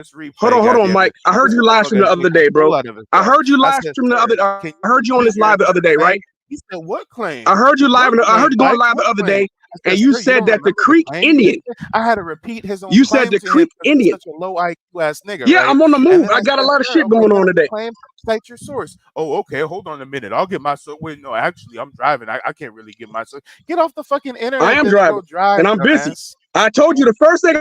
this Hold replay, on, goddamn Mike. it. I heard This you live motherfucker stream the is other making day, a bro. fool out of I himself. heard you I live said, stream the other. sir, I can you heard you on repeat this your live the other day, claim? right? He said, what claim? I heard you live. What I heard claim, you going Mike? live the What other claim? day, I and said, you sir, you said don't that the remember the Creek claim you Indian. made? I had to repeat his own You said claim the to him Creek because he's Indian. such a low IQ ass nigga, Yeah, right? I'm on the And move. then I I got a said, lot of sir, shit okay, going on that's the today. claim. Cite your source. Oh, okay, hold on a minute. I'll get my source. Wait, no, actually, I'm driving. I can't really get my source. Get off the fucking I internet am then and driving, go drive, and I'm busy. dumbass. I told you the first thing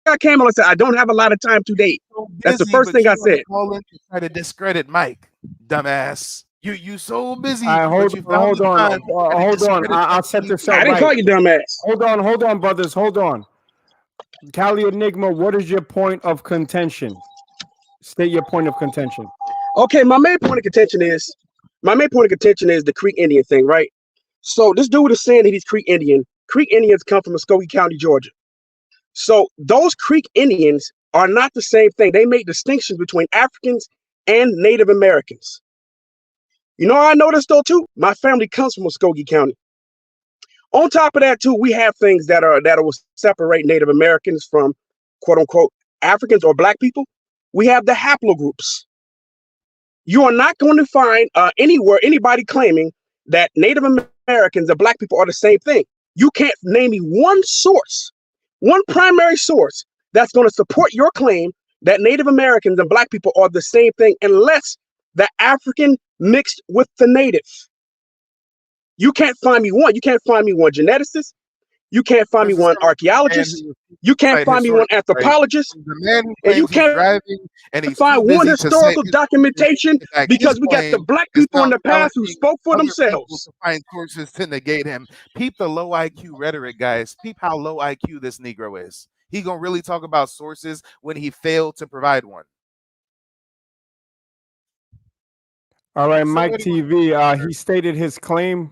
I came on and said I don't have a lot of time today. So That's the busy, first but thing you I want to said. call in to try to discredit Mike, dumbass. You so busy, I but you found hold the on, time to try to hold on. discredit I'll Mike set this I up didn't right. call you dumbass. Hold on, brothers. Hold on. Cali Enigma, what is your point of contention? State your point of contention. Okay, my main point of contention is the Creek Indian thing, right? So this dude is saying that he's Creek Indian. Creek Indians come from Muskogee County, Georgia. So those Creek Indians are not the same thing. They make distinctions between Africans and Native Americans. You know, I noticed though too. My family comes from Muskogee County. On top of that too, we have things that will separate Native Americans from quote unquote Africans or Black people. We have the haplogroups. You are not going to find anywhere anybody claiming that Native Americans and Black people are the same thing. You can't name me one source, one primary source that's going to support your claim that Native Americans and Black people are the same thing unless the African mixed with the native. You can't find me one. You can't find me one geneticist. You can't find me This is one coming from the man archaeologist. who You can't cite find his me one sources, right? anthropologist. The man who And you claims he's can't driving and he's too find one busy to cite historical his sources. documentation In fact, his because we got the claim Black is people in now the past who challenging spoke for other people themselves. to find sources to negate him. Peep the low IQ rhetoric, guys. Peep how low IQ this Negro is. He gonna really talk about sources when he failed to provide one. All right, So Mike anyway, TV. He stated his claim.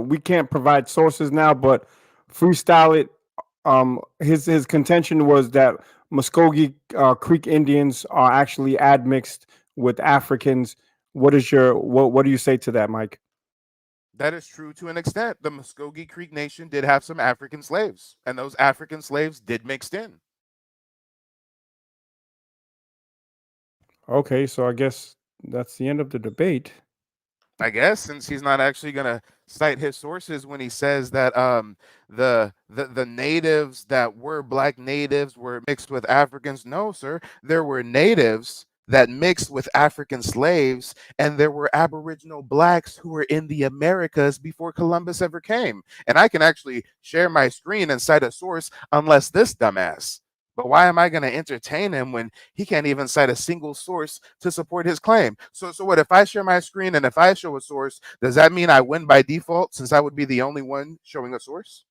We can't provide sources now, but freestyle it. His contention was that Muskogee Creek Indians are actually admixed with Africans. What do you say to that, Mike? that is true to an extent. The Muskogee Creek Nation did have some African slaves, and those African slaves did mixed in. Okay, so I guess that's the end of the debate. I guess since he's not actually gonna cite his sources when he says that the natives that were black natives were mixed with Africans. No, sir. There were natives that mixed with African slaves, and there were Aboriginal blacks who were in the Americas before Columbus ever came. And I can actually share my screen and cite a source, unless this dumbass. But why am I going to entertain him when he can't even cite a single source to support his claim? So what if I share my screen and if I show a source, does that mean I win by default since I would be the only one showing a source?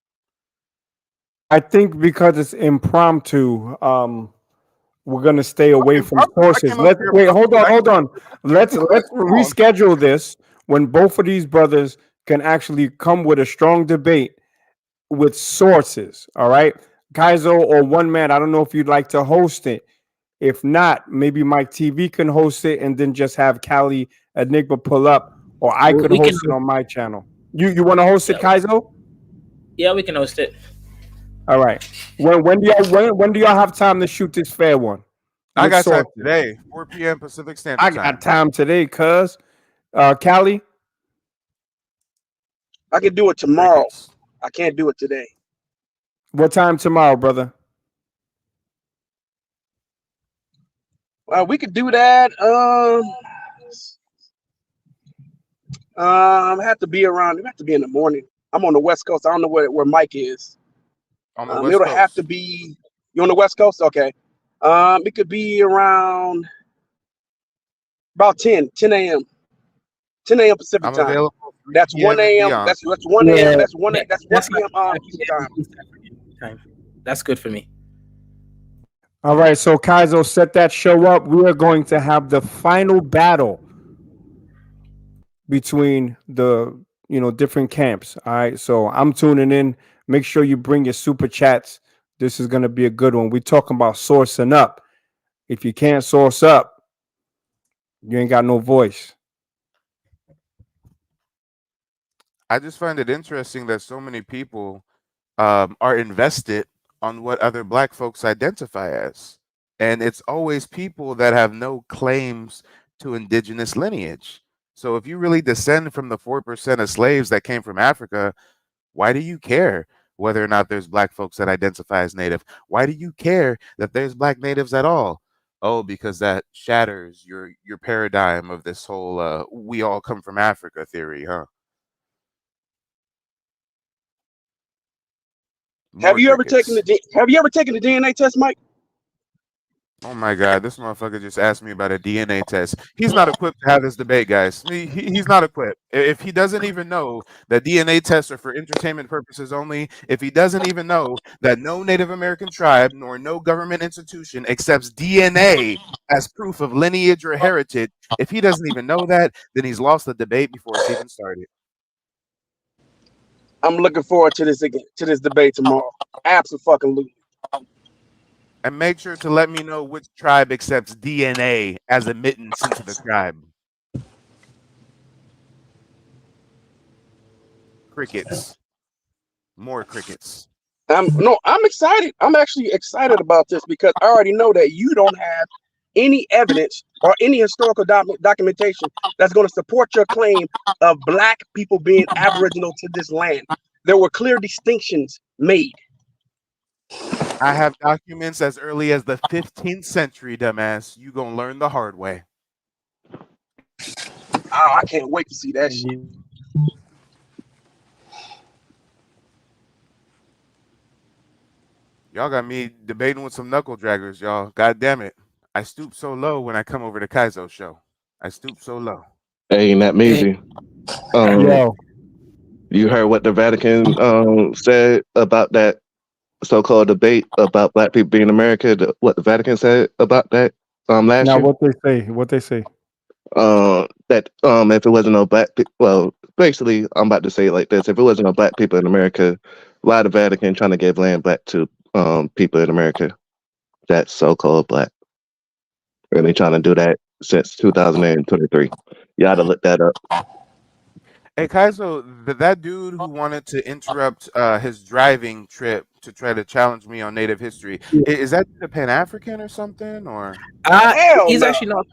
I think because it's impromptu, we're gonna stay away Fucking from brother, I sources. came up Let's here wait. Hold abruptly. on. I Hold can't on. Let's like, come on. reschedule this when both of these brothers can actually come with a strong debate with sources. All right, Kaizo or One Man. I don't know if you'd like to host it. If not, maybe Mike TV can host it, and then just have Cali Enigma pull up, or I could We can. host it on my channel. You want to host it, Yeah, Kaizo? yeah, we can host it. All right. When do y'all have time to shoot this fair one I with got time sources? today, 4 p.m. Pacific I Standard Time. got time today, cuz. Cali, I can do it tomorrow. Crickets. I can't do it today. what time tomorrow, brother? We could do that. Have to be around. It have to be in the morning. I'm on the West Coast. I don't know where Mike is. On the West It'll have to Coast. be. You on the West Coast? Okay. It could be around about 10 a.m. 10 a.m. Pacific I'm time. available 3 That's 1 p.m. and a.m. beyond. That's 1 Yeah, a.m. That's 1 that's like p.m. 5 Eastern p.m. time. East African time. That's good for me. All right, so Kaizo, set that show up. We are going to have the final battle between the different camps. All right, so I'm tuning in. Make sure you bring your super chats. This is going to be a good one. We're talking about sourcing up. If you can't source up, you ain't got no voice. I just find it interesting that so many people are invested on what other black folks identify as. And it's always people that have no claims to indigenous lineage. So if you really descend from the 4% of slaves that came from Africa, why do you care whether or not there's black folks that identify as native? Why do you care that there's black natives at all? Oh, because that shatters your paradigm of this whole we all come from Africa theory, huh? Have More you ever taken crickets. the Have you ever taken the DNA test, Mike? Oh my God, this motherfucker just asked me about a DNA test. He's not equipped to have this debate, guys. He's not equipped. If he doesn't even know that DNA tests are for entertainment purposes only, if he doesn't even know that no Native American tribe nor no government institution accepts DNA as proof of lineage or heritage, if he doesn't even know that, then he's lost the debate before it's even started. I'm looking forward to this debate tomorrow. Absolutely. And make sure to let me know which tribe accepts DNA as admittance into the tribe. Crickets. More crickets. I'm excited. I'm actually excited about this because I already know that you don't have any evidence or any historical documentation that's going to support your claim of black people being aboriginal to this land. There were clear distinctions made. I have documents as early as the 15th century, dumbass. You gonna learn the hard way. Oh, I can't wait to see that shit. Y'all got me debating with some knuckle draggers, y'all. God damn it. I stoop so low when I come over to Kaizo's show. I stoop so low. Hey, ain't that Hey, amazing? Um, Yo, you heard what the Vatican said about that so-called debate about black people being America? What the Vatican said about that last now year? what they say? What they say? That if it wasn't no black people, well, basically, I'm about to say it like this: if it wasn't no black people in America, why the Vatican trying to give land back to people in America that's so-called black? Really trying to do that since 2023. You ought to look that up. Hey, Kaizo, that dude who wanted to interrupt his driving trip to try to challenge me on Native history, is that a Pan African or something? Or Hell he's no. actually not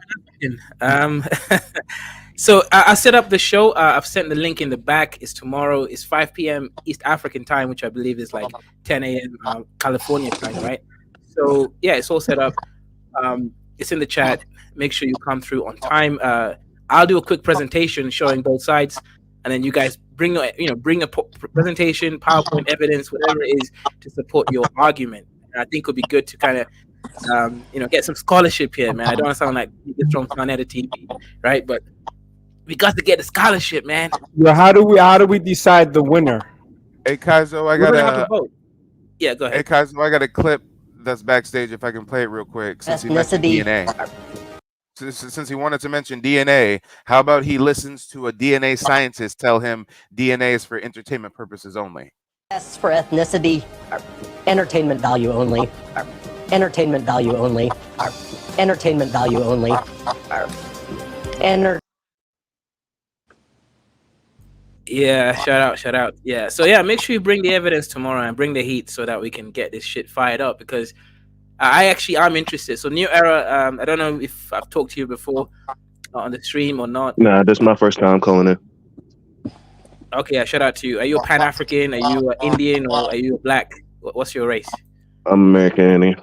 African. So I set up the show. I've sent the link in the back. It's tomorrow. It's 5 p.m. East African time, which I believe is like 10 a.m. California time, right? So yeah, it's all set up. It's in the chat. Make sure you come through on time. I'll do a quick presentation showing both sides, and then you guys bring bring a presentation, PowerPoint evidence, whatever it is to support your argument. And I think it'll be good to kind of get some scholarship here, man. I don't want to sound like this from Planet TV, right? But we got to get the scholarship, man. Yo, how do we decide the winner? hey, Kaizo, I We're got gonna have a a vote. Yeah, go hey, ahead. Kaizo, I got a clip that's backstage if I can play it real quick since he mentioned Ethnicity. DNA. Since he wanted to mention DNA, how about he listens to a DNA scientist tell him DNA is for entertainment purposes only? Tests for ethnicity. Entertainment value only. Entertainment value only. Entertainment value only. Yeah, shout out. Yeah, so yeah, make sure you bring the evidence tomorrow and bring the heat so that we can get this shit fired up because I'm interested. So New Era, I don't know if I've talked to you before on the stream or not. Nah, this is my first time calling in. Okay, yeah, shout out to you. Are you a Pan African? Are you Indian or are you a black? What's your race? I'm American, Annie.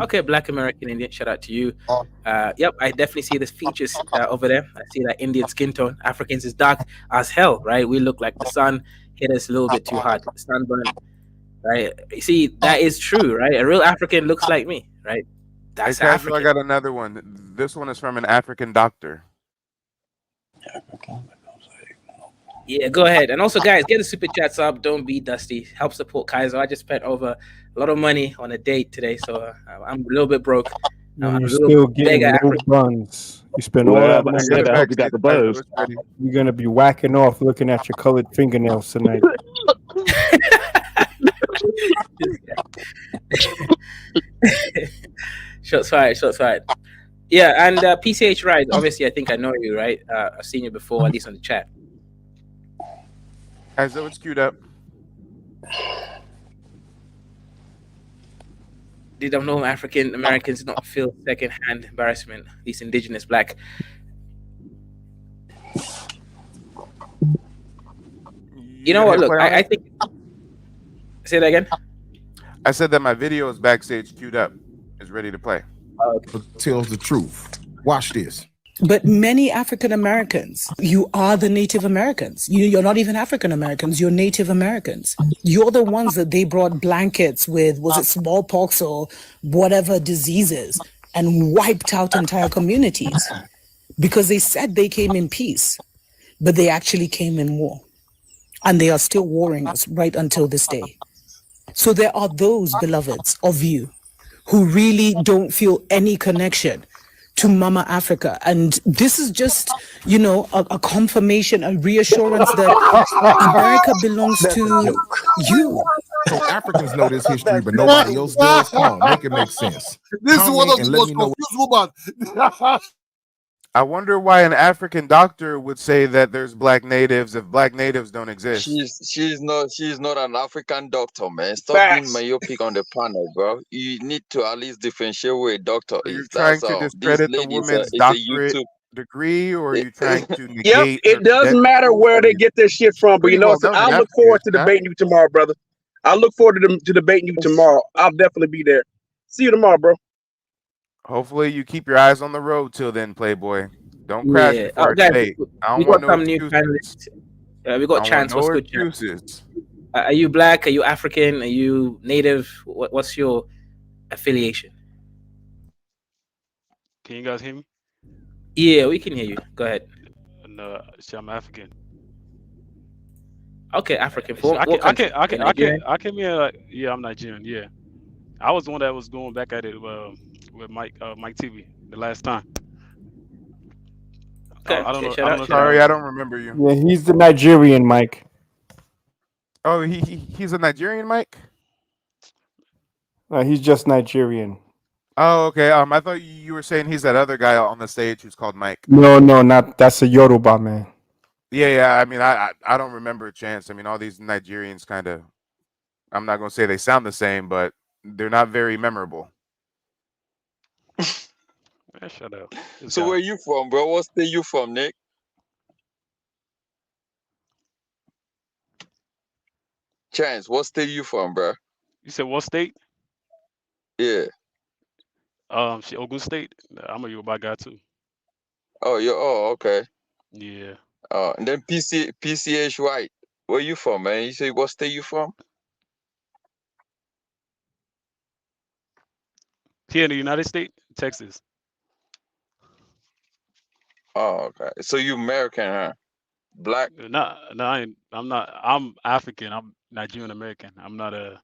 Okay, Black American Indian. Shout out to you. Yep, I definitely see the features over there. I see that Indian skin tone. Africans is dark as hell, right? We look like the sun hit us a little bit too hard. Sunburn, right? You see, that is true, right? A real African looks like me, right? Hey, That's Kaizo, I African. got another one. This one is from an African doctor. Yeah, go ahead. And also, guys, get the super chats up. Don't be dusty. Help support Kaiser. I just spent over a lot of money on a date today, so I'm a little bit broke. I'm And a you're little still getting beggar no African. buns. You spend all Well, that I money. said, I hope you got the Kaizo, buzz. it's ready. You're gonna be whacking off looking at your colored fingernails tonight. Shots fired. Shots fired. Yeah, and PCH Rise. Obviously, I think I know you, right? I've seen you before, at least on the chat. Kaizo, it's queued up. Did know African Americans not feel secondhand embarrassment? These indigenous black. You You know gonna what? hit Look, play on I it? think. Say that again. I said that my video is backstage queued up, is ready to play. Tells the truth. Watch this. But many African Americans, you are the Native Americans. You're not even African Americans, you're Native Americans. You're the ones that they brought blankets with, was it smallpox or whatever diseases, and wiped out entire communities because they said they came in peace, but they actually came in war. And they are still warring us right until this day. So there are those beloveds of you who really don't feel any connection to Mama Africa. And this is just, a confirmation, a reassurance that America belongs to you. So Africans know this history, but nobody else does. Come on, make it make sense. This is one Comment of and the let most me know. confused woman. I wonder why an African doctor would say that there's black natives if black natives don't exist. She's not an African doctor, man. Stop being Facts. myopic on the panel, bro. You need to at least differentiate where a doctor So you're is. trying That's to all. This discredit the lady woman's is a doctorate YouTube. degree, or are you trying to Yep, negate her it doesn't matter credentials? where they get their shit from, but Pretty you know well what I'm done saying? in I that look forward case, to huh? debating you tomorrow, brother. I look forward to debating you tomorrow. I'll definitely be there. See you tomorrow, bro. Hopefully you keep your eyes on the road till then, Playboy. Don't crash Yeah. before Oh, our guys, debate. I we don't want got no some new excuses. panelists. We got I don't want Chance. What's no good, Chance? excuses. Are you black? Are you African? Are you native? What's your affiliation? Can you guys hear me? Yeah, we can hear you. Go ahead. No, see, I'm African. Okay, African. See, From what country? Nigerian? I came here like, yeah, I'm Nigerian. Yeah, I was the one that was going back at it with Mike TV the last time. Okay, I don't okay, know. shout I don't out, know if shout you out. Sorry, guys. I don't remember you. Yeah, he's the Nigerian, Mike. Oh, he's a Nigerian, Mike? He's just Nigerian. Oh, okay. I thought you were saying he's that other guy on the stage who's called Mike. No, not that's a Yoruba man. Yeah. I mean, I don't remember a chance. I mean, all these Nigerians kind of. I'm not gonna say they sound the same, but they're not very memorable. Man, shut up. This So guy. where you from, bro? What state you from, Nick? Chance, what state you from, bro? You said what state? Yeah. Ogun State. I'm a Yoruba guy too. Oh, okay. Yeah. And then PCH White. Where you from, man? You say what state you from? Here in the United States, Texas. Oh, okay. So you American, huh? Black? No, I'm not. I'm African. I'm Nigerian American. I'm not a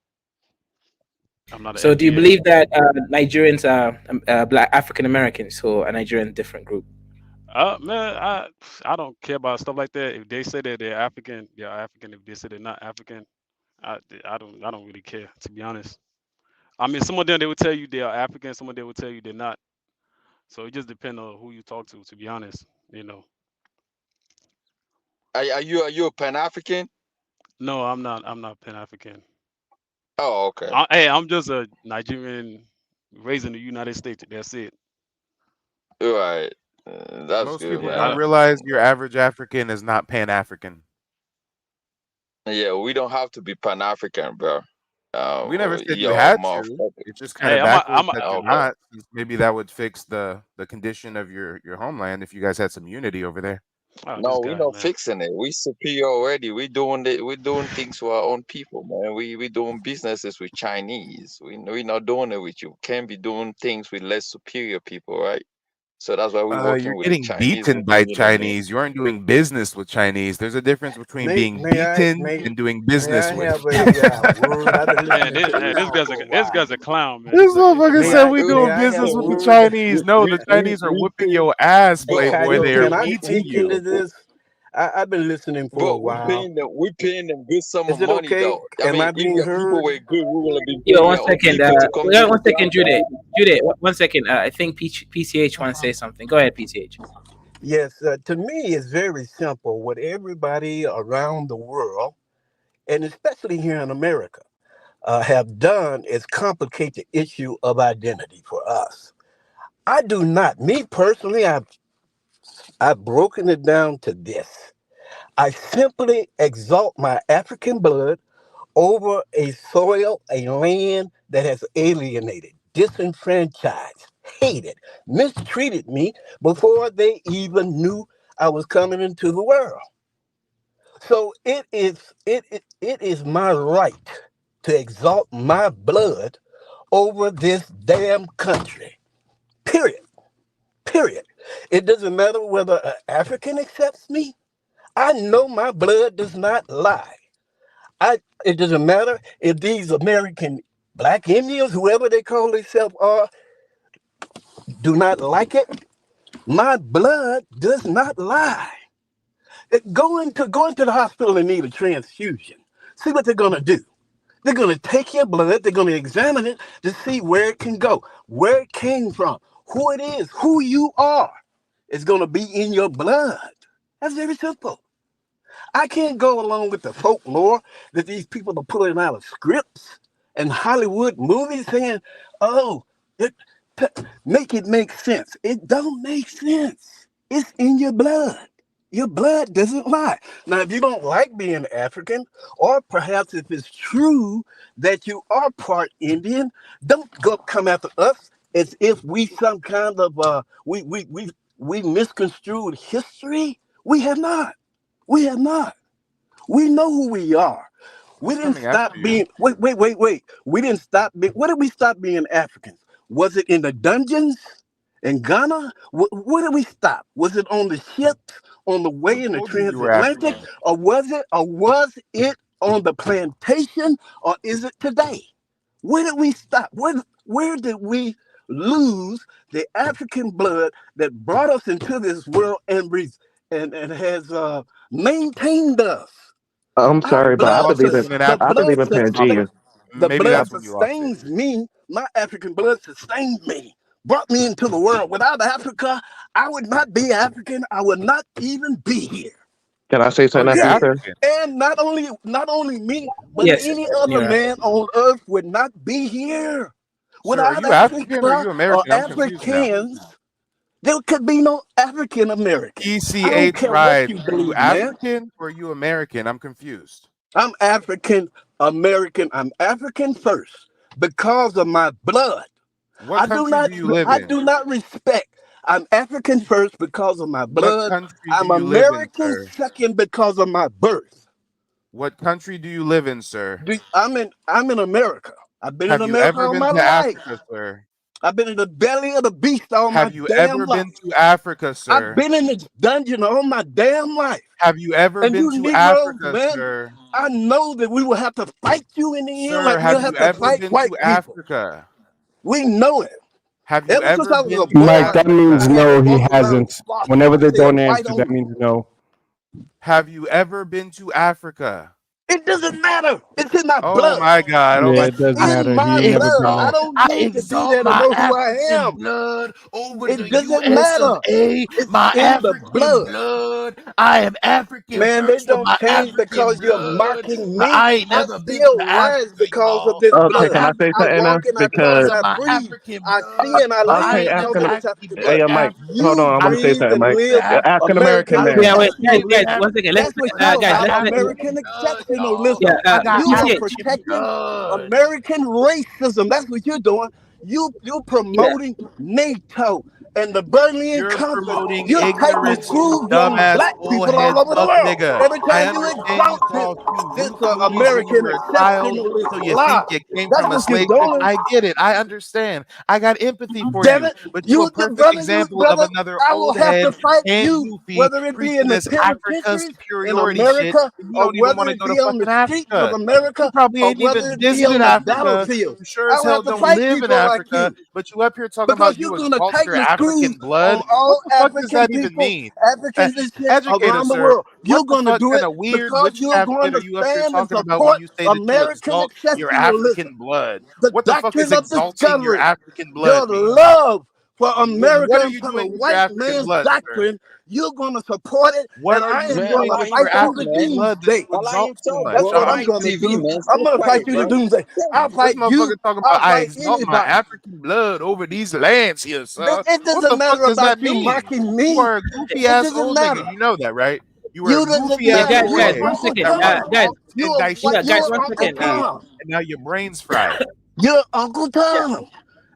So, do you FBA. believe that Nigerians are black African Americans or a Nigerian different group? Man, I don't care about stuff like that. If they say that they're African, they're African. If they say they're not African, I don't really care, to be honest. I mean, some of them they will tell you they are African. Some of them will tell you they're not. So it just depends on who you talk to be honest. You know. Are you a Pan African? No, I'm not. I'm not Pan African. Oh, okay. Hey, I'm just a Nigerian raised in the United States. That's it. Right. That's Most good, people man. don't realize your average African is not Pan African. Yeah, we don't have to be Pan African, bro. We never said you Yo, had to. motherfucker. It's just kind Hey, of backwards that you're Okay. not. Since maybe that would fix the condition of your homeland if you guys had some unity over there. Oh, No, this we're guy, not man. fixing it. We superior already. We're doing things for our own people, man. We doing businesses with Chinese. We're not doing it with you. Can't be doing things with less superior people, right? So that's why we're working You're with the getting Chinese. beaten by Chinese. You aren't doing business with Chinese. There's a difference between being beaten and doing business with. have a word? I've been Man, listening to this y'all guy's for a this while. guy's a clown, man. This It's a motherfucker said clown. we May doing I have business a with the word? Chinese. No, the Chinese are whooping your ass, Hey, Playboy. Kyle, They are can I beating speak into you. this? I've been listening for a But while. we're paying them good sum of Is it money okay? though. I Am mean, I if being your people heard? were good, we would have been Yo, paying one our own second. people to come do One the second, job, man. Judith. One second. I think PCH wants to say something. Go ahead, PCH. Yes, to me, it's very simple. With everybody around the world, and especially here in America, have done is complicate the issue of identity for us. I do not. Me personally, I've broken it down to this. I simply exalt my African blood over a soil, a land that has alienated, disenfranchised, hated, mistreated me before they even knew I was coming into the world. So it is my right to exalt my blood over this damn country. Period. Period. It doesn't matter whether an African accepts me. I know my blood does not lie. It doesn't matter if these American black Indians, whoever they call themselves are, do not like it. My blood does not lie. Going to the hospital and need a transfusion. See what they're gonna do. They're gonna take your blood, they're gonna examine it to see where it can go, where it came from, who it is, who you are. It's gonna be in your blood. That's very simple. I can't go along with the folklore that these people are pulling out of scripts and Hollywood movies saying, oh, it, make it make sense. It don't make sense. It's in your blood. Your blood doesn't lie. Now, if you don't like being African, or perhaps if it's true that you are part Indian, don't go come after us as if we some kind of we misconstrued history. We have not. We have not. We know who we are. We Who's didn't coming stop after you? being. Wait. We didn't stop being. What did we stop being Africans? Was it in the dungeons in Ghana? Where did we stop? Was it on the ships on the Who way in the told you you were transatlantic, African? or was it on the plantation, or is it today? Where did we stop? Where did we lose the African blood that brought us into this world and has maintained us? I'm Our sorry, but You I blood, lost believe it in when an I believe in Pangea. the maybe blood that's when you lost it. sustains me. My African blood sustained me, brought me into the world. Without Africa, I would not be African. I would not even be here. Can I say Oh, something you're after you, Period. sir? African. And not only me, but Yes, any other you're right. man on earth would not be here. Sir, are Without you African or are Africa you or American? I'm confused now. Africans, there could be no African American. I don't ECH care what Rise, you are you believe, man. African or are you American? I'm confused. I'm African American. I'm African first because of my blood. What I do country not do you live I in? do not respect. I'm African first because of my What blood. country do I'm you live in, American sir? second because of my birth. What country do you live in, sir? I'm in America. I've been in Have you America ever all been my to life. Africa, sir? I've been in the belly of the beast all my Have you damn ever life. been to Africa, I've sir? been in this dungeon all my damn life. Have you ever And been you to Negroes, Africa, man, sir? I know that we will have to fight you in the end Sir, like we'll have have you to ever fight been white to people. Africa? We know it. Have you Ever since ever I was been a to boy, Mike, that means I Africa? had the no, he ultrasound hasn't. response Whenever they said don't white answer, that only. means no. Have you ever been to Africa? It doesn't matter. It's in my Oh blood. my God. Oh Yeah, my. it does In matter. He my ain't never blood. I been. don't I need to be exalt there to my know who I African am. blood over It the doesn't US of matter. A. It's My in the African blood. blood. I am African Man, they first with don't my change African because you're blood. mocking me. I ain't I never been to still rise Africa, because of y'all. this Okay, My can blood. I say I African something walk now? blood and I talk because Because and of I my breathe. African I see blood. and I I live okay, ain't because never of African. this actually African been Hey, blood. yo, to Mike, Africa. hold You on. I'm I gonna say breathe something, and Mike. been to live African Africa. American I man. American Yeah, got wait, exceptionalism. guys, one second. Let's That's what uh, you guys, my are, let's American African blood, y'all. yeah, exceptionalism. I got You are ECH. African protecting blood. American racism. That's what you're doing. You're Yeah, promoting NATO and the Berlin You're Conference. promoting You're taking ignorance, you screws on dumbass black people all bullhead over the fuck world. nigga. Every I time you understand you exalt saw two this Zeus movies when you American were a child, so exceptionalist you lie. think you came That's from a what you're slave ship. doing. I get it. I understand. I got empathy for Damn you. it. But you a perfect example of Brother, another I will old have head to fight and you, goofy whether it be in preaching the this Africa penitentiaries in superiority shit, America and you or don't even whether want to it go be to on the fucking streets of Africa. You America probably or ain't whether even it be visited on the Africa. battlefield. You sure I as will hell have to don't fight live in people like Africa, you but you up here talking because about you're you going to exalt take your the screws African on blood. What all the fuck does African that even people, mean? African descent Educate us, around the sir. world. What You're the going to fuck do kind it of weird because you're witchcraft going shit are to you up here stand and talking about when support you say that you American exalt your exceptionalism, African blood? the What the fuck is doctrine of exalting your discovery, African your blood mean? love for What are American, you for the doing with your white African man's blood, sir? doctrine, you're gonna support it, What and are I you am Man, gonna doing allow with him your fight you talk, to African man. blood that doomsday. you Allow exalt him so talk, much? That's bro. what We I'm on gonna TV, do. man. I'm Stay gonna fight quiet, you to bro. doomsday. I'll This fight you. motherfucker talking I'll about I fight exalt my anybody. African blood over these lands here, sir. It What doesn't the fuck matter does that about you mean? mocking You me. are a goofy It ass doesn't old nigga. matter. You know that, right? You are a You doesn't goofy Yeah, ass matter. guys, old You're guys, head one Uncle second. that Tom. Guys, talks and You're yeah, dissects guys, you're your one Uncle second. stupid, Tom. and now your brain's fried. You're Uncle Yeah, Tom,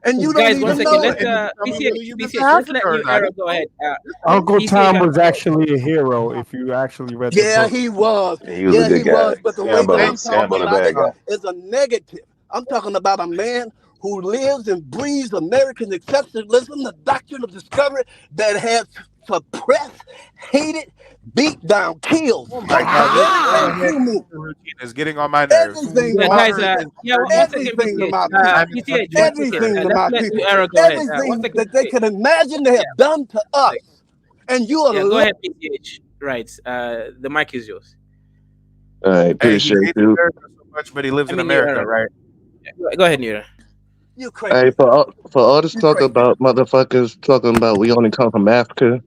and you don't guys, one even second. know Let's it. And you can tell me whether you've been to PCH. Let's let Africa or New not. Era It's go cool. ahead. It's cool. Uncle PCH, Tom was actually a hero if you actually read the Yeah, book. he was. He was a Yeah, he good guy. was. But the way that Scambo, I'm Thank you. talking Scambo the about bad it guy. is a negative. I'm talking about a man who lives and breathes American exceptionalism, the doctrine of discovery that has suppressed, hated, beat down, killed, Oh my God, this harassed Arrowhead human. Cooper routine is getting on my nerves. Everything to yeah, my guys. Water people. is Yeah, one dirty. second, Everything to PCH. my Time people. is money, PCH, good one second. sir. Everything to Let's my let New people. Era go ahead. One Everything second, that they PCH. can imagine they Yeah, have done to us. And you are yeah, go ahead, PCH. Right. The mic is yours. I Hey, he appreciate hates you. America so much, but he lives I in mean, New America, Era. right? Yeah, go ahead, New Era. you Hey, crazy. for all this You talk crazy. about motherfuckers talking about we only come from Africa.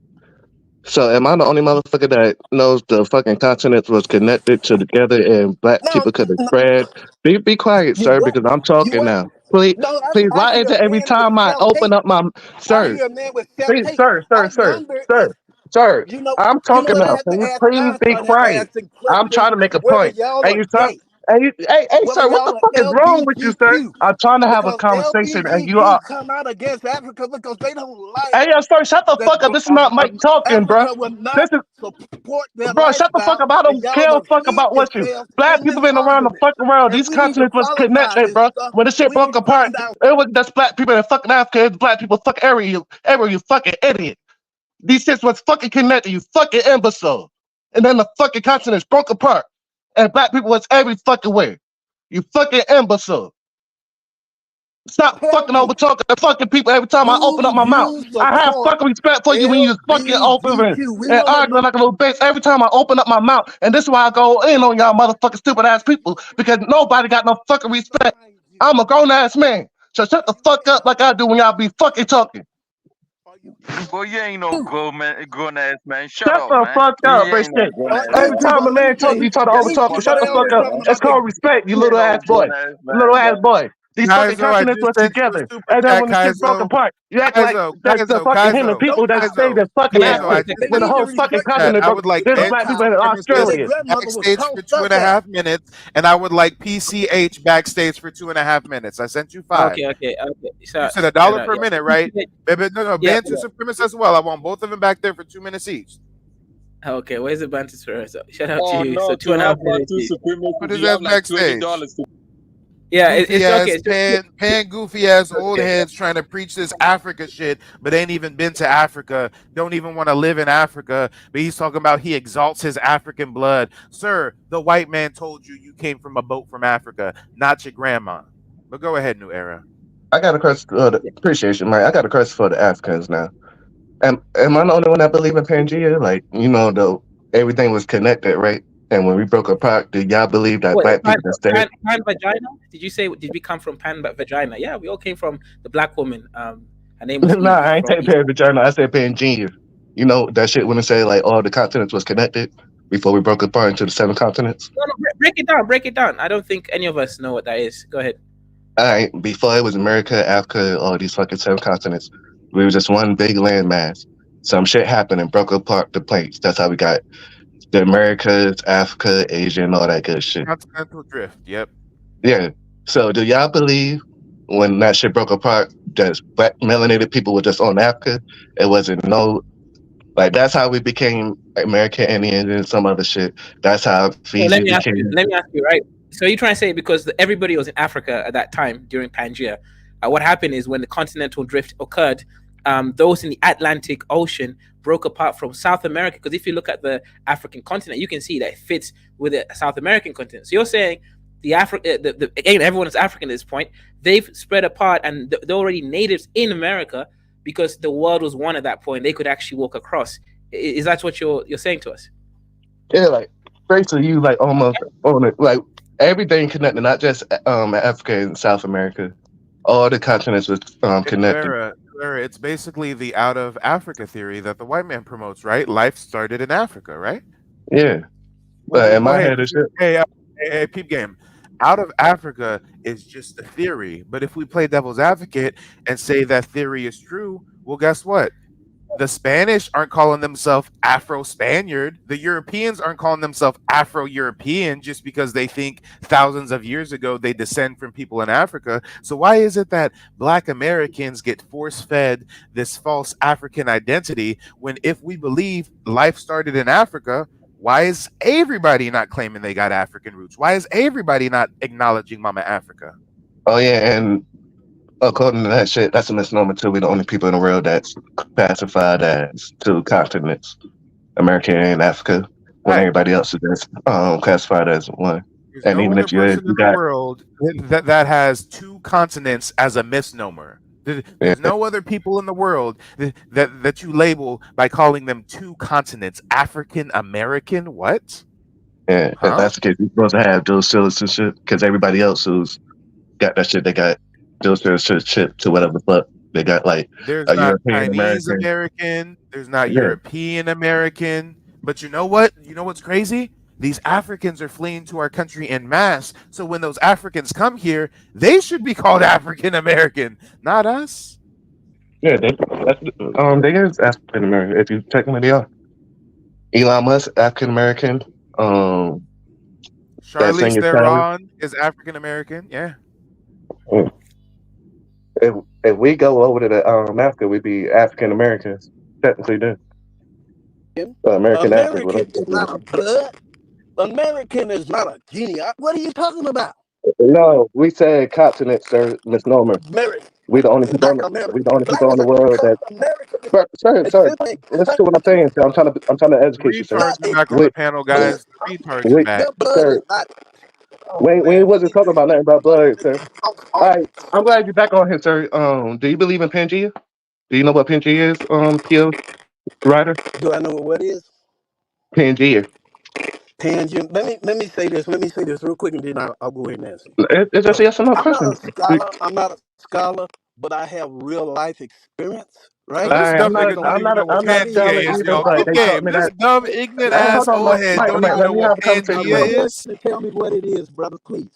So am I the only motherfucker that knows the fucking continents was connected to together and black No, people could have no, spread? Be quiet, you sir, what? because I'm You talking what? now. Please, No, please. I Why is hear it a every man with time I open self-hate. up my I sir? hear a man with Please, self-hate. sir, sir, I sir, wonder sir, if sir. I'm you know talking what I now. have Can to you ask. please I be start have to quiet? asking I'm questions trying to make a whether point. y'all Hey, are you stop. gay, Hey, whether sir. What the y'all are fuck is wrong with you, sir? LGBTQ, I'm trying to have a because conversation, and you are. LGBTQ come out against Africa because they don't like Hey, yo, sir, shut the that fuck up. This is not Mike talking, bro. Africa will not This is. support their Bro, shut the fuck lifestyle, up. I and don't y'all care a will fuck feed about what you. yourselves Black in people this been around the argument. fucking world. And These we need to continents was qualify connected, this bro. stuff. When the shit We need broke to apart, find out. it was just black people in fucking Africa. It's black people fucking area, you fucking idiot. These shits was fucking connected, you fucking imbecile. And then the fucking continents broke apart. And black people was every fucking way. You fucking imbecile. Stop Tell fucking over me, talking to fucking people every time I open up do my mouth. you I have support fucking respect for you when you fucking open LBGQ? We and know that. arguing like a little bitch every time I open up my mouth. And this is why I go in on y'all motherfucking stupid ass people because nobody got no fucking respect. Remind you, I'm a grown ass man. So shut the are you fuck up like I do when y'all be fucking talking. are you Boy, you ain't no grown ass man. Shut Shut up, the man. fuck You up, ain't no shit. grown ass Hey, Every man. time people, a let me man tell talk, you. you try to Get over the We talk. fuck Shut they the out of always fuck here, up. talking man. It's about they called respect, you You ain't little no ass boy. grown ass You little man, ass boy. boy. These fucking Kaizo, I continents just was sent you a together. super And then chat, when the shit broke Kaizo. apart, you act like Kaizo, the Kaizo, fucking hidden Kaizo, people don't that stop. stayed Kaizo, in fucking Yeah. Kaizo, One I Africa. just They Then the sent need you to a whole super fucking respect chat. continent I broke. would like There's their black Bantu people in child supremacists where their Australia. grandmother was backstage for tossed two up and a there. half minutes, and I would like PCH backstage for 2.5 minutes. I sent you 5. Okay. You said a Shout dollar out. per Yeah. So minute, right? PCH, No, yeah. Bantu supremacists as well. I want both of them back there for 2 minutes each. Okay. Where's the banter for? So shout out to Oh you. So no, two to and a half have minutes. Bantu supremacy, Put his you ass have like backstage. $20 to. Yeah. Goofy It's okay. ass pan goofy ass old heads trying to preach this Africa shit, but ain't even been to Africa. Don't even want to live in Africa. But he's talking about he exalts his African blood. Sir, the white man told you you came from a boat from Africa, not your grandma. But go ahead, New Era. I got a question. Appreciation, man. I got a question for the Africans now. Am I the only one that believe in Pangea? Like, the everything was connected, right? And when we broke apart, did y'all believe that Wait, black people can stay? pan vagina? Did you say did we come from pan vagina? Yeah, we all came from the black woman. Her name was Nah, Eve I ain't from saying Eve. pan vagina. I said Pangea. You know that shit when it say like all the continents was connected before we broke apart into the 7 continents. No, break it down. Break it down. I don't think any of us know what that is. Go ahead. All right, before it was America, Africa, all these fucking 7 continents, we were just one big landmass. Some shit happened and broke apart the plates. That's how we got the Americas, Africa, Asia, and all that good shit. Continental drift. Yep. Yeah. So do y'all believe when that shit broke apart, that black melanated people were just on Africa? It wasn't no like that's how we became American Indians and some other shit. That's how So Fiji became. let me ask you, right? So you're trying to say because everybody was in Africa at that time during Pangea, what happened is when the continental drift occurred, those in the Atlantic Ocean broke apart from South America. Because if you look at the African continent, you can see that it fits with the South American continent. So you're saying again, everyone is African at this point. They've spread apart, and they're already natives in America because the world was one at that point. They could actually walk across. Is that what you're saying to us? Yeah, like basically you like almost on it, like everything connected, not just Africa and South America. All the continents was New connected. Era. Sir, it's basically the out of Africa theory that the white man promotes, right? Life started in Africa, right? Yeah, Well, but well, in well my hey, head, it's shit. hey, hey, peep game. Out of Africa is just a theory, but if we play devil's advocate and say that theory is true, well, guess what? The Spanish aren't calling themselves Afro Spaniard. The Europeans aren't calling themselves Afro European just because they think thousands of years ago they descend from people in Africa. So, why is it that Black Americans get force fed this false African identity when, if we believe life started in Africa, why is everybody not claiming they got African roots? Why is everybody not acknowledging Mama Africa? Oh yeah, and according to that shit, that's a misnomer too. We're the only people in the world that's classified as two continents, America and Africa, when Right. everybody else is just classified as one. There's And no even other if you person you in the got world that has two continents as a misnomer. yeah, There's no other people in the world that you label by calling them two continents. African American, what? yeah, if Huh? that's the case, you're supposed to have dual citizenship because everybody else who's got that shit, they got dual citizenship to whatever the fuck they got, like There's a not European Chinese American. American. There's not Yeah, European American. But you know what? You know what's crazy? These Africans are fleeing to our country en masse. So when those Africans come here, they should be called African American, not us. yeah, they is African American. If you technically they are. Elon Musk, African American. Um, that Charlize singer Sally. Theron is African American. Yeah. Mm. If if we go over to the Africa, we'd be African Americans. Technically, then American Africans. American Whatever. is not a blood. American is not a genius. What are you talking about? No, we said continent, sir, misnomer. American, We the only people. black American. We the only Black people in is the a world that. American. Sir, It's simply a listen to what I'm country, saying. Sir. I'm trying to The educate you, sir. retards not are a back on We, the panel, blood. guys. The retards are we, back. Their blood sir. is not. Oh We man, wasn't talking about nothing about blood, sir. All right, I'm glad you're back on here, sir. Do you believe in Pangea? Do you know what Pangea is, Kill Ryder? do I know what it is? Pangea. Tangent. Let me say this. Let me say this real quick, and then I'll go ahead and answer. It's just a yes or no I'm not question. a scholar. I'm not a scholar, but I have real life experience, So right? this I'm dumb not. nigga A, don't even know what I'm not a Pangea scholar is, either, yo. but Peep they taught game. me This that. dumb, ignorant Hold ass on, old Mike. head Mike, don't Mike, even let know me what have a conversation I'm with Pangea him. gonna is. let you tell me what it is, brother. Please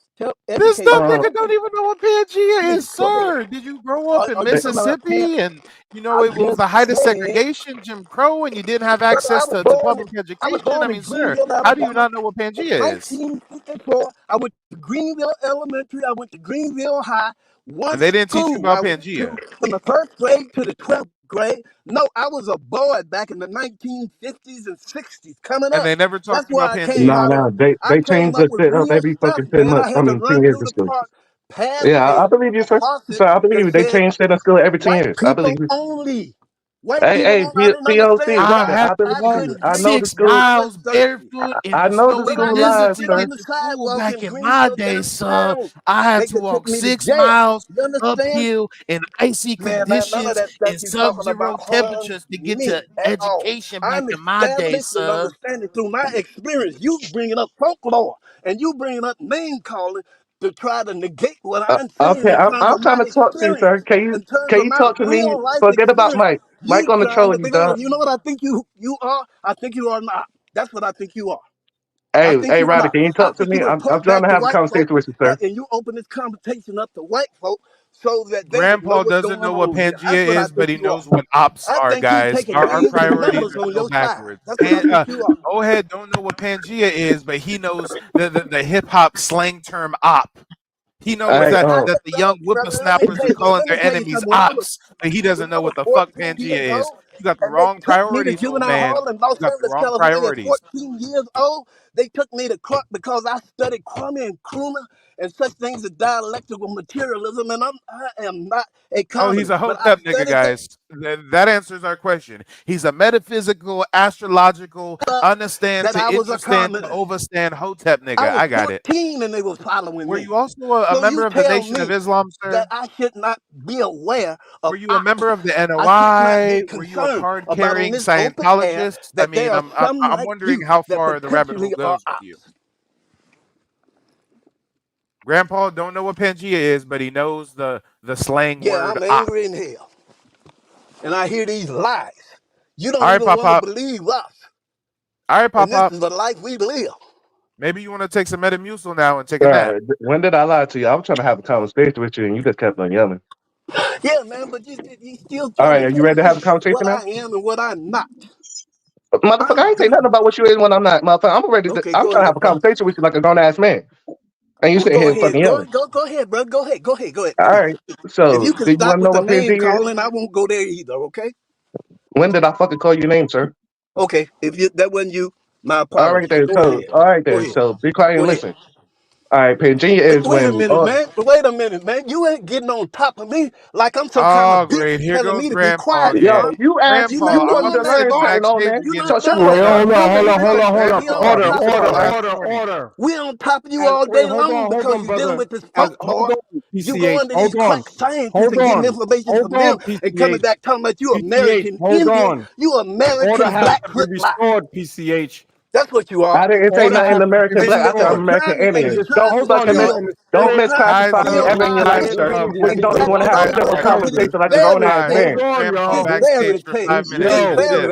This educate dumb me. Um, nigga don't even know what Pangea Please is, go ahead. sir. Did you grow up in Are you talking about Mississippi and it I'm was just the height of saying. segregation, Jim Crow, and you didn't have Brother, access to public I was education? I born in mean, sir, Greenville, how do you Alabama, not know what in Pangea is? 1954. I went to Greenville Elementary. I went to Greenville High. One And they didn't teach you school I about went to Pangea. from the first grade to the 12th grade. No, I was a boy back in the 1950s and 60s coming And up. they never taught That's you where about I came Pangea. no, out of. no, I they came changed up this with shit up real every stuff, fucking 10 man. I months. I had to mean, 10 run years through or the so. park past Yeah, I believe you, a sir. faucet Sir, I believe that you. They said changed it at school every 10 white years. I believe people you. only. White Hey, people hey, only. I didn't understand POC. I why had I to believe I walk you. couldn't I know drink the 6 school. Capri miles Sun. barefoot in I the know the snowy When I school didn't blizzard lies, to sit on sir. get the to school sidewalk back in in my Greenville day, sir. downtown, I had they to could take walk me to 6 jail. miles You understand? uphill in icy Man, none of conditions that stuff in you talking sub-zero about harms temperatures to get me to at all. education back I'm in my day, established and sir. understanding through my experience. You bringing up folklore and you bringing up name calling to try to negate what I'm saying Okay, in terms I'm of my trying to talk to you, experience. sir. In terms Can of you my talk to me? real life Forget about experience, Mike. Mike you on the trying to troll, you figure dog. out, you know what I think you are? I think you are not. That's what I think you are. I Hey, think hey, you're Ryder, not. can you I talk to think me? you I'm report trying back to to have a white folk, conversation with you, sir. and you open this conversation up to white folk so that they would know Grandpa what's doesn't going know what on here. Pangea That's what I is, but think he you are. knows what ops I are, think you guys. taking Our names and priorities numbers are on still your side. backwards. That's what I think you are. Ohead don't know what Pangea is, but he knows the hip hop slang term op. He All knows right, Man, I that the young developed, brother. Let me whippersnappers tell are you. calling Let me their tell you enemies something. ops, but he When doesn't I know was what the fuck 14 Pangea years is. old, You got the and they wrong took me to priorities, old juvenile man. hall in Los You got the Angeles, wrong California at priorities. 14 years old. They took me to court because I studied Kwame and Nkrumah and such things as dialectical materialism, and I am not a Oh, he's a communist, but I hotep nigga, studied that guys. That answers our question. He's a metaphysical, astrological, up understand that to I was a understand to communist. overstand hotep I nigga. was I got it. 14 and they were following Were me. you also a So member you of the tell Nation of me Islam, that sir? I should not be aware of Were you a member ops. of the I should not be NOI? Were you a concerned card about on carrying this open air Scientologist? I that mean, there are some I'm like wondering you how that far the rabbit hole potentially are goes with you. ops. Grandpa don't know what Pangea is, but he knows the slang Yeah, word I'm op. angry in hell. and I hear these lies. You All don't right, even Pop want to Pop. believe us. All right, Pop And this Pop. is the life we live. Maybe you want to take some Metamucil now and take a nap. Right. When did I lie to you? I was trying to have a conversation with you, and you just kept on yelling. Yeah, man, but you still All trying right, to are you tell ready to me have a conversation what now? I am and what I'm not. Motherfucker, I I'm ain't say good. nothing about what you is when I'm not, motherfucker. I'm ready to. Okay, I'm go trying to have ahead, a bro. conversation with you like a grown ass man, and you Well, sitting go here ahead. fucking yelling. Go ahead, bro. Go ahead. Go ahead, All please. right. If So, you can do you stop want to with know the what PNG name is? calling, I won't go there either, okay? When did I fucking call your name, sir? Okay, if that wasn't you, my All right apologies. then. Go So, ahead. all right Go then. ahead. So, be quiet Go and ahead. listen. All right, PNG is Wait a when. minute, Oh, man. Wait a minute, man. You ain't getting on top of me like I'm some kind of Oh, bitch great. Here telling goes me to be Grandpa quiet, yo, again. bro. you asked You Grandpa, not you I'm wanted doing to upset. that, learn The boss. something on backstage there. is You getting not So shut doing the Wait, that. fuck excited. up. hold on, No, hold man, on, you hold not on, hold doing on. we Grandpa, don't Order, talk to you order, Grandpa, like that's that. order, corny. order. We don't talk to you As all wait, day long hold because on, you're dealing brother. with this As punk hold part. on, You PCH. going to these Hold on. crack scientists Hold and getting on. information Hold from them on, and coming PCH. back talking about you PCH. American Hold Indian, on. you Order American has black to be black. restored, PCH. That's what you are. I didn't say Order nothing has to be American And black. you I said I'm restored. and you're American trying to and you're Indian. Just trying Don't to hold on fucking now. miss. steal In the and Don't you're spirit, trying to misclassify me Kaiser, steal ever in your my life, American sir. Kaiser, Indian, Please identity. don't even because want to And have order all a you has simple to want to be do is conversation be like a grown very ass hold man. petty. on, Grandpa Be y'all. very backstage for petty. 5 minutes. Be Yo, very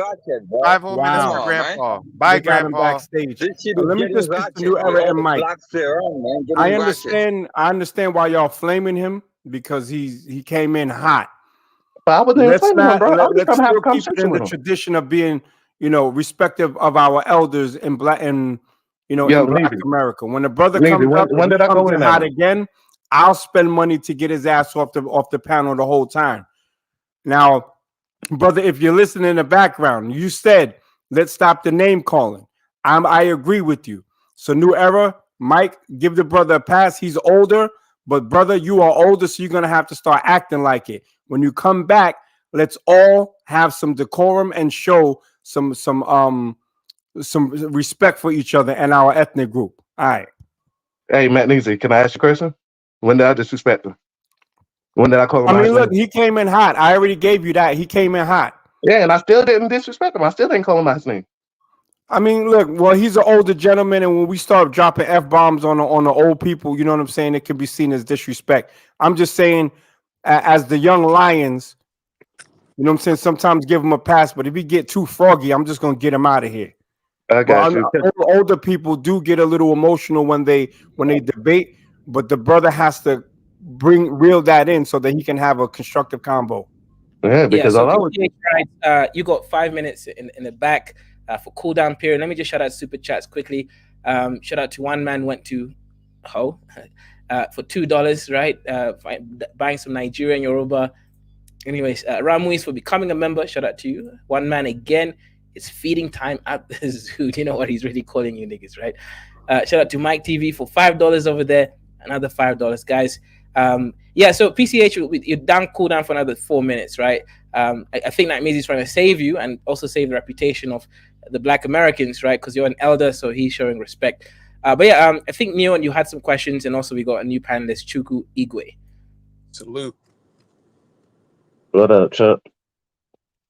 Five whole minutes wow. for Come on, man. Grandpa. Bye, They got him Grandpa. backstage. This shit is Let me getting just fix the new ratchet. era All in the Mike. blacks stay around, man. I Getting ratchet. understand. I understand why y'all flaming him because he came in hot. But I wasn't even Let's flaming him, not bro. I was just let's trying to have still a keep it conversation in the with him. tradition of being, respective of our elders in black and Yo, in Black Neezy. America. When the brother Neezy, comes up, if when he did I comes go in in hot now? again, I'll spend money to get his ass off the panel the whole time. Now, brother, if you're listening in the background, you said, let's stop the name calling. I agree with you. So new era, Mike, give the brother a pass. He's older, but brother, you are older, so you're gonna have to start acting like it. When you come back, let's all have some decorum and show some respect for each other and our ethnic group. All right. Hey, Matt Neezy, can I ask you a question? When did I disrespect him? When did I call him I by mean, his look, name? he came in hot. I already gave you that. He came in hot. Yeah, and I still didn't disrespect him. I still didn't call him by his name. I mean, look, well, he's an older gentleman, and when we start dropping f bombs on the old people, you know what I'm saying? It can be seen as disrespect. I'm just saying, as the young lions, you know what I'm saying. Sometimes give him a pass, but if he get too froggy, I'm just gonna get him out of here. I But got you. older people do get a little emotional when they debate, but the brother has to reel that in so that he can have a constructive combo. Yeah, Yeah, because so all I was. PCH writes, you got 5 minutes in the back for cooldown period. Let me just shout out super chats quickly. Shout out to one man went to Ho for $2, right? Buying some Nigerian Yoruba. Anyways, Ramuis for becoming a member. Shout out to you. One man again. It's feeding time at the zoo. You know what he's really calling you niggas, right? Shout out to Mike TV for $5 over there. Another $5, guys. Yeah, so PCH, you're down cooldown for another 4 minutes, right? I think that means he's trying to save you and also save the reputation of the Black Americans, right? Because you're an elder, so he's showing respect. But yeah, I think Neon, you had some questions, and also we got a new panelist, Chuku Igwe. Salute. What up, Chuck?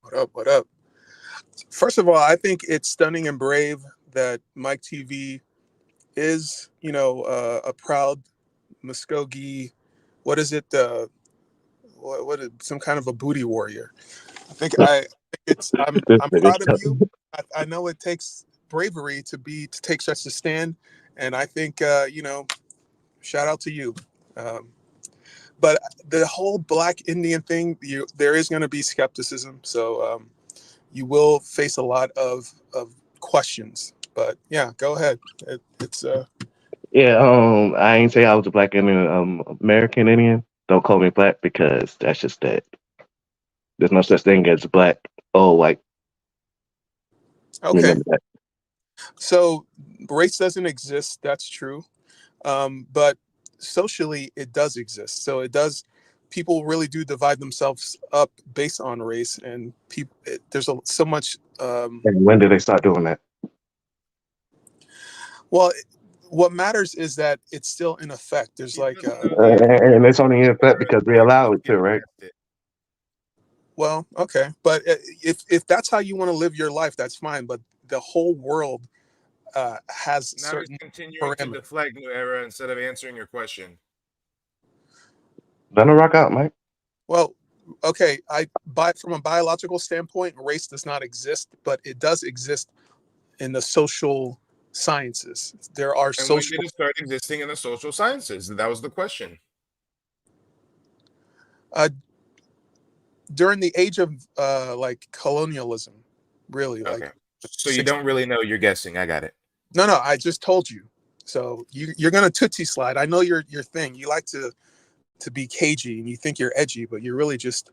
What up? What up? First of all, I think it's stunning and brave that Mike TV is, a proud Muskogee. What is it? What is some kind of a booty warrior? I'm proud of you. I know it takes bravery to take such a stand, and I think shout out to you. Um, but the whole Black Indian thing, there is going to be skepticism. So you will face a lot of questions. But yeah, go ahead. It's Yeah, I ain't say I was a black Indian, American Indian. Don't call me black because that's just that. There's no such thing as black or white. okay. Remember that. So race doesn't exist. That's true. But socially, it does exist. So it does. People really do divide themselves up based on race, and there's so much. And when did they start doing that? Well, what matters is that it's still in effect. There's He like, doesn't know the answer And yet. it's only in effect because we Waiting allow to it get to, right? tested. well, okay, but if that's how you want to live your life, that's fine. But the whole world has Now he's certain continuing to parameters. deflect New Era instead of answering your question. Let them rock out, Mike. Well, Okay, from a biological standpoint, race does not exist, but it does exist in the social sciences. There are And when social did it start existing in the social sciences? That was the question. uh, during the age of like colonialism, really, like Okay. So you six. don't really know. You're guessing. I got it. No, no, I just told you. So you're gonna tootsie slide. I know your thing. You like to be cagey and you think you're edgy, but you're really just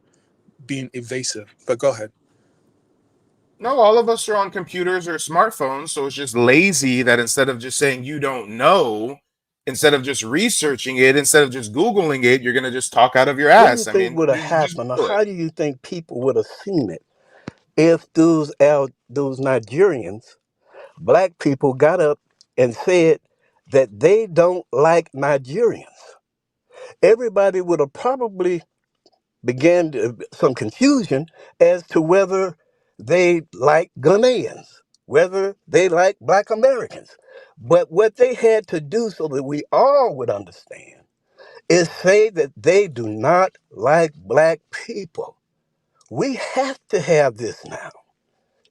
being evasive. But go ahead. No, all of us are on computers or smartphones, so it's just lazy that instead of just saying you don't know, instead of just researching it, instead of just Googling it, you're gonna just talk out of your What do you ass. I think mean, would have just happened, or Google it. how do you think people would have seen it if those Nigerians, black people, got up and said that they don't like Nigerians? Everybody would have probably some confusion as to whether they like Ghanaians, whether they like Black Americans. But what they had to do so that we all would understand is say that they do not like black people. We have to have this now.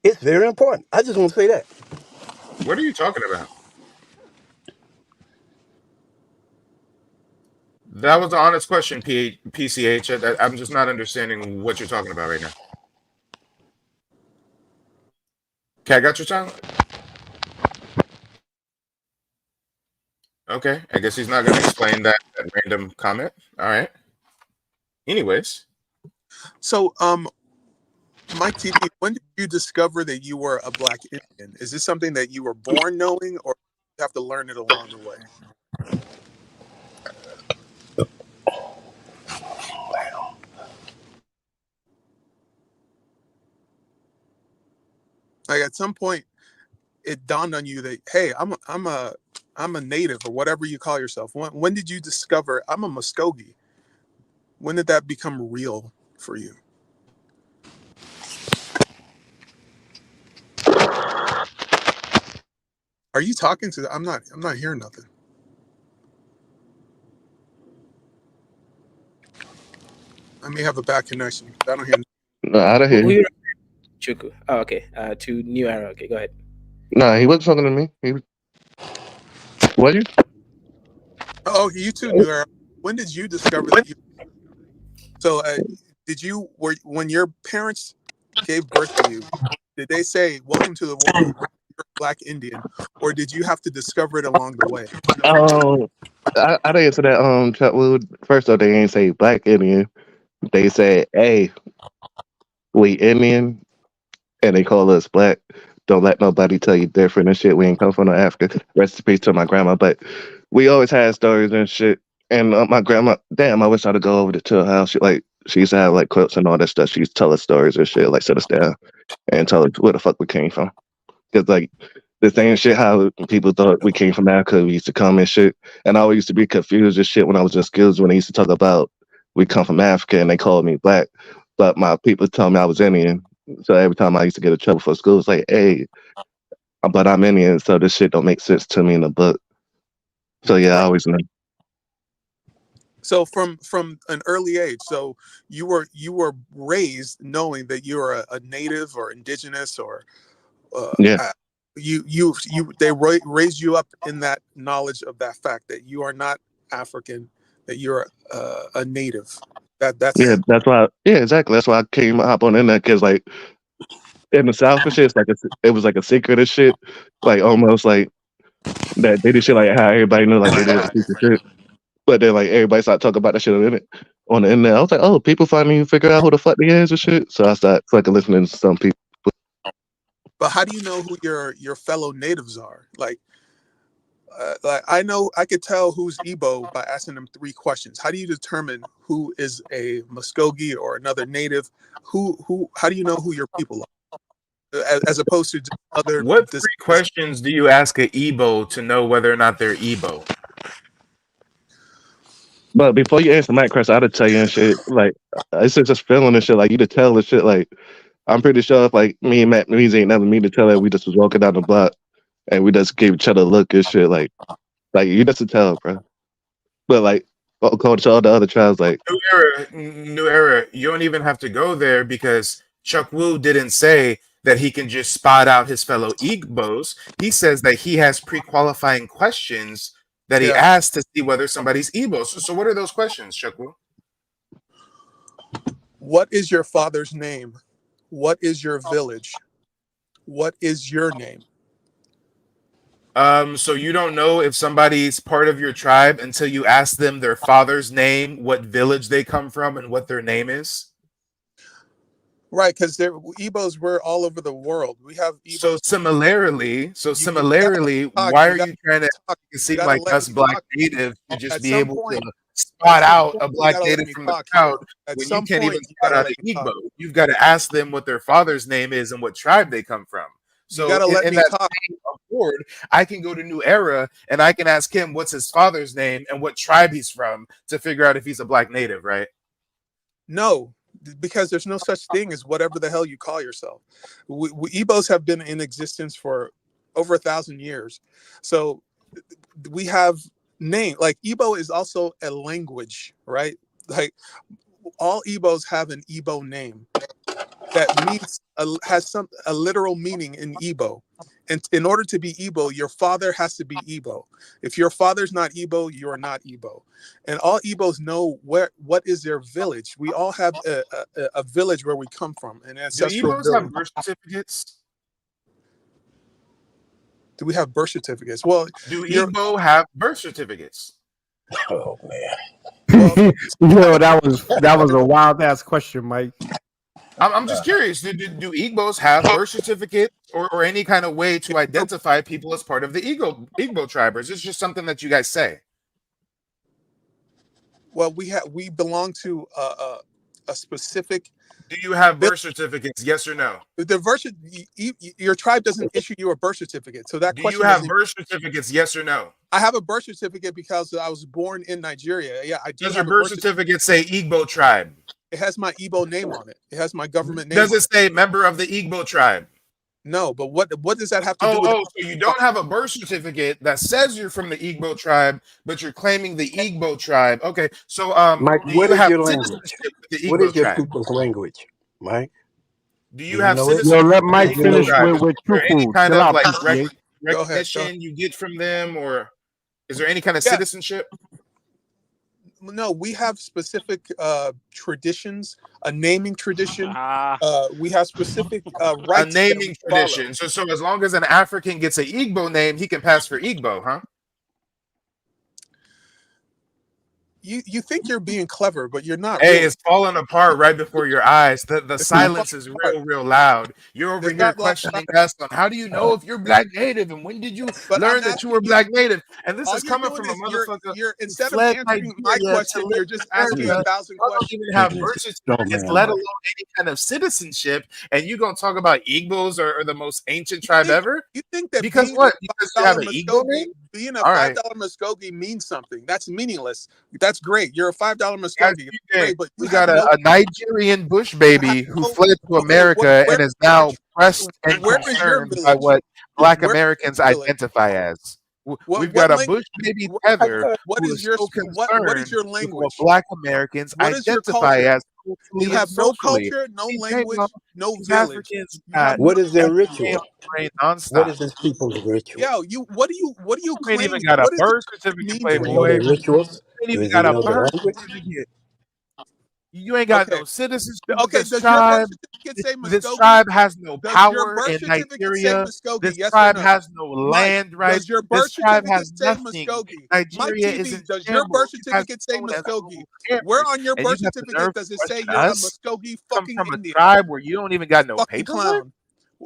It's very important. I just want to say that. What are you talking about? That was an honest question, PCH. I'm just not understanding what you're talking about right now. Okay, I got your tongue. Okay, I guess he's not going to explain that random comment. All right. Anyways, So Mike TV, when did you discover that you were a Black Indian? Is this something that you were born knowing, or you have to learn it along the way? Like at some point, it dawned on you that, hey, I'm a native, or whatever you call yourself. When did you discover I'm a Muskogee? When did that become real for you? Are you talking to? I'm not. I'm not hearing nothing. I may have a bad connection. I don't hear. No, I don't hear Who you. you Chuku? Oh, okay. To New Era. Okay, go ahead. No, he wasn't talking to me. He was. What you? Oh, you too, New Era. When did you discover that you? So, did you were when your parents gave birth to you? Did they say, "Welcome to the world, you're a Black Indian," or did you have to discover it along the way? Oh, I didn't answer that. Chatwood. First off, they ain't say black Indian. They said, "Hey, we Indian," and they call us black. Don't let nobody tell you different and shit. We ain't come from no Africa. Rest in peace to my grandma, but we always had stories and shit. And my grandma, damn, I wish I'd go over to her house. She used to have like quilts and all that stuff. She used to tell us stories and shit, like sit us down and tell us where the fuck we came from. Cause like the same shit how people thought we came from Africa, we used to come and shit. And I always used to be confused and shit when I was in schools when they used to talk about we come from Africa and they called me black. But my people tell me I was Indian. So every time I used to get in trouble for school, it's like, hey, but I'm Indian, so this shit don't make sense to me in the book. So yeah, I Right. always know. So from an early age, so you were raised knowing that you're a native or indigenous, or Yeah. uh, they raised you up in that knowledge of that fact that you are not African, that you're a native. Yeah, That's that's why. Yeah, exactly. That's why I came hop on in there because like in the South and shit, it was like a secret and shit, like almost like that they did shit like how everybody knew like they did a secret shit. But then like everybody started talking about that shit on the internet. I was like, oh, people finally figure out who the fuck they is and shit. So I started fucking listening to some people. But how do you know who your fellow natives are? Like I know I could tell who's Igbo by asking them three questions. How do you determine who is a Muskogee or another native? Who? How do you know who your people are, as opposed to just other? what three questions do you ask a Igbo to know whether or not they're Igbo? But before you answer my question, I'd tell you and shit. Like it's just feeling and shit. Like you to tell and shit. Like I'm pretty sure if like me and Matt Means ain't never mean to tell her, we just was walking down the block and we just gave each other a look and shit. Like you just to tell, bro. But like according to all the other tribes, like New era. You don't even have to go there because Chuck Wu didn't say that he can just spot out his fellow Igbos. He says that he has pre-qualifying questions that he Yeah. asks to see whether somebody's Igbo. So what are those questions, Chuck Wu? What is your father's name? What is your village? What is your name? So you don't know if somebody's part of your tribe until you ask them their father's name, what village they come from, and what their name is? Right, because Igbos were all over the world. We have Igbos. So similarly, talk, why you are gotta you trying to talk, make it you seem gotta like let us me black talk. natives should just At be some able point, to at spot some out point, a you black gotta let native me from the talk crowd here. At when you some can't even point, you spot gotta out let an me Igbo? talk. You've got to ask them what their father's name is and what tribe they come from. You So gotta let in me that talk. same accord, I can go to New Era and I can ask him what's his father's name and what tribe he's from to figure out if he's a black native, right? No, because there's no such thing as whatever the hell you call yourself. Igbos have been in existence for over 1,000 years. So we have name, like Igbo is also a language, right? Like all Igbos have an Igbo name that means has a literal meaning in Igbo. And in order to be Igbo, your father has to be Igbo. If your father's not Igbo, you are not Igbo. And all Igbos know what is their village. We all have a village where we come from, an Do ancestral Igbos have village. birth certificates? Do we have birth certificates? Well, Do you're Igbo have birth certificates? Oh man. well. Yo, that was a wild ass question, Mike. I'm just curious. Do Igbos have birth certificates or any kind of way to identify people as part of the Igbo tribe? Or is this just something that you guys say? Well, we belong to a specific. Do you have birth certificates? Yes or no? The birth, your tribe doesn't issue you a birth certificate, so that Do you question have doesn't. birth certificates? Yes or no? I have a birth certificate because I was born in Nigeria. Yeah, I do Does your have a birth birth certificate. certificate say Igbo tribe? It has my Igbo name on it. It has my government name Does on it it. say member of the Igbo tribe? No, but what does that have to do with? So you don't have a birth certificate that says you're from the Igbo tribe, but you're claiming the Igbo tribe. Okay, so Mike, do what you is have your language? citizenship with the What Igbo is your tribe? people's language, Mike? Do Do you you have know it? Yo, citizenship let with the Mike Do you know Igbo finish it? tribe? Is with there any Chufu. kind Chill of out, like PCH. Go ahead. recognition you get from them, or is there any kind of Yeah, citizenship? no, we have specific traditions, a naming tradition. Ah, We have specific A rites that we naming follow. tradition. So as long as an African gets an Igbo name, he can pass for Igbo, huh? You think you're being clever, but you're not Hey, really. it's falling apart right before your eyes. The It's not falling silence is apart. real loud. You're over There's here not like, questioning us on how do you know if you're black native and when did you but I'm learn that you asking were you. black native? And this All is you're coming doing from a is motherfucker you're who instead of fled answering my Nigeria to question, live you're in just asking America. 1,000 Y'all don't questions. even have Taking birth this straw certificates, man let life. alone any kind of citizenship. And you gonna talk about Igbos or the most ancient You tribe think ever? you think that Because being a what? five Because you have dollar an Igbo Muskogee, name? being a All five right. dollar Muskogee means something. That's meaningless. That's great. You're a $5 Guys, Muskogee. That's TJ, great, but you we have got no. a Nigerian bush You have baby who no. fled to Okay, America where and is is your now pressed and where is your concerned by village? what Black Where is Americans your village? identify as. We've What got a language? bush baby What, tether what who is is your so what is concerned your with what language? Black Americans What is your identify culture? as You culturally and have no socially. culture, no TJ, bro, language, no these village. Africans You have got What nothing. is their MDMA on ritual? the brain What nonstop. is this people's ritual? Yo, what do you You ain't even claim? got a What does birth this certificate, mean Does for he know you? Playboy. their You rituals? ain't even Does he got a know the birth language? certificate. You ain't got Okay. no citizenship with Okay, this does your birth tribe. certificate say This Muskogee? tribe has no Does your power birth in certificate say Nigeria. Muskogee? This Yes or tribe no? has no Mike, land rights. does your This birth tribe certificate has say nothing. Muskogee? Mike Nigeria is TV, in does your birth shambles. You guys certificate are say known as Muskogee? global Where campers, on your and you birth got the certificate nerve to does it say question you're a us. Muskogee Come fucking from a Indian? tribe where you don't even got no Fucking paperwork. clown.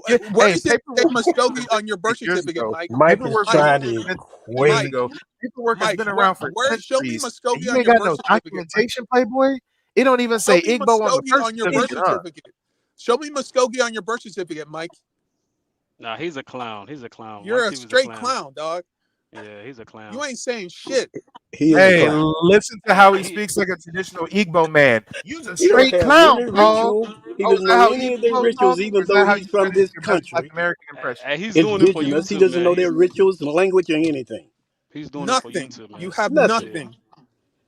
Yeah, Where hey, does it say paperwork was Muskogee on your birth invented years certificate, ago. Mike? Mike is Paperwork was Mike, trying to invented years Mike, equate. ago. Paperwork has Mike, been around for where show me centuries, and Muskogee you on ain't your got birth no certificate, Mike? documentation, Playboy. It don't even Show say me Igbo on the Muskogee birth on your birth certificate, huh? certificate. Show me Muskogee on your birth certificate, Mike. nah, he's a clown. He's a clown. Mike You're a Teeves is a straight clown. clown, dog. Yeah, he's a You clown. ain't saying shit. He is a Hey, clown. listen to how he He speaks like a traditional Igbo man. You's a He don't straight have clown, any Paul. ritual. He Oh, is doesn't that know how any of their Igbo talk, rituals, or even is though that how he's you try from to do this your best Black country. American impression? He's doing it for Indigenous. He YouTube, doesn't man. know their rituals, language, or anything. He's doing it for Nothing. YouTube, You man. have Nothing. Yeah. nothing.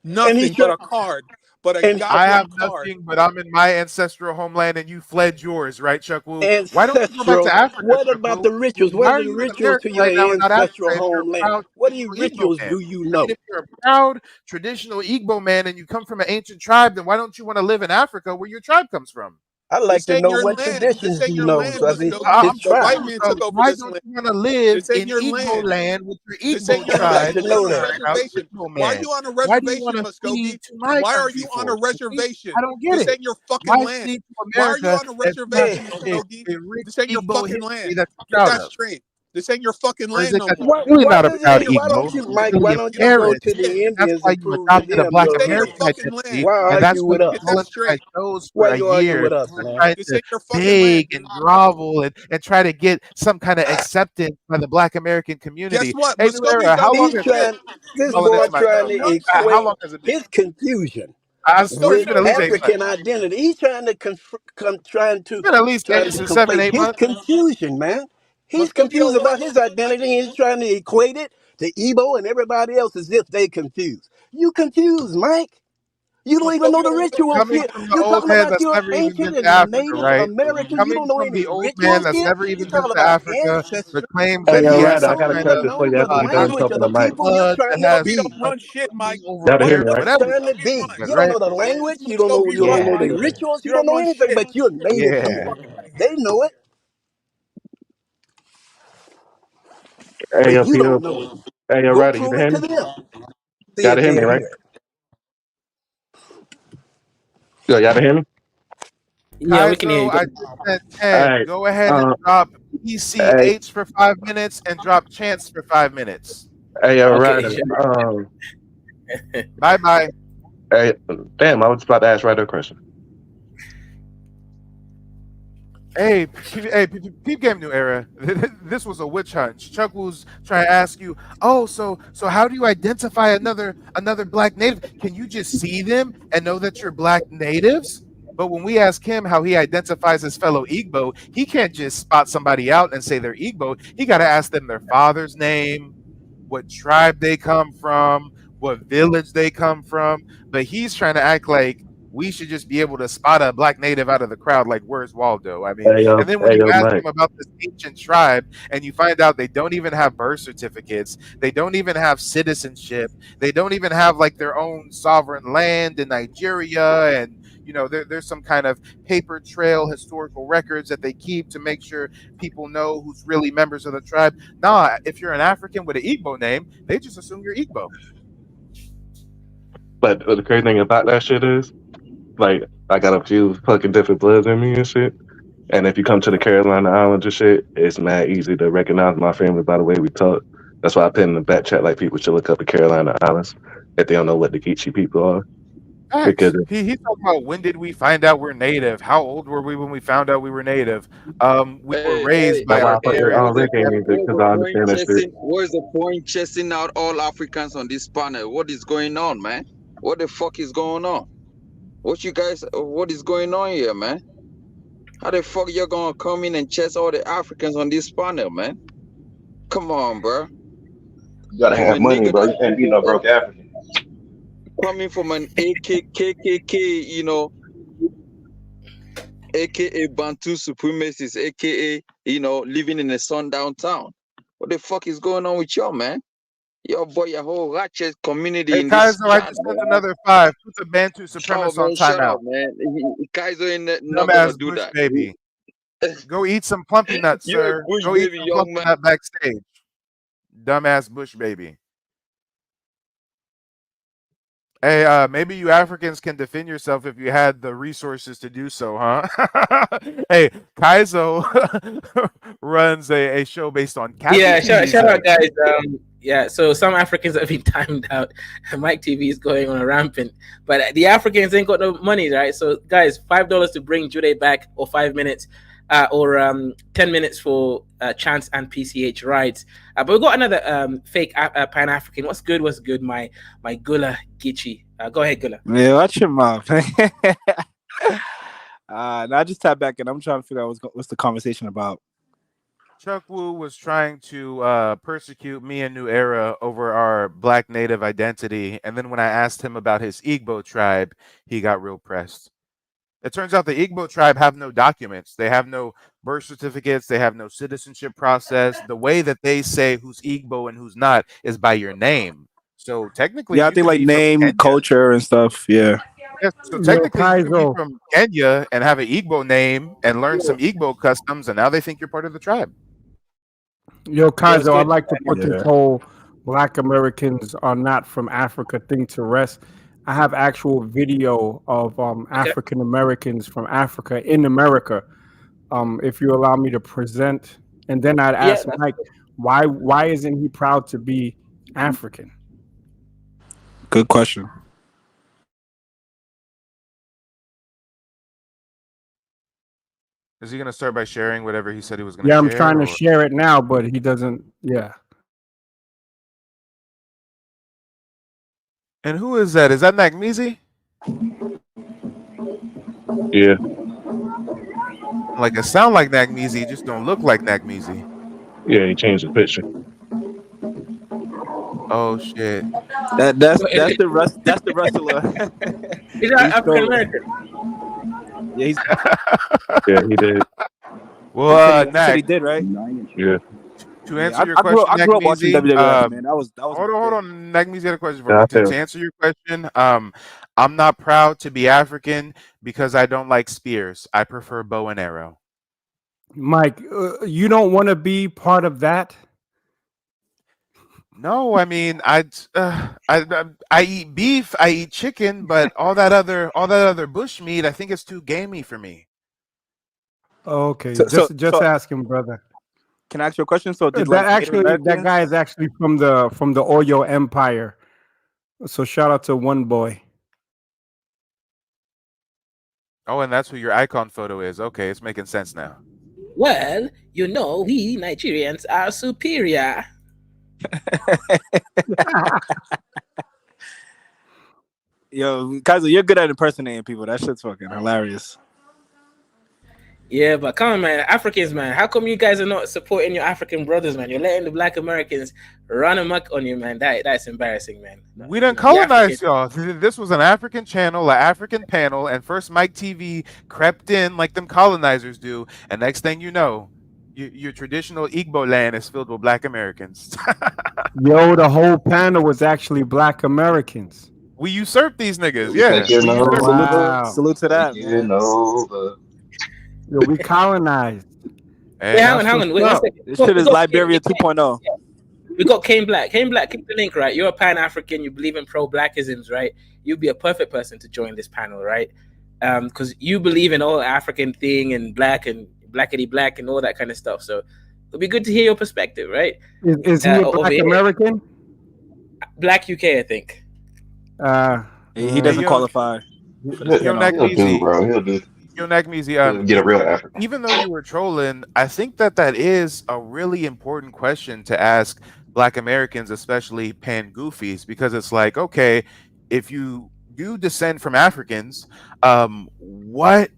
And he's Nothing but trying, a card, but a and I have goddamn card. nothing, but I'm in my ancestral homeland, and you fled yours, right, Chuck Wu? Why don't you go back to ancestral. Africa, What Chuck about Wu? the rituals? What Why are are the you in rituals America to your right now and not Africa? ancestral If you're a homeland? proud What traditional Igbo rituals man, do you I mean, know? if you're a proud traditional Igbo man and you come from an ancient tribe, then why don't you want to live in Africa where your tribe comes from? I like This to ain't know your what land. This traditions ain't you your know, land, so I say Muskogee. his The white tribe. man So took over why this don't land. you want to live This ain't in your Igbo land. land with your This ain't Igbo your I land. like tribe to You're and know on a you're that. a proud reservation. Igbo Why are man? you on a Why do you reservation, want to flee Muskogee? to my Why are country you on a for? reservation? I don't get This it. ain't your fucking Why land. flee to Why are you America on a if you have reservation, Muskogee? a rich This ain't your Igbo fucking history land. that you're Get proud that of? straight. This ain't your fucking Or is land it no that more. you're really Why not a does proud it? Why don't Igbo? you, You're Mike? Why really don't you go embarrassed, to the and that's Indians why and you prove to adopted a them Black This your ain't your American heritage? fucking identity, land. Why and that's argue what with you Get us? that colonized straight. shows for Why a you arguing year. with us, You're man? trying This to ain't your fucking land, beg and dude. grovel and try to get some kind of acceptance by the Black American Guess community. what? Hey, New Muskogee's Era, got how the long He's has shit. this trying. This calling boy into my trying show? to How equate long has it been? his confusion It's with been Muskogee's at least got 8 months. African identity. He's trying to It's been at least trying to seven, conflate eight his months. confusion, man. He's Muskogee confused don't know about his identity and he's trying to equate it to Igbo and everybody else as if they confused. You confused, Mike. You don't even know Muskogee the don't know rituals Coming here. from the You're old talking man about that's your never even ancient been to and Africa, Native right? Americans. You Coming don't know from any the old man rituals that's here. never You're even been talking to about Africa, ancestry. that claims Hey, that And he yo, you has Ryder, I some got a don't kind even of question for know you the after you're done language of talking dynasty to the Mike. people you're blood trying that to has Muskogee don't be. run shit, Mike. over Y'all can hear You're me, here, right? whatever. trying to be. You don't Right? know the language. You don't know. Muskogee You run don't know Yeah, the nothing. rituals. You You don't don't know run anything. shit. But you're native Get the yeah. people. fuck out of here. They know it, Hey, but yo, you PO. don't know it. Hey, yo, Go Ryder, you can prove it hear to me? them. See Y'all if can hear me, they'll right? hear it. Yo, y'all can hear me? Yeah, we can hear Kaizo, you. I just sent All 10. right. Go ahead and Um, drop hey, PCH for 5 minutes and drop Chance for 5 minutes. hey, yo, Okay, Ryder. sure. Bye bye. Hey, damn, I was about to ask Ryder a question. Peep Game New Era. This was a witch hunt. Chuck was trying to ask you, oh, so how do you identify another black native? Can you just see them and know that you're black natives? But when we ask him how he identifies his fellow Igbo, he can't just spot somebody out and say they're Igbo. He got to ask them their father's name, what tribe they come from, what village they come from. But he's trying to act like we should just be able to spot a black native out of the crowd, like where's Waldo? I mean, and then when Hey, you yo, ask Mike. them about this ancient tribe and you find out they don't even have birth certificates, they don't even have citizenship, they don't even have like their own sovereign land in Nigeria, and there's some kind of paper trail historical records that they keep to make sure people know who's really members of the tribe. Nah, if you're an African with an Igbo name, they just assume you're Igbo. But the crazy thing about that shit is, like, I got a few fucking different bloods in me and shit. And if you come to the Carolina Islands and shit, it's mad easy to recognize my family by the way we talk. That's why I put in the back chat like people should look up the Carolina Islands if they don't know what the Geechee people are. Because Facts. He's talking about when did we find out we're native? How old were we when we found out we were native? We were raised that's by why our I fuck with parents. What's the reggae point? music What's because the I point understand that shit. chasing? What's the point chasing out all Africans on this panel? What is going on, man? What the fuck is going on? What you guys? What is going on here, man? How the fuck you gonna come in and chase all the Africans on this panel, man? Come on, bro. You gotta From a have money, nigga bro. You can't be no broke African. coming from an KKK, aka Bantu supremacists, aka living in a sundown town. What the fuck is going on with y'all, man? Your boy, your whole ratchet community Hey, in this Kaiser, I chat, just sent man. another 5. Put the Bantu Oh supremacist on man, shut timeout. up, man. Kaiser ain't not gonna Dumbass do Bush that. baby. Go eat some plumpy nuts, You're a sir. bush Go eat baby, some young plumpy man. nut backstage. Dumbass Bush baby. Hey, maybe you Africans can defend yourself if you had the resources to do so, huh? Hey, Kaizo runs a show based on cattle Yeah, shout teasing. out, guys. Yeah, so some Africans have been timed out. Mike TV is going on a rampant, but the Africans ain't got no money, right? So, guys, $5 to bring Jude back, or 5 minutes, or 10 minutes for Chance and PCH rides. But we got another fake Pan African. What's good? What's good? My Gula Gichi. Go ahead, Gula. Man, watch your mouth. Now I just tap back and I'm trying to figure out what's the conversation about. Chuck Wu was trying to persecute me and New Era over our Black Native identity, and then when I asked him about his Igbo tribe, he got real pressed. It turns out the Igbo tribe have no documents. They have no birth certificates. They have no citizenship process. The way that they say who's Igbo and who's not is by your name. So technically, Yeah, I you think could like be from name, Kenya. culture, and stuff. Yeah. Yes, so Yo, technically, you could be Kaizo. from Kenya and have an Igbo name and learn some Igbo customs, and now they think you're part of the tribe. Yo, Yo, it's Kaizo, I'd good. like to put this Yeah. whole Black Americans are not from Africa thing to rest. I have actual video of Okay. African Americans from Africa in America. If you allow me to present, and then I'd Yeah, ask that's Mike, why isn't he proud to be African? Good question. Is he going to start by sharing whatever he said he was going to Yeah, I'm share, trying to or? share it now, but he doesn't. Yeah, And who is that? Is that Nagmizi? Yeah. Like it sound like Nagmizi, just don't look like Nagmizi. Yeah, he changed the picture. Oh shit! That's the rest. That's the wrestler. He's African American. Yeah, he's. Yeah, he did. Well, He said he Nag, did, right? Yeah. to Yeah, answer your I grew question, I grew up watching Nagmizi, WWF, man. That was hold my on, hold thing. on. Nagmizi had a question for Yeah, me. I To feel. answer your question, I'm not proud to be African because I don't like spears. I prefer bow and arrow. Mike, you don't want to be part of that. No, I mean I eat beef, I eat chicken, but all that other bush meat, I think it's too gamey for me. Okay, So, so, just so, asking, brother. can I ask you a question? So, did That like Native actually, that guy is Americans? actually from the Oyo Empire. So shout out to one boy. Oh, and that's who your icon photo is. Okay, it's making sense now. Well, we Nigerians are superior. Yo, Kaiser, you're good at impersonating people. That shit's fucking hilarious. Yeah, but come on, man, Africans, man. How come you guys are not supporting your African brothers, man? You're letting the Black Americans run amok on you, man. That's embarrassing, man. We didn't The colonize Africans. y'all. This was an African channel, an African panel, and first Mike TV crept in like them colonizers do. And next thing you know, your traditional Igbo land is filled with Black Americans. Yo, the whole panel was actually Black Americans. We usurped these niggas. Yeah. Wow. Salute to that, man. Yo, we colonized. Hey, Wait, hang on, That's hang on. what's Wait one up. second. This shit is Liberia 2.0. We got Kane Black. Kane Black, click the link, right? You're a Pan-African. You believe in pro-Blackisms, right? You'd be a perfect person to join this panel, right? Because you believe in all African thing and black and blackity black and all that kind of stuff. So it'll be good to hear your perspective, right? Is he a over Black here. American? Black UK, I think. He doesn't qualify. Yo, Nagmizi. Yo, Nagmizi, even though you were trolling, I think that is a really important question to ask Black Americans, especially pan goofies, because it's like, okay, if you do descend from Africans, what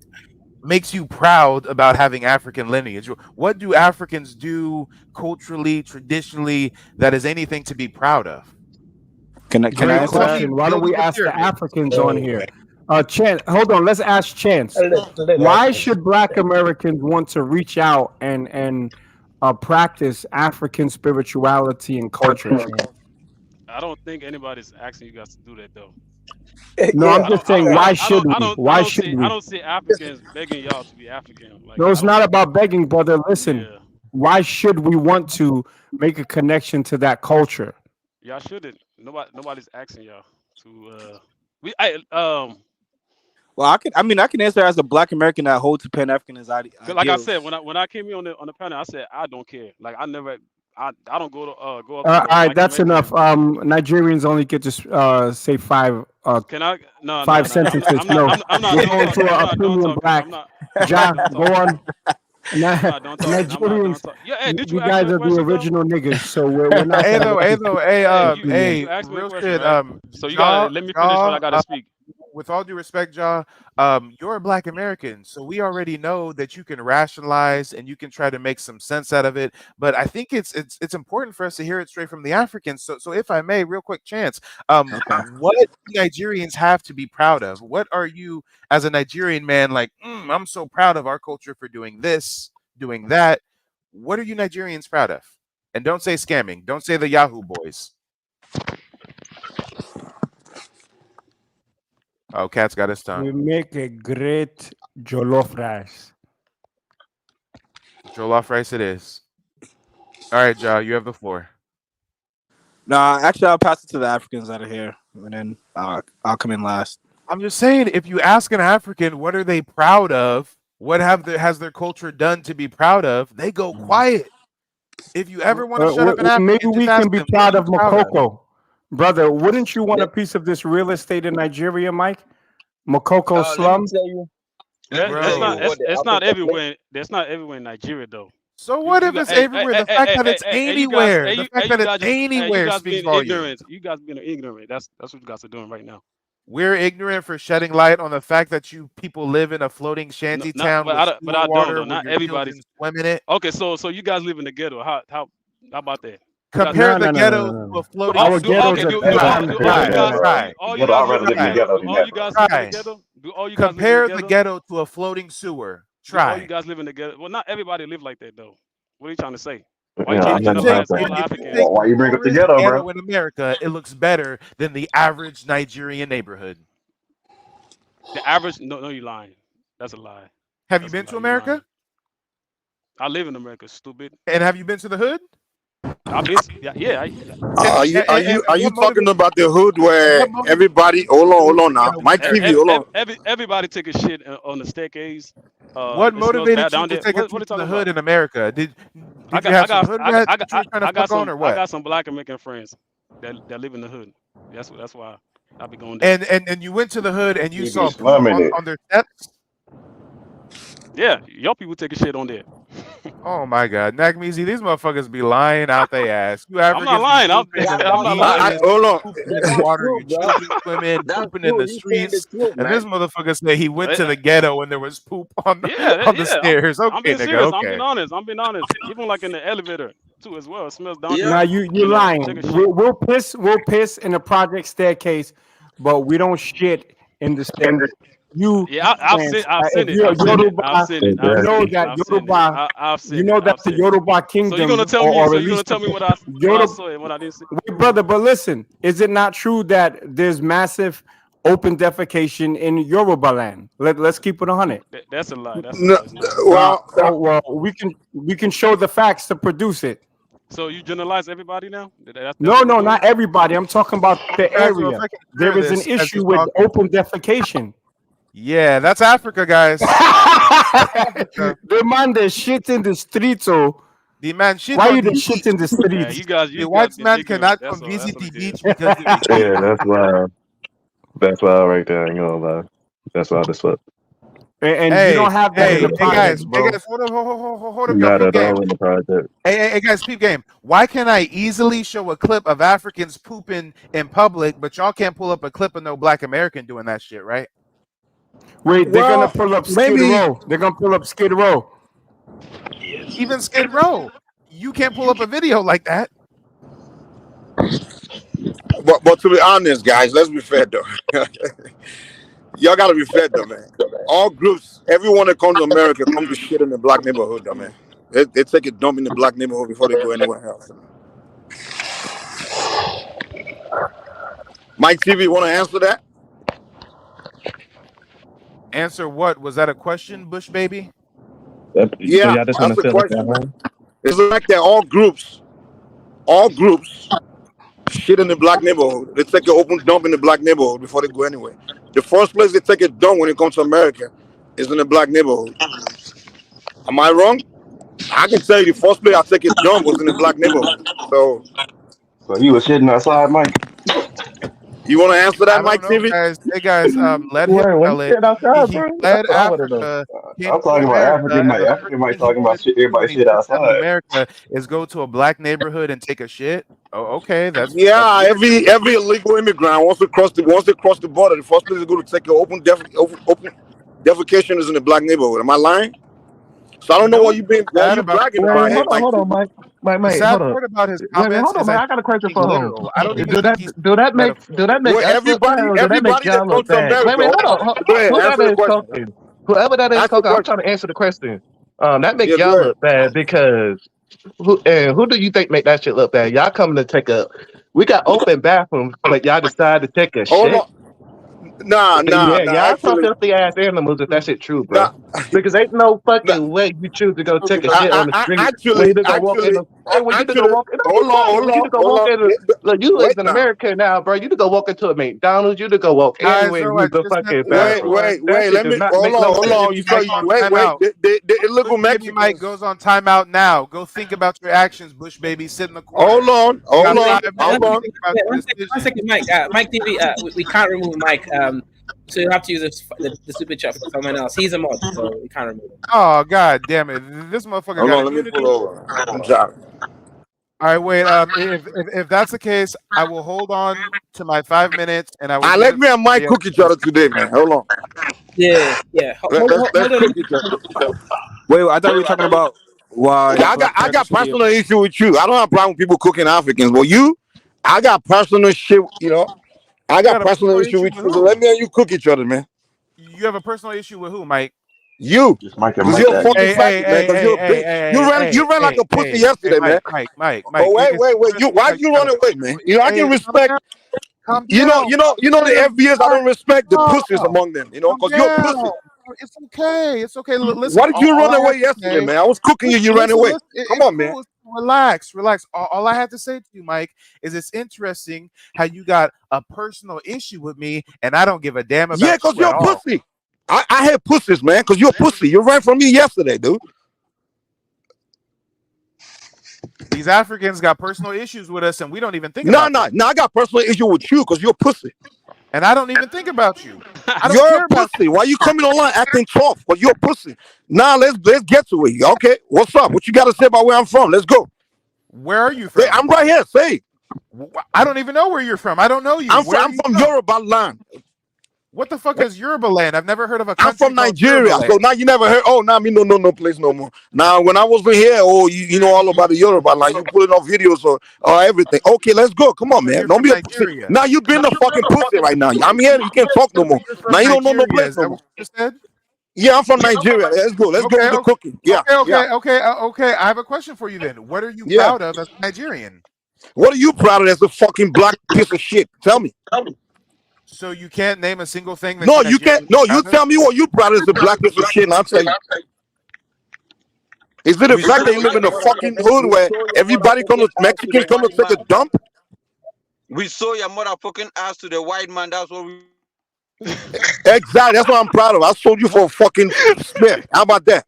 makes you proud about having African lineage? What do Africans do culturally, traditionally, that is anything to be proud of? Can I Great answer that? question. Why don't we Building a ask the pyramid. Africans on here? Chance, hold on. Let's ask Chance. Why should Black Americans want to reach out and practice African spirituality and culture, Chance? I don't think anybody's asking you guys to do that though. No, I'm just saying, why should we? Why should I we? don't see Africans begging y'all to be African. Like, No, it's not about begging, brother. Listen, Yeah. why should we want to make a connection to that culture? Y'all shouldn't. Nobody's asking y'all to. Well, I can answer as a Black American that holds to Pan Africanism ideals. Like I said, when I came here on the panel, I said I don't care. Like I don't go up to All right, that's enough. Nigerians only get to say five. Can I? No, five sentences. I'm not. I'm not. We're going to a premium Black. Ja, go on. Nigerians, you guys are the original niggas, so we're not. Hey, you asked me a real question, shit. right? So you gotta let me finish what I gotta speak. with all due respect, Ja, you're a Black American, so we already know that you can rationalize and you can try to make some sense out of it. But I think it's important for us to hear it straight from the Africans. So if I may, real quick chance, Okay. what do Nigerians have to be proud of? What are you as a Nigerian man like? I'm so proud of our culture for doing this, doing that. What are you Nigerians proud of? And don't say scamming. Don't say the Yahoo boys. Oh, Cat's got his We tongue. make a great jollof rice. Jollof rice it is. All right, Ja, you have the floor. Nah, actually, I'll pass it to the Africans out of here, and then I'll come in last. I'm just saying, if you ask an African what are they proud of, what has their culture done to be proud of, they go quiet. If you ever want to shut up an Maybe African, just we can ask be them, what are proud you of proud of? Mokoko. Brother, wouldn't you want a piece of this real estate in Nigeria, Mike? Mokoko Let me slum? tell you. Let me That's tell you not Bro. what the it's not African. everywhere. That's not everywhere in Nigeria though. So what You if got it's everywhere? The fact that it's you guys anywhere, the fact you that it's guys you anywhere guys speaks being volumes. ignorant. You guys being ignorant. That's what you guys are doing right now. We're ignorant for shedding light on the fact that you people live in a floating No, shanty not town with but sewer I don't water though. where Not your everybody's children swim in it. okay. So you guys live in the ghetto. How about that? You guys Compare No, the no, no, no, ghetto no, to a no. floating Our do ghettos okay are sewer. do better all Try, than do all you try, guys Nigeria. try, all you guys live in the try, ghetto? Do all you guys live in the try. ghetto? Do all you guys live in the Compare the ghetto? ghetto to a floating sewer. Do all you Try. guys live in the ghetto? Well, not everybody live like that though. What are you trying to say? Why you Yeah, trying I'm to If you in the take generalize project. if, all if you Africans? take Why the you bring up the poorest ghetto, bro? ghetto in America, it looks better than the average Nigerian neighborhood. The average? No, you lying. That's a lie. Have you That's a been lie. to You lying. America? I live in America. Stupid. And have you been to the hood? I've been. Yeah. And Are you are you are you what talking motivates about the hood and where what motivates everybody? you to Hold leave on the now. ghetto with My TV, hold on. Everybody take a shit on the staircase. What It smells bad motivated you down to there. take a What are trip you to the talking hood about? in America? Did you have some hood rats that you were trying to fuck on or I what? got some Black American friends that live in the hood. That's why I be going there. And you went to the hood and you You be saw poop slumming it. on their steps? Yeah, y'all people take a shit on there. Oh my God, Nagmeezy, these motherfuckers be lying out they ass. You I'm not Africans be lying. pooping in the I'm not lying. beaches, Hold on. pooping in the That's water true, your bro. children swim in, That's pooping in true. the You saying the streets. truth, And man. this motherfucker said he went to the ghetto and there was poop on on the Yeah. stairs. I'm Okay, being nigga, serious. okay. I'm being honest. Even like in the elevator too, as well. It smells down Now there. Yeah. you lying. Take a shit. We'll piss in the project staircase, but we don't shit in the staircase. You Yeah, France, I've if seen it. you're I've seen it. Yoruba, I've seen it. I've you know seen Exactly. it. that I've seen it. Yoruba, I've you seen it. know that I've the seen it. Yoruba So you're gonna kingdom, tell me? or So at you're gonna least tell me what I Yoruba. saw and what I didn't see? Wait, brother, but listen, is it not true that there's massive open defecation in Yoruba land? Let's keep it 100. That's a lie. That's a No, lie. It's not. well, Well, we can show the facts to produce it. So you generalize everybody now? That's No, what we're no, doing? not everybody. I'm talking about the Guys, so if area. I can There share is an this as he's issue with talking. open defecation. Yeah, that's Africa, guys. That's Africa. The man that shit in the streets. Oh, The man shit why on you the the shit in the beach. Yeah, streets? The you guys white being man ignorant. cannot come That's visit what the it is. beach because it will shit. Yeah, that's wild. That's wild right there. You know, that's wild as fuck. And you Hey, don't have that in hey, the hey, projects, hey, bro. guys, hold up, y'all, Not peep at game. all in the project. Hey, guys, peep game. Why can I easily show a clip of Africans pooping in public, but y'all can't pull up a clip of no Black American doing that shit, right? Wait, they're gonna well, pull up Skid maybe. Row. They're gonna pull up Skid Row. Even Skid Row, you can't pull up a video like that. But to be honest, guys, let's be fair though. Y'all gotta be fair though, man. All groups, everyone that comes to America comes to shit in the black neighborhood though, man. They take a dump in the black neighborhood before they go anywhere else. Mike TV, want to answer that? Answer what? Was that a question, Bush baby? So Yeah, y'all just want that's to the sit like that, question. home? It's like that all groups shit in the black neighborhood. They take an open dump in the black neighborhood before they go anywhere. The first place they take a dump when it comes to America is in the black neighborhood. Am I wrong? I can tell you the first place I take a dump was in the black neighborhood. So So you was sitting outside, Mike? You want to answer that, I don't Mike know, TV? guys. Hey, guys, let him Wait, what you tell it. said outside, He bro? That's fled what I want to know. Africa, came I'm to talking about America, African and Mike. the African first Mike thing he talking about wanted to shit do when everybody he said touched down in outside. America is go to a black neighborhood and take a shit. Oh, okay, that's Yeah, weird. every illegal immigrant once they cross the border, the first place they go to take an open defecation is in the black neighborhood. Am I lying? So I You don't know know what what's sad you about bragging this Wait, about here, comment? hold Mike on, TV. Mike. The Mike, hold sad up. part about his Wait, comments hold on, is man. that I got a question he's being for him. literal. I don't even Do think that he's do that make Well, us look bad, or do that make everybody y'all that look comes to bad? Wait, America, hold on. go ahead, Whoever answer the is question. talking, whoever that is Ask the talking, I'm question. trying to answer the question. That make Yeah, go y'all ahead. look bad because who do you think make that shit look bad? Y'all coming to take a. We got open bathrooms, but y'all decide to take a Hold shit. on. Nah, Yeah, nah. y'all some Actually, filthy ass animals if that shit true, bro. nah, Because ain't no nah. fucking way you choose to go take a shit on the street when Actually, you just gonna walk in the. Hey, when you just go actually, walk, don't be quiet. When you just go hold walk on. in the. Look, you live Wait in now. America now, bro. You just go walk into a McDonald's. You just go walk anywhere and Kaizo. I use the just fucking answered Wait, bathroom. wait, one. That wait. shit Let does me not make no hold Bush sense. on. You baby saw Mike you on wait. timeout. The illegal Bush baby Mike Mexicans. goes on timeout now. Go think about your actions, Bush baby. Sit in the Hold corner. on, You got hold on, 5 minutes hold to on. think about your One decision. second, Mike. Mike TV. We can't remove Mike. So you have to use the super chat for someone else. He's a mod, so we can't remove him. Oh God damn it! This motherfucker Hold got on, let me pull immunity. over. I'm driving. All right, wait. If that's the case, I will hold on to my 5 minutes and I will I give let it for me and Mike somebody else cook each to other listen. today, man. Hold on. Yeah. Let's Hold on. cook each other. Wait, I thought we were talking about why Yeah, black I parents got should be. personal issue with you. I don't have a problem with people cooking Africans, but you, I got personal shit. I You got got a personal personal issue issue with with you. So let who? me and you cook each other, man. You have a personal issue with who, Mike? You, Just Mike and because Mike you're a got fucking Hey, issues. hey, faggot, man. hey, Because hey, you're a hey, bitch. hey, hey, You ran like hey, a pussy hey, hey, yesterday, man. Mike. Oh wait. It's Why'd interesting. you run away, man? I can Hey, respect. calm down, The FBS. I don't respect the calm pussies down, among them. calm Because you're a pussy. down. It's okay. It's okay. Why Listen, did you all run I have away to yesterday, say. man? I was cooking you. You ran away. Come It's on, man. cool. Relax. All I have to say to you, Mike, is it's interesting how you got a personal issue with me, and I don't give a damn Yeah, about because you you're at a all. pussy. I hate pussies, man. Because you're a pussy. You ran from me yesterday, dude. These Africans got personal issues with us, and we don't even think No, about no, them. no. I got personal issue with you because you're a pussy. And I don't even think about you. I don't You're a care about pussy. you. Why you coming online acting tough? Because you're a pussy. Now let's get to it. Okay, what's up? What you got to say about where I'm from? Let's go. Where are you Say, from? I'm right here. Say, I don't even know where you're from. I don't know you. Where are I'm you from from? Yoruba land. What the fuck is Yoruba land? I've never heard of a I'm country from called Yoruba Nigeria. land. So now you never heard. Oh, now me no place no more. Now when I was here, oh you know all about the Yoruba land. You putting off videos or everything. Okay, let's go. Come on, So man. you're Don't from be a pussy. Nigeria. Now you being a fucking pussy right now. I'm here. You can't talk no So more. you're Now from you don't know no Nigeria. place Is no that more. what you just said? Yeah, I'm from Nigeria. Let's go. Let's go with Okay, the cooking. Yeah, yeah, okay. I have a question for you then. What are you yeah. proud of as a Nigerian? What are you proud of as a fucking black piece of shit? Tell me. So you can't name a single thing that No, you're you can't. Nigerian No, you proud of? tell me what you proud of as a black piece of shit, and I'll tell you. Is it the We fact that you saw live in a fucking hood we where saw your everybody come to motherfucking ass to the Mexicans come to white take a man. dump? We saw your motherfucking ass to the white man. That's what we. Exactly. That's what I'm proud of. I sold you for a fucking spit. How about that?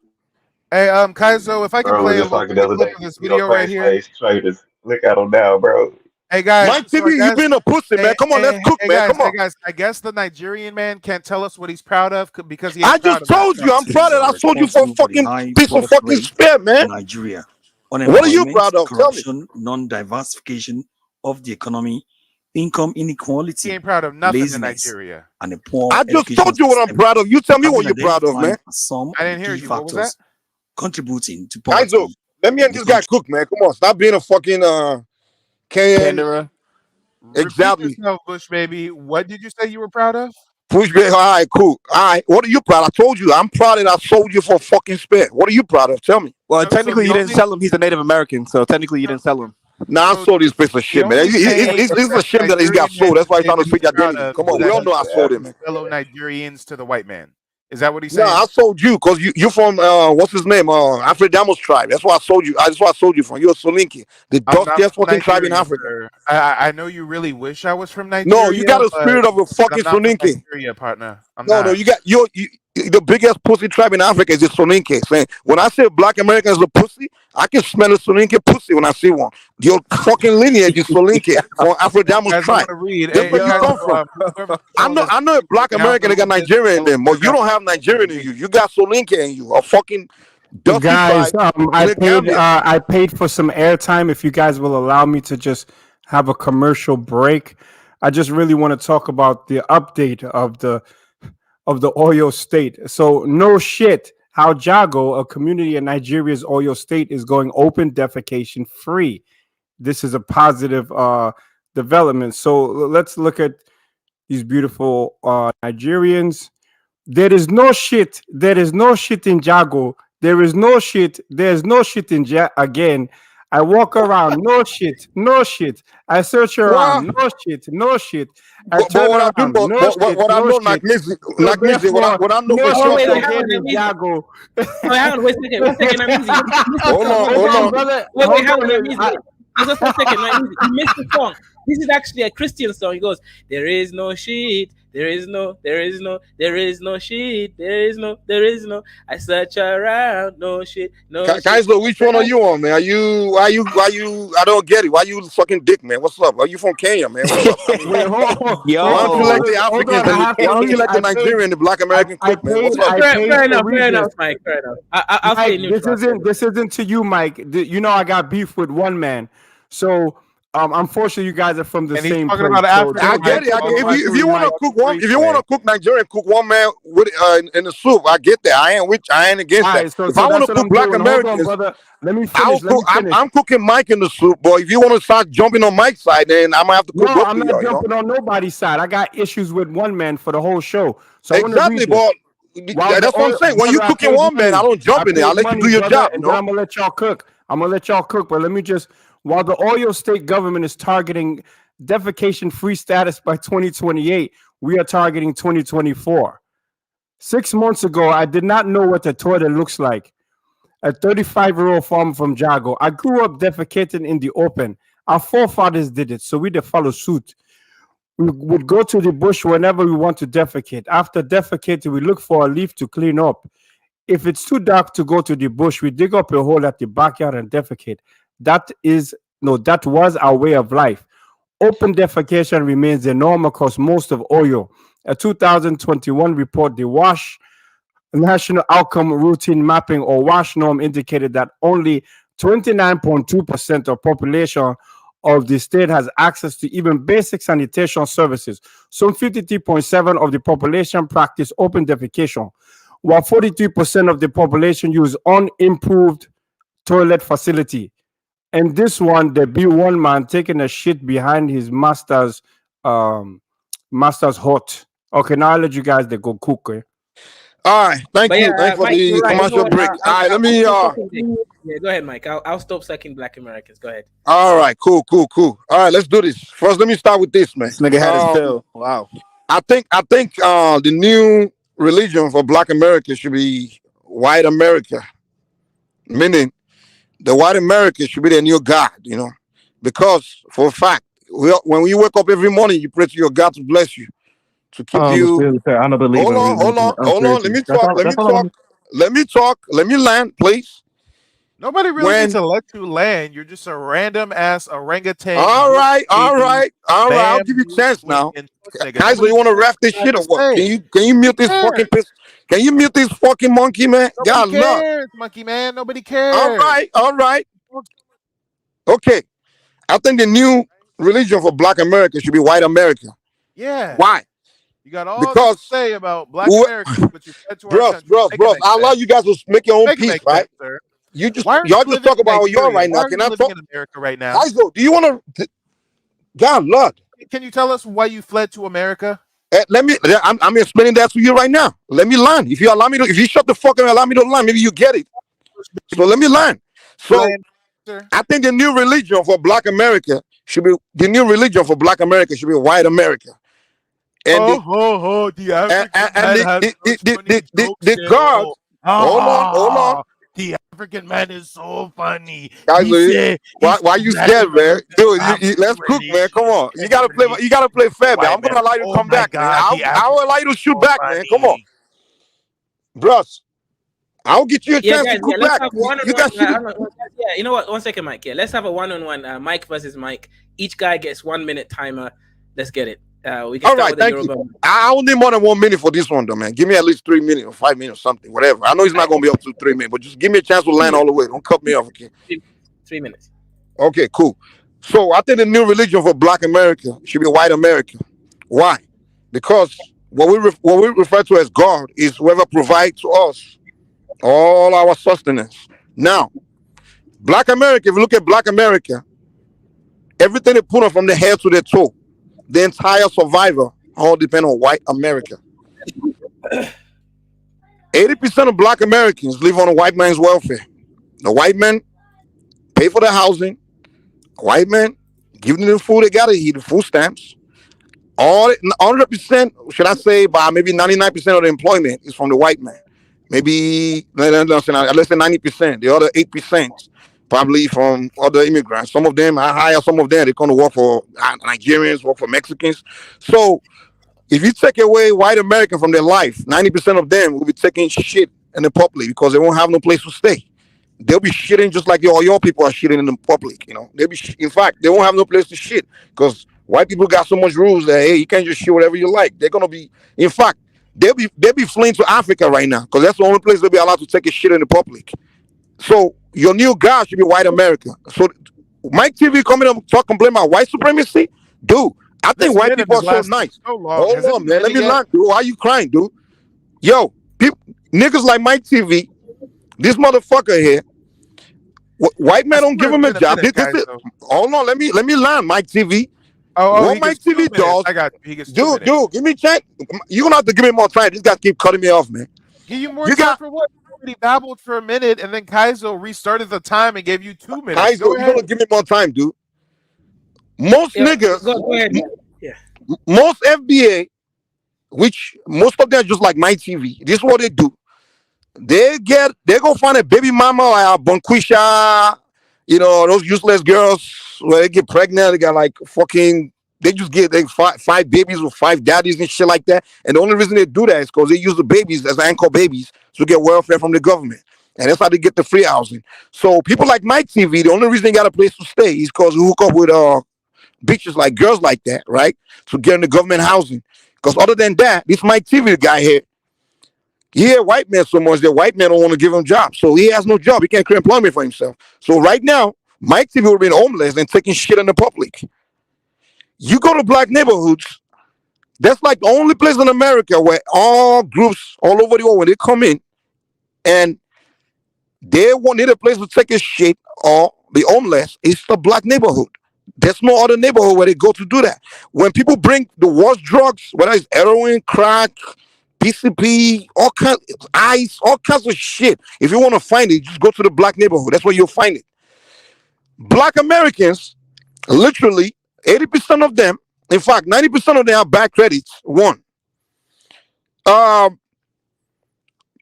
Hey, Kaizo, if I can Bro, we play a just little talking the quick other clip day. of this We gonna video right crash here. slaves traders. Look at them now, bro. Hey guys, Mike TV, you being a pussy, man. Come on, let's cook, man. Come hey on. guys. I guess the Nigerian man can't tell us what he's proud of because he I ain't proud just of that told stuff. you I'm proud of it. I sold you for a fucking piece of fucking spit, man. Nigeria, What are you unemployment, proud of? Tell me. corruption, non-diversification of the economy, income He inequality, ain't proud of nothing in laziness, Nigeria. and a poor I just education told you what I'm system proud of. You tell me have what been you're proud of, identified man. as some I of the didn't hear key you. What was that? factors contributing to Kaizo, poverty let me in and the this guy country. cook, man. Come on, stop being a fucking KN. Pandora. Repeat Exactly. yourself, Bush baby. What did you say you were proud of? Push back. All right, cool. All right. What are you proud? I told you. I'm proud that I sold you for a fucking spit. What are you proud of? Tell me. Well, So technically, the you didn't only sell him. He's a Native American, so technically, you so, didn't sell him. Nah, I so sold this piece of the shit, man. only thing It's a that shame the that he got Nigerian man sold. That's can why he's say trying to that he's switch proud identity. of Come is on, we that all he know I sold sold him, his man. fellow Nigerians to the white man. Is that what he's No, saying? I sold you because you're from what's his name? Afro tribe. That's why I sold you. That's why I sold you from. You're a Solinki, the I'm not dustiest from fucking tribe in Nigeria, Africa. sir. I know you really wish I was from No, you Nigeria, got a but spirit of a I'm fucking not from Soninki. Nigeria, partner. I'm No, not. you got you The biggest pussy tribe in Africa is the Soninke. Saying when I say black American is a pussy, I can smell a Soninke pussy when I see one. Your fucking lineage is Soninke from Afrodamus Guys, I want tribe. to read. That's Hey, where you guys, come from. whoever's controlling this, I know a black they have American to that got read this. Nigerian in So them, they're but you not don't have Nigerian in you. You got Soninke in you, a fucking dusty Guys, tribe in the Gambia. I paid for some airtime. If you guys will allow me to just have a commercial break, I just really want to talk about the update of the Oyo State. So no shit, how Jago, a community in Nigeria's Oyo State, is going open defecation free. This is a positive development. So let's look at these beautiful Nigerians. There is no shit. There is no shit in Jago. There is no shit. There's no shit in again. I walk around, no shit, no shit. I search What? around, no shit, no shit. I But turn what I do, around, no shit, what I no know, shit. Knock So music, therefore, what I know no for Oh sure, shit wait, so hang again on, in Namizi. Jago. Wait, hang on, wait a second, Namizi. You missed the hold song. on, Wait, Hold hold on, on. brother. wait, Hold hang on, on. Namizi. Just a second, Namizi. You missed the song. This is actually a Christian song. He goes, "There is no shit. There is no. There is no. There is no shit. There is no. There is no. I search around. No shit. No shit." Kaiser, which one are you on, man? Why you, I don't get it. Why you fucking dick, man? What's up? Are you from Kenya, man? What's up? I mean, Wait, wait, why don't you hold let Yo, the on, hold Africans on. I and have to why don't you read. let the Nigerian, the black American I cook, man? What's up? paid Fair to enough, read fair this. enough, Mike. Fair enough. I'll stay Mike, neutral. this isn't to you, Mike. You know I got beef with one man, so unfortunately you guys are from the and he's same talking place. about So I African, get Mike. it. Follow us. If you want to Watch cook the one, if you want replay. to cook Nigerian, cook one man with in the soup. I get that. I ain't against all that. right, If I so want that's to what cook I'm black doing. Hold on, Americans, brother. Let me I'll finish. Let cook. me finish. I'm cooking Mike in the soup, boy. If you want to start jumping on Mike's side, then I'm gonna have to No, cook both I'm of not y'all. You know. jumping on nobody's side. I got issues with one man for the whole show. So I want to Exactly, read this. boy. While the That's what I'm oil, saying. When you brother, cooking one man, I don't I jump in there. I paid let you money, do your brother, job. You and then know. I'm gonna let y'all cook. I'm gonna let y'all cook, but let me just. While the Oyo State government is targeting defecation-free status by 2028, we are targeting 2024. 6 months ago, I did not know what a toilet looks like. A 35-year-old farmer from Jago. I grew up defecating in the open. Our forefathers did it, so we did follow suit. We would go to the bush whenever we want to defecate. After defecating, we look for a leaf to clean up. If it's too dark to go to the bush, we dig up a hole at the backyard and defecate. That is no, that was our way of life. Open defecation remains the norm across most of Oyo. A 2021 report, the WASH National Outcome Routine Mapping or WASH norm indicated that only 29.2% of population of the state has access to even basic sanitation services. Some 53.7% of the population practice open defecation, while 43% of the population use unimproved toilet facility. And this one, the B1 man taking a shit behind his um master's hut. Okay, now I'll let you guys they go cook. All right. Thank But yeah, you. Thanks for Mike, you're the right. You know commercial what? break. All right. Let I'll me. stop sucking dick. Yeah, go ahead, Mike. I'll stop sucking black Americans. Go ahead. All right. Cool. Cool. Cool. All right. Let's do this. First, let me start with this, man. this nigga had his fill. Wow. I think the new religion for Black America should be white America, meaning the white America should be the new God, you know, because for a fact, when you wake up every morning, you pray to your God to bless you, to keep The you. spirit said, I don't believe Hold in on, hold religion on, or hold on. Let spiritual. me talk. Let me That's all talk. I'm. Let me talk. Let me land, please. Nobody really needs When to let you land. You're just a random ass orangutan, all bush right, all baby, right, all right. I'll give you a bamboo chance now. swinging puss nigga. Kaiser, Nobody you want to cares ref this what you shit have or to what? Can say. you can you Nobody mute this fucking cares. piss? Can you mute this fucking monkey, man? Nobody God love. cares, monkey man. Nobody All cares. right, all right. Okay. I think the new religion for Black America should be white America. Yeah. Why? You got all this to Because say about black Americans, but you fled to our country. Make it bros, make I allow sense. you guys to make your own Make it peace, make sense, right? sir. Y'all Why are you just living talk in about y'all Nigeria? right Why now. are Can you I living talk? in America right now? Guys, though, do you want to? God, Lord, Can you tell us why you fled to America? let me. I'm explaining that to you right now. Let me learn. If you allow me to, if you shut the fuck up and allow me to learn, maybe you get it. So let me learn. So Land, sir. I think the new religion for Black America should be the new religion for Black America should be white America, and Ho ho ho! The African and man has such funny jokes. the Oh, gods. ha Hold on, hold on, ha! The African man is so funny. guys. He Why say you Black scared, man? Americans Dude, have let's good cook, man. Come relations, on, better you gotta relations play with fair, man. white I'm man. gonna allow you to Oh come my back, man. God, the I'll African allow you man to is shoot so back, man. Come on. funny. bros. I'll get you a Yeah, chance to guys. Yeah, cook let's back. have one on You got shit. one. Yeah, you know what? 1 second, Mike. Yeah, let's have a one-on-one. Mike versus Mike. Each guy gets 1 minute timer. Let's get it. We can All start right, with the thank you. Yoruba. I don't need more than 1 minute for this one, though, man. Give me at least 3 minutes or 5 minutes or something, whatever. I know he's not gonna be up to 3 minutes, but just give me a chance to land all the way. Don't cut me off, okay? 3 minutes. Okay, cool. So I think the new religion for Black America should be white America. Why? Because what we refer to as God is whoever provides to us all our sustenance. Now, Black America, if you look at Black America, everything they put on from the head to the toe, the entire survivor all depend on white America. 80% of Black Americans live on a white man's welfare. The white man pay for the housing. White man give them the food they gotta eat, the food stamps. All 100%, should I say, by maybe 99% of the employment is from the white man. Maybe let's say 90%. The other 8% probably from other immigrants. Some of them I hire, some of them they come to work for Nigerians, work for Mexicans. So if you take away white American from their life, 90% of them will be taking shit in the public because they won't have no place to stay. They'll be shitting just like all your people are shitting in the public. You know, in fact, they won't have no place to shit because white people got so much rules that hey, you can't just shit whatever you like. They're gonna be, in fact, they'll be fleeing to Africa right now because that's the only place they'll be allowed to take a shit in the public. So your new guy should be white America. So Mike TV coming up talk complain about white supremacy, dude. I think white people are so nice. So long. Hold Has it on, man. Let me yet? learn, dude. Why are you crying, dude? Yo, people, niggas like Mike TV, this motherfucker here. White man don't give him a job. Hold on, let me learn, Mike TV. What Mike TV does? I got you. He gets dude, give me a chance. You're gonna have to give me more time. This guy keep cutting me off, man. Give you more time for what? He babbled for a minute, and then Kaizo restarted the time and gave you 2 minutes. Kaizo, you're gonna give me more time, dude. Most niggas, go ahead. Yeah. Most FBA, which most of them are just like Mike TV. This is what they do. They go find a baby mama like a Bonquisha, you know, those useless girls where they get pregnant, they got like fucking, they just get like five babies with 5 daddies and shit like that. And the only reason they do that is because they use the babies as anchor babies to get welfare from the government. And that's how they get the free housing. So people like Mike TV, the only reason they got a place to stay is because we hook up with bitches like girls like that, right? To get in the government housing. Because other than that, this Mike TV guy here, he had white men so much that white men don't want to give him jobs. So he has no job. He can't create employment for himself. So right now, Mike TV would be homeless and taking shit in the public. You go to black neighborhoods, that's like the only place in America where all groups all over the world, when they come in and they need a place to take a shit or be homeless, it's the black neighborhood. There's no other neighborhood where they go to do that. When people bring the worst drugs, whether it's heroin, crack, PCP, all kinds, ice, all kinds of shit. If you want to find it, just go to the black neighborhood. That's where you'll find it. Black Americans, literally 80% of them, in fact, 90% of them have bad credits. One,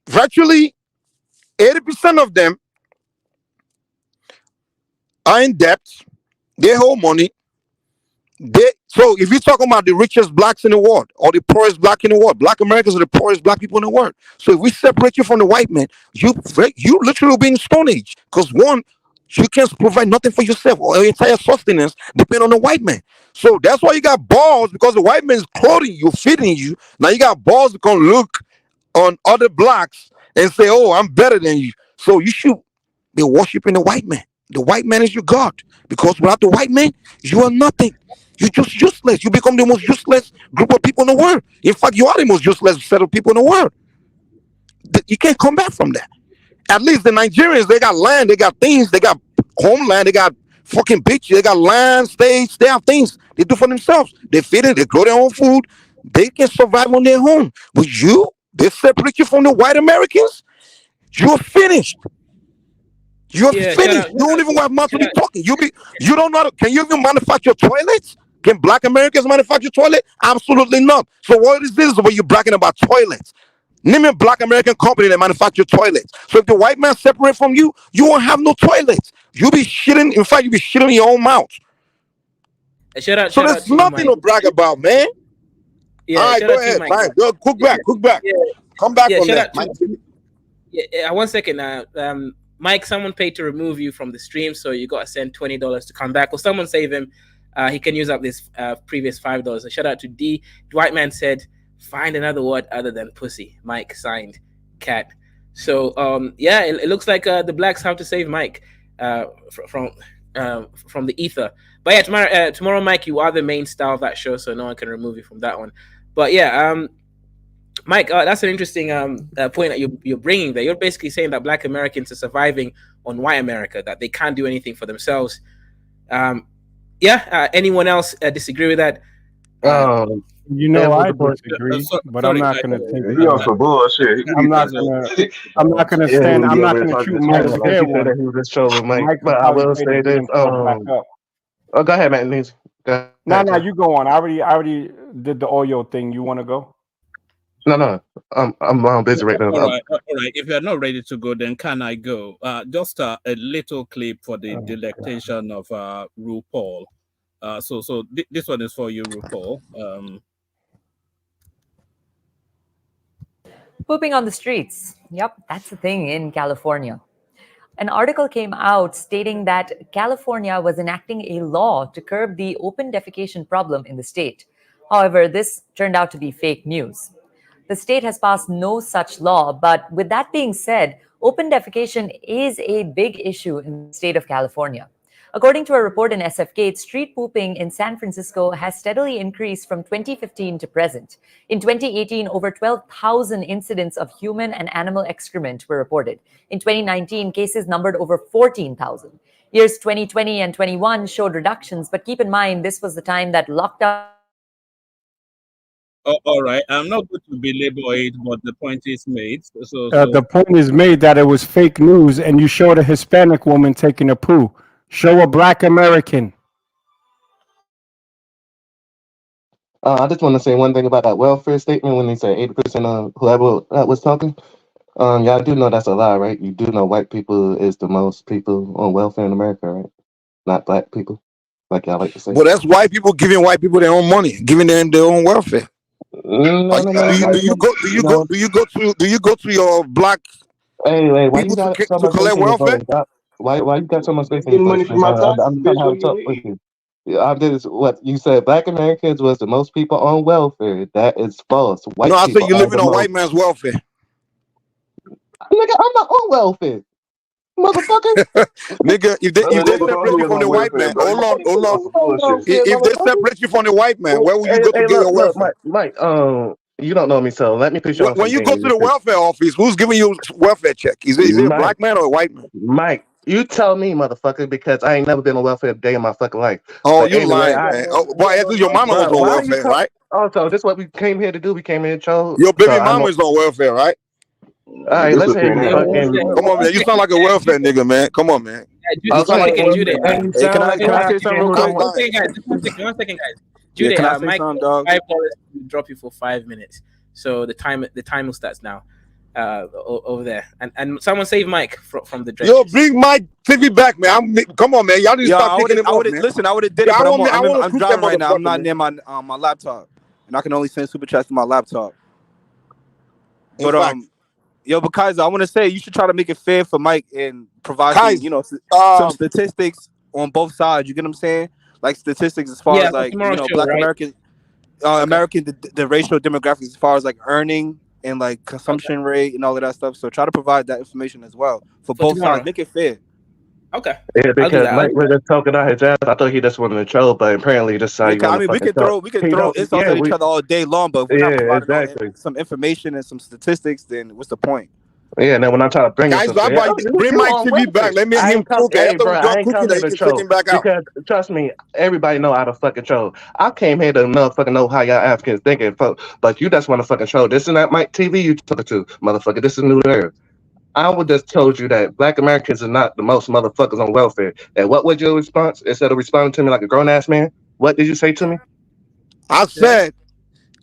virtually 80% of them are in debt. They hold money. So if you're talking about the richest blacks in the world or the poorest black in the world, black Americans are the poorest black people in the world. So if we separate you from the white man, you literally be in Stone Age. Because one, you can't provide nothing for yourself or your entire sustenance depend on the white man. So that's why you got balls, because the white man is clothing you, feeding you. Now you got balls to come look on other blacks and say, oh, I'm better than you. So you should be worshiping the white man. The white man is your God. Because without the white man, you are nothing. You're just useless. You become the most useless group of people in the world. In fact, you are the most useless set of people in the world. You can't come back from that. At least the Nigerians, they got land, they got things, they got homeland, they got fucking bitches, they got land, states, they have things they do for themselves. They feed it, they grow their own food, they can survive on their own. But they separate you from the white Americans, you're finished. You're finished. You don't even have much to be talking. You don't know. Can you even manufacture toilets? Can black Americans manufacture toilet? Absolutely not. So what is this when you're bragging about toilets? Name a black American company that manufacture toilets. So if the white man separate from you, you won't have no toilets. You'll be shitting. In fact, you'll be shitting in your own mouth. So there's nothing to brag about, man. Yeah, all right, go ahead. Fine. Go, cook back. Come back from that. Yeah, 1 second. Mike, someone paid to remove you from the stream, so you got to send $20 to come back. Or someone save him. He can use up this previous $5. A shout out to D. Dwight Man said, "Find another word other than pussy." Mike signed, cat. So yeah, it looks like the blacks have to save Mike from the ether. But yeah, tomorrow, Mike, you are the main star of that show, so no one can remove you from that one. But yeah, Mike, that's an interesting point that you're bringing there. You're basically saying that Black Americans are surviving on white America, that they can't do anything for themselves. Anyone else disagree with that? You know, I point. disagree, but I'm sorry, not going to take. He on some bullshit. I'm not going to. I'm not going to stand. I'm not going to shoot Mike's Like fair he said one. that he was just trolling Mike. Mike could But I probably will play say the this. damn stuff back up. Oh, go ahead, man. Go ahead, No, Joe. you go on. I already did the Oyo thing. You want to go? No. I'm busy right now. All right. If you're not ready to go, then can I go? Just a little clip for the delectation of RuPaul. So this one is for you, RuPaul. Pooping on the streets. Yep, that's the thing in California. An article came out stating that California was enacting a law to curb the open defecation problem in the state. However, this turned out to be fake news. The state has passed no such law, but with that being said, open defecation is a big issue in the state of California. According to a report in SF street pooping in San Francisco has steadily increased from 2015 to present. In 2018, over 12,000 incidents of human and animal excrement were reported. In 2019, cases numbered over 14,000. Years 2020 and 21 showed reductions, but keep in mind this was the time that lockdown. All right. I'm not going to belabor it, but the point is made. The point is made that it was fake news, and you showed a Hispanic woman taking a poo. Show a Black American. I just want to say one thing about that welfare statement when they said 80% of whoever that was talking. Y'all do know that's a lie, right? You do know white people is the most people on welfare in America, right? Not black people, like y'all like to say. Well, that's white people giving white people their own money, giving them their own welfare. No. Do you go to your black Hey, why you people got so to much collect space in your welfare? phone? Why you got so much space in Getting your money phone? from my taxes, I'm trying bitch. to have What a do you talk mean? with you. I did is what you said. Black Americans was the most people on welfare. That is false. White No, I said people you're are the living on most. white man's welfare. Nigga, I'm not on welfare, motherfucker. Nigga, if they separate you from the white man, hold on. If they separate you from the white man, where will you go to Hey, get your look, welfare? Mike. You don't know me, so let me put you on When some you go to things. the welfare office, who's giving you welfare check? Is it a black man or a white man? Mike, you tell me, motherfucker, because I ain't never been on welfare a day in my fucking life. Oh, But you anyway, lying, man. Oh, boy, at least your mama was on why are you welfare, right? Also, this is what we came here to do. We came here to troll. Your baby So mama is on welfare, right? all right, let's hear you fucking. Come on, man. You sound like a welfare nigga, man. Come on, man. Jude, Okay, Jude. and you Hey, sound like can I say African something real who quick? don't One second, guys. 1 second, guys. Jude, can I say Mike, something, dog? $5 to drop you for 5 minutes. So the time will start now. Over there, and someone save Mike from the dredges. Yo, bring my TV back, man. Come on, man. Y'all need to start picking him I up, would man. listen. I would have did it, Yeah, but I want to I'm shoot that driving right now. I'm motherfucker, not man. near my laptop, and I can only send super chats to my laptop. In But fact, yo, but Kaiser, I want to say you should try to make it fair for Mike and provide Kaiser, some statistics on both sides. You get what I'm saying? Like statistics as far as like tomorrow's show, Black right? American, American the racial demographics as far as like earning and like consumption rate and all of that stuff. So try to provide that information as well for both tomorrow. sides. Make it fair. Okay. Yeah, because Mike was just talking out his ass. I thought he just wanted to troll, but apparently just saw you. I mean, we can throw insults at each other all day long, but if we're not providing some information and some statistics, then what's the point? Yeah, and then when I'm trying to bring guys, bring my TV back. Let me hear him cook. After we're done cooking, then he can take him back out. Because trust me, everybody know how to fucking troll. I came here to motherfucking know how y'all Africans thinking, but you just want to fucking troll. This is not Mike TV you talking to, motherfucker. This is New Era. I would just told you that Black Americans are not the most motherfuckers on welfare. And what was your response? Instead of responding to me like a grown ass man, what did you say to me? I said,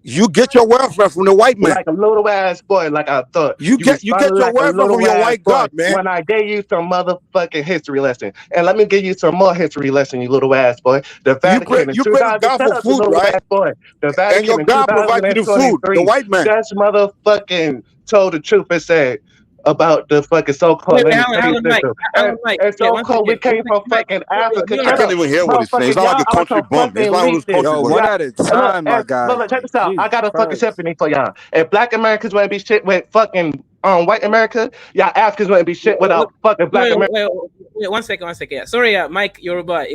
you get your welfare from the white man. Like a little ass boy, like I thought. You get your welfare from your white god, man. When I gave you some motherfucking history lesson. And let me give you some more history lesson, you little ass boy. The Vatican you pray to God for food, right? Boy. The Vatican and your God provides you the food, the white man. That's motherfucking told the truth and said, about the fucking so-called Wait, hang on, legislative Mike. system. Hang on, Mike. And Yeah, one so-called we second. came from Mike. fucking Wait, Africa. I Shut can't up. even hear what he's saying. It Motherfucker, sounds like y'all a are country some bumping. It's fucking not one of those leeches. country Yo, boys. one Yeah. at a And look, time, my guy. check Like, this out. I Jesus got a fucking Christ. symphony for y'all. If black Americans wouldn't be shit with fucking white America, y'all Africans wouldn't be shit without fucking black America. Wait, 1 second, 1 second. Yeah. Sorry, Mike Yoruba.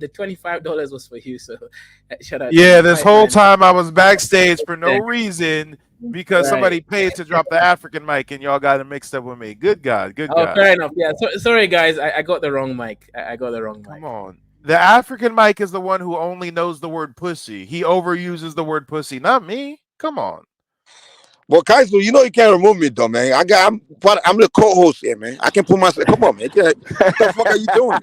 The $25 was for you, so shout out to Yeah, you. this My whole man. time I was backstage for no Yeah. reason because Right. somebody paid to drop the African mic and y'all got it mixed up with me. Good God, good Oh, God. fair enough. Yeah. Sorry, guys. I got the wrong mic. I got the wrong mic. Come on. The African mic is the one who only knows the word pussy. He overuses the word pussy, not me. Come on. Well, Kaiser, you know you can't remove me though, man. I'm the co-host here, man. I can put myself. Come on, man. What the fuck are you doing?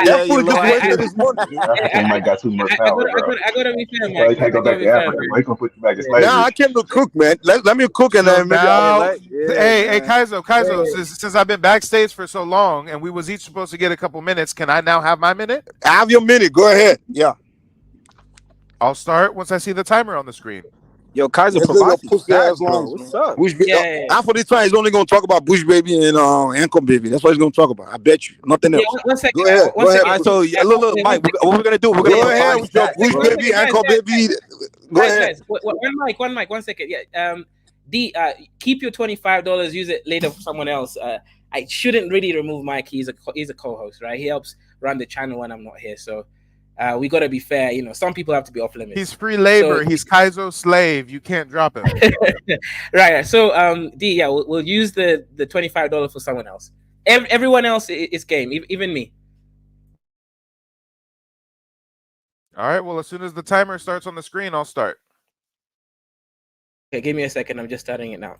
Yeah, That you fool little just wasted hater. his money. African mic got too much I power, bro. gotta be fair, So Mike. you can't I go gotta back be to fair, Africa. man. Why you gonna put you back in Yeah. Now slavery? I came to cook, man. Let me cook and So then maybe Yeah, now, I'll. like, yeah, hey, man. Kaizo, since I've been backstage for so long and we was each supposed to get a couple minutes, can I now have my minute? Have your minute. Go ahead. Yeah. I'll start once I see the timer on the screen. Yo, Kaiser Let's live your provides pussy ass facts, bro. lungs, What's man. up? Yeah. After this time, he's only gonna talk about Bush baby and ankle baby. That's what he's gonna talk about. I bet you. Nothing Yeah. else. 1 second. Go ahead. One Go ahead. All right, second. so look, Wait, Mike, 1 second. what we're gonna do? We're gonna Go ahead provide with your facts, Bush bro. baby, ankle baby. Go ahead. Guys. One second. Yeah. D. Keep your $25. Use it later for someone else. I shouldn't really remove Mike. He's a co-host, right? He helps run the channel when I'm not here. So, we gotta be fair. You know, some people have to be off limits. He's free labor. So, He's Kaizo's slave. You can't drop him. right. So, D. Yeah, we'll use the $25 for someone else. Everyone else is game. Even me. All right. Well, as soon as the timer starts on the screen, I'll start. Okay, give me a second. I'm just starting it now.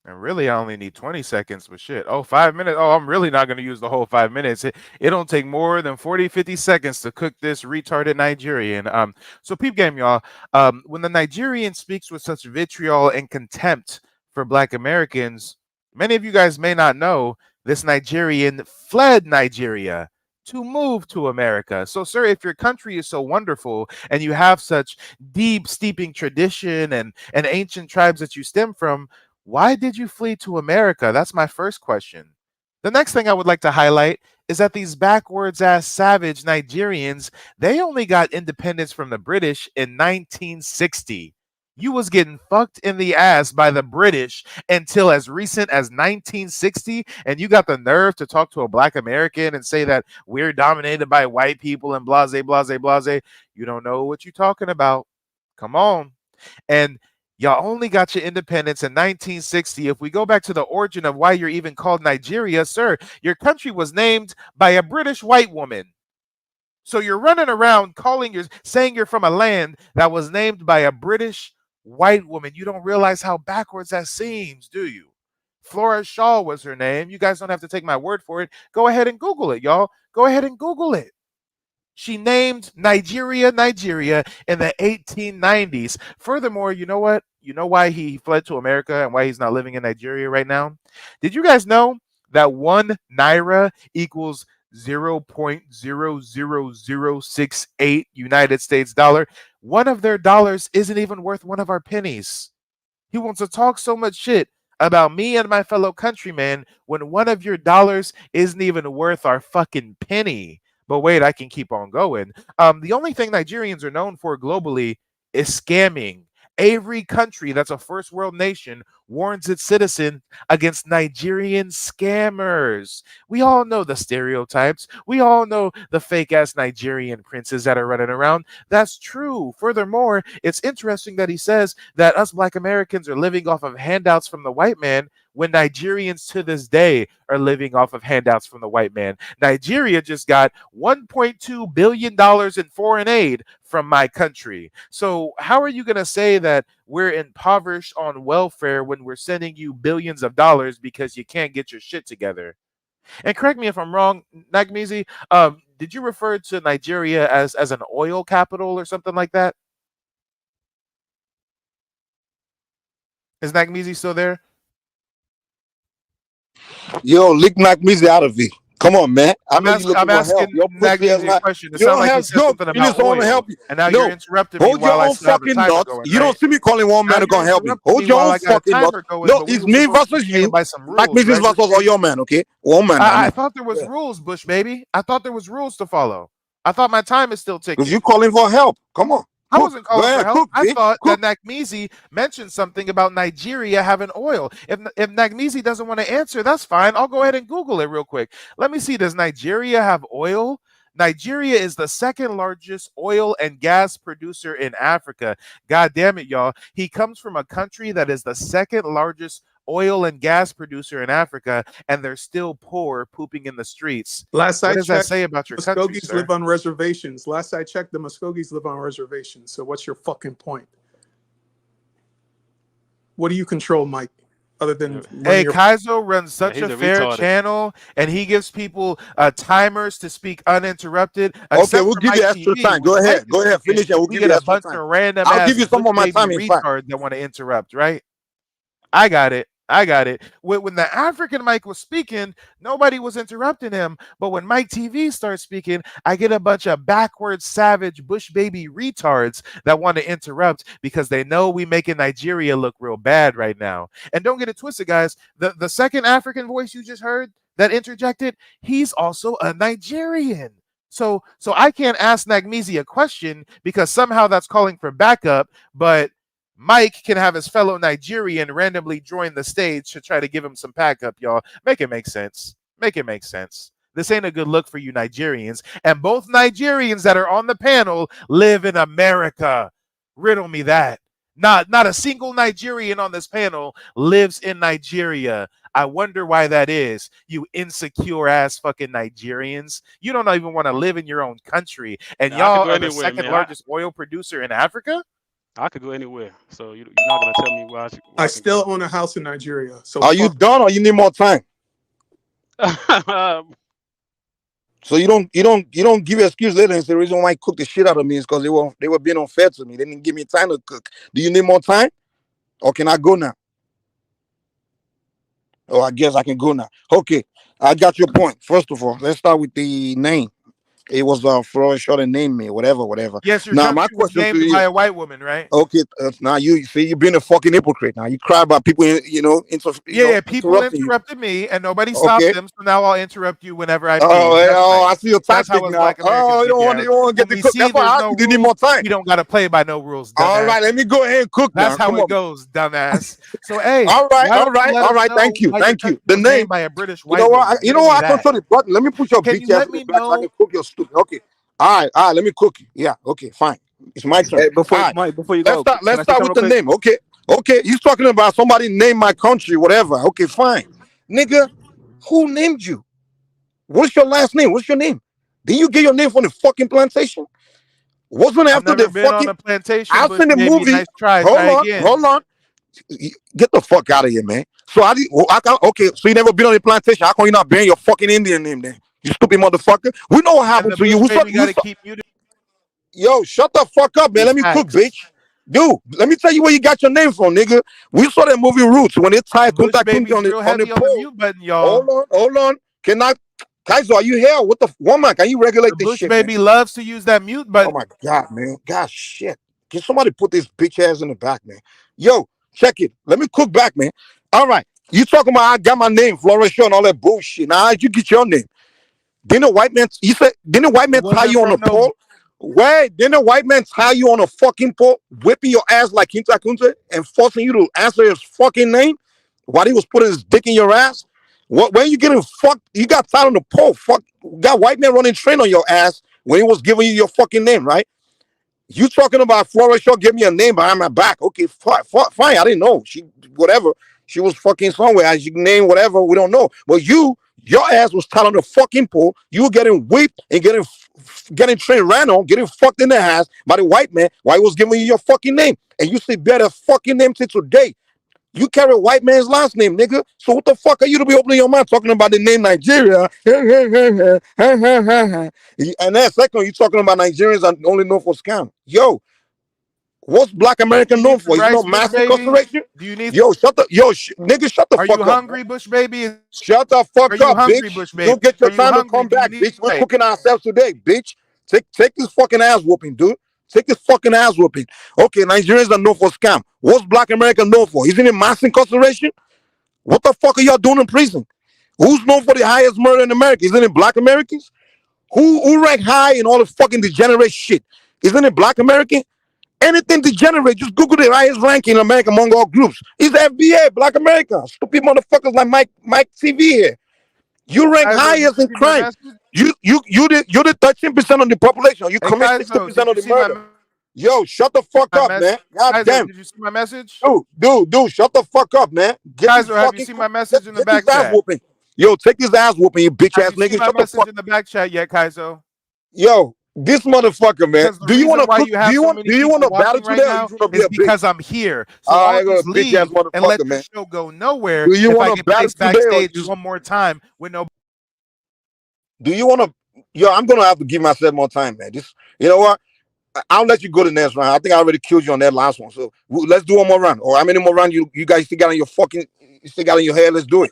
And really, I only need 20 seconds, but shit. Oh, 5 minutes. Oh, I'm really not going to use the whole 5 minutes. It don't take more than 40, 50 seconds to cook this retarded Nigerian. So peep game, y'all. When the Nigerian speaks with such vitriol and contempt for Black Americans, many of you guys may not know this Nigerian fled Nigeria to move to America. So, sir, if your country is so wonderful and you have such deep, steeping tradition and ancient tribes that you stem from, why did you flee to America? That's my first question. The next thing I would like to highlight is that these backwards ass savage Nigerians, they only got independence from the British in 1960. You was getting fucked in the ass by the British until as recent as 1960, and you got the nerve to talk to a Black American and say that we're dominated by white people and blase, blase, blase. You don't know what you're talking about. Come on. And y'all only got your independence in 1960. If we go back to the origin of why you're even called Nigeria, sir, your country was named by a British white woman. So you're running around saying you're from a land that was named by a British white woman. You don't realize how backwards that seems, do you? Flora Shaw was her name. You guys don't have to take my word for it. Go ahead and Google it, y'all. Go ahead and Google it. She named Nigeria in the 1890s. Furthermore, you know what? You know why he fled to America and why he's not living in Nigeria right now? Did you guys know that 1 naira equals 0.00068 United States dollar? One of their dollars isn't even worth one of our pennies. He wants to talk so much shit about me and my fellow countrymen when one of your dollars isn't even worth our fucking penny. But wait, I can keep on going. The only thing Nigerians are known for globally is scamming. Every country that's a first world nation warns its citizen against Nigerian scammers. We all know the stereotypes. We all know the fake ass Nigerian princes that are running around. That's true. Furthermore, it's interesting that he says that us Black Americans are living off of handouts from the white man when Nigerians to this day are living off of handouts from the white man. Nigeria just got $1.2 billion in foreign aid from my country. So how are you going to say that we're impoverished on welfare when we're sending you billions of dollars because you can't get your shit together? And correct me if I'm wrong, Nagmizi, did you refer to Nigeria as an oil capital or something like that? Is Nagmizi still there? Yo, lick knock me out of it. Come on, man. I know you I'm looking for help. asking Your pussy is Nagmeezy a not. question. It You sounded don't like you have said yo. something You need about someone to oil, help you. and now you're No, interrupting me hold your while I own still have a fucking timer nuts. going, You right? don't see me calling one Now man to you're come help me. interrupting Hold me your while own I got a fucking nuts. timer going, No, but we it's were me supposed to be versus playing you. by some Like rules, Mrs. right, Bush versus all Baby? your man. Okay, one man. I I mean, thought there was yeah. rules, Bush Baby. I thought there was rules to follow. I thought my time is still Because ticking. you calling for help. Come on, I cook. wasn't Go calling for ahead, help. cook, I G. thought that Cook. Nagmeezy mentioned something about Nigeria having oil. If Nagmeezy doesn't want to answer, that's fine. I'll go ahead and Google it real quick. Let me see. Does Nigeria have oil? Nigeria is the second largest oil and gas producer in Africa. God damn it, y'all. He comes from a country that is the second largest oil and gas producer in Africa, and they're still poor, pooping in the streets. Last I What does that checked, say about your country, Muskogees sir? live on reservations. Last I checked, the Muskogees live on reservations. So what's your fucking point? What do you control, Mike, other than running Hey, your? Kaizo runs Yeah, such he's a a fair retarded. channel, and he gives people timers to speak uninterrupted, Okay, except we'll for give Mike you extra TV. time. When Go Mike ahead. is Go ahead. speaking, Finish and we'll we give get you a extra bunch time. of random I'll give ass you some bush of my baby time, in fact. retards that want to interrupt, right? I got it. I got it. When the African Mike was speaking, nobody was interrupting him. But when Mike TV starts speaking, I get a bunch of backward, savage, bush baby retards that want to interrupt because they know we making Nigeria look real bad right now. And don't get it twisted, guys. The second African voice you just heard that interjected, he's also a Nigerian. So I can't ask Nagmeezy a question because somehow that's calling for backup, but Mike can have his fellow Nigerian randomly join the stage to try to give him some backup, y'all. Make it make sense. Make it make sense. This ain't a good look for you Nigerians. And both Nigerians that are on the panel live in America. Riddle me that. Not a single Nigerian on this panel lives in Nigeria. I wonder why that is. You insecure ass fucking Nigerians. You don't even want to live in your own country. And Now I could y'all go are the anywhere, second man. largest oil producer in Africa? I could go anywhere. So you're not gonna tell me where I I can go. still own a house in Nigeria. So Are you fuck. done or you need more time? So you don't give excuse later and say the reason why I cooked the shit out of me is because they were being unfair to me. They didn't give me time to cook. Do you need more time? Or can I go now? Oh, I guess I can go now. Okay, I got your point. First of all, let's start with the name. It was Florida Short and named me, whatever. Yes, your Now my country was question to named you. by a white woman, right? Okay, now you see you're being a fucking hypocrite. Now you cry about people, Yeah, people interrupting you. interrupted me and nobody stopped Okay. them. So now I'll interrupt you whenever I Oh, please. yeah, That's oh, right. I see your That's how tactic us now. black Americans Oh, you get don't want down. you don't want to When get the we cook. see That's why there's I asked no you. Do you need rules, more time? we don't got to play by no rules, All dumbass. right, let me go ahead and cook That's now. how Come it on. goes, dumbass. So, hey, All right, why all don't you right, let all us right. know Thank you, why your thank you. country The was named name. by a British You know white what? woman? You Riddle know me what? I that. control the button. Let me put your Can bitch you ass let in the me black so I can know? cook your stupid. Okay. All right. Let me cook you. Yeah. Okay. Fine. It's my turn. Hey, All before right. Mike, before you Let's go, start. can Let's I say start something with real the quick? name. Okay. Okay. He's talking about somebody named my country, whatever. Okay. Fine. Nigga, who named you? What's your last name? What's your name? Did you get your name from the fucking plantation? Wasn't I've after never the been on fucking. a plantation, I've Bush seen the baby. movie. Nice try. Hold Try on. again. Hold on. Get the fuck out of here, man. So okay, so you never been on a plantation. How come you not bearing your fucking Indian name then? You stupid motherfucker. We know what And happened the to you. Bush baby got to keep muted. Yo, shut the fuck up, man. These Let me cook, facts. bitch. Dude, let me tell you where you got your name from, nigga. We saw that movie Roots when they tied Bush Kunta Kunti baby's on the real on the heavy on the pole. mute button, y'all. Hold on. Can I Kaiser, are you here? What the woman? Can you The regulate this Bush shit, man? baby loves to use that mute Oh button. my god, man. God shit. Can somebody put this bitch ass in the back, man? Yo, check it. Let me cook back, man. All right. You talking about I got my name, Florida and all that bullshit. Now how'd you get your name? Didn't a white man didn't a white It man tie wasn't you on a from no. pole? Wait, didn't a white man tie you on a fucking pole, whipping your ass like Kinta Kunta and forcing you to answer his fucking name while he was putting his dick in your ass? What when you getting fucked? You got tied on the pole. Fuck, got white man running train on your ass when he was giving you your fucking name, right? You talking about Flora Shaw give me a name behind my back. Okay, fine. I didn't know. She whatever. She was fucking somewhere. As you name whatever, we don't know. But your ass was tied on the fucking pole. You were getting whipped and getting train ran on, getting fucked in the ass by the white man while he was giving you your fucking name. And you still bear that fucking name till today. You carry a white man's last name, nigga. So what the fuck are you to be opening your mouth talking about the name Nigeria? And then second, you talking about Nigerians are only known for scam. Yo, What's Black Do America you known need for? some Is it rice, not Bush mass baby? incarceration? Do you need? Yo, nigga, shut the Are you fuck up, man. hungry, Bush baby? Shut the Are fuck you up, hungry, bitch. Bush baby? You'll get Are your you time to hungry? come Do you back, need bitch. We're rice? cooking ourselves today, bitch. Take this fucking ass whooping, dude. Take this fucking ass whooping. Okay, Nigerians are known for scam. What's Black America known for? Isn't it mass incarceration? What the fuck are y'all doing in prison? Who's known for the highest murder in America? Isn't it Black Americans? Who rank high in all the fucking degenerate shit? Isn't it Black American? Anything degenerate, just Google the highest ranking in America among all groups. It's the FBA, Black America. Stupid motherfuckers like Mike TV here. You rank Kaizo, did highest you in see my crime. message? You're the 13% of the population. You Hey, commit Kaizo, 60% did of you the see my murder. Yo, shut the fuck up, message? man. God Kaizo, damn. did you see my message? Dude, shut the fuck up, man. Get this Kaizo, have you fucking seen my message in the take his back ass chat? whooping. Yo, take his ass whooping, you bitch Have ass you seen nigga. my Shut the message fuck. in the back chat yet, Kaizo? Yo, this motherfucker, man. Because the reason why you have so many Do you want people to battle watching right today or you now just want to be is a bitch? because I'm here. So All I'll right, go just bitch ass leave and let motherfucker, your man. show go nowhere Do you if want I to get battle placed today or backstage just one more time with no. do you want to? Yo, I'm gonna have to give myself more time, man. Just you know what? I'll let you go to the next round. I think I already killed you on that last one. So let's do one more round. Or how many more rounds you guys still got in your fucking you still got in your head? Let's do it.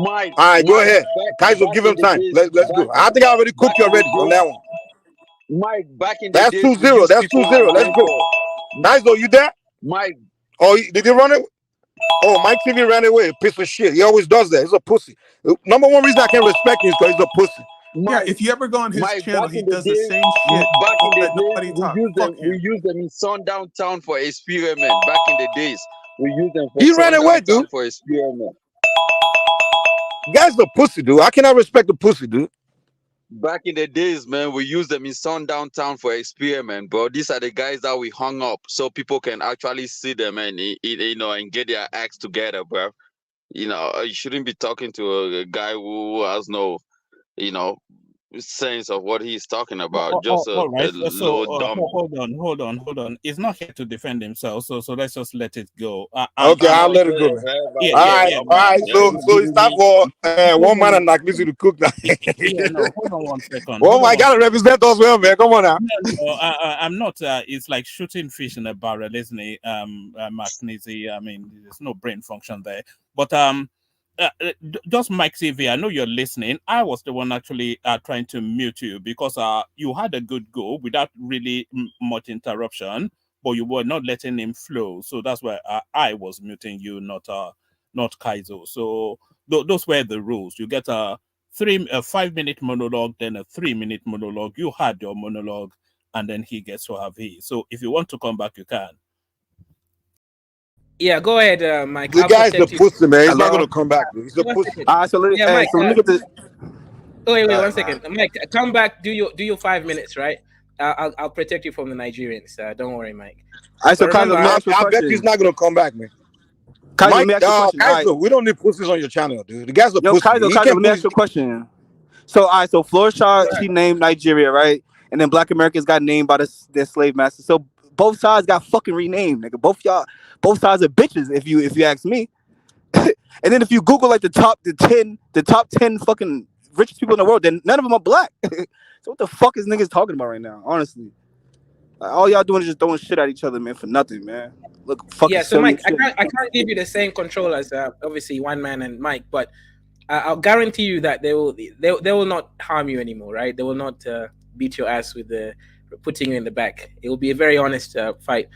Mike, All right, go Mike, ahead. Kaiser, back give in him the time. days, Let's go. I think I already back cooked you in the already on days, that one. Mike, back in the That's days, we 2-0. use That's people 2-0. as Let's go. mentor. Kaiser, you there? Mike, Oh, did he run it? Oh, Mike TV ran away. Piece of shit. He always does that. He's a pussy. Number one reason I can't respect him is because he's a pussy. Yeah, Mike, if you ever go on his Mike, channel, back he in the does the days, same shit back in the that days, nobody taught. Fuck we him. use them in Sundown Town for experiment. Back in the days, we use them for He ran away, Sundown Town dude. for experiment. Guy's a pussy, dude. I cannot respect the pussy, dude. Back in the days, man, we use them in Sundown Town for experiment, bro. These are the guys that we hung up so people can actually see them and and get their acts together, bro. You shouldn't be talking to a guy who has no, you know, sense of what he's talking about. Just a All right. So low dumb. hold on. He's not here to defend himself. So let's just let it go. Okay, I'll let it go, man. All right. So it's time for Hold one man on. and Nakmizi to cook now. Yeah, no, hold on 1 second. Oh my God, represent us well, man. Come on now. No, I'm not. It's like shooting fish in a barrel, isn't it? McNeese. I mean, there's no brain function there. But just Mike TV. I know you're listening. I was the one actually trying to mute you because you had a good go without really much interruption, but you were not letting him flow. So that's why I was muting you, not Kaizo. So those were the rules. You get a 5-minute monologue, then a 3-minute monologue. You had your monologue, and then he gets to have his. So if you want to come back, you can. Yeah, go ahead, Mike. The I'll guy's the protect you. pussy, man. He's not Hello. gonna come back, dude. He's a One pussy. second. All right, so Yeah, Mike. let me get this. Wait, All right, 1 second. Mike, come back. Do your 5 minutes, right? I'll protect you from the Nigerians. Don't worry, Mike. All right, so But Kaiser, let remember, me ask you a I bet he's question. not gonna come back, man. Kaiser, let Mike, me ask you a question. All right. Kaiser, we don't need pussies on your channel, dude. The guy's a Yo, pussy. Kaiser, He let can't me put ask his. you a question. So, all right, so Florida, she named Nigeria, right? And then Black Americans got named by their slave masters. So both sides got fucking renamed, nigga. Both sides are bitches, if you ask me. And then if you Google like the top 10 fucking richest people in the world, then none of them are black. So what the fuck is niggas talking about right now? Honestly, like, all y'all doing is just throwing shit at each other, man, for nothing, man. Look, fucking yeah. So, silly Mike, as shit. I can't give you the same control as obviously one man and Mike, but I'll guarantee you that they will not harm you anymore, right? They will not beat your ass with putting you in the back. It will be a very honest fight.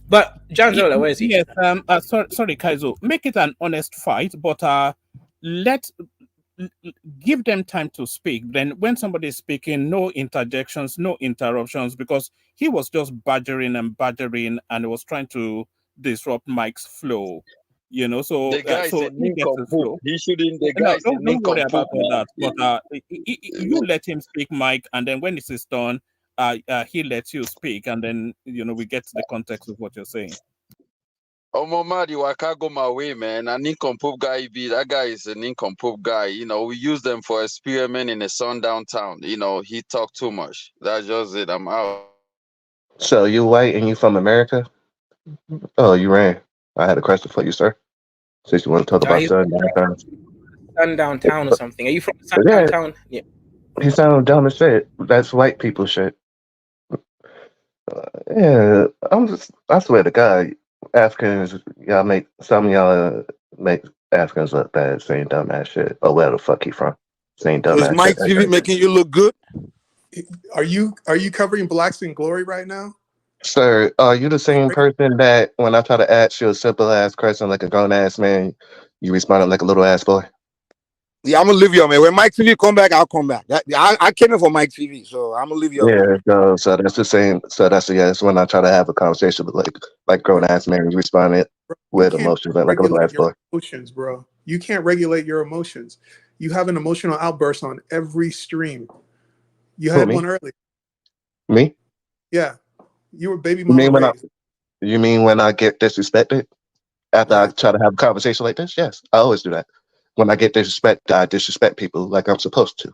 But John Zola, where is he? Yes. Sorry, Kaizo. Make it an honest fight, but give them time to speak. Then when somebody is speaking, no interjections, no interruptions, because he was just badgering and was trying to disrupt Mike's flow. So The guy is a he gets his nincompoop. flow. He shouldn't. The No, guy is a don't worry nincompoop, about all man. that. But you let him speak, Mike, and then when it is done, he lets you speak, and then we get to the context of what you're saying. Oh, Madi, I can't go my way, man. A nincompoop guy, that guy is a nincompoop guy. We use them for experiment in a sundown town. He talked too much. That's just it. I'm out. So you white and you from America? Oh, you ran. I had a question for you, sir. Since you want to talk about He's sundown. Sundown Town or something. Are you from Sundown Yeah, Town? Yeah. he sounded dumb as shit. That's white people shit. Yeah, I swear to God, Africans, y'all make some of y'all make Africans look bad, saying dumbass shit. Or where the fuck he from? Saying So is dumbass shit Mike like TV that. making you look good? Are you covering blacks in glory right now? Sir, are you the same person that when I try to ask you a simple ass question like a grown ass man, you responded like a little ass boy? Yeah, I'm gonna leave you, man. When Mike TV come back, I'll come back. I came in for Mike TV, so I'm gonna leave you alone. Yeah, so that's the same. So that's when I try to have a conversation with like grown ass man, you responded You with can't emotions like a little regulate ass your boy. emotions, bro. You can't regulate your emotions. You have an emotional outburst on every stream. You Who, had me? one early. Me? Yeah. You were baby You mama raised. you mean when I get disrespected after I Right. try to have a conversation like this? Yes, I always do that. When I get disrespected, I disrespect people like I'm supposed to.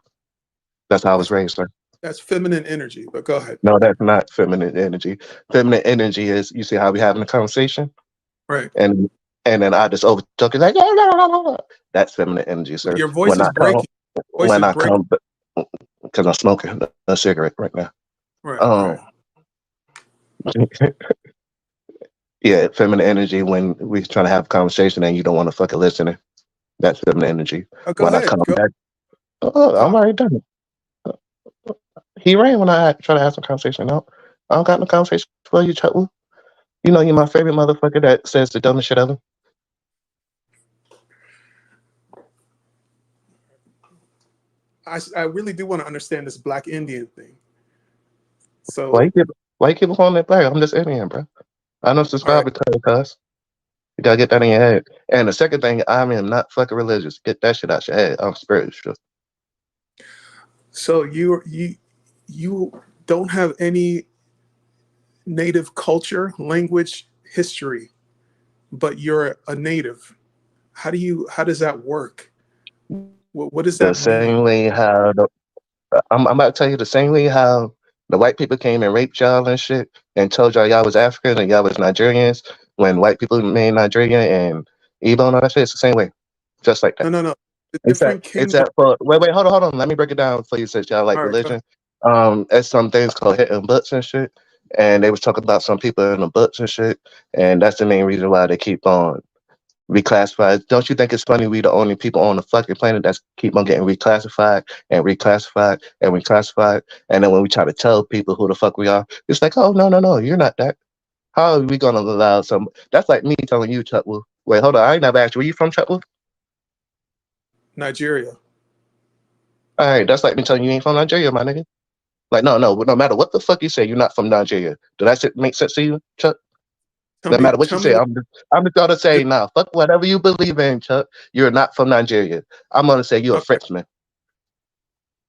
That's how I was raised, sir. That's feminine energy, but go ahead. No, that's not feminine energy. Feminine energy is you see how we having a conversation, Right. and then I just overtalk it like that's feminine energy, sir. Your voice When I is come, breaking. Voice is breaking. because I'm smoking a cigarette right now. Right. Yeah, feminine energy when we trying to have a conversation and you don't want to fucking listen. That's feminine energy. Oh, go When I ahead. come Go back, I'm talk. already done. He ran when I try to have some conversation. No, I don't got no conversation for you, Chuck. You know you're my favorite motherfucker that says the dumbest shit ever. I really do want to understand this Black Indian thing. Why So, you keep why you keep calling that black? I'm just Indian, bro. I know all right. subscribe to cuz. You gotta get that in your head. And the second thing, I am not fucking religious. Get that shit out your head. I'm spiritual. So you don't have any native culture, language, history, but you're a native. How does that work? What does The that mean? same way how I'm about to tell you the same way how the white people came and raped y'all and shit and told y'all was African and y'all was Nigerians when white people made Nigeria and Igbo and all that shit. It's the same way. Just like that. No. The different It's kingdom. that for wait, hold on. Let me break it down for you since y'all like All right, go ahead. religion. It's some things called hitting butts and shit. And they was talking about some people in the butts and shit. And that's the main reason why they keep on reclassified. Don't you think it's funny we the only people on the fucking planet that's keep on getting reclassified and reclassified and reclassified? And then when we try to tell people who the fuck we are, it's like, oh no, you're not that. How are we gonna allow some that's like me telling you, Chuck Wolf. Wait, hold on, I ain't never asked you, where you from, Chuck Wolf? Nigeria. All right, that's like me telling you ain't from Nigeria, my nigga. Like, no matter what the fuck you say, you're not from Nigeria. Did that shit make sense to you, Chuck? No matter what you Tell me say, what, I'm just gonna say, nah, fuck whatever you believe in, Chuck. You're not from Nigeria. I'm gonna say you're a okay. Frenchman.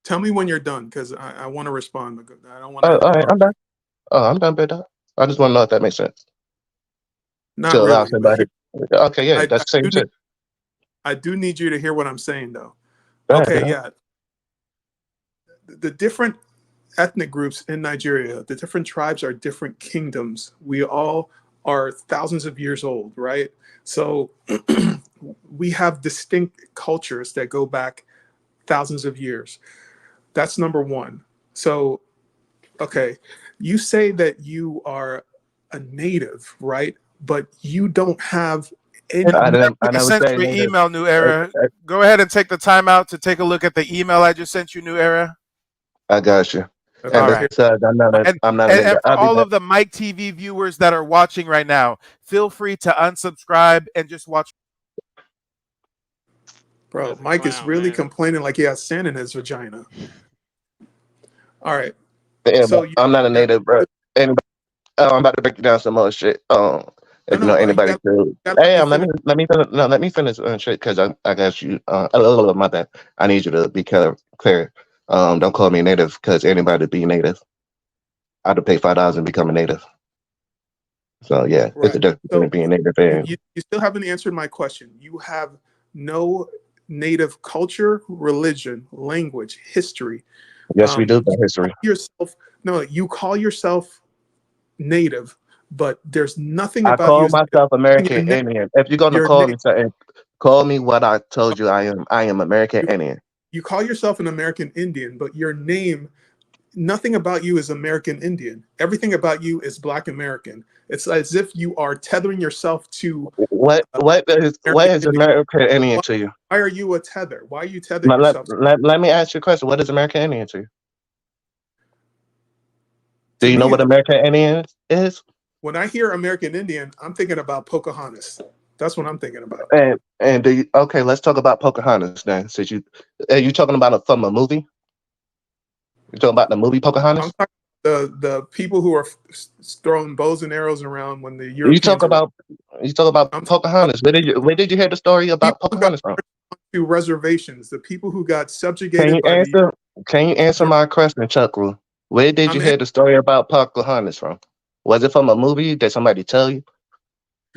Tell me when you're done, because I want to respond. I don't want to All right, interrupt. I'm done. I'm done, beta. I just want to know if that makes sense. Not To allow really, but somebody. here Okay, yeah, I that's the same shit. do need you to hear what I'm saying, though. Go ahead, Okay, beta. yeah. The different ethnic groups in Nigeria, the different tribes are different kingdoms. We all are thousands of years old, right? So we have distinct cultures that go back thousands of years. That's number one. So, okay, you say that you are a native, right? But you don't have any. I I never sent say you an native. email, New Era. Go ahead and take the time out to take a look at the email I just sent you, New Era. I got you. Okay, And All but right. here, besides, And, I'm not a and nigga. and for I'll be all back. of the Mike TV viewers that are watching right now, feel free to unsubscribe and just watch. bro, That's a Mike is clown, really man. complaining like he has sand in his vagina. All right. Yeah, So but I'm not a you're native, bro. Anybody, I'm about to break down some more shit. If you know you anybody got to, let me let finish. me finish, no, let me finish shit because I got you. My bad. I need you to be clear. Don't call me native because anybody be native. I had to pay $5 and become a native. So yeah, it's Right. a difference So between being native you, and you you still haven't answered my question. You have no native culture, religion, language, history. yes, we do You got history. call yourself no, you call yourself native, but there's nothing I about you call as native. myself And American Indian. If you're gonna You're call native. me something, call me what I told you I am. I am American You, Indian. you call yourself an American Indian, but your name nothing about you is American Indian. Everything about you is Black American. It's as if you are tethering yourself to What American is Indian. American Indian Why, to you? why are you a tether? Why are you tethering Let, let, yourself let me ask you a question. What is American Indian to you? Do to you know me? what American Indian is? When I hear American Indian, I'm thinking about Pocahontas. That's what I'm thinking about. And do you, okay, let's talk about Pocahontas then. Since are you talking about it from a movie? You talking about the movie I'm Pocahontas? talking the people who are throwing bows and arrows around when the You talk Europeans are. about you talk about I'm talking about Pocahontas. Where did you hear the story about people who got Pocahontas from? to reservations, the people who got Can subjugated you by the. answer? Can you answer my question, Chuckle? Where did you I'm hear the story about Pocahontas from? Was it from a movie? Did somebody tell you?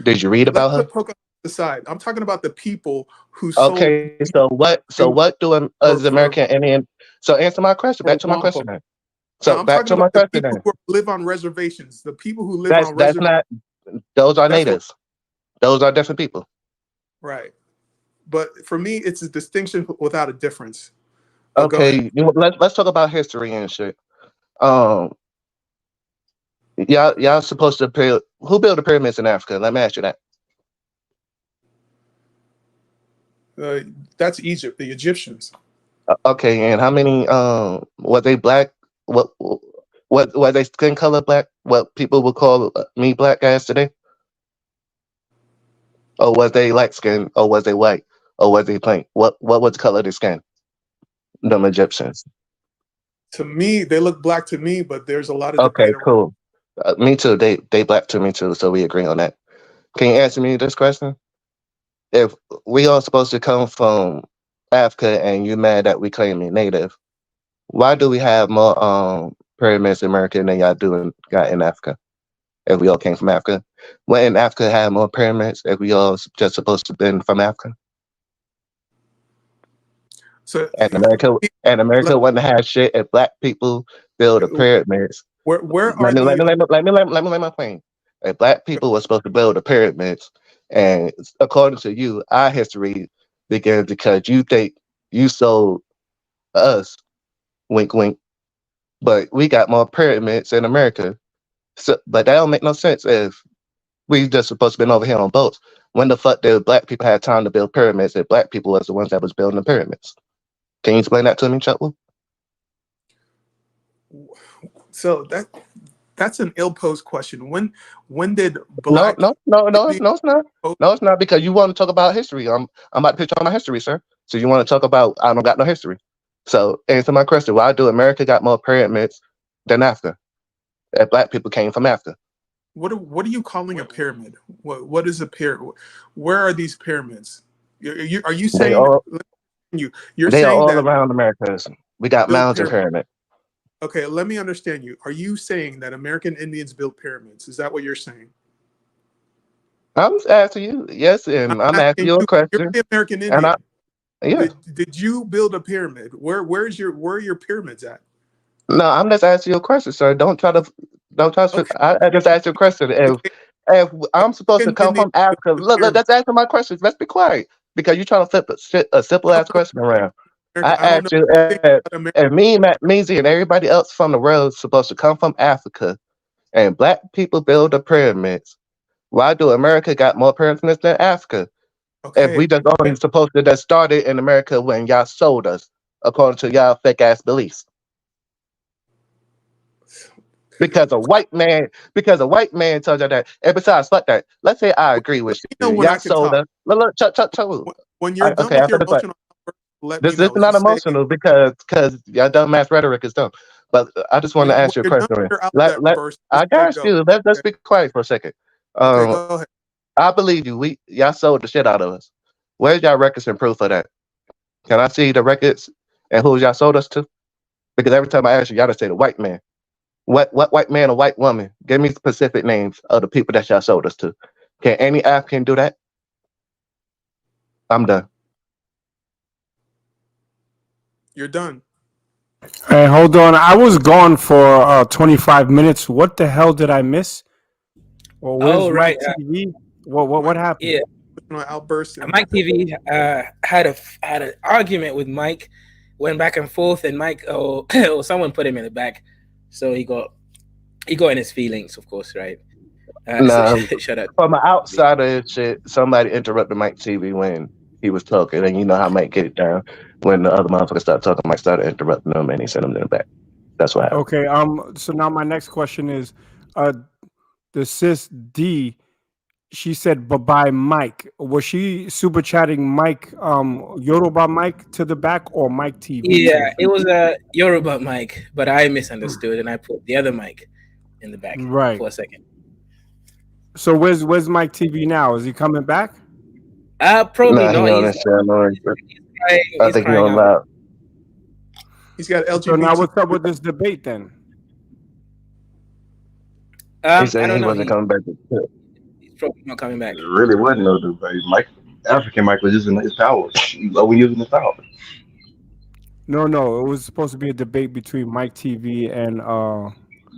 Did you read Let's about her? put Pocahontas aside. I'm talking about the people who sold Okay, so what? So you what do for as American Indian? So answer my question. Back to my wampum. question then. No, So I'm back talking to about my the question people then. who live on reservations. The people who live That's on that's reservations. not. Those are That's what natives. Those are different people. right. But for me, it's a distinction without a difference. But go ahead. Okay, let's talk about history and shit. Um, y'all supposed to pay. Who built the pyramids in Africa? Let me ask you that. Uh, that's Egypt, the Egyptians. Okay, and how many? Was they black? What? What? Was they skin color black? What people would call me black guys today? Or was they light skin? Or was they white? Or was they plain? What was the color of their skin? Them Egyptians. To me, they look black to me, but there's a lot of Okay, debate around. cool. Me too. They black to me too. So we agree on that. Can you answer me this question? If we all supposed to come from Africa and you mad that we claim you native, why do we have more pyramids in America than y'all got in Africa? If we all came from Africa, wouldn't Africa have more pyramids if we all just supposed to been from Africa? So And America wouldn't have shit if black people build the pyramids. where Let are me let the me let me let me let my plane. If black people were supposed to build the pyramids, and according to you, our history begins because you think you sold us, wink wink, but we got more pyramids in America. So, but that don't make no sense if we just supposed to been over here on boats. When the fuck did black people have time to build pyramids if black people was the ones that was building the pyramids? Can you explain that to me, Chuckle? so that's an ill-posed question. When did No, black no, no, no, Indian no, it's not. No, it's not because you want to talk about history. I'm about to pitch on my history, sir. So you want to talk about I don't got no history. So answer my question. Why do America got more pyramids than Africa? If black people came from Africa. what are you calling a pyramid? What is a pyramid? Where are these pyramids? Are you They saying all you're they are saying all that around America. We got built mounds and pyramid? pyramids. Okay, let me understand you. Are you saying that American Indians built pyramids? Is that what you're saying? I'm just asking you, yes, I'm and I'm asking asking you a you. You're question. the American And Indian. yeah. Did you build a pyramid? Where are your pyramids at? No, I'm just asking you a question, sir. Don't try to. Okay, I just asked you a question. okay. If I'm supposed to American come Indians from built Africa, the look, pyramid. let's answer my questions. Let's be quiet because you're trying to flip a simple I don't ass know question around. I I don't know asked you anything about American. if me, Meezy, and everybody else from the world is supposed to come from Africa, and black people build the pyramids. Why do America got more pyramids than Africa? If Okay, we just only supposed to just started in America when y'all sold us, according to y'all fake ass beliefs. Because a white man tells you that. And besides, fuck that. Let's say I agree let with me you. know when Y'all I can sold talk. us. Look, Chuck. When you're done Okay, with your after this, emotional outburst, let me this know. is If you not stay, emotional because y'all dumbass rhetoric is dumb. But I just want to when ask you a you're done question. with your Let outburst, just I say got go. you. Let's Okay, be quiet for a second. okay, Um, go ahead. I believe you. Y'all sold the shit out of us. Where's y'all records and proof of that? Can I see the records and who y'all sold us to? Because every time I ask you, y'all just say the white man. What white man or white woman? Give me specific names of the people that y'all sold us to. Can any African do that? I'm done. You're done. Hey, hold on. I was gone for 25 minutes. What the hell did I miss? Well, where's Oh my right, TV? What Mike, happened? yeah. emotional outburst, and Mike TV had an argument with Mike went back and forth, and Mike or someone put him in the back, so he got in his feelings, of course, right? So Nah, shut up. from an outsider and shit, somebody interrupted Mike TV when he was talking, and you know how Mike get it down. When the other motherfucker started talking, Mike started interrupting him, and he sent him in the back. That's what happened. Okay. So now my next question is, uh, the sis D, she said bye bye Mike. Was she super chatting Mike, Yoruba Mike to the back or Mike TV to the Yeah, back? it was a Yoruba mic, but I misunderstood and I put the other mic in the back Right. for a second. So where's Mike TV now? Is he coming back? Probably Nah, he not. on that shit. I know. I He's think he crying on out. loud. He's got So now LGBT. what's up with this debate then? He I said don't he know. wasn't coming back. He's probably not coming back. There really wasn't no debate. African Mike was using his power. We using his power. No, it was supposed to be a debate between Mike TV and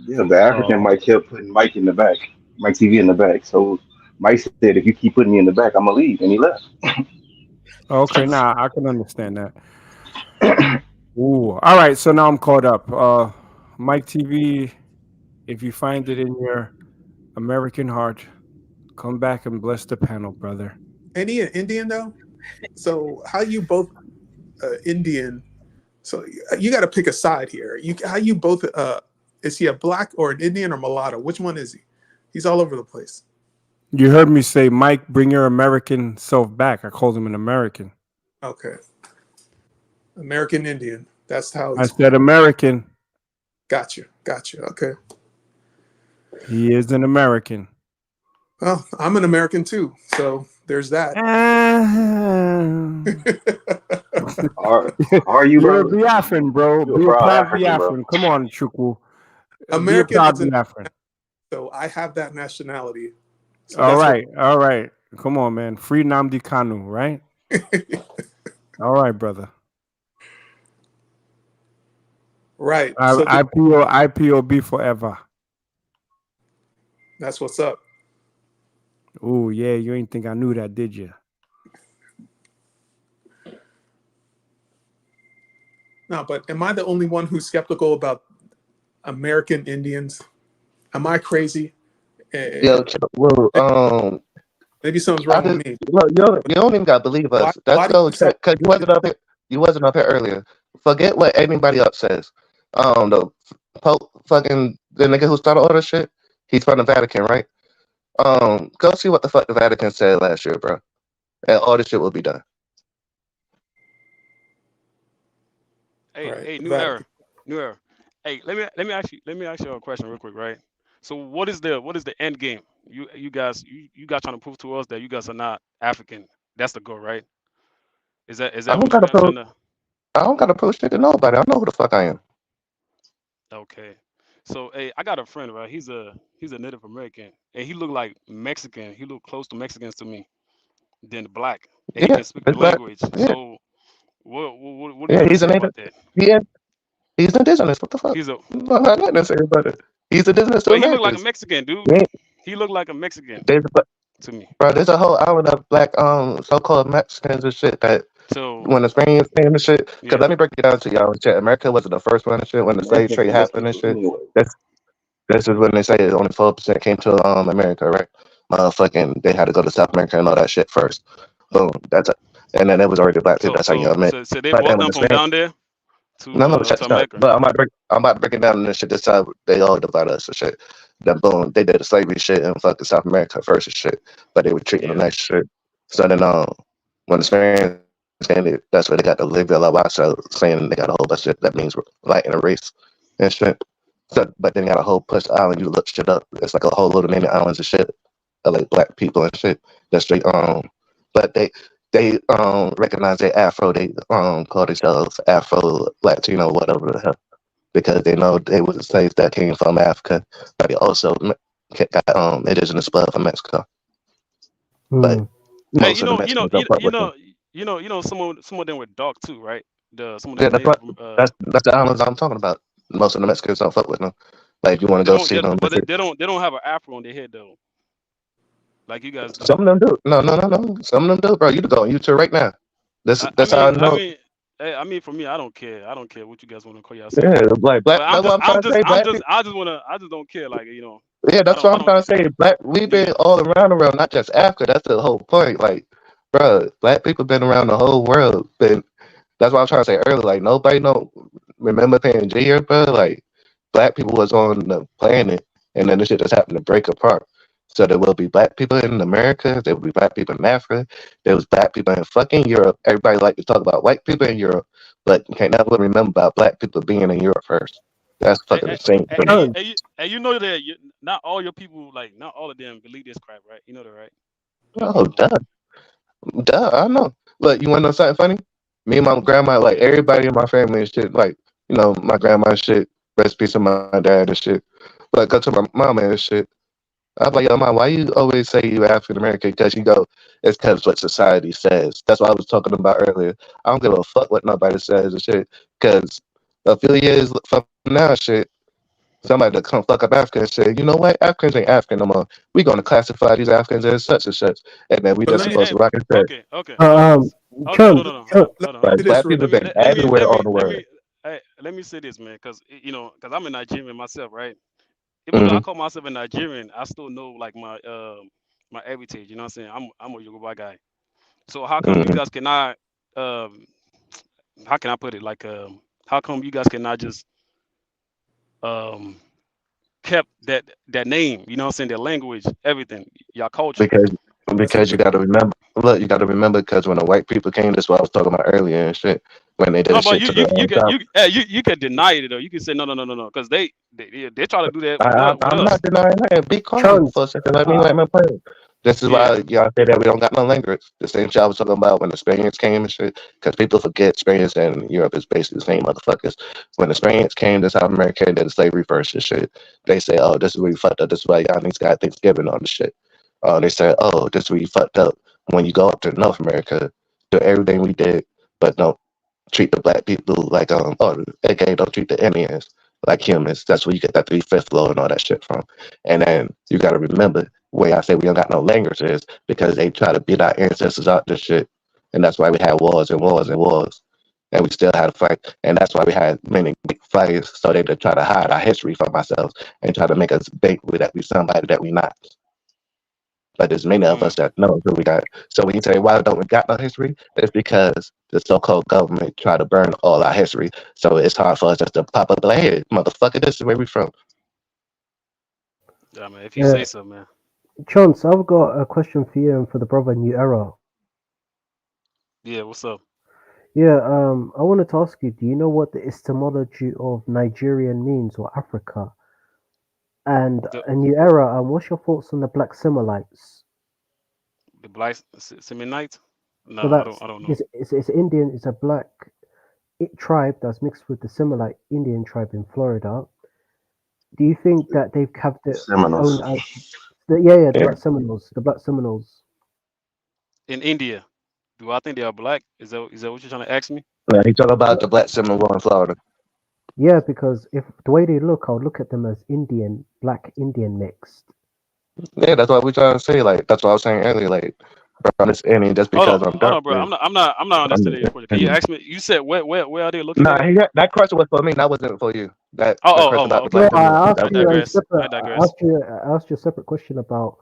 Yeah, the African Mike kept putting Mike in the back, Mike TV in the back. So Mike said, "If you keep putting me in the back, I'm gonna leave," and he left. Okay, now I can understand that. Ooh, all right. So now I'm caught up. Mike TV, if you find it in your American heart, come back and bless the panel, brother. And he an Indian though. So how you both Indian? So you got to pick a side here. How you both? Is he a black or an Indian or mulatto? Which one is he? He's all over the place. You heard me say, Mike, bring your American self back. I called him an American. Okay, American Indian. That's how I he's. said American. Gotcha. Okay. He is an American. Well, I'm an American too, so there's that. Are you, You're a brother? Biafran, bro. You're Be a proud proud African, bro. Biafran. Come on, Chukwu. Be a American proud is an, Biafran. so I have that nationality. So All that's right, all right. Come on, man. Free Namdi Kanu, right? All right, brother. Right. So IPOB forever. That's what's up. Oh yeah, you ain't think I knew that, did you? No, but am I the only one who's skeptical about American Indians? Am I crazy? Yo, well, maybe something's wrong with me. Well, you don't even gotta believe us. Why Let's do go you so? check because you wasn't up here. You wasn't up here earlier. Forget what anybody else says. The Pope, fucking the nigga who started all this shit. He's from the Vatican, right? Go see what the fuck the Vatican said last year, bro, and all this shit will be done. Hey, new era. Hey, let me ask you a question real quick, right? So what is the end game? You guys trying to prove to us that you guys are not African. That's the goal, right? Is I that don't what you gotta guys prove. trying to? I don't gotta prove shit to nobody. I know who the fuck I am. Okay. So hey, I got a friend, right? He's a Native American, and he look like Mexican. He look close to Mexicans to me than black, and he Yeah, can speak the it's black. language. Yeah, So what do you yeah. got to He's a say native. about that? Yeah, he's indigenous. What the fuck? He's a I'm not letting say about it. He's indigenous to But he look like a Americans. Mexican, dude. Yeah, He look like a Mexican there's to me. bro, there's a whole island of black so-called Mexicans and shit that So when the Spaniards came and shit. Because yeah, let me break it down to y'all. Shit, America wasn't the first one and shit when the slave Americans trade are messed happened up and shit. anyway. This is when they say only 4% came to America, right? Motherfucking, they had to go to South America and all that shit first. Boom, and then it was already black people. so That's how you so met. so, so they But then brought when them the from Spaniards, down there no, shut to the up. America. But I'm about to break it down and this shit. This how they all divide us and shit. Then boom, they did the slavery shit in fucking South America first and shit. But they were treating them Yeah. nice shit. So then when the Spaniards came, that's where they got the Libre La Raza, saying they got a whole bunch of shit that means lighting a race and shit. So, but then you got a whole push island. You look shit up. It's like a whole little many islands and shit, of like black people and shit. That's straight. But they recognize they Afro. They call themselves Afro Latino, whatever the hell, because they know they were the slaves that came from Africa, but they also got indigenous blood from Mexico. But Hey, most of the Mexicans don't fuck with them. some of them were dark too, right? Some of Yeah, them native. that's the islands I'm talking about. Most of the Mexicans don't fuck with them. Like if you want to They go don't. see them, But they don't have an afro on their head though, like you guys do. some of them do. No. Some of them do, bro. You go on YouTube right now. I That's how I mean, I know. mean, I mean, for me, I don't care. I don't care what you guys want to call yourself. Yeah, like black. But That's what I'm trying to say. Black people. I just don't care. Like, Yeah, that's what I I'm don't. trying to say. Black, we've Yeah. been all around the world, not just Africa. That's the whole point. Like, bro, black people been around the whole world. Been That's what I was trying to say earlier. Like nobody know remember Pangea, bro. Like black people was on the planet, and then this shit just happened to break apart. So there will be black people in America. There will be black people in Africa. There was black people in fucking Europe. Everybody like to talk about white people in Europe, but you can't never remember about black people being in Europe first. That's fucking insane to me. You know that not all your people, like not all of them, believe this crap, right? You know that, right? A lot of Oh, people don't. duh, I know. Look, you want to know something funny? Me and my grandma, like everybody in my family and shit, like my grandma and shit, rest peace of my dad and shit. Like go to my mama and shit. I'm like, yo, mom, why you always say you African American? Because you go, it's because what society says. That's what I was talking about earlier. I don't give a fuck what nobody says and shit. Because a few years from now, shit, somebody to come fuck up Africa and say, you know what, Africans ain't African no more. We gonna classify these Africans as such and such, and then we But just let me supposed to rock and say, Okay. Chun, No. Hold Chun, on. let Hold on. me like say this black real people Let me been quick. let me everywhere let on me the let world. me let me say this, man, because I'm a Nigerian myself, right? Even though Hmm. I call myself a Nigerian, I still know like my heritage. You know what I'm saying? I'm a Yoruba guy. So how come you Hmm. guys cannot um how can I put it, like how come you guys cannot just um kept that name? You know what I'm saying? Their language, everything, your culture. Because That's a because you good. got to remember. Look, you got to remember because when the white people came, that's what I was talking about earlier and shit. When they did No, the but shit to the South. you can deny it though. You can say no, because they try to do that with I'm us. not denying that. Be quiet Chun. for a second. Let me Uh, let my point. This is Yeah. why y'all say that we don't got no language. The same shit I was talking about when the Spaniards came and shit. Because people forget Spaniards and Europe is basically the same motherfuckers. When the Spaniards came to South America and did the slavery first and shit, they say, oh, this is where you fucked up. This is why y'all niggas got Thanksgiving on the shit. They said, oh, this is where you fucked up. When you go up to North America, do everything we did, but don't treat the black people like aka don't treat the Indians like humans. That's where you get that 3/5 law and all that shit from. And then you gotta remember way I say we don't got no languages because they try to beat our ancestors out this shit. And that's why we had wars and wars and wars. And we still had to fight. And that's why we had many big fights so they could try to hide our history from ourselves and try to make us think that we somebody that we not. But there's many of us Mm. that know who we got. So when you say why don't we got no history, it's because the so-called government try to burn all our history. So it's hard for us just to pop up like, hey, motherfucker, this is where we from. Yeah, man. If you yeah, say so, man. Chun, so I've got a question for you and for the brother New Era. Yeah. What's up? Yeah, I wanted to ask you, do you know what the etymology of Nigerian means or Africa? And The a New Era, what's your thoughts on the Black Semolites? the black Seminites? So No, that's I don't know. it's Indian. It's a black tribe that's mixed with the Semolite Indian tribe in Florida. Do you think that they have their Seminoles. own? Yeah, the Yeah. Black Seminoles. The Black Seminoles. In India, do I think they are black? Is that what you're trying to ask me? He talk about the black Seminole in Florida. Yeah, because if the way they look, I would look at them as Indian, black Indian mixed. Yeah, that's what we trying to say. Like that's what I was saying earlier. Like, bro, this Indian just because I'm Hold dark. on, bro. I'm not I'm understanding your question. Can you ask me? You said where are they Nah, located at? that question was for me. That wasn't for you. That the question about the Okay. No, black Seminole. I That asked was I you for a you. digress. separate. I digress. I asked you a separate question about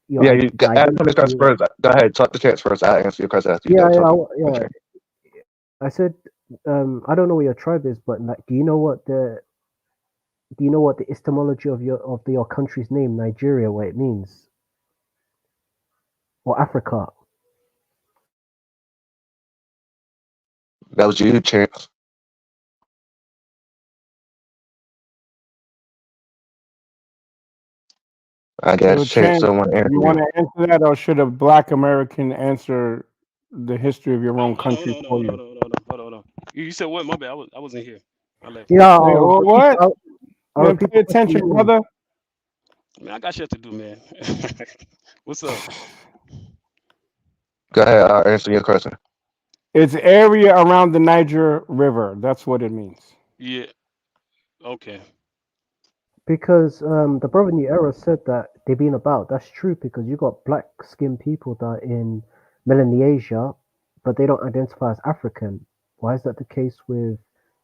your Yeah, you the ask me this question identity. first. Go ahead, talk the chance first. I'll answer your question after you Yeah, done talking. yeah. I said, I don't know what your tribe is, but like, do you know what the etymology of your country's name, Nigeria, what it means, or Africa? That was you, Chance. I So, guess Chance Chance, someone answer you you. want to answer that, or should a Black American answer the history of your own country for you? Hold on. You said what? My bad. I wasn't here. I left. Yeah, Hey, what? I'll Man, repeat pay the question attention, again. brother. Man, I got shit to do, man. What's up? Go ahead. I'll answer your question. It's area around the Niger River. That's what it means. Yeah. Okay. Because the brother New Era said that they've been about. That's true because you got black skinned people that are in Melanesia, but they don't identify as African. Why is that the case with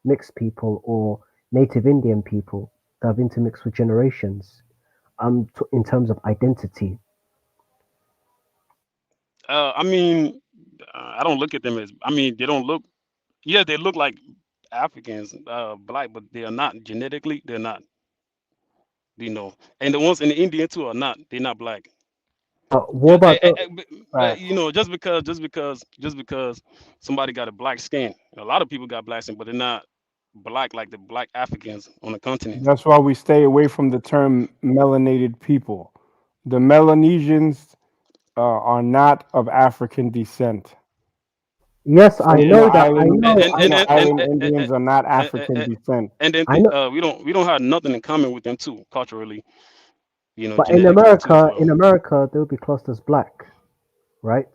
mixed people or native Indian people that have intermixed for generations? In terms of identity. I mean, I don't look at them as. I mean, they don't look. Yeah, they look like Africans, black, but they are not genetically. They're not. And the ones in the Indian too are not. They're not black. What about the But, just because somebody got a black skin, a lot of people got black skin, but they're not black like the black Africans on the continent. That's why we stay away from the term melanated people. The Melanesians are not of African descent. Yes, I Central know that. I Island, know. Central Island Indians are not African descent. And then I know. we don't have nothing in common with them too, culturally, But genetically too as well. In America, they'll be classed as black, right?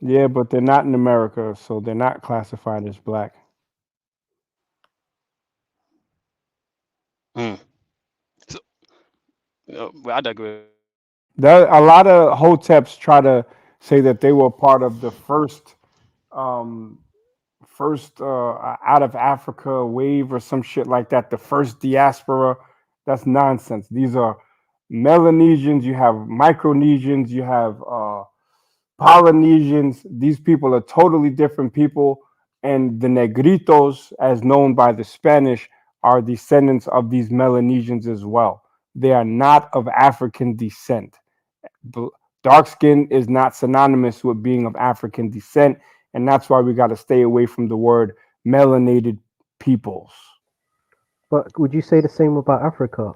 Yeah, but they're not in America, so they're not classified as black. Mm. So, well, I digress. There, a lot of hoteps try to say that they were part of the um, first out of Africa wave or some shit like that. The first diaspora. That's nonsense. These are Melanesians. You have Micronesians. You have Polynesians. These people are totally different people. And the Negritos, as known by the Spanish, are descendants of these Melanesians as well. They are not of African descent. Dark skin is not synonymous with being of African descent. And that's why we got to stay away from the word melanated peoples. But would you say the same about Africa?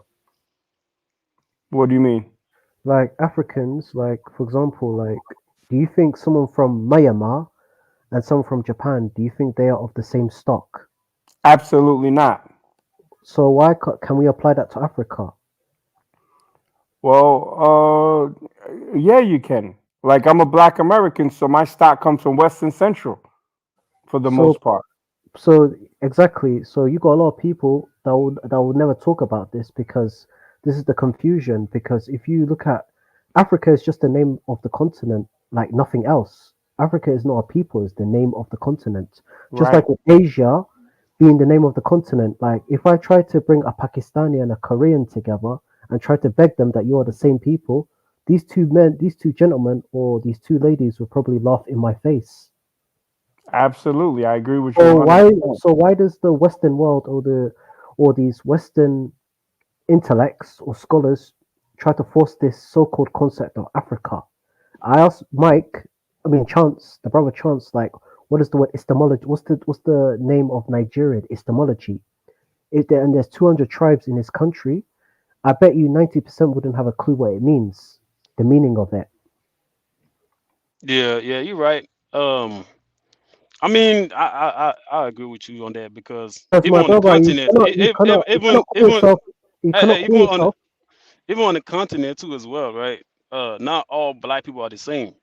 What do you mean? Like Africans, like for example, like do you think someone from Myanmar and someone from Japan, do you think they are of the same stock? Absolutely not. So why can we apply that to Africa? Well, yeah, you can. Like I'm a black American, so my stock comes from Western Central for the So most part. So exactly. So you got a lot of people that would never talk about this because this is the confusion. Because if you look at Africa, is just the name of the continent, like nothing else. Africa is not a people; it's the name of the continent. Just Right. like with Asia being the name of the continent. Like if I try to bring a Pakistani and a Korean together and try to beg them that you are the same people, these two gentlemen, or these two ladies will probably laugh in my face. Absolutely. I agree with you So 100%. why does the Western world or these Western intellects or scholars try to force this so-called concept of Africa? I asked Mike, I mean Chance, the brother Chance, like what is the word epistemology? What's the name of Nigerian epistemology? Is there and there's 200 tribes in this country? I bet you 90% wouldn't have a clue what it means, the meaning of it. Yeah, you're right. I mean, I agree with you on that because Because even my on the brother, you continent, cannot you cannot you cannot call yourself you cannot call yourself even on the continent too as well, right? Not all black people are the same,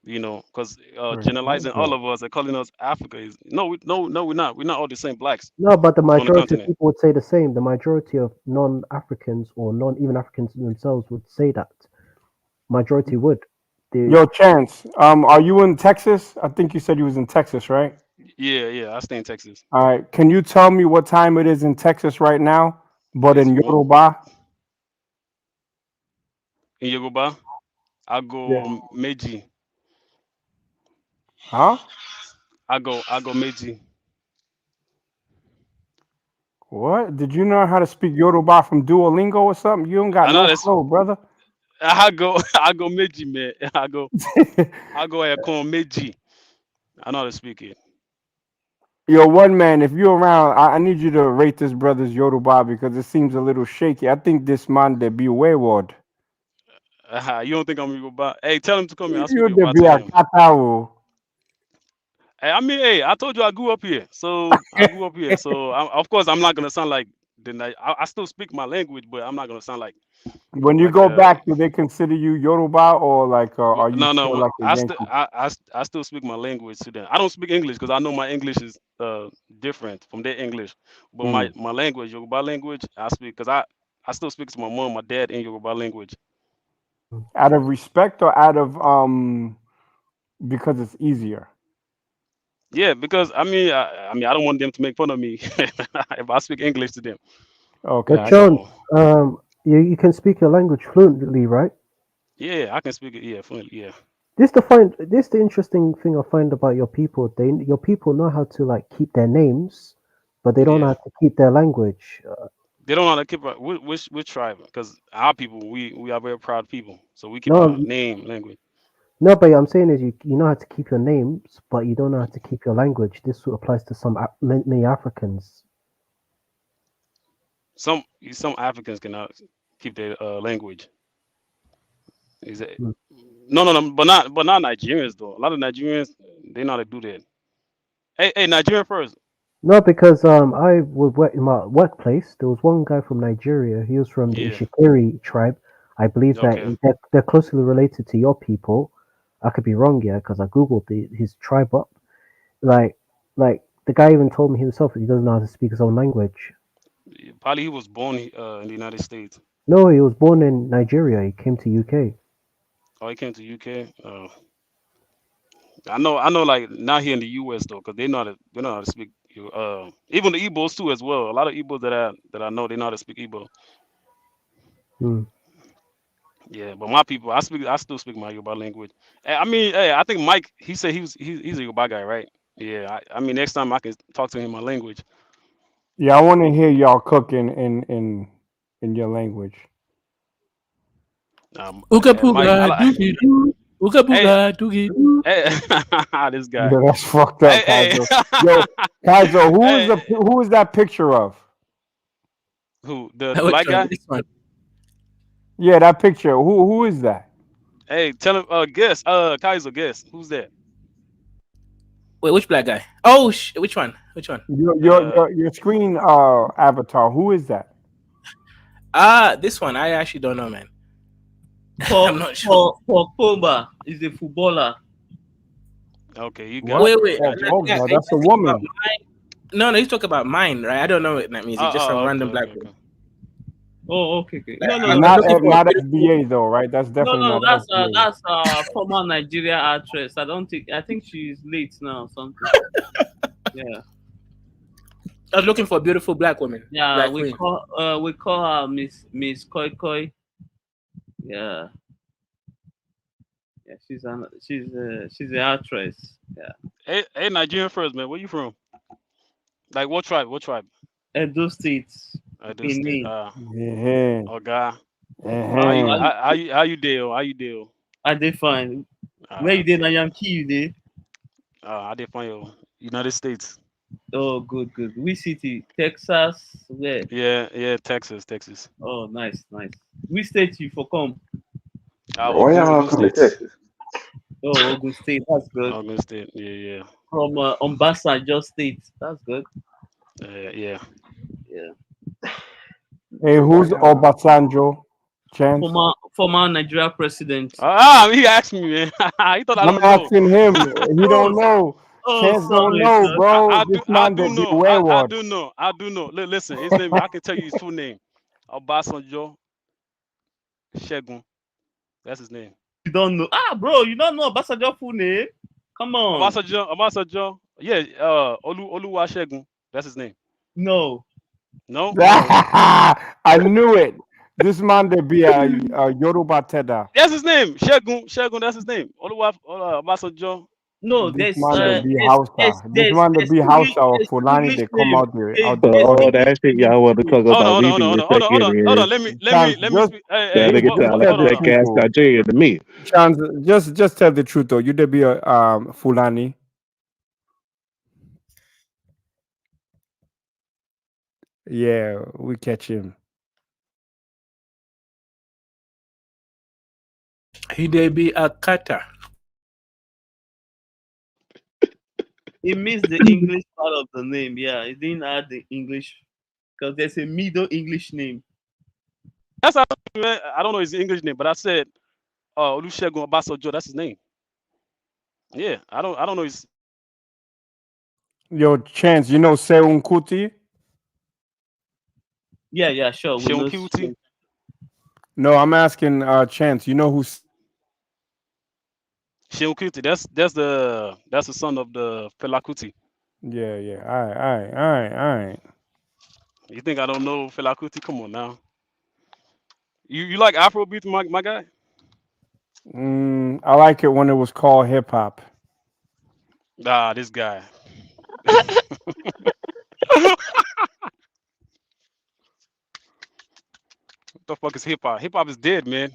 because generalizing all Bro. of us and calling us Africa is no, no, we're not. We're not all the same blacks No, but the on the majority of continent. people would say the same. The majority of non-Africans or non-even Africans themselves would say that. Majority would. The Yo, Chance, are you in Texas? I think you said you was in Texas, right? Yeah, I stay in Texas. All right. Can you tell me what time it is in Texas right now, but It's in one Yoruba? in Yoruba. I Yeah. go Meiji. Huh? I go Meiji. What? Did you know how to speak Yoruba from Duolingo or something? You don't got I know no that's flow, brother. I go Meiji, man. I go at Kon Meiji. I know how to speak it. Yo, one man, if you're around, I need you to rate this brother's Yoruba because it seems a little shaky. I think this man de be wayward. You don't think I'm Yoruba? Hey, tell him to come here. I'll speak You de Yoruba be to a him. katao. Hey, I mean, hey, I told you I grew up here, so I grew up here. So of course I'm not gonna sound like I still speak my language, but I'm not gonna sound When you like go back, do they consider you Yoruba or like are you no, still no. like a I still Yankee? I still speak my language to them. I don't speak English because I know my English is different from their English, but my Mm. my language, Yoruba language, I speak because I still speak to my mom, my dad in Yoruba language. Out of respect or out of because it's easier? Yeah, because I don't want them to make fun of me if I speak English to them. Okay, But I got John, So you can speak your language fluently, right? yeah, I can speak it. Yeah, fluently. Yeah. This the interesting thing I find about your people. Your people know how to like keep their names, but they don't know Yeah. how to keep their language. They don't know how to keep which tribe, because our people, we are very proud people, so we keep our No, name language. no, but I'm saying is you know how to keep your names, but you don't know how to keep your language. This sort of applies to many Africans. Some Africans cannot keep their language. Is it? Mm. No, but not Nigerians though. A lot of Nigerians, they know how to do that. Hey, Nigerian first. No, because I would work in my workplace. There was one guy from Nigeria. He was from the Yeah. Ishikiri tribe. I believe that Okay. they're closely related to your people. I could be wrong, yeah, because I googled his tribe up. Like, like the guy even told me himself that he doesn't know how to speak his own language. Probably he was born in the United States. No, he was born in Nigeria. He came to UK. Oh, he came to UK. I know. Like not here in the US though, because they know how to speak. Even the Igbos too as well. A lot of Igbos that I know, they know how to speak Igbo. Hmm. Yeah, but my people, I still speak my Yoruba language. Hey, I think Mike, he said he's a Yoruba guy, right? Yeah, I mean, next time I can talk to him in my language. Yeah, I want to hear y'all cooking in your language. Ooga Mike, booga doogie doo. Ooga hey, booga doogie doo. hey, this guy. Yo, that's fucked up, Hey, Kaizo. Yo, Kaizo, hey, who is that picture of? who the Which black one? guy? This one. Yeah, that picture. Who is that? Hey, tell him. Guess. Kaiser, guess. Who's that? Wait, which black guy? Oh, which one? Which one? Your your Uh, your, your screen avatar. Who is that? This one. I actually don't know, man. For I'm not sure. for Pogba is a footballer. okay, you got What? it. Wait. Oh, Are Pogba, you that's a guys thinking about woman. mine? No, he's talking about mine, right? I don't know what that means. It's just some Okay, random black okay, boy. okay. Oh, okay. Like, No. I'm Not looking for a not beautiful. FBA though, right? That's definitely No. not FBA. That's former Nigeria actress. I don't think. I think she's late now. Or something. Yeah. I was looking for a beautiful black woman, Yeah. black queen. We call her Miss Koi Koi. Yeah. Yeah. She's an actress. Yeah. Hey, Nigerian first, man. Where you from? Like what tribe? What tribe? Edo State. This state. Benin. Yeah. Oh God. Uh-huh. How you deal? How you deal? I did fine. Where you did na Okay. Yankee you did? I did find you. United States. Oh, good. Which city? Texas? Where? Yeah, Texas. Oh, nice. Which state you for come? Why y'all Ogun come to State. Texas? Oh, Ogun State. That's good. Ogun State. Yeah. From Ombasa State. That's good. Yeah. Yeah. Hey, So why who's y'all? Obasanjo? Chance. Former Nigeria president. He asked me, man. He thought I I'm don't know. asking him. He don't know. Oh, Chance don't sorry, know, sir. bro. I This do I man do that be know. I wayward. do know. I do know. Listen, his name. I can tell you his full name. Obasanjo Shegun. That's his name. You don't know. Bro, you don't know Obasanjo full name? Come on. Obasanjo. Yeah. Oluwasegun. That's his name. No. No. I knew it. This man that be a Yoruba Teda. That's his name. Shegun. That's his name. Obasanjo. No, This man that be there's Hausa. This man that be English Hausa or there's Fulani, English they come name. out For there all talking. that shit y'all want to talk Hold about, on, we hold on, be hold on, hold on, hold on, hold Nigerians. on. Chance, Let me just speak. That Hey, nigga just sound hold like tell on, the a hold fake on. truth ass though. Nigerian to me. Chance, just tell the truth though. You there be a Fulani. Yeah, we catch him. He dey be a cutter. It missed the English part of the name. Yeah, it didn't add the English because there's a middle English name. That's how, I don't know his English name, but I said Olusegun Obasanjo. That's his name. Yeah, I don't know his Yo, Chance, you know Seun Kuti? Yeah, sure. We Sheon know. Kuti. No, I'm asking Chance. You know who Shehu Kuti. That's the son of the Fela Kuti. Yeah, yeah. All right. You think I don't know Fela Kuti? Come on now. You like Afrobeat, my guy? I like it when it was called hip hop. Ah, this guy. What the fuck is hip hop? Hip hop is dead, man.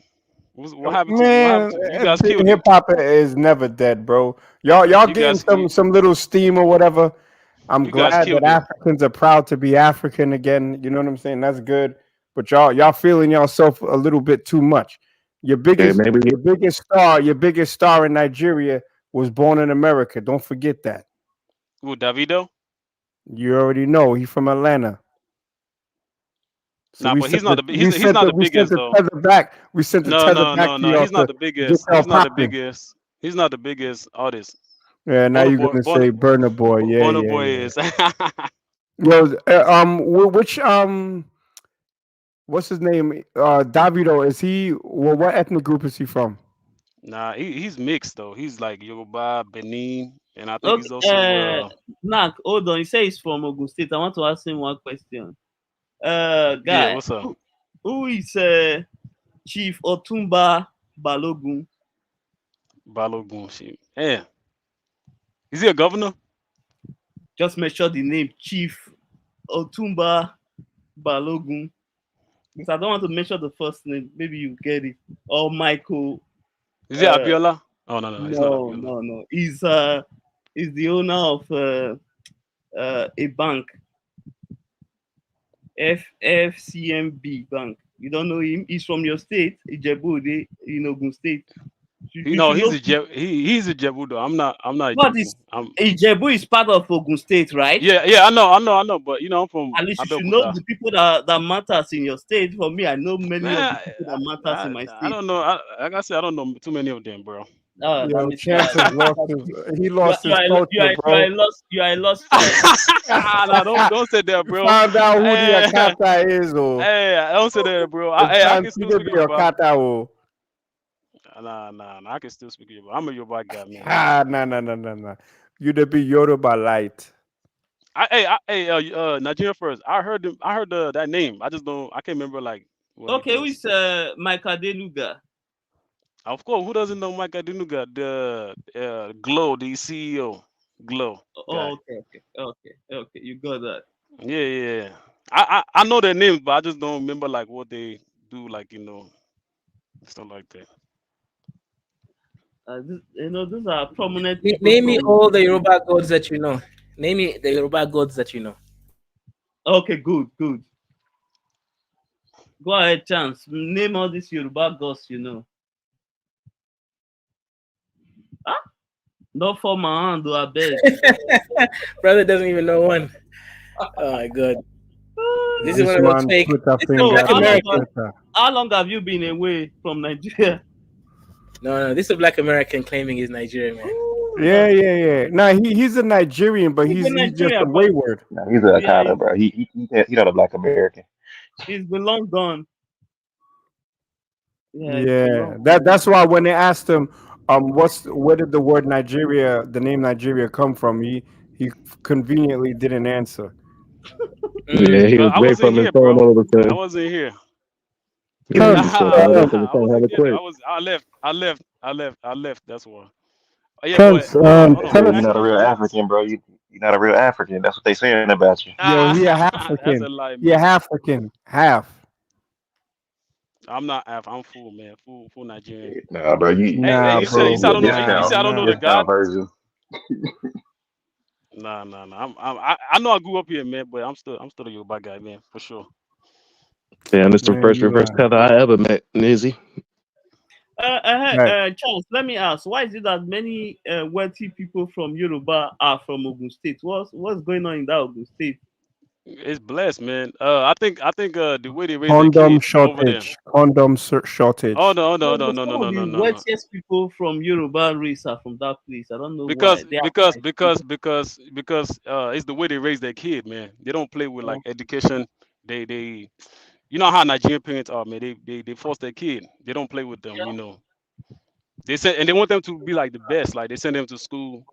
What happened to what happened Man, to you guys killed hip it? hop is never dead, bro. Y'all You getting guys you, some little steam or whatever. I'm you guys glad that killed it. Africans are proud to be African again. You know what I'm saying? That's good. But y'all feeling yourself a little bit too much. Your Yeah, biggest maybe. your biggest star in Nigeria was born in America. Don't forget that. Who, Davido? You already know he's from Atlanta. So Nah, but he's not the he's not the we sent biggest the though. tether back. We sent the No, tether no, back no, to no. y'all He's not to the get biggest. y'all He's not the popping. biggest. He's not the biggest artist. Yeah, now Bonner you're Boy, gonna say Burner Boy. Yeah, Bonner yeah, Boy yeah. is. Yo, which what's his name? Davido. Is he? Well, what ethnic group is he from? Nah, he's mixed though. He's like Yoruba, Benin, and I think he's Okay, also Nak, hold on. He says he's from Ogun State. I want to ask him one question. yeah. Guy, What's up? who is Chief Otumba Balogun? Balogun shit. Yeah, is he a governor? Just mention the name Chief Otumba Balogun. Because I don't want to mention the first name. Maybe you get it. Or Michael. Is he Uh, Abiola? Oh no, no, it's not no, Abiola. no, no. He's the owner of a bank, FCMB Bank. You don't know him? He's from your state, Ijebu, in Ogun State. You No, should know. he's a Jebu though. I'm not a What Jebu. is Ijebu is part of Ogun State, right? Yeah. I know. But I'm from At least you should know Abeokuta. the people that matters in your state. For me, I know many of the Man, people that matters in my I state. don't know. Like I said, I don't know too many of them, bro. That Yo, means Chance has lost his. He lost his culture, you are bro. a lost child. No, don't say that, You bro. found out who the Hey, Akata is, oh. hey, don't say that, bro. It's I time can to still speak be Yoruba. Akata, oh. Nah, I can still speak Yoruba. I'm a Yoruba guy, man. Nah. You to be Yoruba light. Nigeria first. I heard that name. I just don't. I can't remember like what he Okay, who does. is Michael Deluga? Of course, who doesn't know Mike Adenuga, the Glow, the CEO, Glow guy. Oh, okay. You got that. Yeah. I know their names, but I just don't remember like what they do, like stuff like that. These are prominent Name people me from. all the Yoruba gods that you know. Name me the Yoruba gods that you know. Okay, good. Go ahead, Chance. Name all these Yoruba gods you know. Ah, not for my hand, I beg. Brother doesn't even know one. Oh my god. This is This one of those man fake. put a This is So, finger black in the American. Twitter. how long have you been away from Nigeria? No, this is a black American claiming he's Nigerian, man. Yeah. Nah, he's a Nigerian, but He's he's in just a Nigeria, but wayward. Nah, he's a yeah, Akata, bro. He not a black American. he's been long gone. Yeah, he's been Yeah, long gone. that's why when they asked him, where did the word Nigeria, the name Nigeria, come from? He conveniently didn't answer. Mm, Yeah, he was I late wasn't from his here, phone bro. all of a I sudden. wasn't here. You know, he just said that because he's I trying to have wasn't a here. quick. I left. That's why. Oh, yeah, but Chance, hold on, tell man. You're us. not a real Chance. African, bro. You're not a real African. That's what they saying about you. Yo, he a That's African. a lie, He a man. African, half. I'm not Af. I'm full, man. Full Nigerian. Nah, bro. Hey, Nah, you said bro. I don't know. You Nah, said I don't know the nah. God. Discount version. Nah. I know I grew up here, man, but I'm still a Yoruba guy, man, for sure. Damn, this the Man, first you reverse are. tether I ever met, Nizzy. Right. Charles, let me ask, why is it that many wealthy people from Yoruba are from Ogun State? What's going on in that Ogun State? It's blessed, man. I think the way they raise their Condom kid over there. shortage. Shortage. Oh But some of the no. wealthiest people from Yoruba race are from that place. I don't know why. Because They are because nice because people. because because it's the way they raise their kid, man. They don't play with like Oh, education. They you know how Nigerian parents are, man. They force their kid. They don't play with them, yeah. They said, and they want them to be like the best. Like they send them to school,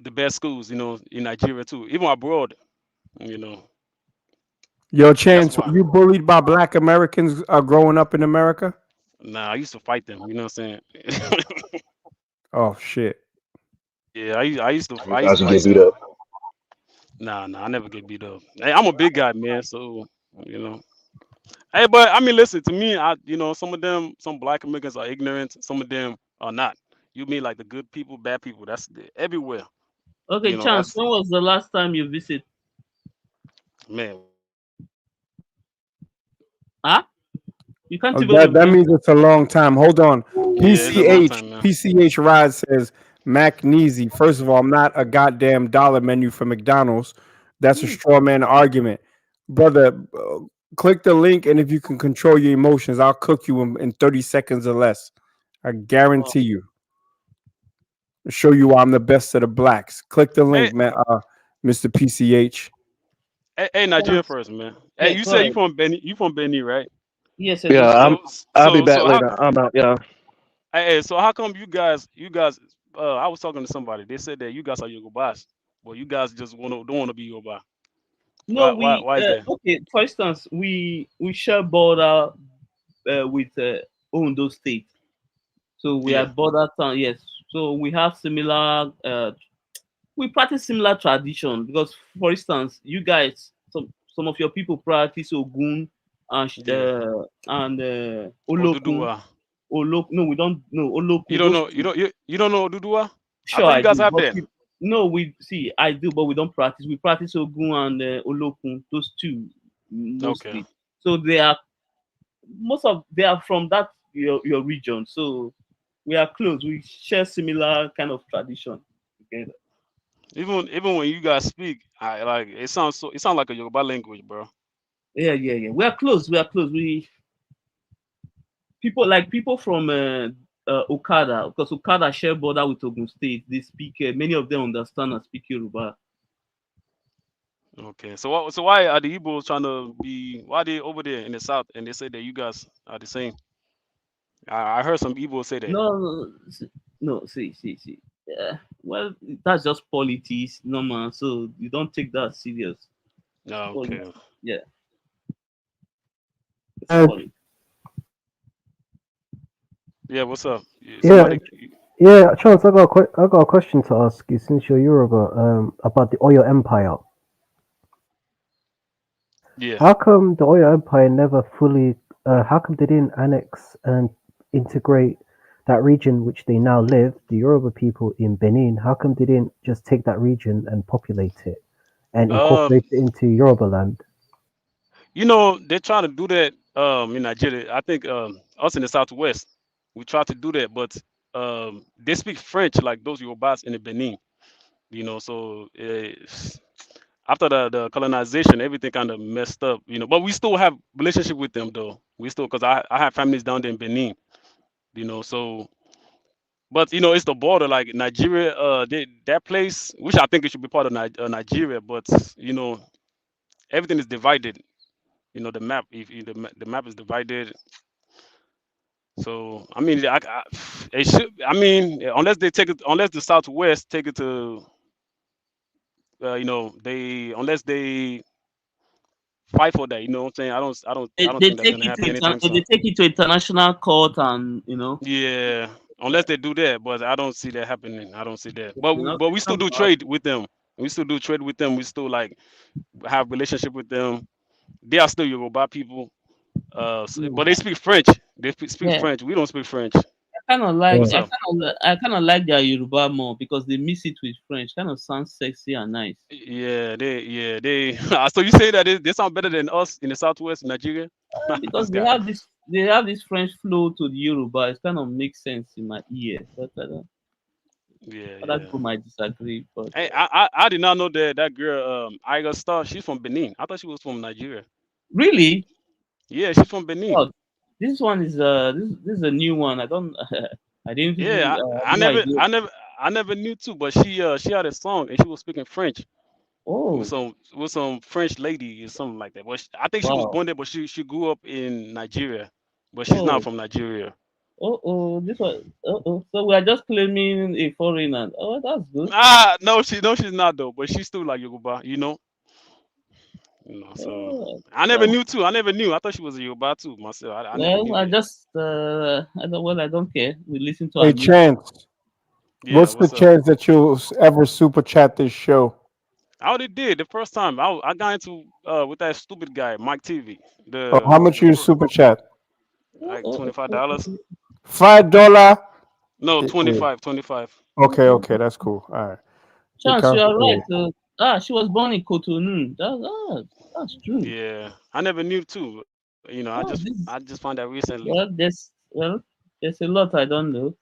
the best schools, in Nigeria too, even abroad. You know, Yo, that's Chance, were why. you bullied by Black Americans growing up in America? Nah, I used to fight them. You know what I'm saying? Oh shit. Yeah, I used to Sometimes you fight get beat them. up. Nah, I never get beat up. Hey, I'm a big guy, man. So you know. Hey, but I mean, listen to me. Some of them, some Black Americans are ignorant. Some of them are not. You mean like the good people, bad people? Everywhere. Okay, Chance, That's when was the last time you visit? man. Huh? You can't Oh, even that remember. means it's a long time. Hold on. Yeah, it's a long PCH time, man. PCH Rod says Macneasy. First of all, I'm not a goddamn dollar menu for McDonald's. That's a straw man argument, brother. Click the link, and if you can control your emotions, I'll cook you in 30 seconds or less. I Oh, guarantee you. Show you why I'm the best of the blacks. Click the Hey, link, man. Mr. PCH. hey, Nigeria Chance. first, man. Hey, Yeah, you go said you ahead. from Benny? You from Benny, right? Yes, Edo Yeah, State. I'll be So back how? later. I'm out, yeah. So how come you guys? I was talking to somebody. They said that you guys are Yorubas, but you guys just don't want to be Yoruba. No, Why is that? okay. For instance, we share border with Ondo State, so we are Yeah. border town. Yes, so we have similar. We practice similar tradition because, for instance, you guys, some of your people practice Ogun Yeah. and Olokun. Oduduwa. No, we don't. No, You Olokun. don't Those know. You two. don't know Oduduwa. I Sure, thought you I guys do. have But that. no, we see, I do, but we don't practice. We practice Ogun and Olokun, those two Okay. mostly. So they are from that your region. So we are close. We share similar kind of tradition together. Even when you guys speak, I like it sounds like a Yoruba language, bro. Yeah. We are close. We are close. We people from Okada, because Okada share border with Ogun State. They speak. Many of them understand and speak Yoruba. Okay. So why are the Igbos trying to be? Why are they over there in the south and they say that you guys are the same? I heard some Igbos say that. No. See. Well, that's just politics, normal. So you don't take that serious. It's Oh, politics. okay. Yeah, it's Uh, politics. Yeah. What's up? yeah, Somebody. yeah, Chance, I got a question to ask you since you're Yoruba, about the Oyo Empire. Yeah. How come the Oyo Empire never fully, how come they didn't annex and integrate that region which they now live, the Yoruba people in Benin? How come they didn't just take that region and populate it and Um. incorporate it into Yoruba land? They're trying to do that. In Nigeria, I think us in the southwest, we try to do that, but they speak French like those Yorubas in the Benin. So after the colonization, everything kind of messed up. But we still have relationship with them though. We still because I have families down there in Benin. So but it's the border like Nigeria. That place, which I think it should be part of Nigeria, but you know everything is divided. The map, if the map is divided. So I mean, it should. I mean, unless they take it, unless the Southwest take it to, they unless they fight for that. You know what I'm saying? I don't think that's gonna happen anytime They soon. take it to international court, and Yeah, unless they do that, but I don't see that happening. I don't see that. But you we, know, but we it's still not do gonna trade with them. We still do trade with them. We still like have relationship with them. They are still Yoruba people. happen. But they speak French. They speak Yeah, French. We don't speak French. What's up? I kind of like their Yoruba more because they mix it with French. Kind of sounds sexy and nice. Yeah. So you say that they sound better than us in the southwest Nigeria? Because This guy. they have this French flow to the Yoruba. It kind of makes sense in my ear. But I don't. Other Yeah. people might disagree. But Hey, I did not know that girl Iga Star. She's from Benin. I thought she was from Nigeria. really, Yeah, she's from Benin. oh, this one is this is a new one. I don't. I didn't even Yeah, I no never, idea. I never, I never knew too. But she had a song and she was speaking French with Oh, some French lady or something like that. But I think she was wow. born there, but she grew up in Nigeria, but she's not Oh, from Nigeria. This one. So we are just claiming a foreigner. Oh, that's good. No, she's not though, but she's still like Yoruba, you know. So Oh, I never well, knew too. I never knew. I thought she was a Yoruba too myself. I never well, knew I that. just I don't well, I don't care. We listen to Hey, our music. Chance, Yeah, what's the what's up? chance that you'll ever super chat this show? I already did the first time. I got into with that stupid guy, Mike TV. How much The you first super chat? like $25. $5. No, Eh, 25, 25. Okay, okay, that's cool. All right. You Chance, you are right. comfortable. She was born in Cotonou. That's true. Yeah, I never knew too. You know, Oh, I just found out recently. there's a lot I don't know.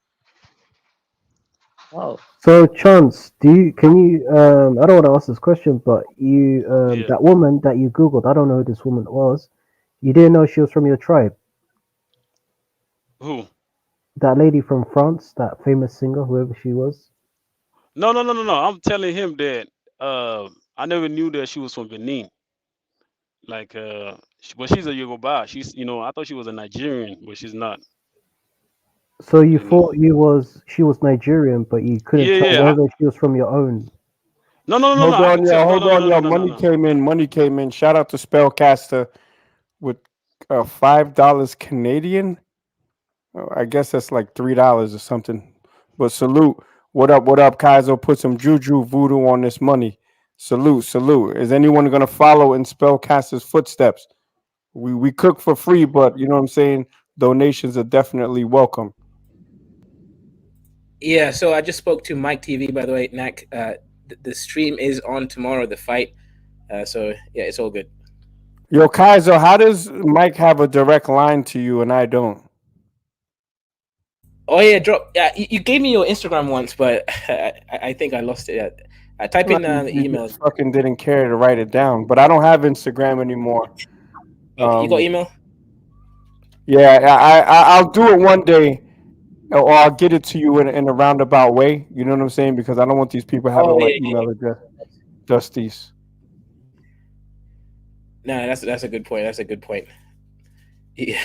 Wow. So, Chance, can you I don't want to ask this question, but you Yeah. that woman that you googled, I don't know who this woman was. You didn't know she was from your tribe. Who? That lady from France, that famous singer, whoever she was. No, no, no, no, no. I'm telling him that I never knew that she was from Benin. Like but she's a Yoruba. She's I thought she was a Nigerian, but she's not. So you You know. thought she was Nigerian, but you couldn't Yeah, tell yeah. whether she was from your own. No, no, no, no, no. Hold I on, could yo. tell. No, Hold no, no, on, no, yo. no, no, no, Money no. came in. Money came in. Shout out to Spellcaster with $5 Canadian. I guess that's like $3 or something. But salute. What up? What up, Kaizo? Put some juju voodoo on this money. Salute, salute. Is anyone gonna follow in Spellcaster's footsteps? We cook for free, but you know what I'm saying. Donations are definitely welcome. Yeah, so I just spoke to Mike TV, by the way, Knack. The stream is on tomorrow, the fight. So yeah, it's all good. Yo, Kaizo, how does Mike have a direct line to you and I don't? Oh yeah, drop. Yeah, you gave me your Instagram once, but I think I lost it. I type Like in you, the you email. just fucking didn't care to write it down. But I don't have Instagram anymore. Okay, you got Um, email? yeah, I'll do it one day, or I'll get it to you in a roundabout way. You know what I'm saying? Because I don't want these people having Oh my yeah, yeah. email address. Dusties. No, that's a good point. That's a good point. Yeah.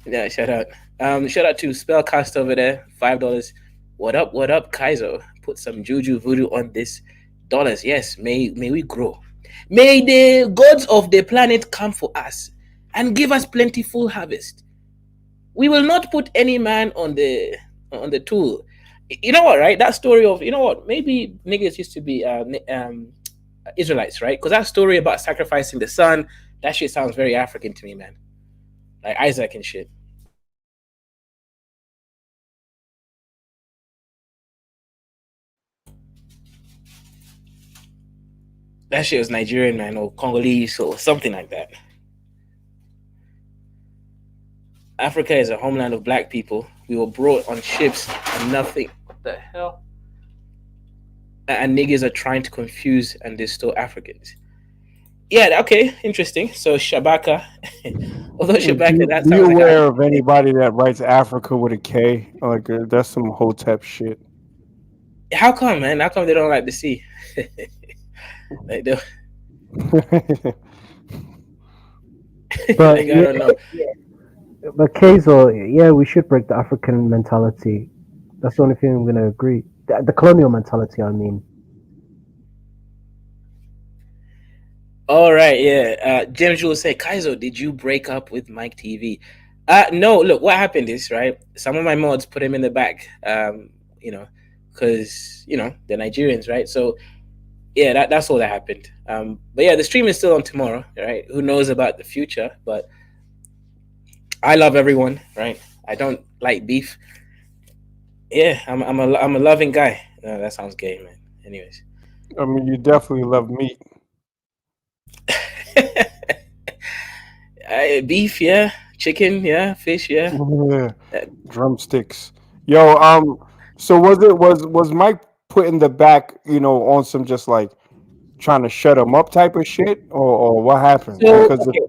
Yeah, shout out to Spellcast over there, $5. What up, Kaizo? Put some juju voodoo on this dollars. Yes, may we grow. May the gods of the planet come for us and give us plentiful harvest. We will not put any man on the tool. You know what, right? That story of maybe niggas used to be Israelites, right? Because that story about sacrificing the son, that shit sounds very African to me, man. Like Isaac and shit. That shit was Nigerian, man, or Congolese or something like that. Africa is a homeland of black people. We were brought on ships and nothing. What the hell? And niggas are trying to confuse and distort Africans. Yeah, okay, interesting. So Shabaka, although Shabaka, that Be sounds like aware of anybody that writes Africa with a K. Like that's some hotep shit. how come, man? How come they don't like the sea? Like, But like I don't know. but Kaiser, yeah, we should break the African mentality. That's the only thing I'm gonna agree. The colonial mentality, I mean. All right, yeah. James will say, Kaizo, did you break up with Mike TV? No. Look, what happened is right. Some of my mods put him in the back. Because they're Nigerians, right? So yeah, that's all that happened. But yeah, the stream is still on tomorrow, right? Who knows about the future? But I love everyone, right? I don't like beef. Yeah, I'm a loving guy. No, that sounds gay, man. Anyways, I mean, you definitely love meat. beef, yeah, chicken, yeah, fish, yeah. Yeah. Drumsticks. Yo, so was Mike put in the back, on some just like trying to shut him up type of shit, or what happened? So Because okay,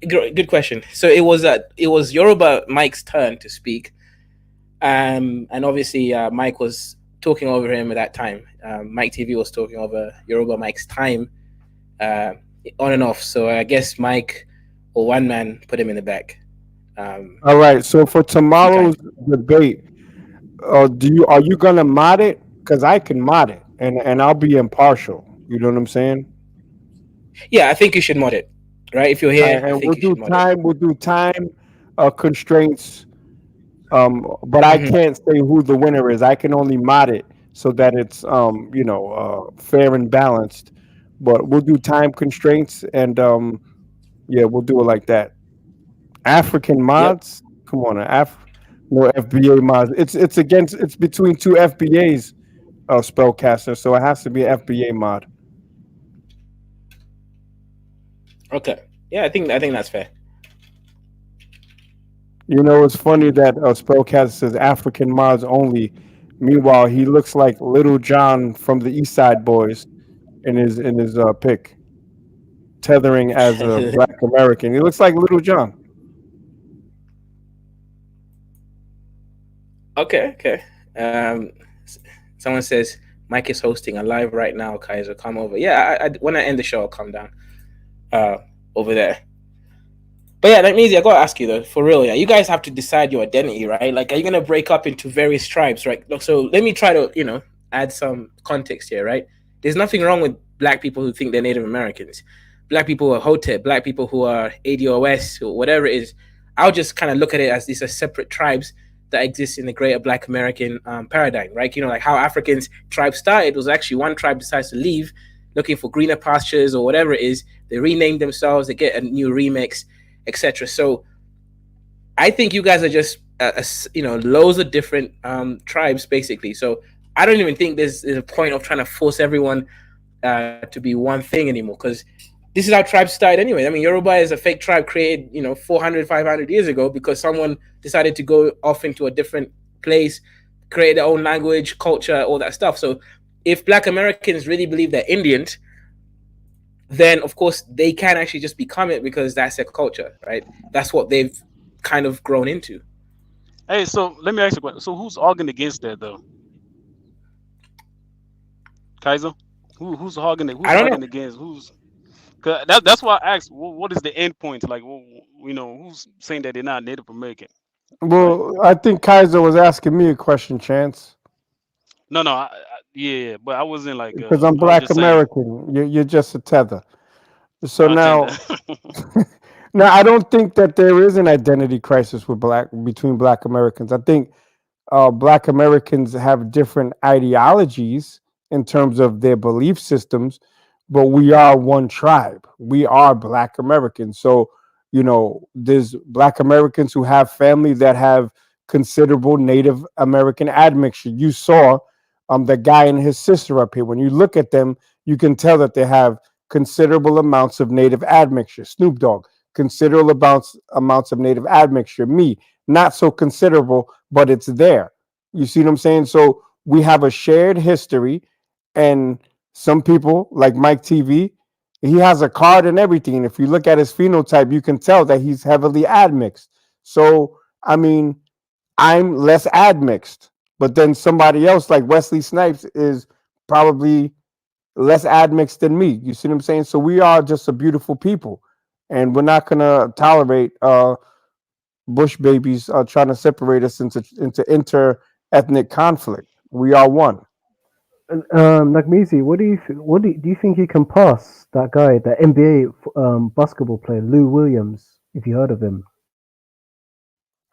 good question. So it was Yoruba Mike's turn to speak, and obviously Mike was talking over him at that time. Mike TV was talking over Yoruba Mike's time, uh, on and off. So I guess Mike or one man put him in the back. All right. So for If you can. tomorrow's debate, are you gonna mod it? Because I can mod it, and I'll be impartial. You know what I'm saying? Yeah, I think you should mod it. Right? If you're here, I And think you should mod it. we'll do time constraints. But I Hmm. can't say who the winner is. I can only mod it so that it's fair and balanced. But we'll do time constraints, and yeah, we'll do it like that. African Yep. mods, come on, no FBA mods. It's between two FBAs spellcaster, so it has to be an FBA mod. Okay. Yeah, I think that's fair. You know, it's funny that spellcaster says African mods only. Meanwhile, he looks like Little John from the East Side Boys in his pick, tethering as a Black American. He looks like Little John. Okay. Okay. S- Someone says Mike is hosting a live right now. Kaiser, come over. Yeah. When I end the show, I'll come down. Uh, over there. But yeah, that means I gotta ask you though, for real, yeah, you guys have to decide your identity, right? Like, are you gonna break up into various tribes, right? So let me try to, add some context here, right? There's nothing wrong with black people who think they're Native Americans, black people who are Hotep, black people who are ADOS, or whatever it is. I'll just kind of look at it as these are separate tribes that exist in the greater Black American paradigm, right? Like how Africans tribes started was actually one tribe decides to leave, looking for greener pastures or whatever it is. They rename themselves, they get a new remix, etc. So I think you guys are just loads of different tribes basically. So I don't even think there's a point of trying to force everyone to be one thing anymore, because this is how tribes started anyway. I mean, Yoruba is a fake tribe created 400 500 years ago because someone decided to go off into a different place, create their own language, culture, all that stuff. So if Black Americans really believe they're Indians, then of course they can actually just become it because that's their culture, right? That's what they've kind of grown into. Hey, so let me ask you a question. So who's arguing against that though, Kaiser? Who's arguing it? I Who's don't know. arguing against? Who's? Cause that's why I asked. What is the end point? Like, who's saying that they're not Native American, right? Well, I think Kaiser was asking me a question, Chance, No, no, yeah, but I wasn't like. because I'm I was Black just saying. American. You're just a tether. So Tender. now, now I don't think that there is an identity crisis between Black Americans. I think Black Americans have different ideologies in terms of their belief systems, but we are one tribe. We are Black Americans. So, there's Black Americans who have family that have considerable Native American admixture. You saw the guy and his sister up here. When you look at them, you can tell that they have considerable amounts of Native admixture. Snoop Dogg, considerable amounts of Native admixture. Me, not so considerable, but it's there. You see what I'm saying? So we have a shared history, and some people like Mike TV, he has a card and everything. If you look at his phenotype, you can tell that he's heavily admixed. So I mean, I'm less admixed, but then somebody else like Wesley Snipes is probably less admixed than me. You see what I'm saying? So we are just a beautiful people, and we're not gonna tolerate Bush babies trying to separate us into inter ethnic conflict. We are one. Nagmizi, what do you think he can pass that guy, that NBA basketball player Lou Williams? If you heard of him,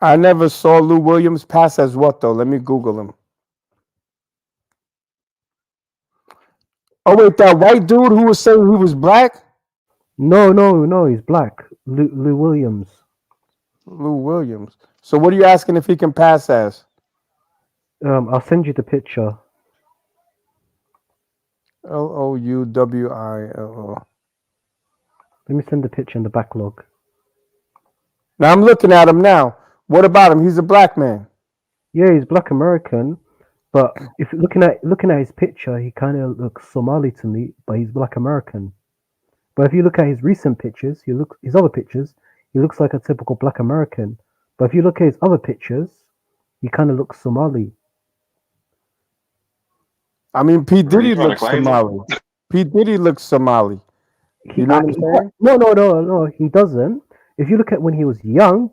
I never saw Lou Williams pass as what though. Let me Google him. Oh wait, that white dude who was saying he was black. no, he's black. Lou Williams. Lou Williams. So what are you asking if he can pass as? I'll send you the picture. Louwilo. Let me send the picture in the backlog. Now I'm looking at him now. What about him? He's a black man. Yeah, he's black American, but if looking at his picture, he kind of looks Somali to me, but he's black American. But if you look at his recent pictures, his other pictures, he looks like a typical black American. But if you look at his other pictures, he kind of looks Somali. I mean, P. Are you Diddy trying to looks claim him? Somali. P. Diddy looks Somali. You know what I'm saying? No, he doesn't. If you look at when he was young,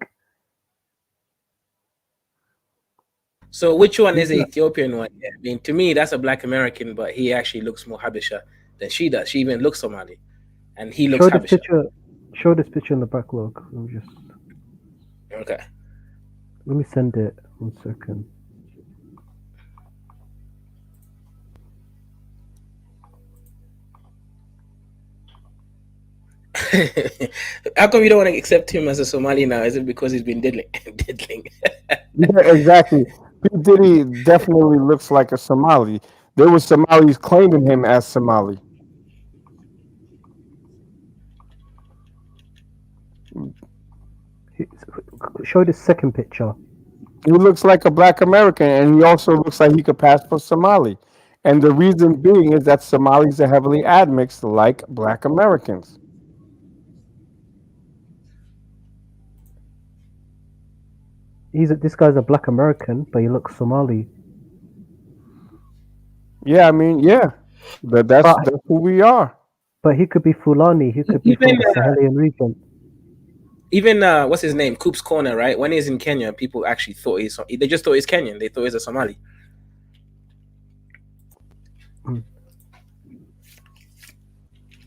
So which one is Who's the that? Ethiopian one? Yeah, I mean, to me, that's a black American, but he actually looks more Habesha than she does. She even looks Somali, and he looks Show this Habesha. picture. Show this picture in the backlog. Okay. Let me send it. 1 second. How come you don't want to accept him as a Somali now? Is it because he's been diddling? diddling? Yeah, exactly. P Diddy definitely looks like a Somali. There were Somalis claiming him as Somali. Show this second picture. He looks like a black American, and he also looks like he could pass for Somali. And the reason being is that Somalis are heavily admixed like black Americans. This guy's a black American, but he looks Somali. Yeah, I mean, yeah, that's But who we are. but he could be Fulani. He could be from even the Sahelian region. even what's his name? Coop's Corner, right? When he's in Kenya, people actually thought they just thought he's Kenyan. They thought he's a Somali.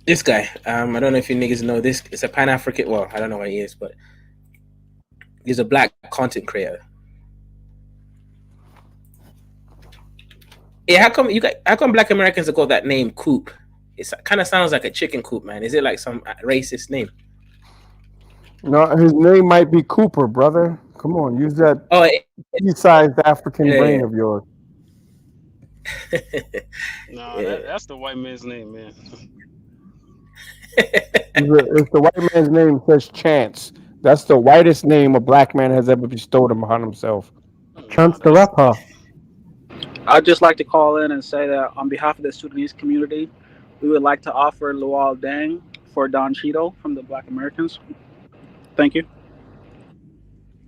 This guy, I don't know if you niggas know this. It's a Pan African. Well, I don't know what he is, but he's a black content creator. Yeah, how come black Americans have got that name Coop? It kind of sounds like a chicken coop, man. Is it like some racist name? No, his name might be Cooper, brother. Come on, use that Oh, pea-sized African yeah, brain yeah. of yours. Nah, that's the white man's name, man. If the white man's name says Chance, that's the whitest name a black man has ever bestowed upon himself. Chance the Rapper. I'd just like to call in and say that on behalf of the Sudanese community, we would like to offer Lual Deng for Don Cheeto from the Black Americans. Thank you.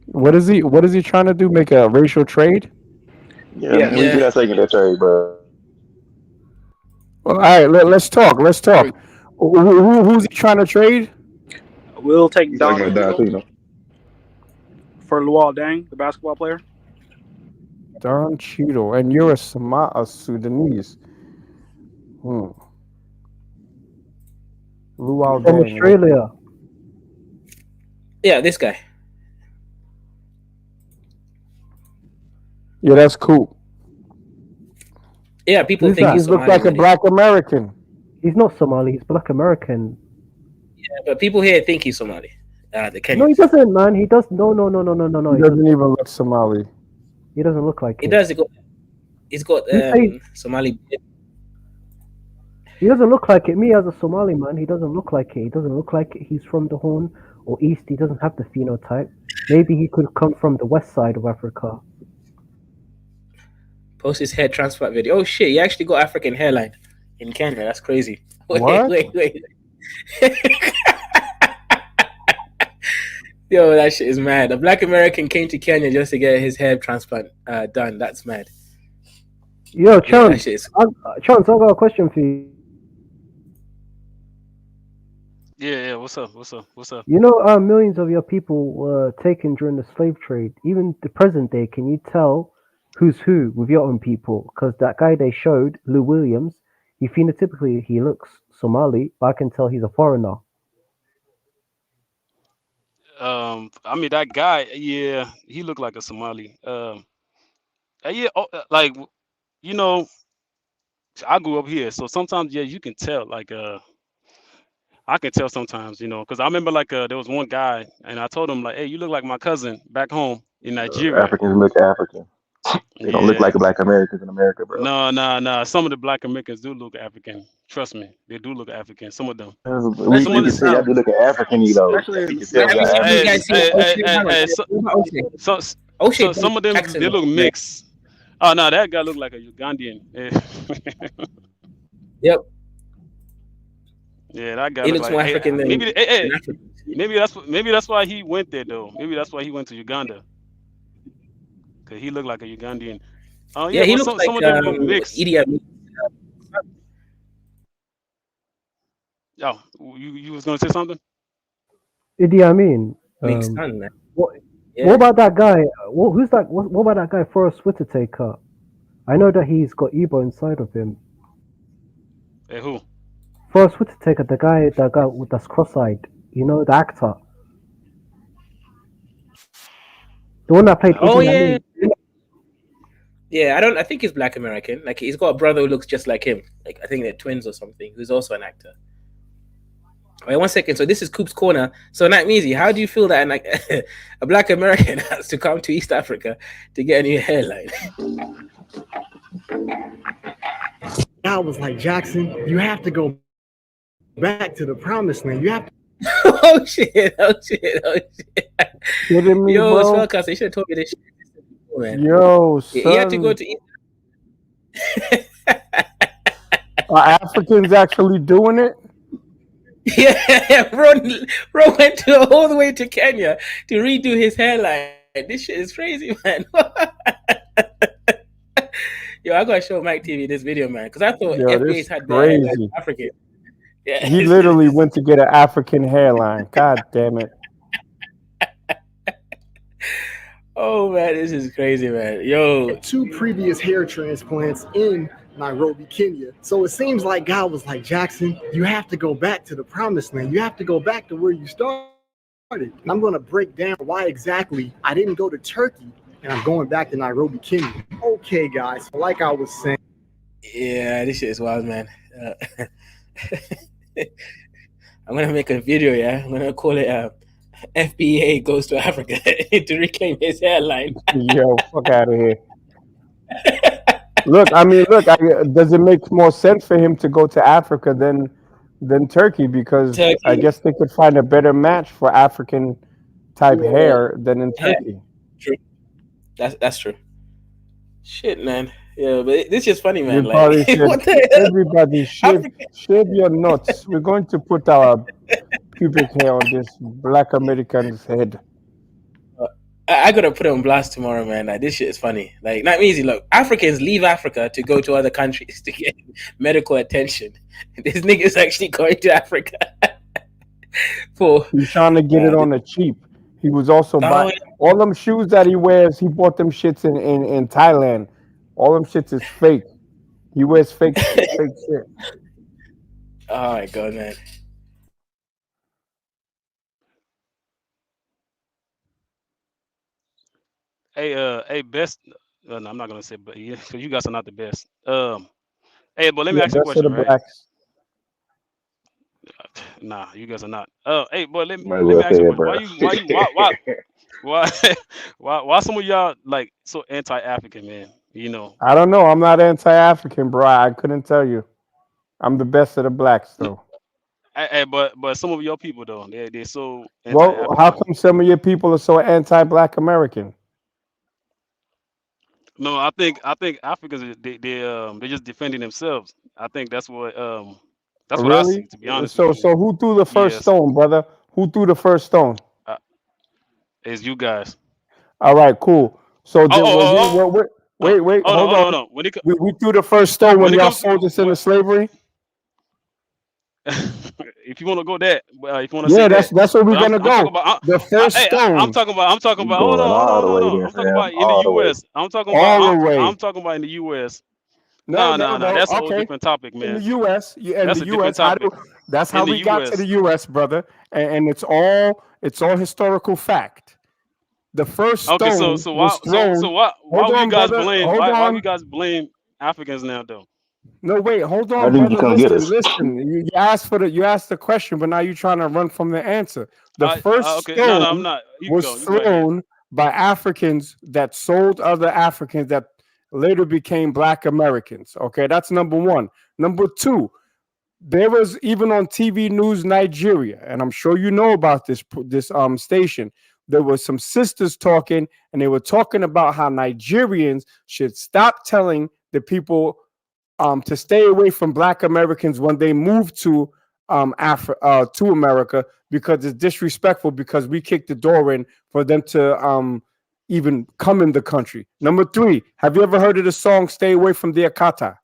What is he trying to do? Make a racial trade? Yeah, man, we not taking that trade, bro. Well, all right, let's talk. Let's talk. Who's he trying to trade? We'll take He's Don talking about Cheeto for Lual Deng, the basketball player. Don Cheeto, and you're a Sudanese. Luau From Deng. Australia. Yeah, this guy. Yeah, that's cool. Yeah, people Who's think that? he's He looks Somali. like a black American. He's not Somali. He's black American. Yeah, but people here think he's Somali. The Kenyans. No, he doesn't, man. He does. No. He doesn't even look Somali. He doesn't look like He it. does. He's got Somali. He doesn't look like it. Me as a Somali man, he doesn't look like it. He doesn't look like it. He's from the Horn or East. He doesn't have the phenotype. Maybe he could come from the west side of Africa. Post his hair transplant video. Oh shit, he actually got African hairline in Kenya. That's crazy. What? Wait. Yo, that shit is mad. A black American came to Kenya just to get his hair transplant done. That's mad. Yo, that Chance, shit is... Chance, I got a question for you. Yeah. What's up? You know, millions of your people were taken during the slave trade. Even the present day, can you tell who's who with your own people? Because that guy they showed, Lou Williams, he phenotypically he looks Somali, but I can tell he's a foreigner. I mean that guy, yeah, he looked like a Somali. Yeah, like you know, I grew up here, so sometimes yeah, you can tell. Like I can tell sometimes, you know, because I remember like there was one guy, and I told him like, hey, you look like my cousin back home in Nigeria. Africans look African. They don't look like black Americans in America, bro. No. Some of the black Americans do look African. Trust me, they do look African. Some of them. We can see y'all do look African, you know. We can tell y'all African. So some of them they look mixed. Oh no, that guy looked like a Ugandan. Yep. Yeah, that guy He looks like, more African than maybe that's why he went there though. Maybe that's why he went to Uganda. Cause he looked like a Ugandan. Oh yeah, he but looks some of them look mixed. Idi Amin. Oh, you was gonna say something? Idi Amin. Mixed son, man. What What Yeah. about that guy? Who's that? What about that guy Forrest Whitaker? I know that he's got Igbo inside of him. Hey, who? Forrest Whitaker, the guy that's cross-eyed. You know, the actor, the one that played Oh Idi yeah. Amin. Yeah, I don't. I think he's Black American. Like he's got a brother who looks just like him. Like I think they're twins or something. Who's also an actor. Wait 1 second. So this is Coop's Corner. So Nightmeezy, how do you feel that like, a Black American has to come to East Africa to get a new hairline? I was like, Jackson, you have to go back to the promised land. You have to. Oh shit! Oh shit! Oh shit! Kidding me, Yo, bro? Spellcast, you should have told me this shit before, man. Yo, You have to go son. to East. Are Africans actually doing it? Yeah, bro went all the way to Kenya to redo his hairline. This shit is crazy, man. Yo, I gotta show Mike TV this video, man, because I thought Yo, FBA's this had their hairline crazy. African. Yeah, He literally went to get an African hairline. God damn it. oh man, this is crazy, man. Yo, 2 previous hair transplants in Nairobi, Kenya. So it seems like God was like, Jackson, you have to go back to the promised land. You have to go back to where you started. And I'm going to break down why exactly I didn't go to Turkey and I'm going back to Nairobi, Kenya. Okay, guys, like I was saying. yeah, this shit is wild, man. I'm gonna make a video. Yeah, I'm gonna call it FBA goes to Africa to reclaim his hairline. Yo, fuck out of here. Look, does it make more sense for him to go to Africa than Turkey? Because I Turkey. guess they could find a better match for African type Yeah, hair than in yeah, Turkey. true. That's true. Shit, man. Yeah, but this is funny, man. They Like, probably said, what the hell? everybody shave your nuts. We're going to put our pubic hair on this black American's head. I gotta put it on blast tomorrow, man. Like, this shit is funny. Like, not easy. Look, Africans leave Africa to go to other countries to get medical attention. This nigga's actually going to Africa for. He's trying to get it on the cheap. He was also buying all them shoes that he wears. He bought them shits in Thailand. All them shits is fake. He wears fake shit. Oh my god, man. Hey, best. No, I'm not gonna say, but yeah, because you guys are not the best. Hey, but let me Yeah, ask you a best of the question, right? blacks. Nah, you guys are not. Hey, boy, let me Might as let me well ask say you a it, question. bro. Why why some of y'all like so anti-African, man? You know, I don't know. I'm not anti-African, bro. I couldn't tell you. I'm the best of the blacks, though. but some of your people though, they're so Well, how anti-African. come some of your people are so anti-black American? No, I think Africans they're just defending themselves. I think that's what I Really? see. To be honest with you, So who threw the first yes, stone, brother? Who threw the first stone? uh, it's you guys. All right, cool. So Oh, did was it? oh, Well, oh, oh, wait, oh no, hold oh no, on. no. We threw the first stone when When it y'all comes to sold us into slavery. if you want to go that, if you want to say Yeah, that, that's where we're but gonna I'm talking go. about The first I'm stone, talking We about hold going on hold all on the hold way on there, I'm talking fam. about in the All the way. U.S. I'm talking about all the way. I'm talking about in the U.S. No, No, no. that's a whole Okay, different topic, in the man. U.S. In That's the a different U.S. topic. That's how In the we got to the U.S. U.S., brother, and it's all historical fact. The first Okay, so stone so why was thrown. why Hold would you on, guys brother. blame Hold why would on. you guys blame Africans now though? No, wait. Hold How on, did you brother. come get us? Listen. You asked the question, but now you're trying to run from the answer. The first Okay, no, I'm stone not. You can was go. You go ahead. thrown by Africans that sold other Africans that later became Black Americans. Okay, that's number one. Number two, there was even on TV news Nigeria, and I'm sure you know about this station. There was some sisters talking, and they were talking about how Nigerians should stop telling the people to stay away from Black Americans when they move to America because it's disrespectful because we kicked the door in for them to even come in the country. Number three, have you ever heard of the song "Stay Away from the Akata"?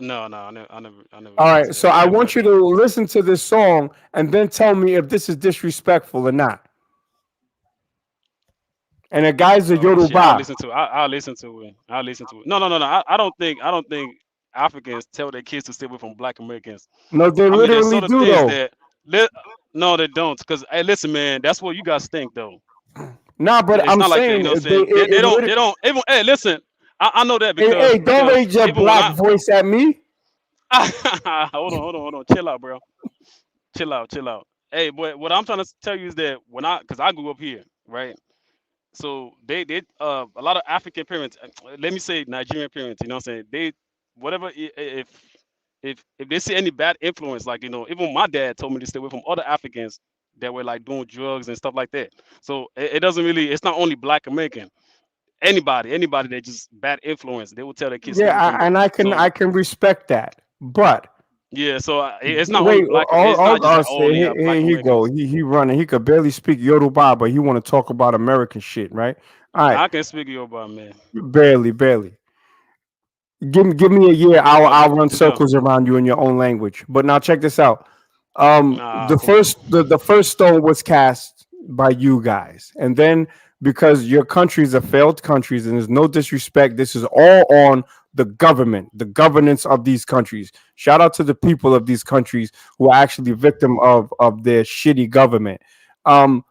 No, I never All listened right, to so that. I I never want heard you that. to listen to this song and then tell me if this is disrespectful or not. and the guy's a Oh shit, I'll Yoruba. listen to it. I'll listen to it. I'll listen to it. No, no, no, no. I don't think Africans tell their kids to stay away from Black Americans. No, they I mean, there's literally sort of do things though. that li- no, they don't. Cause hey, listen, man, that's what you guys think though. Nah, but It's I'm not like that. You saying know what I'm they saying? They it don't. literally. They don't. Even hey, listen. I know that Hey, hey, don't because raise your even when black I voice at me. hold on. Chill out, bro. Chill out. Hey, but what I'm trying to tell you is that cause I grew up here, right? So they a lot of African parents, let me say Nigerian parents, you know what I'm saying? They whatever if they see any bad influence, like even my dad told me to stay away from other Africans that were like doing drugs and stuff like that. So it doesn't really it's not only Black American. Anybody that just bad influence, they will tell their kids stay Yeah, away from them. and So I can respect that, but yeah, so it's not only wait, Black. It's not all just like us oh they are here Black he go. Americans. He running. He could barely speak Yoruba, but he want to talk about American shit, right? All right, I can speak Yoruba, man. barely. Give me a year. I'll Okay, run go. circles around you in your own language. But now check this out. Nah, come on. The first stone was cast by you guys, and then because your countries are failed countries, and there's no disrespect, this is all on the government, the governance of these countries. Shout out to the people of these countries who are actually victim of their shitty government. Um,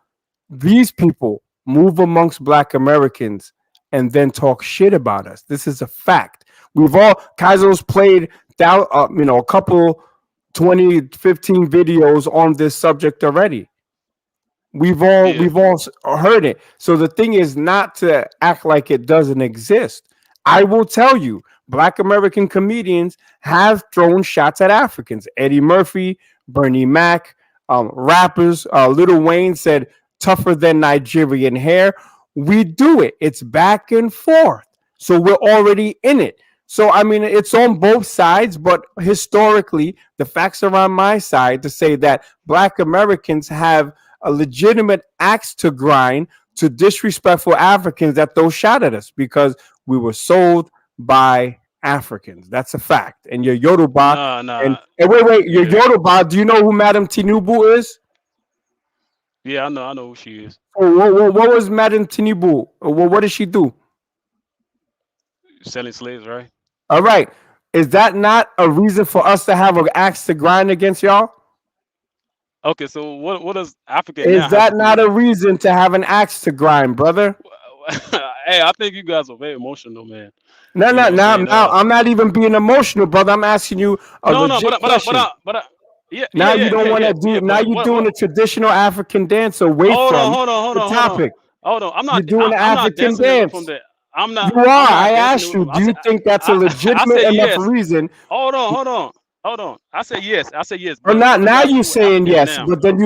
these people move amongst Black Americans and then talk shit about us. This is a fact. We've all Kaizo's played a couple 2015 videos on this subject already. Yeah. We've all heard it. So the thing is not to act like it doesn't exist. I will tell you, Black American comedians have thrown shots at Africans. Eddie Murphy, Bernie Mac, rappers. Lil Wayne said tougher than Nigerian hair. We do it. It's back and forth. So we're already in it. So I mean, it's on both sides, but historically, the facts are on my side to say that Black Americans have a legitimate axe to grind to disrespectful Africans that throw shot at us because we were sold by Africans. That's a fact. And your Yoruba Nah. and wait, your Yeah. Yoruba. Do you know who Madam Tinubu is? Yeah, I know who she is. Oh, what was Madam Tinubu? What did she do? Selling slaves, right? All right. Is that not a reason for us to have an axe to grind against y'all? Okay, so what does African now Is have that to do not with a it? reason to have an axe to grind, brother? Hey, I think you guys are very emotional, man. No, You no, know what I'm now, saying? now I'm not even being emotional, brother. I'm asking you a No, legit question. yeah, Now you don't want to do. yeah. Now you're doing What? a traditional African dance away from the topic. Hold on. You're doing an I'm not African dancing away from dance. that. You are. I'm not I dancing asked away you. from. Do you think that's a I legitimate said enough yes. reason? Hold on. I said yes. Or But not? what does it Now have to you do with saying Africans yes, now? but then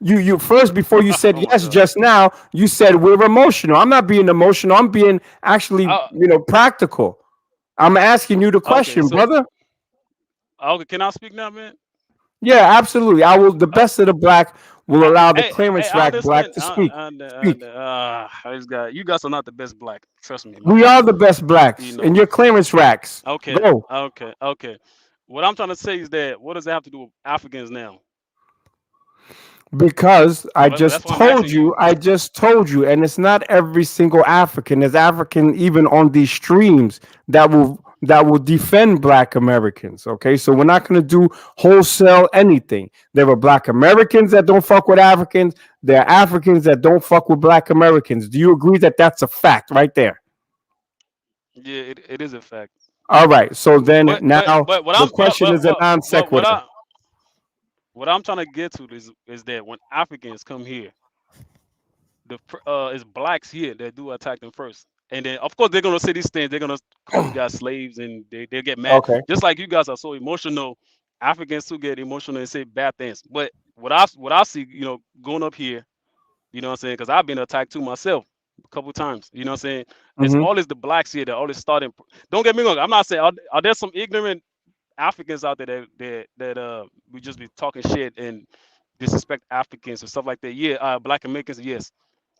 you first before you said Oh my yes god. just now you said we're emotional. I'm not being emotional. I'm being actually practical. I'm asking you the Okay, question, so brother. okay, can I speak now, man? Yeah, absolutely. I will. The best of the black will allow the Hey, clearance I rack black understand. to speak. Speak. This guy, you guys are not the best black. Trust me, man. We are the best You blacks in know. your clearance racks. Okay, Go. okay. What I'm trying to say is that what does that have to do with Africans now? Because That's what I'm asking you. I just told you, and it's not every single African. There's African even on these streams that will defend Black Americans. Okay, so we're not going to do wholesale anything. There are Black Americans that don't fuck with Africans. There are Africans that don't fuck with Black Americans. Do you agree that that's a fact right there? Yeah, it is a fact. All right. So then now But what the I'm question is a non what sequitur. what I'm trying to get to is that when Africans come here, it's blacks here that do attack them first. And then of course they're gonna say these things, they're gonna call you guys slaves and they get mad. Okay. Just like you guys are so emotional, Africans too get emotional and say bad things. But what I see, going up here, you know what I'm saying? Because I've been attacked too myself a couple times. You know what I'm saying? It's Mm-hmm. always the blacks here that always starting. Don't get me wrong. I'm not saying are there some ignorant Africans out there that we just be talking shit and disrespect Africans and stuff like that. Yeah, Black Americans, yes.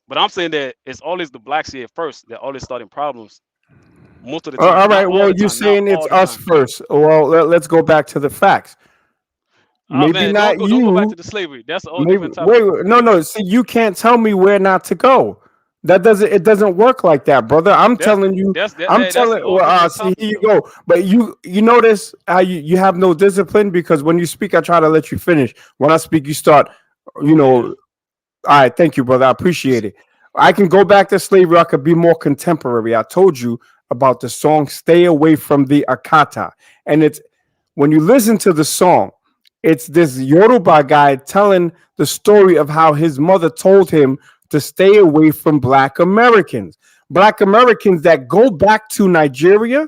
But I'm saying that it's always the blacks here first that always starting problems most of the time. All Not right. all Well, the you're time. Not saying it's all the us time. first. Well, let's go back to the facts. Oh Maybe man, not don't go back to you. the slavery. That's a whole Maybe different wait. topic. No. See, you can't tell me where not to go. It doesn't work like that, brother. I'm telling you. I'm That's a telling. whole Well, different see, topic here you though. go. But you notice how you have no discipline because when you speak, I try to let you finish. When I speak, you start. You Yeah. know. All right, thank you, brother. I appreciate it. I can go back to slavery. I could be more contemporary. I told you about the song "Stay Away from the Akata," and it's when you listen to the song, it's this Yoruba guy telling the story of how his mother told him to stay away from Black Americans. Black Americans that go back to Nigeria,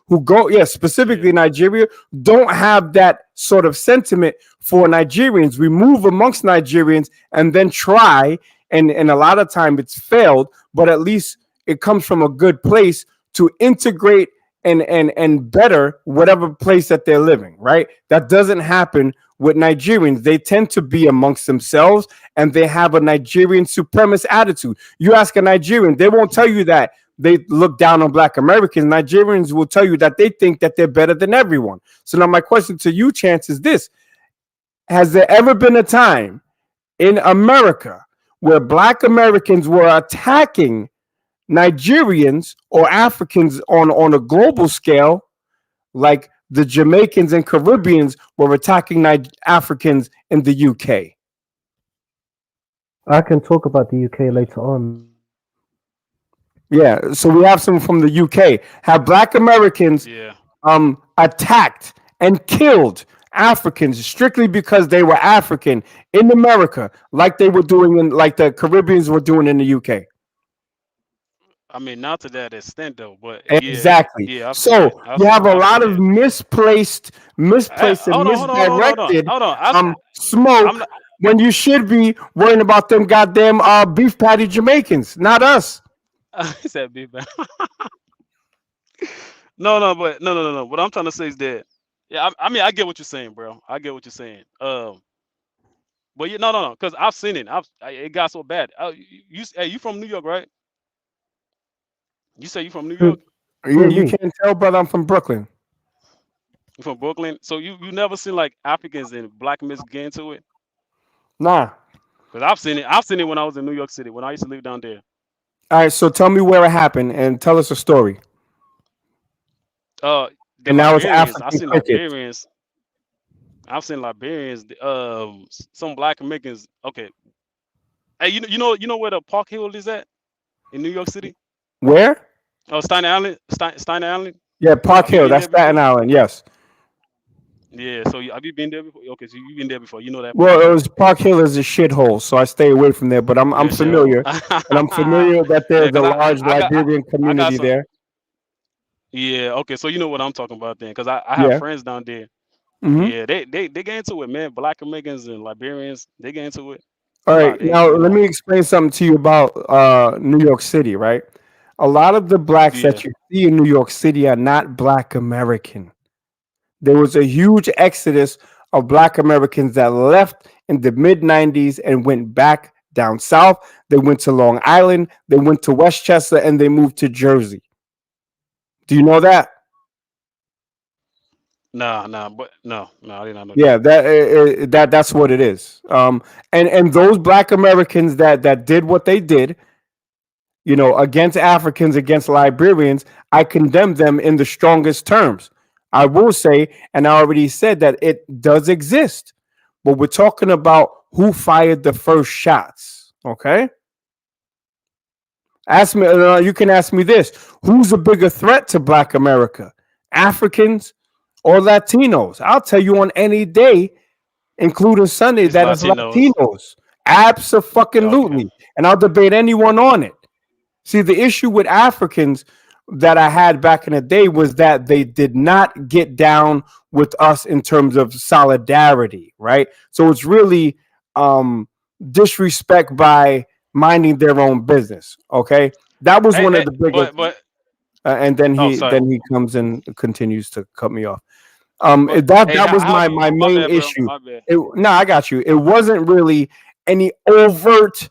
who go, yeah, Yeah. specifically Nigeria, don't have that sort of sentiment for Nigerians. We move amongst Nigerians and then try, and a lot of time it's failed, but at least it comes from a good place to integrate and better whatever place that they're living, right? That doesn't happen with Nigerians. They tend to be amongst themselves and they have a Nigerian supremacist attitude. You ask a Nigerian, they won't tell you that they look down on Black Americans. Nigerians will tell you that they think that they're better than everyone. So now my question to you, Chance, is this: has there ever been a time in America where Black Americans were attacking Nigerians or Africans on a global scale, like the Jamaicans and Caribbeans were attacking Africans in the UK? I can talk about the UK later on. Yeah, so we have some from the UK. Have Black Americans Yeah. attacked and killed Africans strictly because they were African in America, like they were doing in, like the Caribbeans were doing in the UK? I mean, not to that extent though, but yeah, Exactly. yeah, I've seen So that. I've you seen have a I've seen lot of that. misplaced and Hold on, hold on, hold on, hold on, misdirected hold on. I'm smoke not. when you should be worrying about them goddamn beef patty Jamaicans, not us. He said be back. No, no, but no. What I'm trying to say is that, yeah, I mean, I get what you're saying, bro. I get what you're saying. But yeah, no, because I've seen it. It got so bad. Hey, you from New York, right? You say you from New Who, York? Yeah, who you me? can't tell, brother. I'm from Brooklyn. You from Brooklyn? So you never seen like Africans and black men get into it? Nah. Because I've seen it. I've seen it when I was in New York City when I used to live down there. All right, so tell me where it happened and tell us a story. Uh, the And now it's Liberians. I African seen crickets. Liberians. I've seen Liberians. Some black Americans. Okay. Hey, you know where the Park Hill is at in New York City? Where? Oh, Steiner Island. Steiner Island. Yeah, Park Have you Hill. been That's there Staten before? Island. Yes. Yeah. So have you been there before? Okay, so you've been there before. You know that Well, place. it was Park Hill is a shithole, so I stay away from there. But I'm Yeah, shithole. familiar, and I'm familiar that Yeah, there's a cause large Liberian I got community some. there. Yeah. Okay. So you know what I'm talking about then, cause I have Yeah. friends down there. Hmm. Yeah. They get into it, man. Black Americans and Liberians, they get into it. All A right. lot. Now let me explain something to you about New York City. Right. A lot of the blacks Yeah. that you see in New York City are not Black American. There was a huge exodus of Black Americans that left in the mid 90s and went back down south. They went to Long Island, they went to Westchester, and they moved to Jersey. Do you know that? Nah, but no, I did not know that. Yeah, that's what it is. And those Black Americans that did what they did, against Africans, against Liberians, I condemn them in the strongest terms. I will say, and I already said that it does exist, but we're talking about who fired the first shots. Okay, ask me. You can ask me this: who's a bigger threat to Black America, Africans or Latinos? I'll tell you on any day, including Sunday, It's that is Latinos. Latinos. Okay. Absolutely, and I'll debate anyone on it. See, the issue with Africans that I had back in the day was that they did not get down with us in terms of solidarity, right? So it's really disrespect by minding their own business. Okay, that was one of Hey, the biggest. but And then oh, he sorry. then he comes and continues to cut me off. But That hey, that was how my do my my main bad, bro? issue. My bad. No, I got you. It wasn't really any overt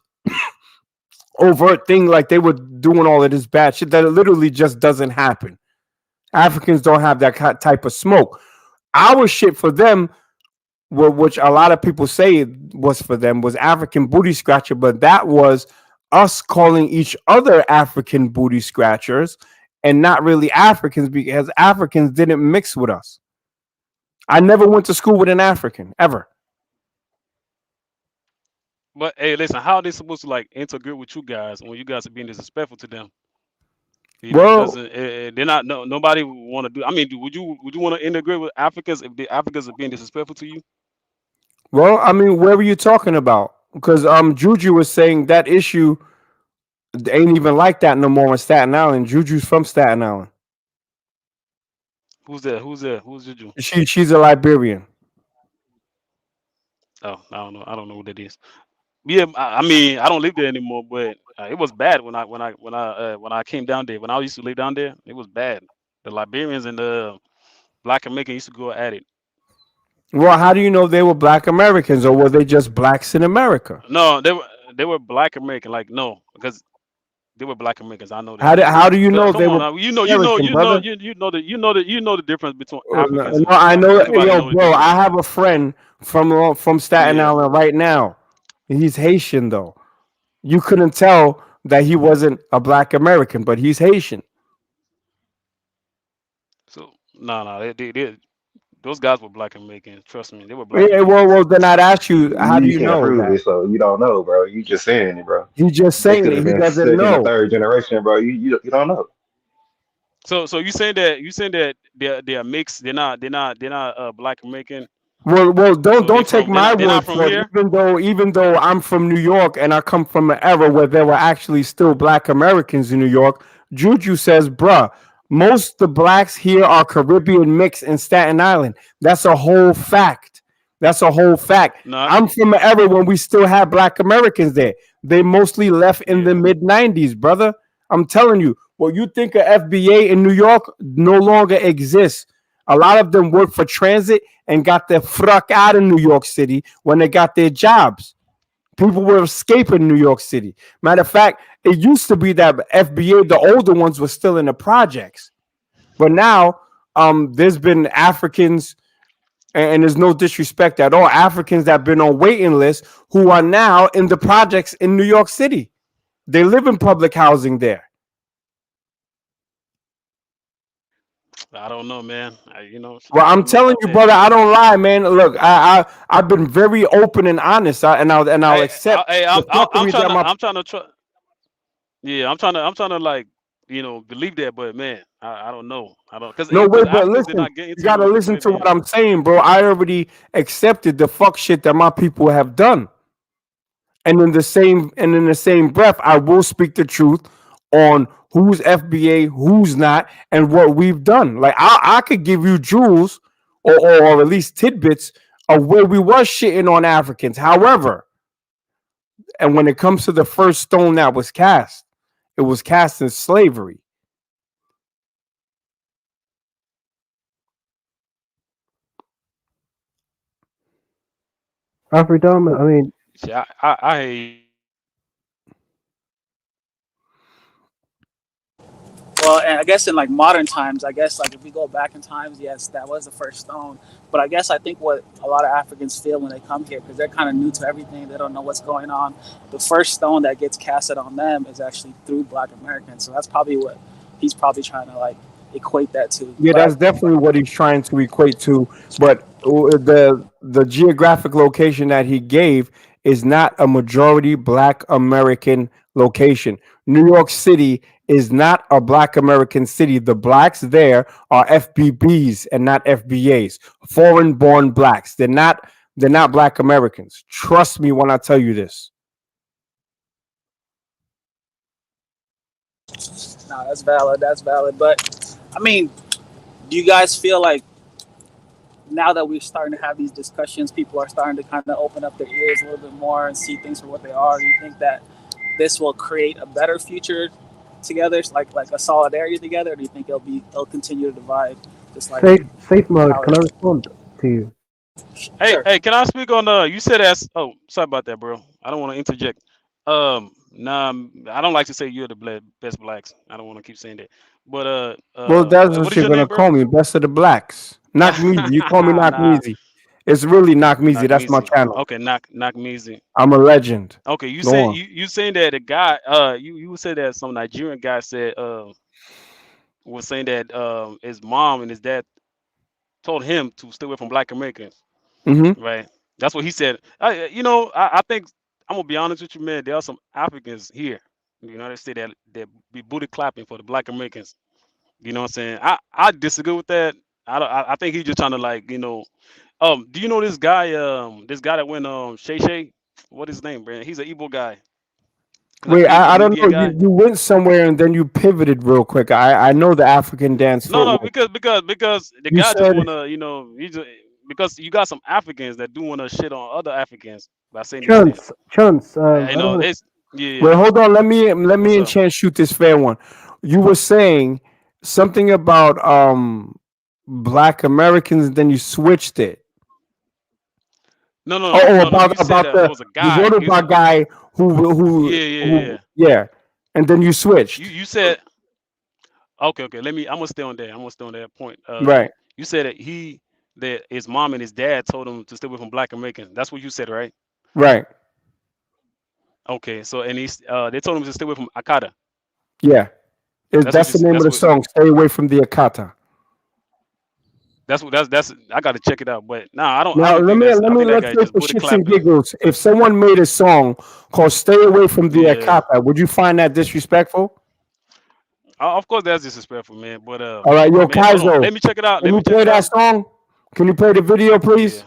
thing like they were doing all of this bad shit that it literally just doesn't happen. Africans don't have that type of smoke. Our shit for them, which a lot of people say was for them, was African booty scratcher, but that was us calling each other African booty scratchers and not really Africans because Africans didn't mix with us. I never went to school with an African ever. But hey, listen, how are they supposed to like integrate with you guys when you guys are being disrespectful to them? It Well, doesn't. They're not. No, nobody would want to do. I mean, would you want to integrate with Africans if the Africans are being disrespectful to you? well, I mean, where were you talking about? Because Juju was saying that issue ain't even like that no more in Staten Island. Juju's from Staten Island. Who's that? Who's that? Who's Juju? She's a Liberian. Oh, I don't know. I don't know what that is. Yeah, I mean, I don't live there anymore, but it was bad when I came down there. When I used to live down there, it was bad. The Liberians and the Black Americans used to go at it. Well, how do you know they were Black Americans or were they just blacks in America? No, they were Black American. Like no, because they were Black Americans. I know that. How do you Cause know come they on were now, American, brother? you know the difference between No, Africans no, and I Black. know. Everybody Yo, know the bro, I difference. have a friend from Staten Yeah. Island right now. He's Haitian though. You couldn't tell that he wasn't a Black American, but he's Haitian. So no, those guys were Black Americans. Trust me, they were Black Yeah, Americans. well, then I'd ask you, how do You you can't know prove that? it, so you don't know, bro. You just saying it, bro. He's just They saying could it. have He been doesn't second or know. third generation, bro. You don't know. So you saying that they're mixed. They're not Black American. Well, So don't take my they're not word from for it. here. Even though I'm from New York and I come from an era where there were actually still Black Americans in New York, Juju says, "Bruh, most the blacks here are Caribbean mix in Staten Island. That's a whole fact. That's a whole fact. Not I'm from an era when we still had Black Americans there. They mostly left in the yeah. mid '90s, brother. I'm telling you, what you think of FBA in New York no longer exists. A lot of them work for transit and got the fuck out of New York City when they got their jobs. People were escaping New York City. Matter of fact, it used to be that FBA, the older ones, were still in the projects. But now, there's been Africans, and there's no disrespect at all, Africans that have been on waiting lists who are now in the projects in New York City. They live in public housing there. I don't know, man. Well, I I'm don't know telling about you, that. brother, I don't lie, man. Look, I've been very open and honest, and I'll accept the I'm fuckery trying that to my try. Yeah, I'm trying to like believe that, but man, I don't know. I don't no way. because But Africans did listen, not get you into gotta with the listen to what Caribbean. I'm saying, bro. I already accepted the fuck shit that my people have done, and in the same breath, I will speak the truth on who's FBA, who's not, and what we've done. Like I could give you jewels or at least tidbits of where we was shitting on Africans. However, and when it comes to the first stone that was cast, it was cast in slavery. Afrodama, I mean, See, I hear you. Well, and I guess in like modern times, I guess like if we go back in times, yes, that was the first stone. But I guess I think what a lot of Africans feel when they come here, because they're kind of new to everything, they don't know what's going on. The first stone that gets casted on them is actually through Black Americans. So that's probably what he's probably trying to like equate that to. Yeah, But that's definitely what he's trying to equate to. But the geographic location that he gave is not a majority Black American location. New York City is not a Black American city. The blacks there are FBBs and not FBAs, foreign born blacks. They're not Black Americans. Trust me when I tell you this. no, that's valid. That's valid. But I mean, do you guys feel like now that we're starting to have these discussions, people are starting to kind of open up their ears a little bit more and see things for what they are? Do you think that this will create a better future together, like a solidarity together? Or do you think it'll continue to divide, just like safe mode. how Can I it? respond to you? Sure. Hey, can I speak on you said as oh sorry about that, bro. I don't want to interject. Nah, I don't like to say you're the best blacks. I don't want to keep saying that. But Well, that's what what is you're your gonna name, bro? call me, best of the blacks. Knock me easy. You call me knock me Nah. easy. It's really Knock Measy. Knock That's my Measy. channel. Okay, knock Measy. I'm a legend. Okay, you Go saying on. you saying that the guy you said that some Nigerian guy said was saying that his mom and his dad told him to stay away from black Americans, Hmm. right? That's what he said. I think I'm gonna be honest with you, man. There are some Africans here in the United States that be booty clapping for the black Americans. You know what I'm saying? I disagree with that. I think he's just trying to like do you know this guy that went Shay Shay? What is his name, man? He's an Igbo guy. He's like Wait, a big I don't comedian know. You guy. you went somewhere and then you pivoted real quick. I know the African dance No, no, footwork. because the You guy just said wanna, he just because you got some Africans that do wanna shit on other Africans by saying these things. Chance. You I don't know, know. it's yeah, wait, yeah. hold on. Let me What's and up? Chance shoot this fair one. You were saying something about black Americans, and then you switched it. No, no, no, Oh, no, no. about You said that there was a the guy. Yoruba guy Yeah, yeah, who yeah. yeah, and then you switched. You said okay, okay. I'm gonna stay on there. I'm gonna stay on that point. Right, You said that his mom and his dad told him to stay away from black Americans. That's what you said, right? right. Okay, so and they told him to stay away from Akata. Yeah. That's what That's you the said. name of the song. Stay away from the Akata. That's I gotta check it out. But nah, I Now don't think that's I think that let's guy say just for booty shits and clapping. giggles, if someone made a song called "Stay Away from the Yeah. Akata," would you find that disrespectful? Of course that's disrespectful, man. But All right, yo, man, hold on. Kaizo, Let me check it out. can Let you me check play it that out. song? Can you play the video, Yeah. please?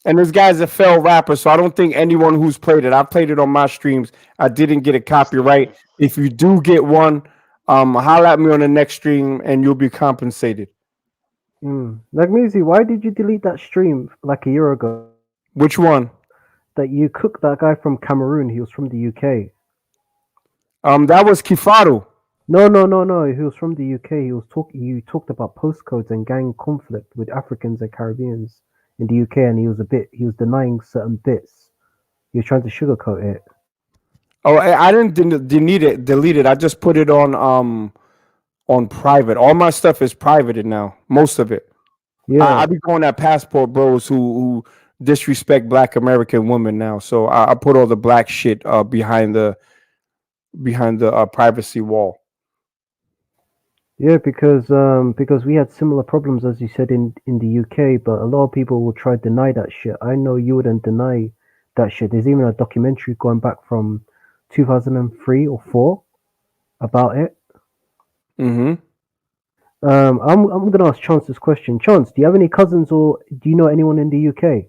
And this guy's a failed rapper, so I don't think anyone who's played it. I played it on my streams. I didn't get a Stay away. copyright. If you do get one, holla at me on the next stream, and you'll be compensated. Nagmuzi, why did you delete that stream like a year ago? Which one? That you cooked that guy from Cameroon. He was from the UK. That was Kifaru. No, no, no, no. He was from the UK. He was talking. You talked about postcodes and gang conflict with Africans and Caribbeans in the UK, and he was a bit. He was denying certain bits. He was trying to sugarcoat it. Oh, I didn't delete it. Delete it. I just put it on private. All my stuff is privated now. Most of it. Yeah, I be going at passport bros who disrespect Black American women now. So I put all the black shit behind the privacy wall. yeah, because we had similar problems as you said in the UK, but a lot of people will try to deny that shit. I know you wouldn't deny that shit. There's even a documentary going back from 2003 or four about it. Mm-hmm. I'm gonna ask Chance this question. Chance, do you have any cousins or do you know anyone in the UK?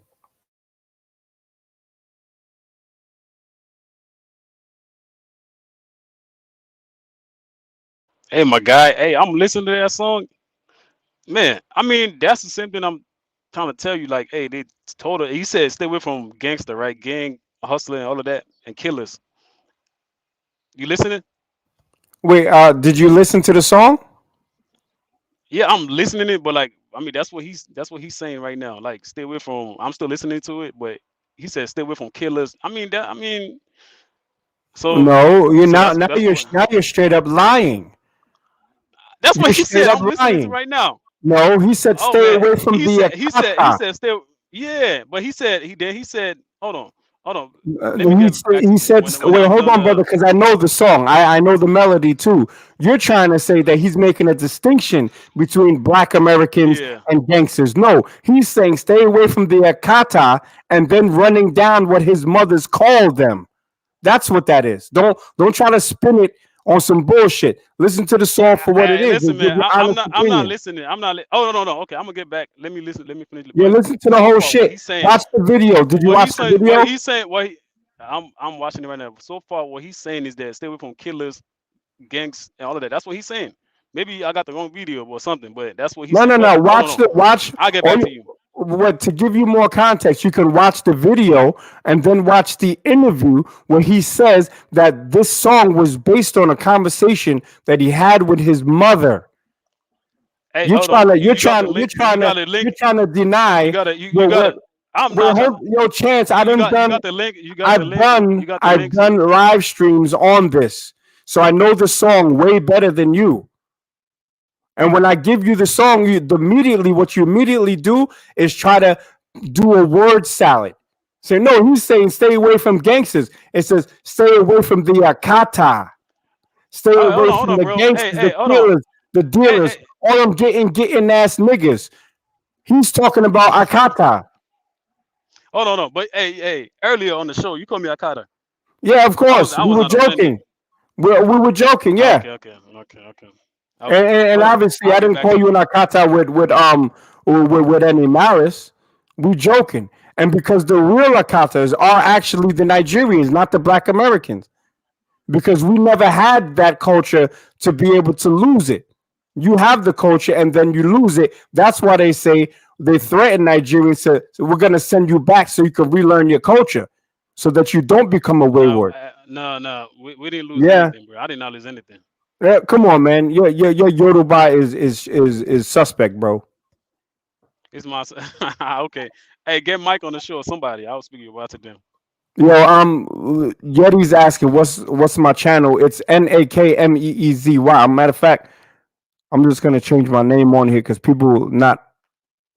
Hey my guy, hey, I'm listening to that song. Man, I mean, that's the same thing I'm trying to tell you. Like, hey, they told her he said stay away from gangster, right? Gang hustling and all of that and killers. You listening? Wait, did you listen to the song? Yeah, I'm listening it, but like, I mean, that's what he's saying right now. Like, stay away from. I'm still listening to it, but he said stay away from killers. I mean that. I mean, so No, you're so now that's what now you're straight up lying. You're he straight said. up I'm listening to lying. right now. No, he said Oh stay man, away from the he Akata. said stay. Yeah, but he said hold on. Let me He get said, back to you when wait, I'm hold done. on, brother, because I know the song. I know the melody too. You're trying to say that he's making a distinction between Black Americans Yeah. and gangsters. No, he's saying stay away from the Akata and then running down what his mothers called them. That's what that is. Don't try to spin it on some bullshit. Listen to the song for what it Hey, is listen, and give man. your honest I'm not opinion. listening. I'm not. Oh no, no, no. Okay, I'm gonna get back. Let me listen. Let me finish. Yeah, But listen to the so whole far, what shit. he's saying, Watch the video. Did you watch the what video? he's saying, I'm watching it right now. So far, what he's saying is that stay away from killers, gangs, and all of that. That's what he's saying. Maybe I got the wrong video or something, but that's what he's No, saying. no, But no. hold on, Watch no. watch. I'll get Or back to you. what to give you more context, you can watch the video and then watch the interview where he says that this song was based on a conversation that he had with his mother. Hey, hold on. You got the link. You got the You're link. trying to You deny got to yo you got what to. I'm wait not trying. hold yo chance. You got the link. You got the link. You got the I've link. So done live streams on this. So I know the song way better than you. And when I give you the song, immediately what you immediately do is try to do a word salad. Say, no, he's saying stay away from gangsters. It says stay away from the Akata. Stay All right, away hold from on, the bro. Hey, gangsters, hey, hold on. the Hey, dealers, hey, all them getting ass niggas. He's talking about Akata. hold on, no. But hey, earlier on the show, you called me Akata. Yeah, of course. I We was were not offended. joking. We were joking, Ah, yeah. okay. And, Okay. and, and Hold on. obviously, I'll I get didn't back call to you you. an Akata with any malice. We joking, and because the real Akatas are actually the Nigerians, not the Black Americans, because we never had that culture to be able to lose it. You have the culture, and then you lose it. That's why they say they threaten Nigerians to, so we're going to send you back so you can relearn your culture, so that you don't become a wayward. No. We didn't lose Yeah. anything, bro. I did not lose anything. Yeah, come on, man. Your Yoruba is suspect, bro. It's my okay. Hey, get Mike on the show. Somebody. I was speaking about to them. Yo, Yeti's asking what's my channel? It's Nakmeezy. Matter of fact, I'm just gonna change my name on here because people not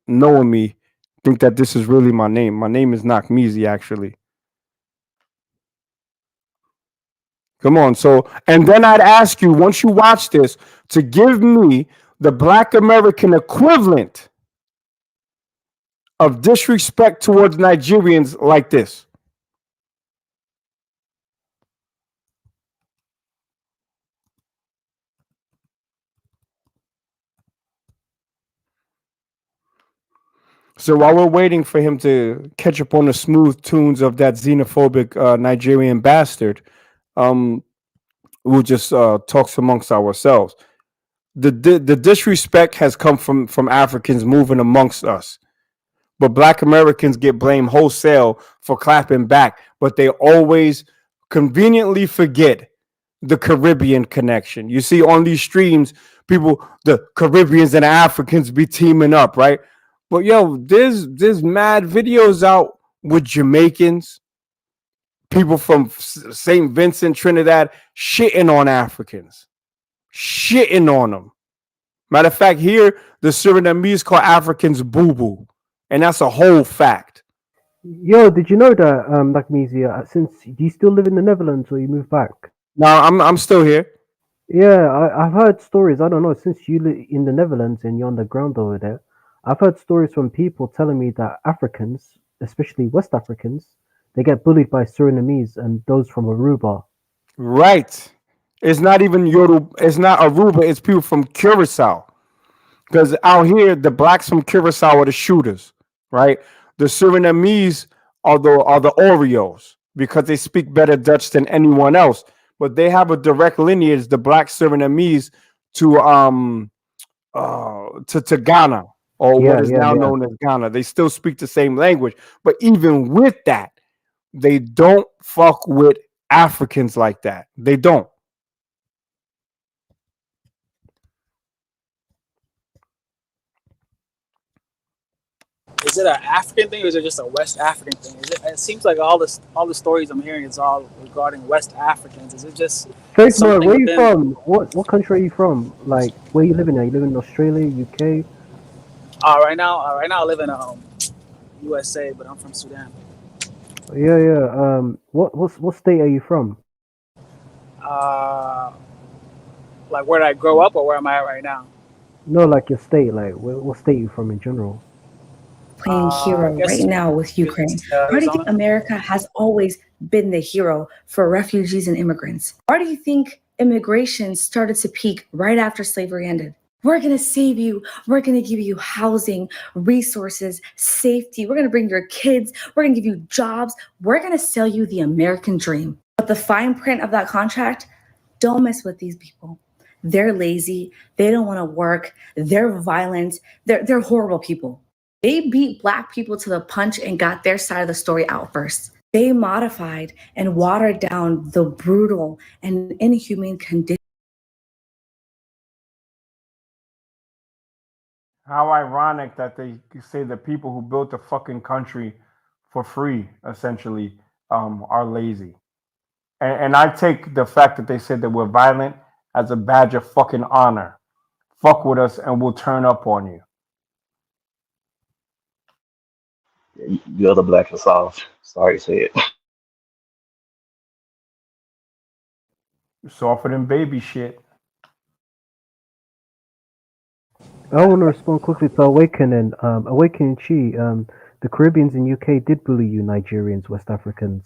knowing me think that this is really my name. My name is Nakmeezy, actually. Come on, so and then I'd ask you once you watch this to give me the Black American equivalent of disrespect towards Nigerians like this. So while we're waiting for him to catch up on the smooth tunes of that xenophobic Nigerian bastard, um, we'll just talk amongst ourselves. The disrespect has come from Africans moving amongst us, but Black Americans get blamed wholesale for clapping back, but they always conveniently forget the Caribbean connection. You see on these streams, people, the Caribbeans and Africans be teaming up, right? But yo, there's mad videos out with Jamaicans, people from St. Vincent, Trinidad, shitting on Africans, shitting on them. Matter of fact, here the Surinamese call Africans boo boo, and that's a whole fact. Yo, did you know that, like Mizia, since do you still live in the Netherlands or you moved back? No, I'm still here. Yeah, I've heard stories. I don't know, since you live in the Netherlands and you're on the ground over there, I've heard stories from people telling me that Africans, especially West Africans, they get bullied by Surinamese and those from Aruba. Right. It's not even Yoruba. It's not Aruba. It's people from Curacao. Because out here, the blacks from Curacao are the shooters, right? The Surinamese are the Oreos because they speak better Dutch than anyone else. But they have a direct lineage, the black Surinamese, to Ghana, or what Yeah, is yeah, now yeah. known as Ghana. They still speak the same language, but even with that, they don't fuck with Africans like that. They don't. Is it an African thing or is it just a West African thing? It seems like all the stories I'm hearing is all regarding West Africans. Is it just Fake boy, something where you within? from? What country are you from? Like, where you living? Are you living in Australia, UK? Right now I live in USA, but I'm from Sudan. Yeah, yeah. What state are you from? Uh, like where did I grow up or where am I at right now? No, like your state. Like, what state you from in general? Playing I hero right guess now with Ukraine. Why do you think Arizona. America has always been the hero for refugees and immigrants? Why do you think immigration started to peak right after slavery ended? We're going to save you. We're going to give you housing, resources, safety. We're going to bring your kids. We're going to give you jobs. We're going to sell you the American dream. But the fine print of that contract, don't mess with these people. They're lazy. They don't want to work. They're violent. They're horrible people. They beat Black people to the punch and got their side of the story out first. They modified and watered down the brutal and inhumane conditions. How ironic that they say the people who built the fucking country for free, essentially, are lazy. And I take the fact that they said that we're violent as a badge of fucking honor. fuck with us and we'll turn up on you. You other blacks are soft. Sorry to say it. Softer than baby shit. I want to respond quickly to Awakening. Awakening Chi. The Caribbeans in UK did bully you, Nigerians, West Africans.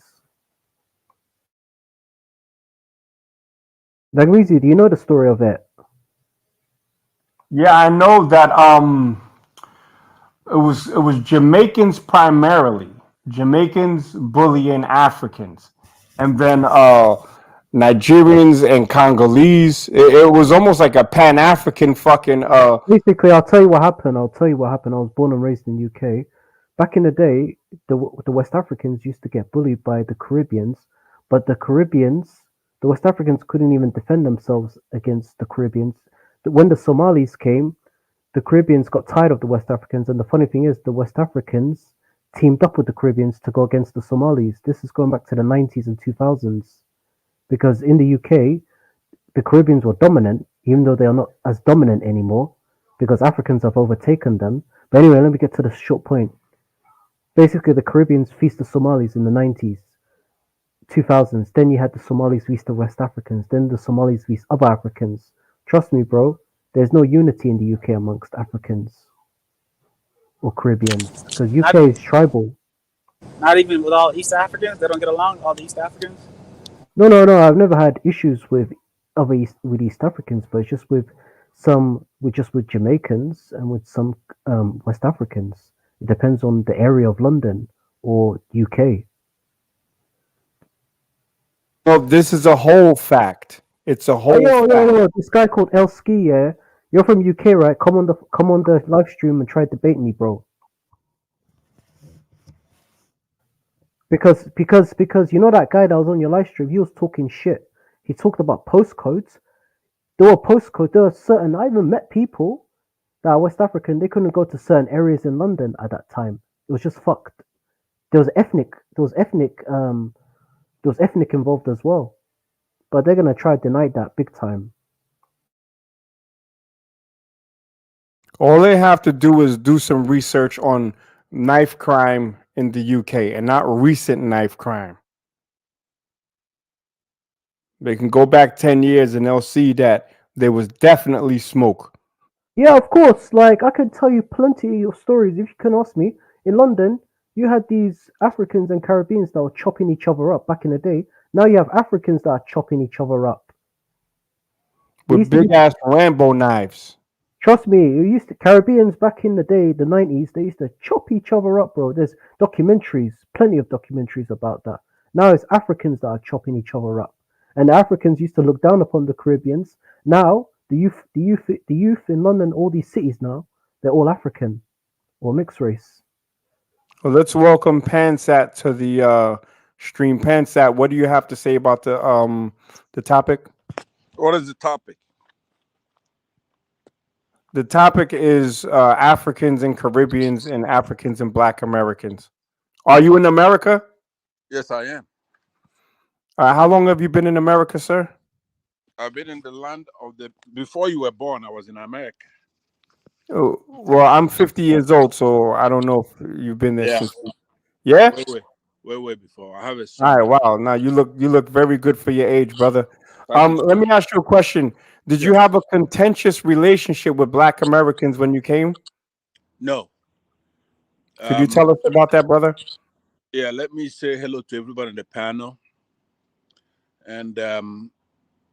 Dagwizi, do you know the story of it? Yeah, I know that it was Jamaicans primarily. Jamaicans bullying Africans. And then Nigerians and Congolese. It was almost like a Pan African fucking Basically, I'll tell you what happened. I was born and raised in UK. Back in the day, the West Africans used to get bullied by the Caribbeans, but the West Africans couldn't even defend themselves against the Caribbeans. When the Somalis came, the Caribbeans got tired of the West Africans, and the funny thing is, the West Africans teamed up with the Caribbeans to go against the Somalis. This is going back to the 90s and 2000s, because in the UK, the Caribbeans were dominant, even though they are not as dominant anymore, because Africans have overtaken them. But anyway, let me get to the short point. Basically, the Caribbeans faced the Somalis in the 90s, 2000s. Then you had the Somalis face the West Africans. Then the Somalis face other Africans. Trust me, bro, there's no unity in the UK amongst Africans or Caribbeans, because Not, UK is tribal. not even with all East Africans. They don't get along. All the East Africans. No. I've never had issues with East Africans, but it's just with Jamaicans and with some West Africans. It depends on the area of London or UK. no, this is a whole fact. It's a Oh, whole fact. yo, this guy called El Ski, yeah. You're from UK, right? Come on the live stream and try to debate me, bro. Because you know that guy that was on your live stream, he was talking shit. He talked about postcodes. There were certain, I even met people that are West African, they couldn't go to certain areas in London at that time. It was just fucked. There was ethnic involved as well. But they're gonna try to deny that big time. All they have to do is do some research on knife crime in the UK and not recent knife crime. They can go back 10 years and they'll see that there was definitely smoke. Yeah, of course. Like I could tell you plenty of stories if you can ask me. In London, you had these Africans and Caribbeans that were chopping each other up back in the day. Now you have Africans that are chopping each other up. With big ass Rambo knives. Trust me, Caribbeans back in the day, the 90s, they used to chop each other up, bro. There's documentaries, plenty of documentaries about that. Now it's Africans that are chopping each other up. And the Africans used to look down upon the Caribbeans. Now the youth in London, all these cities now, they're all African or mixed race. Well, let's welcome Pansat to the stream. Pansat, what do you have to say about the topic? What is the topic? The topic is Africans and Caribbeans and Africans and Black Americans. Are you in America? Yes, I am. How long have you been in America, sir? I've been in the land of the. Before you were born, I was in America. Oh, well, I'm 50 years old, so I don't know if you've been there Yeah. since. Yeah. Way before. I have a All son. right. Wow. Now you look very good for your age, brother. Thank you. Let me ask you a question. Did you have a contentious relationship with Black Americans when you came? No. Could you tell us about that, brother? Yeah. Let me say hello to everybody in the panel. And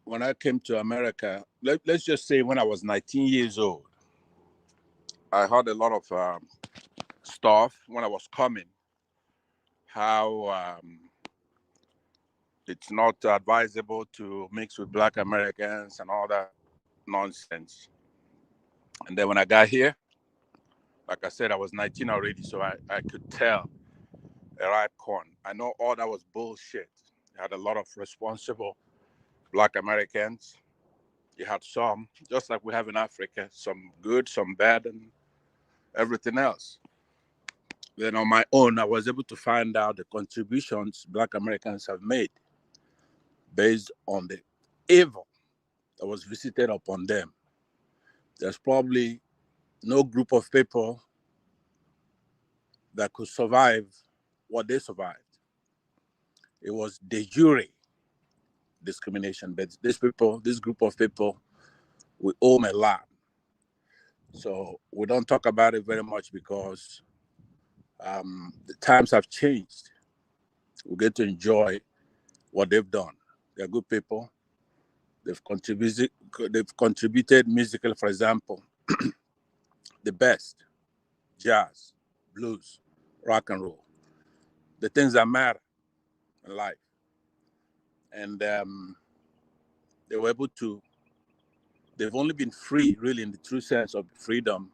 when I came to America, let's just say when I was 19 years old, I heard a lot of stuff when I was coming. How it's not advisable to mix with Black Americans and all that nonsense. And then when I got here, like I said, I was 19 already, so I could tell a ripe corn. I know all that was bullshit. You had a lot of responsible Black Americans. You had some, just like we have in Africa, some good, some bad, and everything else. Then on my own, I was able to find out the contributions Black Americans have made based on the evil that was visited upon them. there's probably no group of people that could survive what they survived. It was de jure discrimination, but this group of people, we owe them a lot. So we don't talk about it very much because the times have changed. We get to enjoy what they've done. They're good people. They've contributed musically, for example, the best, jazz, blues, rock and roll, the things that matter in life. And they were able to, they've only been free, really, in the true sense of freedom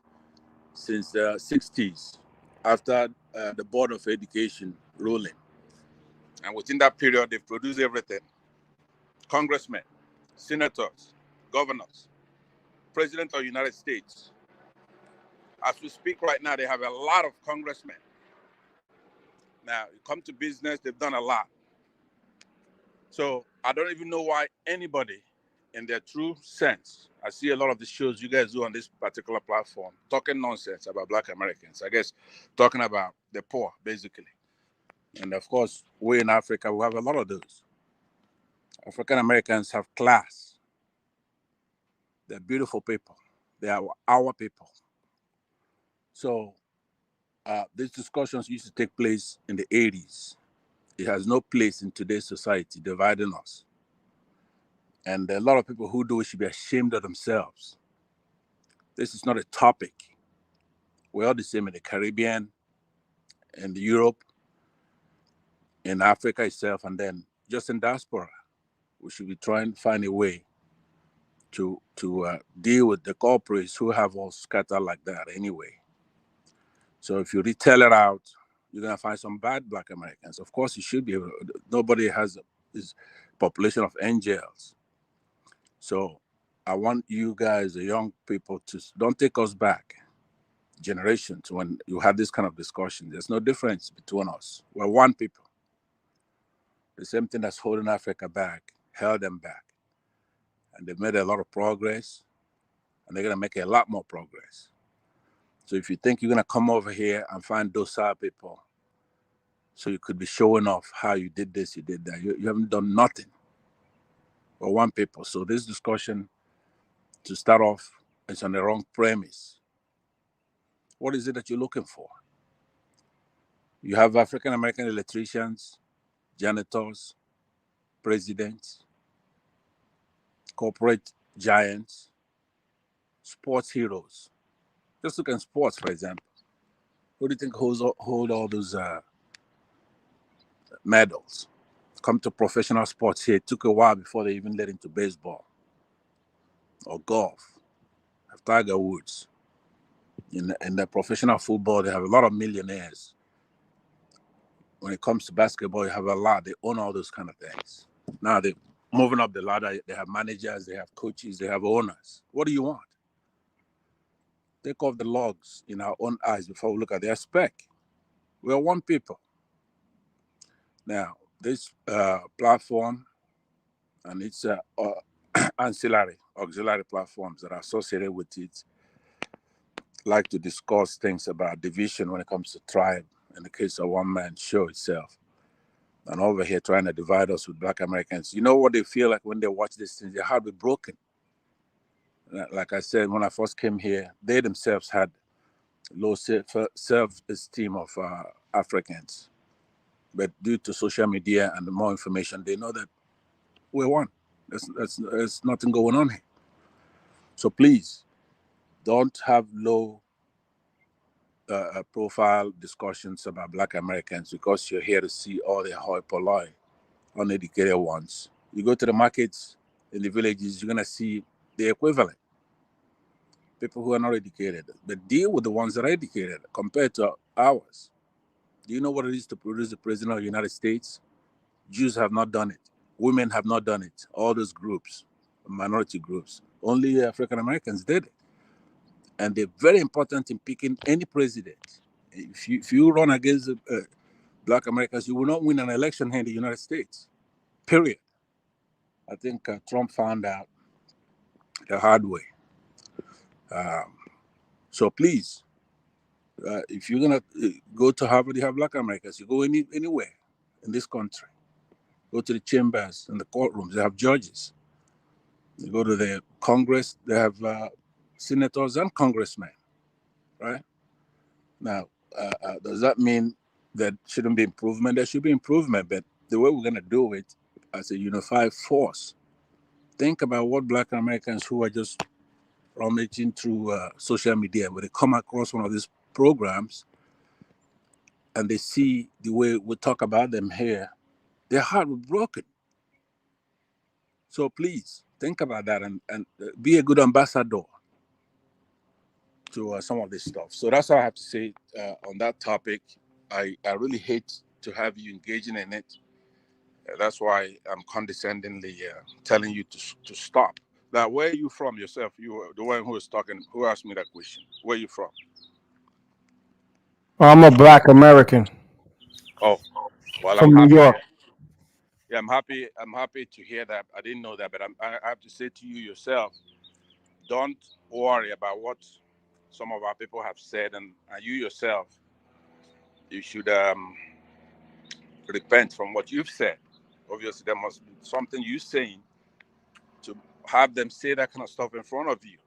since the 60s, after the Board of Education ruling. And within that period, they've produced everything. Congressmen, senators, governors, President of the United States. As we speak right now, they have a lot of congressmen. Now, you come to business, they've done a lot. So I don't even know why anybody, in their true sense, I see a lot of the shows you guys do on this particular platform, talking nonsense about Black Americans. I guess talking about the poor, basically. And of course, we in Africa, we have a lot of those. African Americans have class. They're beautiful people. They are our people. So these discussions used to take place in the 80s. It has no place in today's society, dividing us. And a lot of people who do it should be ashamed of themselves. This is not a topic. We're all the same in the Caribbean, in Europe, in Africa itself, and then just in diaspora. We should be trying to find a way to deal with the corporates who have all scattered like that anyway. So if you retail it out, you're gonna find some bad Black Americans. Of course, you should be able. Nobody has this population of angels. So I want you guys, the young people, to don't take us back generations when you have this kind of discussion. There's no difference between us. We're one people. The same thing that's holding Africa back held them back. And they've made a lot of progress, and they're gonna make a lot more progress. So if you think you're gonna come over here and find docile people, so you could be showing off how you did this, you did that, you haven't done nothing. We're one people. So this discussion, to start off, is on the wrong premise. What is it that you're looking for? You have African American electricians, janitors, presidents, corporate giants, sports heroes. Just look at sports, for example. Who do you think hold all those medals? Come to professional sports here. It took a while before they even led into baseball or golf. Have Tiger Woods. In the professional football, they have a lot of millionaires. When it comes to basketball, you have a lot. They own all those kind of things. Now they're moving up the ladder. They have managers, they have coaches, they have owners. What do you want? Take off the logs in our own eyes before we look at their spec. We are one people. Now, this platform and its ancillary, auxiliary platforms that are associated with it like to discuss things about division when it comes to tribe, in the case of one man show itself. And over here trying to divide us with Black Americans. You know what they feel like when they watch these things? Their heart be broken. Like I said, when I first came here, they themselves had low self-esteem of Africans. But due to social media and the more information, they know that we're one. There's nothing going on here. So please, don't have low profile discussions about Black Americans because you're here to see all the hoi polloi, uneducated ones. You go to the markets in the villages, you're going to see the equivalent. People who are not educated, but deal with the ones that are educated compared to ours. Do you know what it is to produce the President of the United States? Jews have not done it. Women have not done it. All those groups, minority groups. Only African Americans did it. And they're very important in picking any president. If you run against Black Americans, you will not win an election here in the United States, period. I think Trump found out the hard way. So please, if you're gonna go to Harvard, you have Black Americans. You go anywhere in this country, go to the chambers and the courtrooms. They have judges. You go to the Congress. They have senators and congressmen. Right now, does that mean there shouldn't be improvement? There should be improvement, but the way we're gonna do it as a unified force. Think about what Black Americans who are just rummaging through social media, when they come across one of these programs and they see the way we talk about them here, their heart will be broken. So please think about that and be a good ambassador to some of this stuff. So that's all I have to say on that topic. I really hate to have you engaging in it. That's why I'm condescendingly telling you to stop. Now, where are you from yourself? You were the one who was talking, who asked me that question. Where are you from? I'm a Black American Oh, well, I'm from New happy. York. Yeah, I'm happy. I'm happy to hear that. I didn't know that, but I have to say to you yourself, don't worry about what some of our people have said, and you yourself, you should repent from what you've said. Obviously, there must be something you're saying to have them say that kind of stuff in front of you.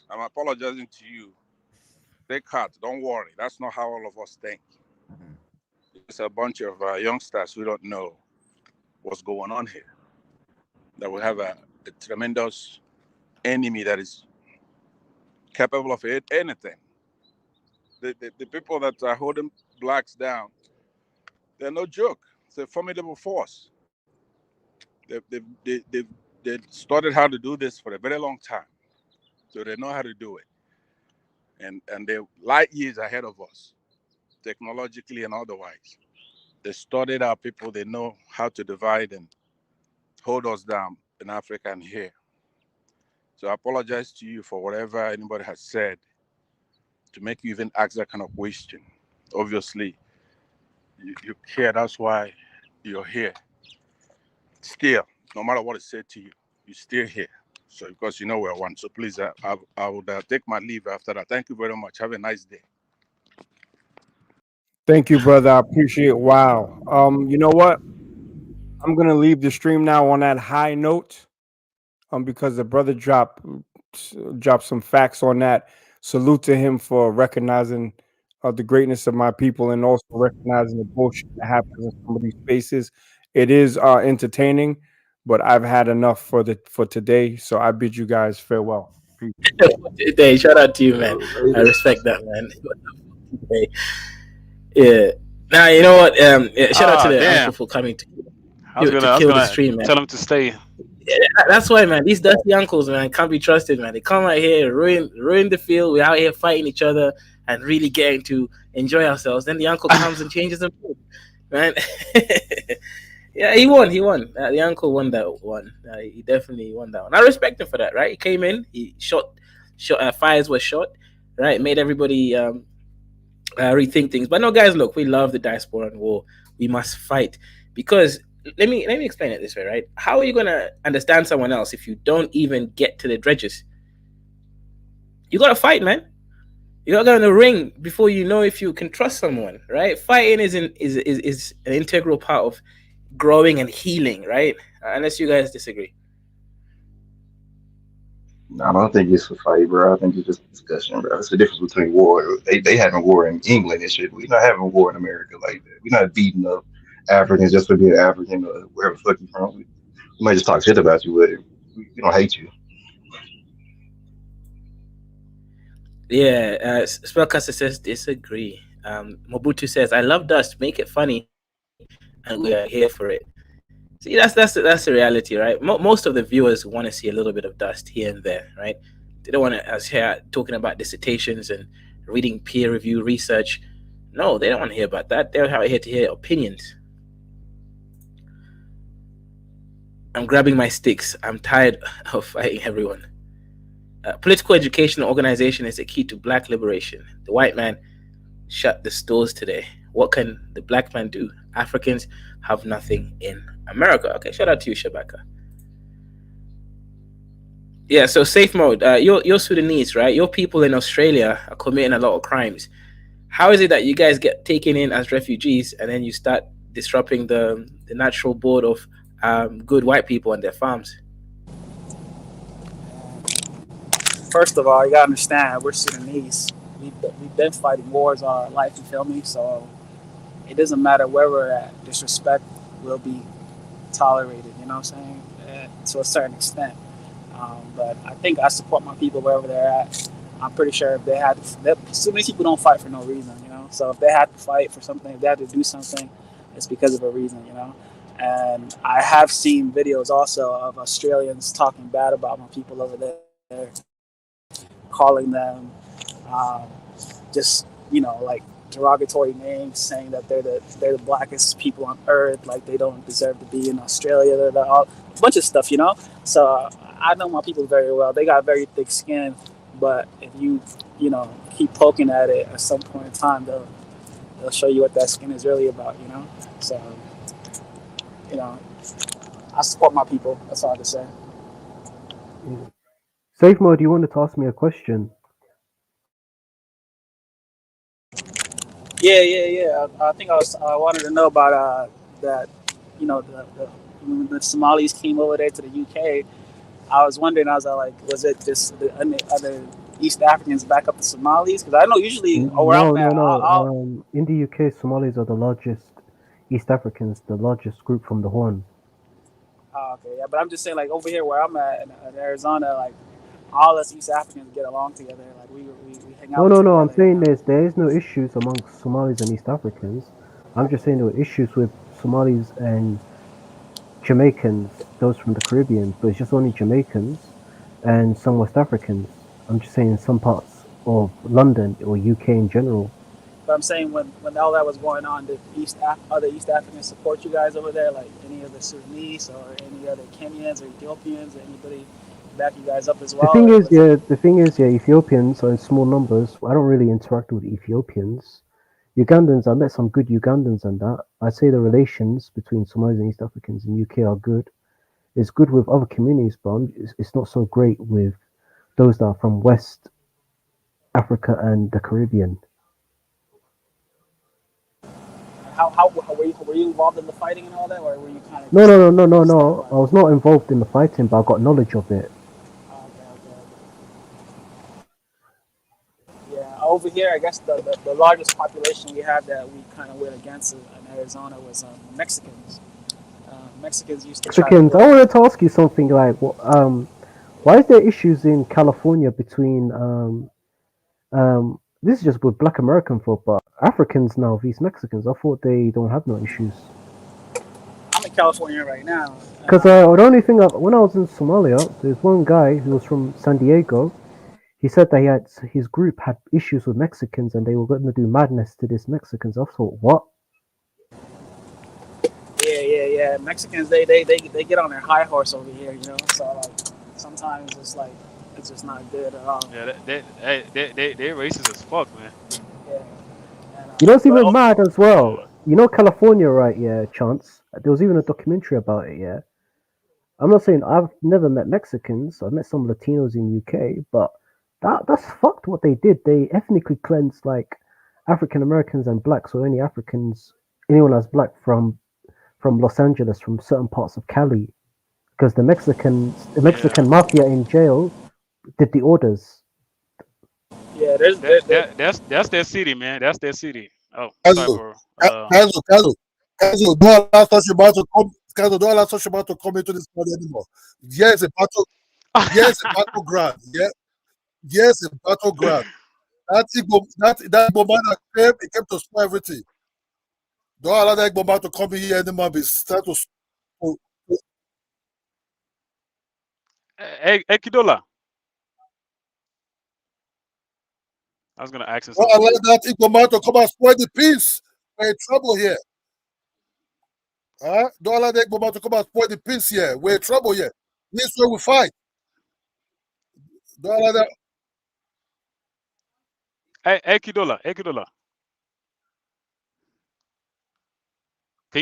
I'm apologizing to you. Take heart. Don't worry. That's not how all of us think. It's a bunch of youngsters who don't know what's going on here. That we have a tremendous enemy that is capable of anything. The people that are holding blacks down, they're no joke. It's a formidable force. They studied how to do this for a very long time. So they know how to do it. And they're light years ahead of us, technologically and otherwise. They studied our people. They know how to divide and hold us down in Africa and here. So I apologize to you for whatever anybody has said to make you even ask that kind of question. Obviously, you care. That's why you're here. Still, no matter what is said to you, you're still here. So because you know we're one. So please, I would take my leave after that. Thank you very much. Have a nice day. Thank you, brother. I appreciate it. Wow. You know what? I'm gonna leave the stream now on that high note. Because the brother dropped some facts on that. Salute to him for recognizing the greatness of my people and also recognizing the bullshit that happens in some of these spaces. It is entertaining, but I've had enough for today. So I bid you guys farewell. Peace. Hey, shout out to you, man. I respect that, man. Hey, yeah. Now you know what? Shout out to the uncle Damn. for coming I was to kill the gonna stream, man. tell him to stay. Yeah, that's why, man. These dusty uncles, man, can't be trusted, man. They come out here, ruin the field. We're out here fighting each other and really getting to enjoy ourselves. Then the uncle comes and changes the mood, man. Yeah, he won. He won. The uncle won that one. He definitely won that one. I respect him for that, right? He came in, he shot. Fires were shot, right? Made everybody rethink things. But no, guys, look, we love the diaspora and war. We must fight because let me explain it this way, right? How are you gonna understand someone else if you don't even get to the dredges? You gotta fight, man. You gotta go in the ring before you know if you can trust someone, right? Fighting is an integral part of growing and healing, right? Unless you guys disagree. No, I don't think it's a fight, bro. I think it's just a discussion, bro. It's the difference between war. They having war in England and shit. We're not having war in America like that. We're not beating up Africans just for being African or wherever the fuck you from. We might just talk shit about you, but we don't hate you. Yeah, Spellcaster says disagree. Mobutu says, "I love dust. Make it funny, and we are here for it." See, that's the reality, right? Most of the viewers want to see a little bit of dust here and there, right? They don't want us here talking about dissertations and reading peer review research. No, they don't want to hear about that. They're here to hear opinions. I'm grabbing my sticks. I'm tired of fighting everyone. Political education and organization is the key to black liberation. The white man shut the stores today. What can the black man do? Africans have nothing in America. Okay, shout out to you, Shabaka. Yeah, so safe mode. You're Sudanese, right? Your people in Australia are committing a lot of crimes. How is it that you guys get taken in as refugees and then you start disrupting the natural board of good white people and their farms? First of all, you gotta understand we're Sudanese. We've been fighting wars all our life. You feel me? So it doesn't matter where we're at. Disrespect will be toterated. You know what I'm saying? To a certain extent. But I think I support my people wherever they're at. I'm pretty sure if they had, Sudanese people don't fight for no reason. You know. So if they had to fight for something, if they had to do something, it's because of a reason. You know. And I have seen videos also of Australians talking bad about my people over there, calling them um, just like derogatory names, saying that they're the blackest people on earth, like they don't deserve to be in Australia. They're all, a bunch of stuff, you know. So I know my people very well. They got very thick skin, but if you keep poking at it, at some point in time they'll show you what that skin is really about, you know. So you know, I support my people. That's all I can say. Yeah. Safe mode, you wanted to ask me a question. Yeah, yeah, yeah. I think I wanted to know about that. You know, when the Somalis came over there to the UK. I was wondering. I was like, was it just the other East Africans back up the Somalis? Because I know usually where No, I'm no, at, no. I'll In the UK, Somalis are the largest East Africans, the largest group from the Horn. okay, yeah. But I'm just saying, like over here where I'm at in Arizona, like all us East Africans get along together. Like we hang No, out no, no. I'm together. You saying know. there is no issues amongst Somalis and East Africans. I'm just saying there were issues with Somalis and Jamaicans, those from the Caribbean, but it's just only Jamaicans and some West Africans. I'm just saying some parts of London or UK in general. But I'm saying when all that was going on, did other East Africans support you guys over there? Like any other Sudanese or any other Kenyans or Ethiopians or anybody back you guys up as well, or was it? The thing is, yeah, Ethiopians are in small numbers. I don't really interact with Ethiopians. Ugandans, I met some good Ugandans and that. I'd say the relations between Somalis and East Africans in UK are good. It's good with other communities, but it's not so great with those that are from West Africa and the Caribbean. How were you involved in the fighting and all that, or were you kind of No, just no, like no, no, no, stand no. by? I was not involved in the fighting, but I got knowledge of it. Yeah, over here, I guess the largest population we have that we kind of went against in Arizona was Mexicans. Mexicans used to try to Mexicans, I go. wanted to ask you something like, why is there issues in California between this is just with Black American folk, but Africans now these Mexicans? I thought they don't have no issues. I'm in California right now, and Because the only thing when I was in Somalia, there's one guy who was from San Diego. He said that his group had issues with Mexicans and they were going to do madness to these Mexicans. I thought, what? yeah, yeah, yeah. Mexicans they get on their high horse over here, you know. So like sometimes it's just not good at all. Yeah, they racist as fuck, man. Yeah, and You know, it's but even mad as well. You know, California, right? Yeah, Chance. There was even a documentary about it. Yeah, I'm not saying I've never met Mexicans. I've met some Latinos in UK, but that's fucked. What they did, they ethnically cleansed like African Americans and blacks, or any Africans, anyone that's black from Los Angeles, from certain parts of Cali, because the Yeah, Mexican mafia in jail did the orders. yeah, there that's their city, man. That's their city. Oh, sorry, Caso, bro. Caso, don't allow such about to come. Caso, don't allow such about to come into this body anymore. Yes, a battle. Yes, a battleground. Yeah, yes, a battleground. That Igbo man that came, he came to spoil everything. Don't allow that Igbo man to come here anymore. Be start to Hey, Kidola, I was gonna ask him don't something. allow that Igbo man to come and spoil the peace. We're in trouble here. Don't allow that Igbo man to come and spoil the peace here. We're in trouble here. This way we fight. Don't allow that. Hey, Kidola,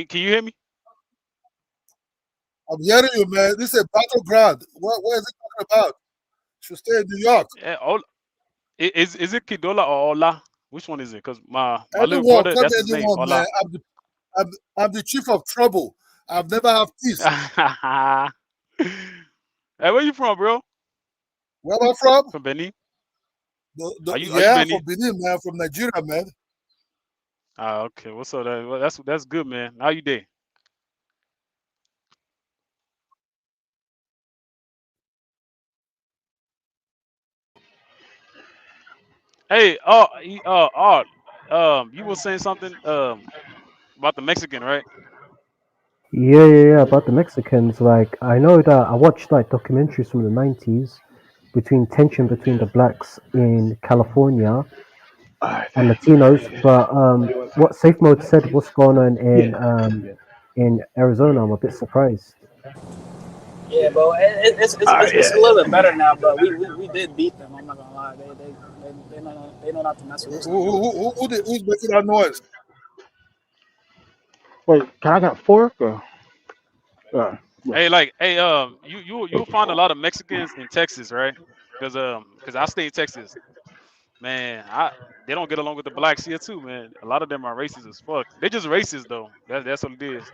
can you hear me? I'm hearing you, man. This is a battleground. What is it talking about? Should stay in New York. Is it Kidola or Ola? Which one is it? Because my little Anyone, brother, call that's me his name, anyone, man. Ola. I'm the chief of trouble. I've never have peace. Hey, where you from, bro? Where am I from? From Benin? Are you Yeah, I'm Benin? from Benin, man. From Nigeria, man. Ah, okay. What's up? Well, that's good, man. How you day? Hey, you were saying something about the Mexican, right? Yeah. About the Mexicans, like I know that I watched like documentaries from the '90s between tension between the blacks in California and Latinos, but what Safe Mode said, what's going on in Arizona, I'm a bit surprised. Yeah, bro, it's a little bit better now, but we did beat them. I'm not gonna lie, they know not to mess with us no more. Who's making that noise? Wait, can I get a fork? Or, yeah. Hey, you'll find a lot of Mexicans in Texas, right? Because I stay in Texas, man. They don't get along with the blacks here too, man. A lot of them are racist as fuck. They're just racist though. That's what it is.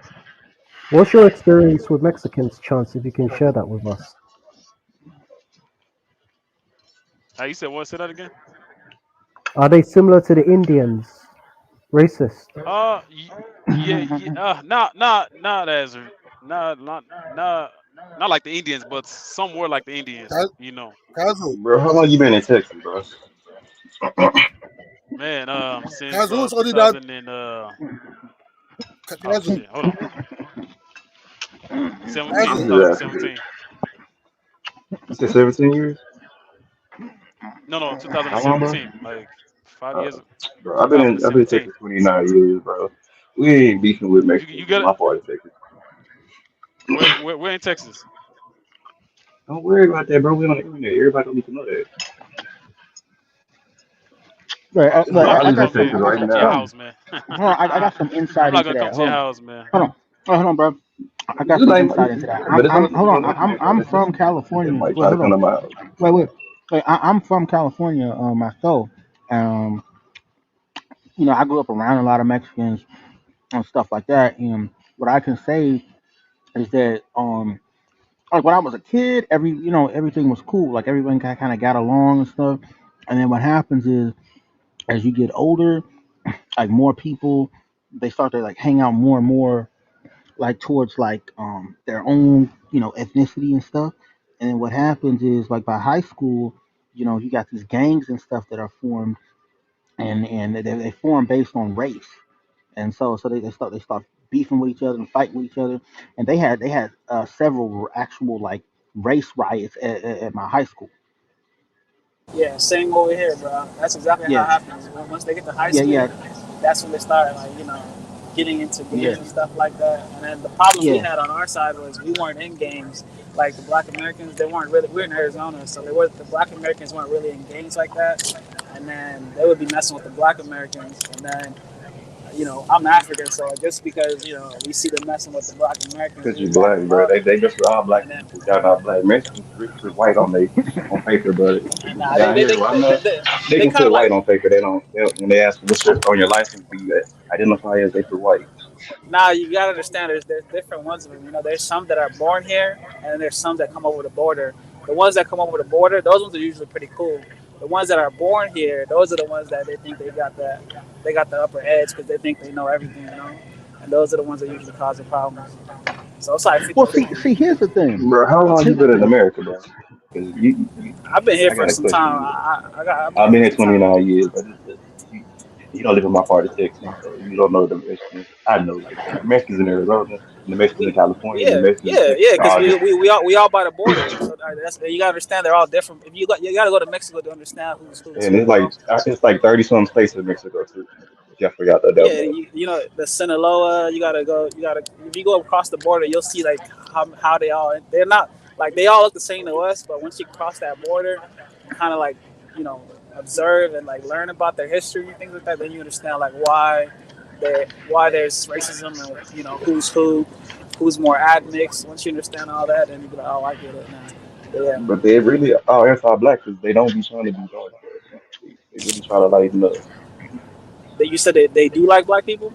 What's your experience with Mexicans, Chance, if you can share that with us? You said what? Say that again. Are they similar to the Indians? Racist? Yeah. Not as not not like the Indians, but somewhere like the Indians. You know, Kazu. Bro, how long you been in Texas, bro? man. Since Kazu, who's only that? 2000 and oh Kazu. shit, hold on, Kazu. 2017. You said 17 years? No, How long, bro? 2017. Like 5 years. Bro, I've been in 2017. Texas 29 years, bro. We ain't beefing with You Mexicans in get it? my part of Texas. Where in Texas? Don't worry about that, bro. We on the internet. Everybody don't need to know that. Wait, I'm Bro, not I finna live in come Texas to right to your now. house, man. hold on, I got some I'm insight not into gonna come that. to your house, man. Hold on, hold on, bro. I got You some like, insight into that. but it's only Hold you on. on the internet, bro. I'm That's just from they California. might Wait, try to hold come on. to my house. Wait. I'm from California myself. Um, I grew up around a lot of Mexicans and stuff like that. And what I can say is that like when I was a kid, everything was cool. Like everyone kind of got along and stuff. And then what happens is as you get older, like more people they start to like hang out more and more like towards like their own ethnicity and stuff. And then what happens is like by high school, you got these gangs and stuff that are formed, and they form based on race. And so they start beefing with each other and fighting with each other. And they had several actual like race riots at my high school. Yeah, same over here, bro. That's exactly how it Yeah, happens. Once they get to high yeah, school, yeah, that's when they start like getting into yeah, gangs and stuff like that. And then the problem we yeah. had on our side was we weren't in gangs. Like the Black Americans, they weren't really. We're in Arizona, so the Black Americans weren't really in gangs like that. And then they would be messing with the Black Americans, and then I'm African, so just because we see them messing with the Black Americans, Cause we you back black, them bro. up, They mess with all black and then people. Y'all not black. Mexicans pretty white on paper, but nah, down here where I'm at, they they can kind put of like white on paper. They don't when they ask what's your, on your license, do you identify as they put white. Now you gotta understand there's different ones of them. There's some that are born here, and there's some that come over the border. The ones that come over the border, those ones are usually pretty cool. The ones that are born here, those are the ones that they think they got the upper edge because they think they know everything. And those are the ones that usually cause the problems. So it's like Well, 50-50. see, here's the thing. Bro, how long you Here's the been in thing. America, bro? Cause I've been here I for got a some question time. for you. I've been I've here been for here some time. 29 years, but you, you don't live in my part of Texas, so you don't know the Mexicans. I know, like the Mexicans in Arizona, and the Mexicans in California, and the Mexicans in Texas. They're Because all we, different. we, we all we all by the border, so you gotta understand they're all different. If you gotta go to Mexico to understand who's And who. it's like 30 some states in Mexico too. If y'all forgot that Yeah, down there. the Sinaloa. You gotta go. You gotta if you go across the border, you'll see like how they're not like they all look the same to us, but once you cross that border and kind of like you know observe and like learn about their history and things like that, then you understand like why there's racism and who's who, who's more admixed. Once you understand all that, then you be like, oh, I get it now. Yeah. But they really are anti-black because they don't be trying to be dark. They really try to lighten up. That you said they do like black people.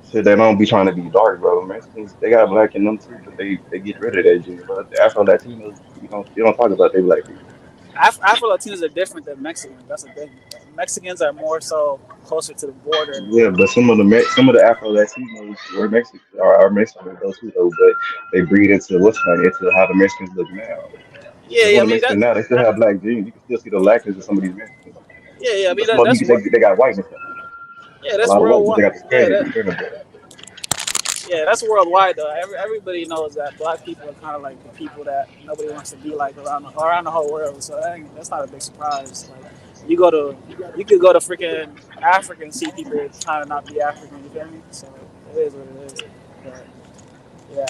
So they don't be trying to be dark, bro. Mexicans, they got black in them too, but they get rid of that gene. But the Afro Latinos, you don't talk about they black people. Afro Latinos are different than Mexicans. That's the thing. Mexicans are more so closer to the border. Yeah, but some of the Afro Latinos were Mexican are Mexican those too though, but they breed into what's funny into how the Mexicans look now. Yeah, You yeah. go I to mean Mexico now, they still have black genes. You can still see the likeness of some of these Mexicans, yeah, yeah. I but mean some of them that's they got whiteness on them. yeah, A that's lot of white, but they worldwide. got the Yeah, Spanish, Spanish blood. yeah, that's worldwide though. Everybody knows that black people are kind of like the people that nobody wants to be like around the whole world. So that's not a big surprise. Like you go to you could go to freaking Africa and see people trying to not be African. You feel me? So it is what it is. But yeah,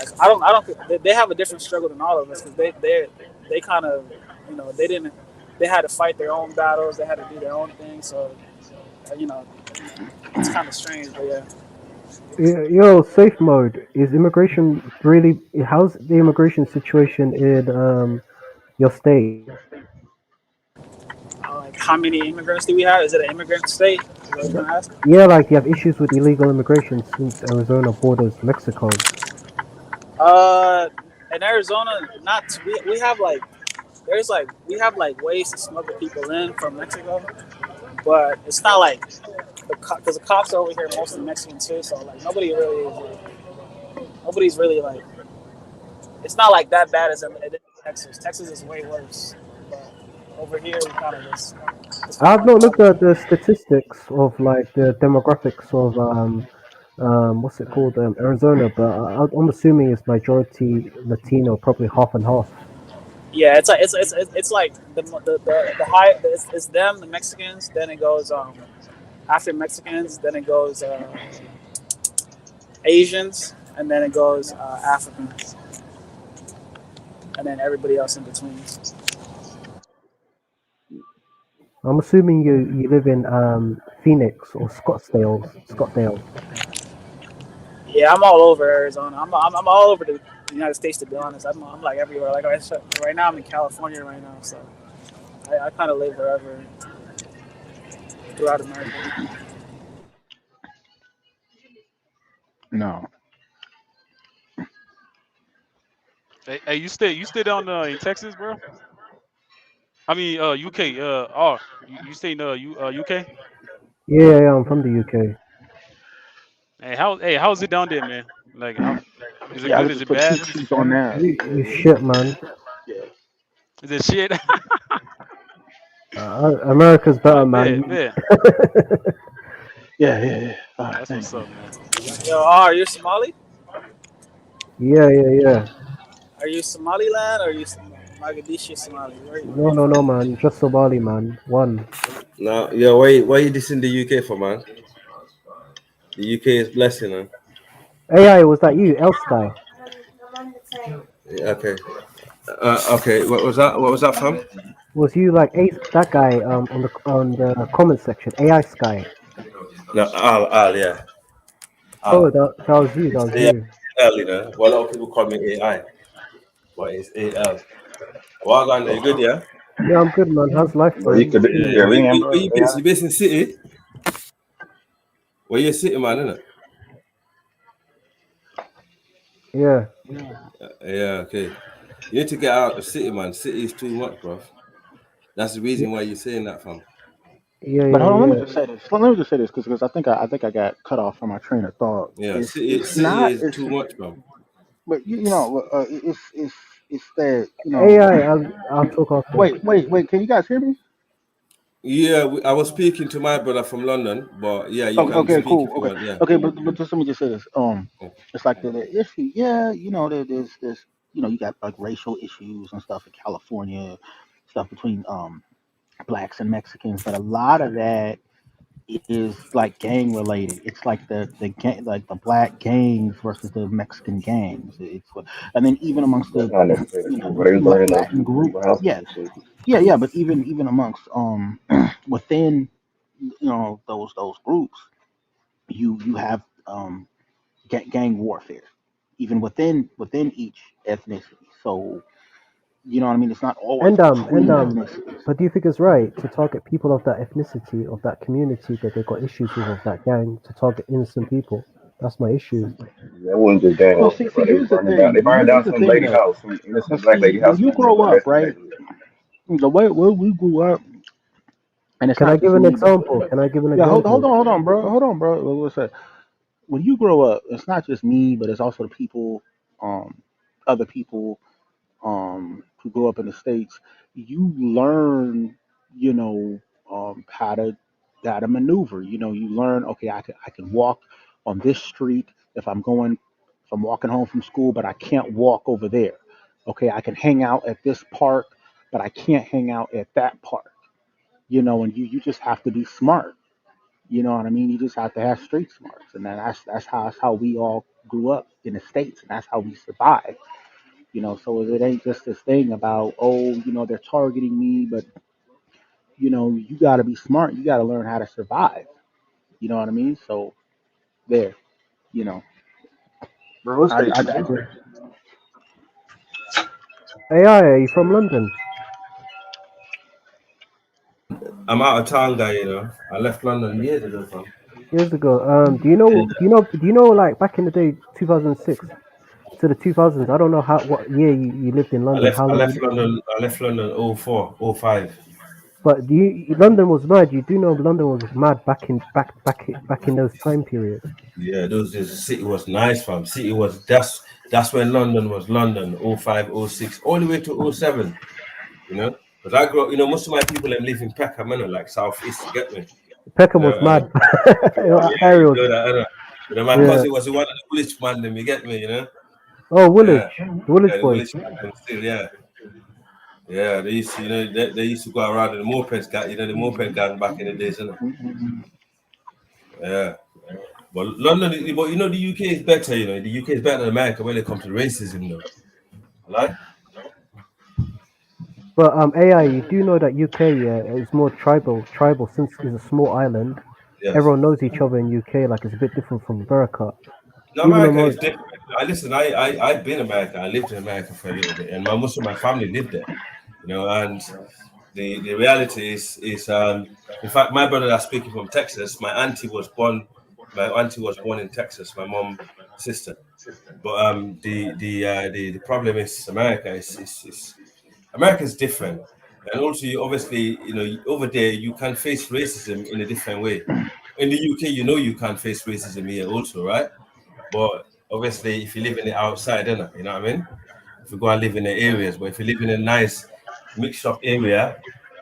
They have a different struggle than all of us because they kind of they didn't they had to fight their own battles. They had to do their own thing. So you know it's kind of strange. But yeah. Yo, safe mode. Is immigration really? How's the immigration situation in your state? Like, how many immigrants do we have? Is it an immigrant state? Is that what you're trying to ask? Yeah, like you have issues with illegal immigration since Arizona borders Mexico. Uh, in Arizona, not we have like we have like ways to smuggle people in from Mexico, but it's not like because the cops are over here mostly Mexican too, so like nobody's really like it's not like that bad as it is in Texas. Texas is way worse, but over here we kind of just it's kind of I've like not looked bother. at the statistics of like the demographics of what's it called Arizona, but I'm assuming it's majority Latino, probably half and half. Yeah, it's like the high it's them the Mexicans, then it goes after Mexicans, then it goes Asians, and then it goes Africans, and then everybody else in between. I'm assuming you live in Phoenix or Scottsdale. Yeah, I'm all over Arizona. I'm all over the United States to be honest. I'm like everywhere. Like right now, I'm in California right now, so I kind of live wherever throughout America. No. Hey, you stay down in Texas, bro? I mean, UK. You stay in UK? Yeah, yeah, I'm from the UK. How's it down there, man? Like, how is it Yeah, I good? could Is just it put two bad? T's on that. You shit, man. Yeah. Is it shit? America's I better, bet, man. bet. Yeah, yeah, yeah. That's Thank what's you. up, man. Yo, are you Somali? Yeah, yeah, yeah. Are you Somaliland or are you Mogadishu Somali? Where No, you no, from? no, man. Just Somali, man. One. No, yeah, why you this in the UK for, man? The UK is blessing, man. AI, was that you? El Sky. Yeah, okay. Okay, what was that? What was that from? Was you like that guy on the comment section? AI Sky. No, Al, yeah. Oh, Al. that was you. That It's was AI, you. you know. Well, a lot of people call me AI, but it's AL. Well, Ganda, you good, yeah? Yeah, I'm good, man. How's life, Bro, you man? could be Yeah. Korean, Where bro. you based? Yeah. You based in City? Where you a City man, innit? Yeah, Yeah, okay. You need to get out of City, man. City is too much, bro. That's the yeah, reason why you're saying that, fam. yeah, But yeah, hold on, let me yeah. just say this. Let me just say this because I think I got cut off from my train of thought. Yeah, It's City, it's City not is it's too much, bro. but it's that AI, I'll talk after. wait. Can you guys hear me? Yeah, I was speaking to my brother from London, but yeah, you Oh, can okay, speak cool. if you Okay, want. Yeah. okay, but just let me just say this. Yeah. It's like the issue. Yeah, there's you got like racial issues and stuff in California, stuff between blacks and Mexicans, but a lot of that is like gang related. It's like the gang, like the black gangs versus the Mexican gangs. It's what, and then even amongst That's the not necessarily true, but they was burning up Latin group, people houses yeah, and shit. yeah. But even amongst within those groups, you have gang warfare, even within each ethnicity. So You know what I mean? It's not always between ethnicities. but do you think it's right to target people of that ethnicity, of that community that they got issues with, of that gang, to target innocent people? That's my issue. That wasn't just gang Well, over see, there, bro. see, They was here's the burning down. They thing. burned down Here's the some thing, lady though. house, some innocent Cause black see, lady when house, you and they grow went up, arrested right? that dude. The way where we grew up, and it's Can I not give just an me, but example? Can I give an yeah, hold example? on, bro. Listen, when you grow up, it's not just me, but it's also the people, other people, who grow up in the states. You learn, you know, how to maneuver. You know, you learn. Okay, I can walk on this street if I'm walking home from school, but I can't walk over there. Okay, I can hang out at this park, but I can't hang out at that park. You know, and you just have to be smart. You know what I mean? You just have to have street smarts, and then that's how we all grew up in the states, and that's how we survived. You know, so it ain't just this thing about, oh, you know, they're targeting me, but you know, you got to be smart. You got to learn how to survive. You know what I mean? So there, you know, Bro, what I, state I you from? digress. AI, are you from London? I'm out of town guy, you know. I left London years ago, fam. Years ago. Do you know like back in the day, 2006 to the 2000s? I don't know what year you lived in I London. left How I long left you? London I left London 04, 05. But London was mad. You do know London was mad back in those time periods. Yeah, those days the city was nice, fam. City was that's when London was London, 05, 06, all the way to 07, you know. Because I grew up, you know, most of my people them live in Peckham, you know, like southeast, you get me? Peckham You know, was mad. yeah, you Areas. know that, you know, my Yeah. cousin was one of the Woolwich man, them, you get me, you know? Oh, Yeah. Woolwich, the Woolwich Yeah, the boys. Woolwich man, them still, yeah. Yeah, they used to, you know, they used to go around in the mopeds, you know, the moped gang back in the days, isn't it? Yeah. But London, but you know, the UK is better, you know, the UK is better than America when it comes to racism, though. Like, But AI, you do know that UK, yeah, is more tribal since it's a small island. yes. Everyone knows each other in UK. Like it's a bit different from America. No, Even America is America. different. I listen. I've been in America. I lived in America for a little bit, and most of my family lived there. You know, and the reality is in fact my brother that's speaking from Texas. My auntie was born in Texas. My mom sister. But the problem is America is America is different, and also you obviously you know over there you can face racism in a different way. In the UK, you know you can't face racism here also, right? But obviously, if you live in the outside, innit, you know what I mean? If you go and live in the areas, but if you live in a nice mixed up area,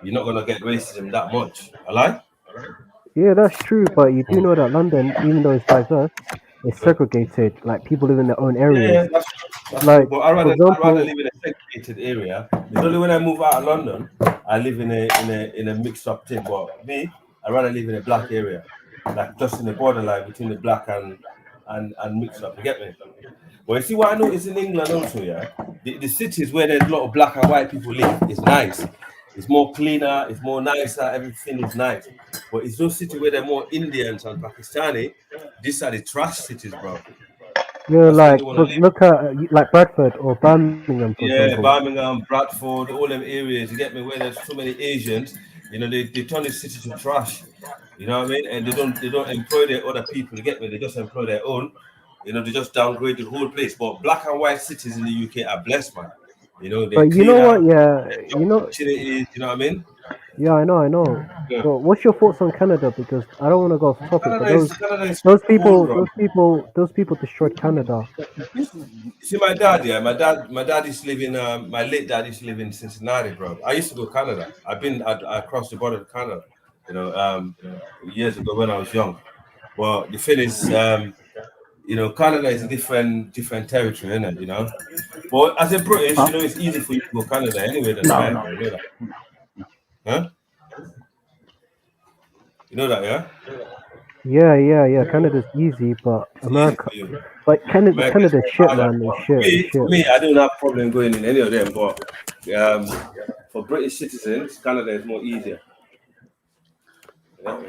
you're not gonna get racism that much. I like. Yeah, that's true. But you do know that London, even though it's diverse, it's segregated. Like people live in their own Yeah, areas. that's true. That's true. Like But for I'd rather example, live in a segregated area. It's only when I move out of London, I live in a mixed up thing. But me, I'd rather live in a black area, like just in the borderline between the black and mixed up. You get me? Well, you see what I notice in England also, yeah? The cities where there's a lot of black and white people live is nice. It's more cleaner, it's more nicer, everything is nice. But it's those cities where there are more Indians and Pakistani, these are the trash cities, bro. yeah, That's where you like don't want to for, live. look at like Bradford or Birmingham, for Yeah, example. Birmingham, Bradford, all them areas, you get me, where there's so many Asians, you know, they turn the city to trash. You know what I mean? And they don't employ their other people, you get me? They just employ their own. You know, they just downgrade the whole place. But black and white cities in the UK are blessed, man. You know, they're But you know what? cleaner, Yeah, job opportunities, you know what I mean? yeah, I know. Yeah. But what's your thoughts on Canada? Because I don't want to go off topic, but Canada is those cool, people, bro. those people destroyed Canada. See, my dad, yeah, my dad used to live in, my late dad used to live in Cincinnati, bro. I used to go to Canada. I crossed the border to Canada, you know, years ago when I was young. But the thing is, you know, Canada is a different territory, isn't it? You know, but as a British, Huh? you know, it's easy for you to go Canada anyway than No, no. America. You know that, huh? You know that, yeah? Yeah. Canada's easy, but It's easy America, for you. but America is Canada's more shit, harder. man. It's But shit. It's for shit. me, I don't have problem going in any of them. But um, for British citizens, Canada is more easier. You know?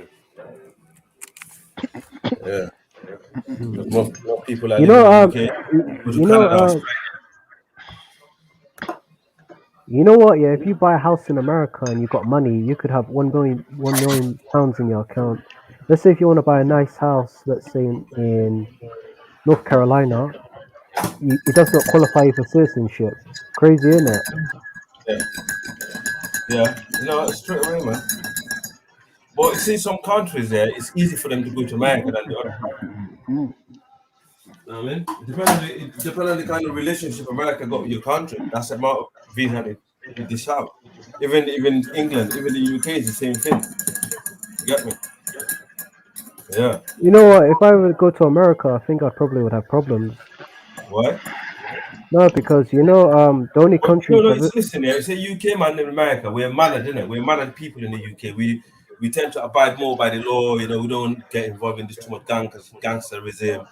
Yeah, Hmm. because more people are You living know, in the UK. Go to you know, Canada, Australia. You know what? Yeah, if you buy a house in America and you got money, you could have 1 million pounds in your account. Let's say if you want to buy a nice house, let's say in North Carolina, it does not qualify you for citizenship. Crazy, isn't it? Yeah, yeah. No, straight away, man. But you see, some countries there, it's easy for them to go to America than the other countries. Mm. You know what I mean? It depends on the kind of relationship America got with your country. That's the amount of visa they dish out. Even England, even the UK is the same thing. You get me? Yeah. You know what? If I were to go to America, I think I probably would have problems. Why? No, because the only But no, countries no. that It's listen. Yeah, it's a UK man in America. We're mannered, isn't it? We're mannered people in the UK. We tend to abide more by the law. You know, we don't get involved in this too much gangsterism and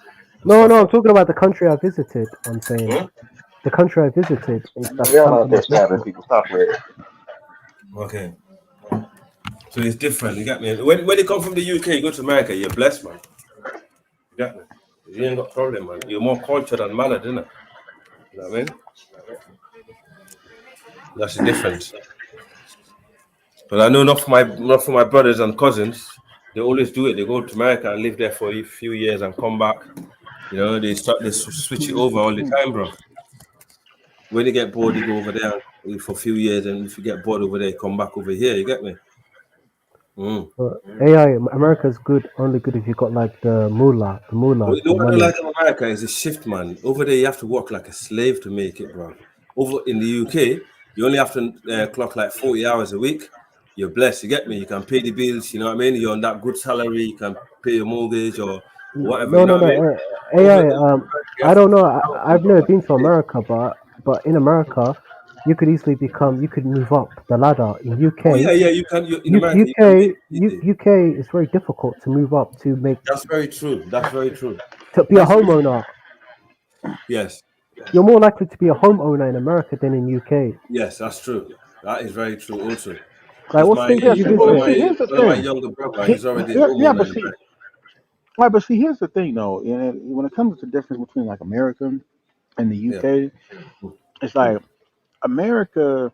no, stuff no, like I'm talking about the country I visited. I'm that. saying Hmm? the country I visited is that's We don't know if something that's that's stabbing different. people. Stop it. Okay. So it's different. You get me? When you come from the UK, you go to America, you're blessed, man. You get me? You ain't got problem, man. You're more cultured and mannered, isn't it? You know what I mean? That's the difference. But I know not for my brothers and cousins. They always do it. They go to America and live there for a few years and come back. You know, they switch it over all the time, bro. When they get bored, they go over there for a few years, and if you get bored over there, you come back over here. You get me? Mm. But AI, America's good, only good if you got like the But moolah, you know the what I money. like in America is the shift, man. Over there, you have to work like a slave to make it, bro. Over in the UK, you only have to clock like 40 hours a week. You're blessed. You get me? You can pay the bills. You know what I mean? You're on that good salary. You can pay your mortgage or whatever. You No, know no, what I no. mean? Over AI. you I have to. don't know. I've never been to America, but in America, you could easily become. You could move up the ladder. In Oh yeah, UK, yeah. You can. In America, you can make it easy. UK is very difficult to move up to make That's very true. That's very true. to be a That's the reason. homeowner. Yes, You're more likely to be a homeowner in America than in UK. yes, that's true. That is very true. Also, Like, because what my state Yeah. did you See, but visit? see, here's the one of my thing. younger brother, he's already a Yeah, homeowner but in see, America. right, but see, here's the thing, though. When it comes to the difference between like America and the Yeah. UK, it's like America,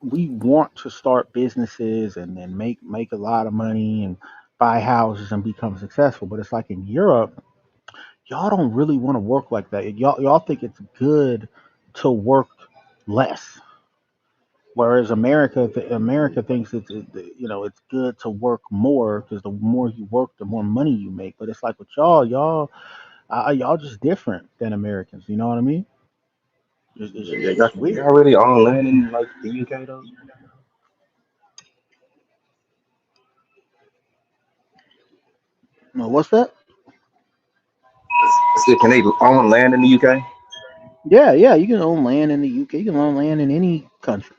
we want to start businesses and then make a lot of money and buy houses and become successful. But it's like in Europe, y'all don't really want to work like that. Y'all think it's good to work less. Whereas America thinks it's good to work more because the more you work, the more money you make. But it's like with y'all just different than Americans. You know what I mean? It's They weird. already own land in like the UK though. What's that? I said, can they own land in the UK? Yeah, yeah. You can own land in the UK. You can own land in any country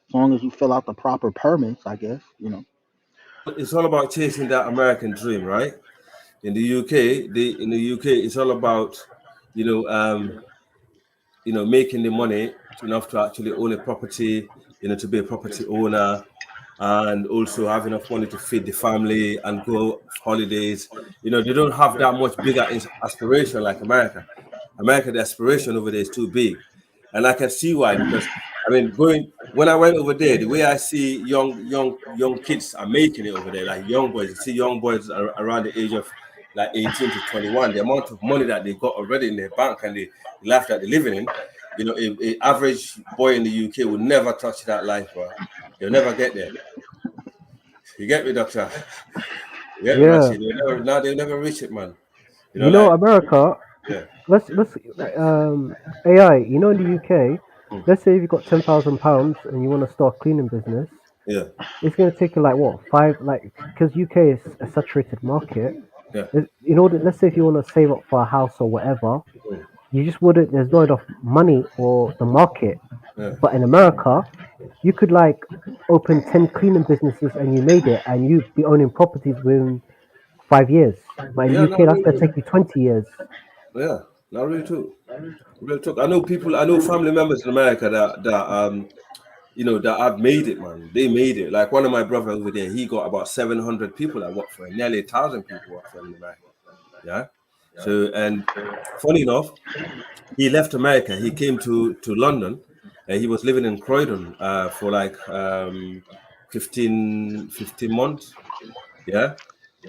as long as you fill out the proper permits. I guess you know. It's all about chasing that American dream, right? In the UK, it's all about, you know, um, making the money enough to actually own a property, to be a property owner, and also have enough money to feed the family and go holidays. They don't have that much bigger aspiration like America. America, the aspiration over there is too big, and I can see why. Because I mean, going when I went over there, the way I see young kids are making it over there, like young boys. You see young boys around the age of like 18 to 21. The amount of money that they got already in their bank and the life that they're living in. A average boy in the UK would never touch that life, bro. They'll never get there. You get me, doctor? You get me, Yeah, Maxine? They'll never reach it, man. you know Like, America. yeah, Let's AI. You know in the UK, mm, let's say if you've got £10,000 and you want to start a cleaning business, yeah, it's going to take you like what five because UK is a saturated market. yeah, In order, let's say if you want to save up for a house or whatever, mm, you just wouldn't. There's not enough money or the market. yeah. But in America, you could like open 10 cleaning businesses and you made it, and you'd be owning properties within 5 years. But in Yeah, UK, not that's going to really. take you 20 years. Yeah, not really too. Real talk. I know family members in America that have made it, man. They made it. Like one of my brother over there, he got about 700 people that work for him. Nearly 1,000 people work for him in America. Yeah. So, and funny enough, he left America. He came to London, and he was living in Croydon for like 15 months. Yeah.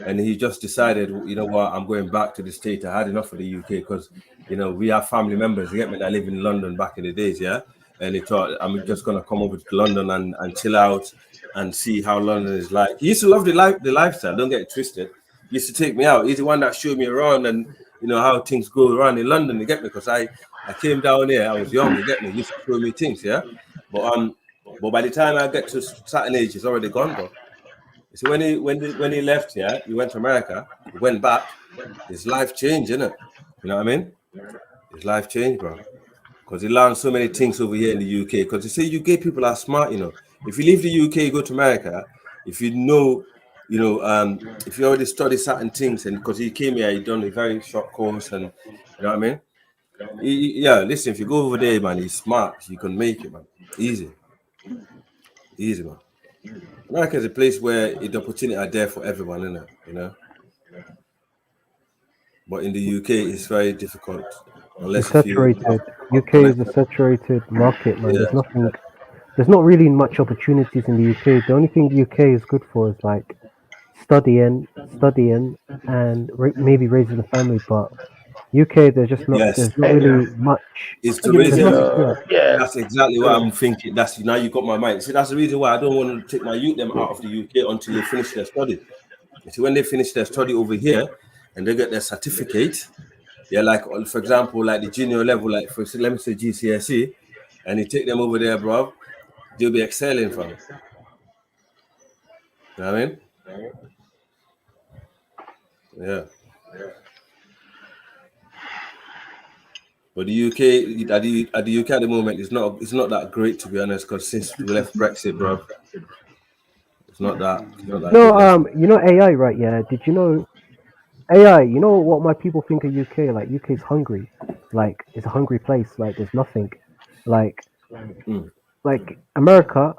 And he just decided, you know what, I'm going back to the state. I had enough of the UK because, you know, we have family members, you get me, that live in London back in the days, yeah. And he thought, I'm just gonna come over to London and chill out and see how London is like. He used to love the lifestyle. Don't get it twisted. He used to take me out. He's the one that showed me around and you know how things go around in London. You get me? Because I came down here. I was young. You get me? He used to show me things, yeah. But by the time I get to certain age, he's already gone, bro. So when he left here, he went to America. He went back. His life changed, innit? You know what I mean? His life changed, bro. Because he learned so many things over here in the UK. Because you see, UK people are smart, you know. If you leave the UK, you go to America. If you know, if you already study certain things, and because he came here, he done a very short course, and you know what I mean. Yeah, listen, if you go over there, man, he's smart. You can make it, man. Easy, easy, man. America is a place where the opportunity are there for everyone, isn't it? You know. But in the UK, it's very difficult It's unless if you saturated. have UK is a connection. saturated market, man. Yeah. There's nothing. There's not really much opportunities in the UK. The only thing the UK is good for is like studying, and maybe raising a family. But UK, there's just not. Yes. There's not really much. It's to raise There's them. nothing. Yeah. That's exactly what I'm thinking. That's now you got my mind. See, that's the reason why I don't want to take my youth them out of the UK until they finish their study. You see, when they finish their study over here and they get their certificate, yeah, like for example, like the junior level, like for let me say GCSE, and you take them over there, bro, they'll be excelling from. You know what I mean? Yeah. But the UK at the UK at the moment it's not that great to be honest, because since we left Brexit, bro, it's not that good. No, you know AI, right? Yeah. Did you know AI? You know what my people think of UK? Like UK is hungry. Like it's a hungry place. Like there's nothing. Like Mm. like America,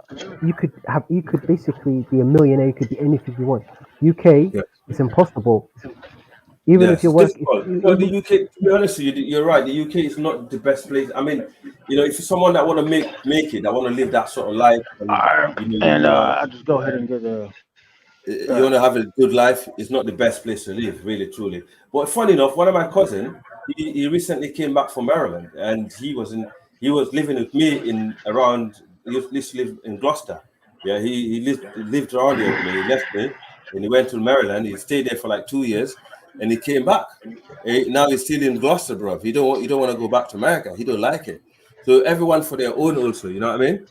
you could basically be a millionaire. You could be anything you want. UK, Yeah. it's impossible. Even if Yes, you it's work, difficult. Well, the even UK, to be honest with you, you're right. The UK is not the best place. I mean, you know, if you're someone that want to make it, that want to live that sort of life, and you know, And I just go ahead and get a. you want to have a good life, it's not the best place to live, really, truly. But funny enough, one of my cousins, he recently came back from Maryland, and he was living with me in around. He used to live in Gloucester. Yeah, he lived around here with me. He left me, and he went to Maryland. He stayed there for like 2 years, and he came back. Now he's still in Gloucester, bro. He don't want to go back to America. He don't like it. So everyone for their own, also. You know what I mean?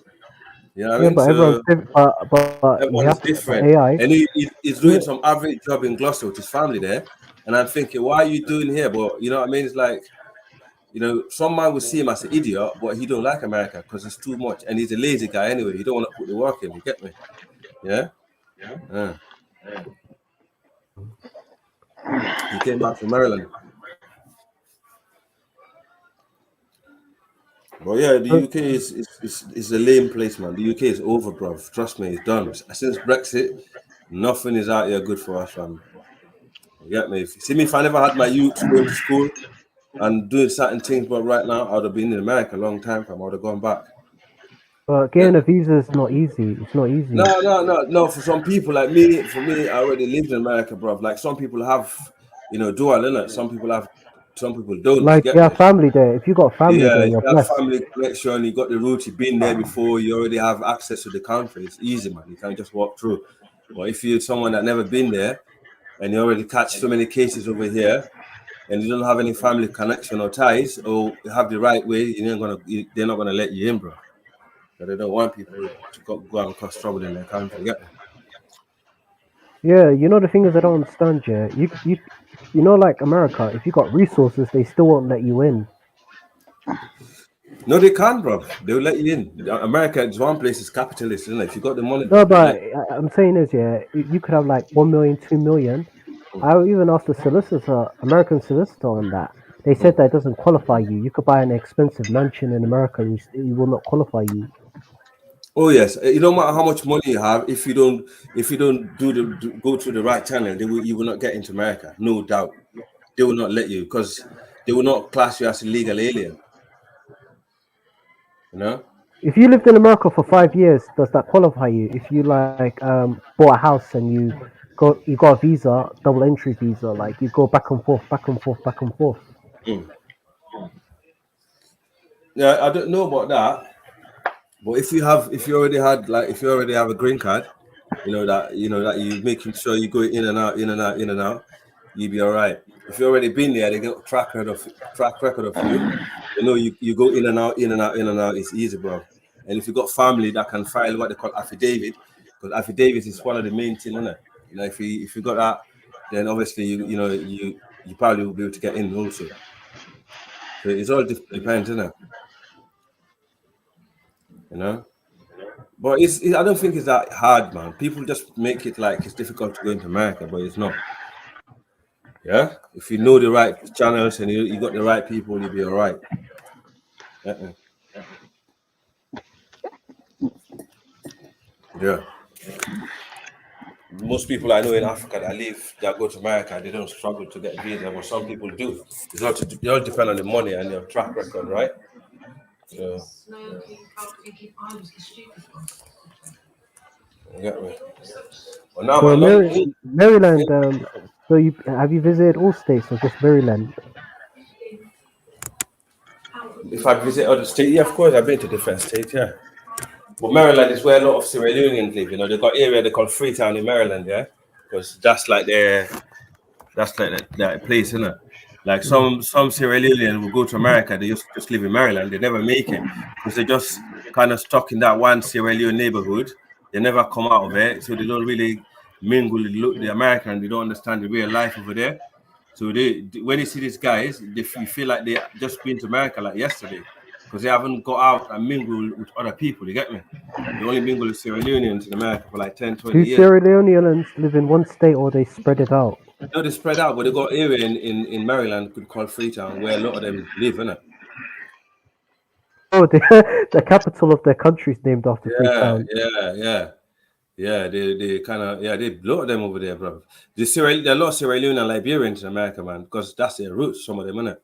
You know what I yeah, mean? but everyone's So but you everyone have is to. But different, AI, and he's yeah, doing some average job in Gloucester with his family there. And I'm thinking, why are you doing here? But you know what I mean? It's like, you know, some man will see him as an idiot, but he don't like America because it's too much, and he's a lazy guy anyway. He don't want to put the work in. You get me? Yeah. Uh, he came back from Maryland, but yeah, the UK is a lame place, man. The UK is over, bro. Trust me, it's done. Since Brexit, nothing is out here good for us, fam. You get me? See me, if I never had my youth going to school and doing certain things, but right now I would have been in America a long time, fam. I would have gone back. but Yeah. getting a visa is not easy. It's not easy. No. For some people like me, I already lived in America, bro. Like some people have, you know, dual, innit? Some people have, some people don't. You Like get you me? have family there. If you got family Yeah, there, if you're you have blessed. family connection, you got the roots, you've been there before, you already have access to the country. It's easy, man. You can just walk through. But if you're someone that never been there and you already catch so many cases over here, and you don't have any family connection or ties, or you have the right way, they're not gonna let you in, bro. So they don't want people to go and cause trouble in their country. Get me? Yeah, you know the thing is I don't understand. Yeah, you know like America. If you got resources, they still won't let you in. No, they can't, bro. They'll let you in. America is one place is capitalist, isn't it? If you got the money, bro, No, they'll but let I'm saying is, yeah, you could have like 1 million, 2 million. you. I even asked the solicitor, American solicitor, on that. They said that it doesn't qualify you. You could buy an expensive mansion in America, and it will not qualify you. Oh yes, it don't matter how much money you have. If you don't go through the right channel, you will not get into America. No doubt, they will not let you because they will not class you as a legal alien. You know. If you lived in America for 5 years, does that qualify you? If you like bought a house and you got a visa, double entry visa, like you go back and forth, back and forth, back and forth. Mm. Yeah, I don't know about that, but if you already have a green card, that you making sure you go in and out, in and out, in and out, you be all right. If you've already been there, they get track record of you. You go in and out, in and out, in and out. It's easy, bro. And if you got family that can file what they call affidavit, because affidavit is one of the main things, isn't it? If you got that, then obviously you probably will be able to get in also. So it's all depends, isn't it? You know. But I don't think it's that hard, man. People just make it like it's difficult to go into America, but it's not. Yeah, if you know the right channels and you got the right people, you'll be all right. Uh-uh. Yeah. Most people I know in Africa that go to America, they don't struggle to get visa, but some people do. It all depend on the money and your track record, right? So, you get me? Well, now, So man, London. Maryland, so you visited all states or just Maryland? If I visit other states, yeah, of course, I've been to different states, yeah. But Maryland is where a lot of Sierra Leoneans live. They've got area they call Freetown in Maryland, yeah, because that's like that place, isn't it? Like some Sierra Leoneans will go to America. They just live in Maryland. They never make it because they're just kind of stuck in that one Sierra Leone neighborhood. They never come out of it, so they don't really mingle with the American. They don't understand the real life over there. So when you see these guys, you feel like they just been to America like yesterday because they haven't got out and mingled with other people. You get me? They only mingle with Sierra Leoneans in America for like 10, 20 Do years. Sierra Leoneans live in one state or they spread it out? No, they spread out, but they got area in Maryland called Freetown where a lot of them live, innit? Oh, the capital of their country is named after Yeah, Freetown. yeah, yeah. Yeah, they kind of they a lot of them over there, bro. There are a lot of Sierra Leone and Liberians in America, man, because that's their roots, some of them, innit?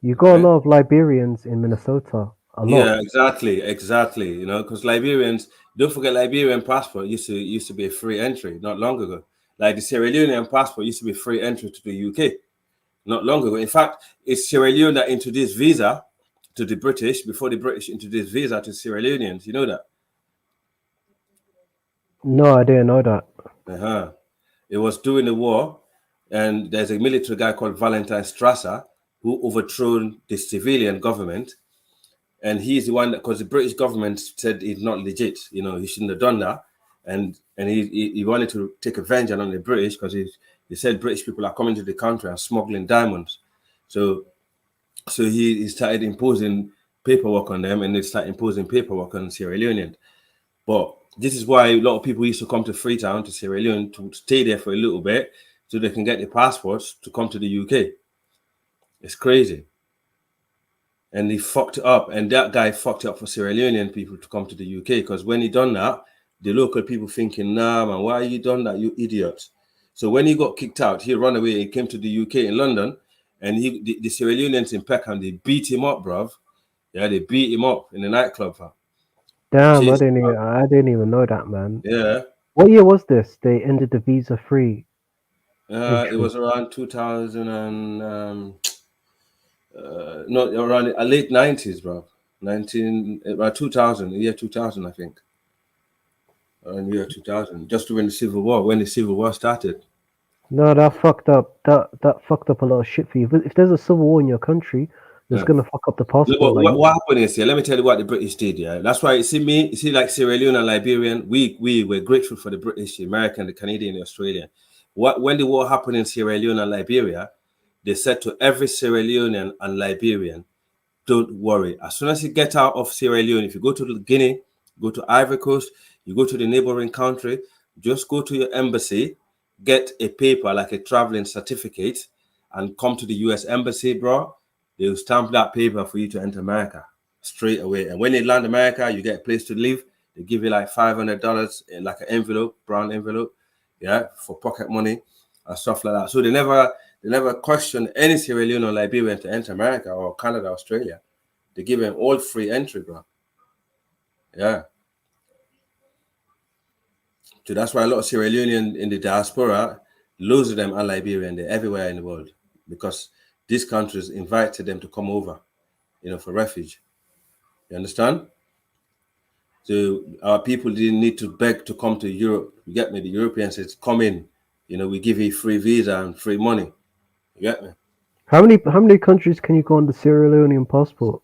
You got a Right? lot of Liberians in Minnesota. A lot. Yeah, exactly. Because Liberians, don't forget Liberian passport used to be a free entry not long ago. Like the Sierra Leonean passport used to be free entry to the UK not long ago. In fact, it's Sierra Leone that introduced visa to the British before the British introduced visa to Sierra Leoneans. You know that? No, I didn't know that. Uh-huh. It was during the war, and there's a military guy called Valentine Strasser who overthrew the civilian government, and he's the one that, because the British government said he's not legit, he shouldn't have done that, and he wanted to take revenge on the British because he said British people are coming to the country and smuggling diamonds, so he started imposing paperwork on them, and they started imposing paperwork on Sierra Leonean. But this is why a lot of people used to come to Freetown, to Sierra Leone, to stay there for a little bit so they can get their passports to come to the UK. It's crazy. And he fucked it up. And that guy fucked it up for Sierra Leonean people to come to the UK because when he done that, the local people thinking, nah, man, why you done that, you idiot? So when he got kicked out, he ran away. He came to the UK in London, and the Sierra Leoneans in Peckham, they beat him up, bruv. Yeah, they beat him up in the nightclub. Damn, Chased him out. I didn't even know that, man. Yeah. What year was this? They ended the visa free It entry. was around 2000 and no, around the late 90s, bro. About 2000, year 2000, I think. Around year 2000, just during the Civil War, when the Civil War started. No, that fucked up. That fucked up a lot of shit for you. If there's a civil war in your country, it's Yeah. gonna fuck up the Look, passport. Like, what happened is, let me tell you what the British did. Yeah, that's why you see, like Sierra Leone and Liberian, we were grateful for the British, the American, the Canadian, the Australian. When the war happened in Sierra Leone and Liberia, they said to every Sierra Leonean and Liberian, don't worry. As soon as you get out of Sierra Leone, if you go to Guinea, go to Ivory Coast, you go to the neighboring country, just go to your embassy, get a paper like a traveling certificate, and come to the US embassy, bro. They'll stamp that paper for you to enter America straight away. And when you land America, you get a place to live. They give you like $500 in like an envelope, brown envelope, yeah, for pocket money and stuff like that. So they never question any Sierra Leone or Liberian to enter America or Canada, Australia. They give them all free entry, bro. Yeah. So that's why a lot of Sierra Leonean in the diaspora, loads of them are Liberian. They're everywhere in the world because these countries invited them to come over, for refuge. You understand? So our people didn't need to beg to come to Europe. You get me? The Europeans said, "Come in. We give you free visa and free money." You get me? How many countries can you go on the Sierra Leonean passport?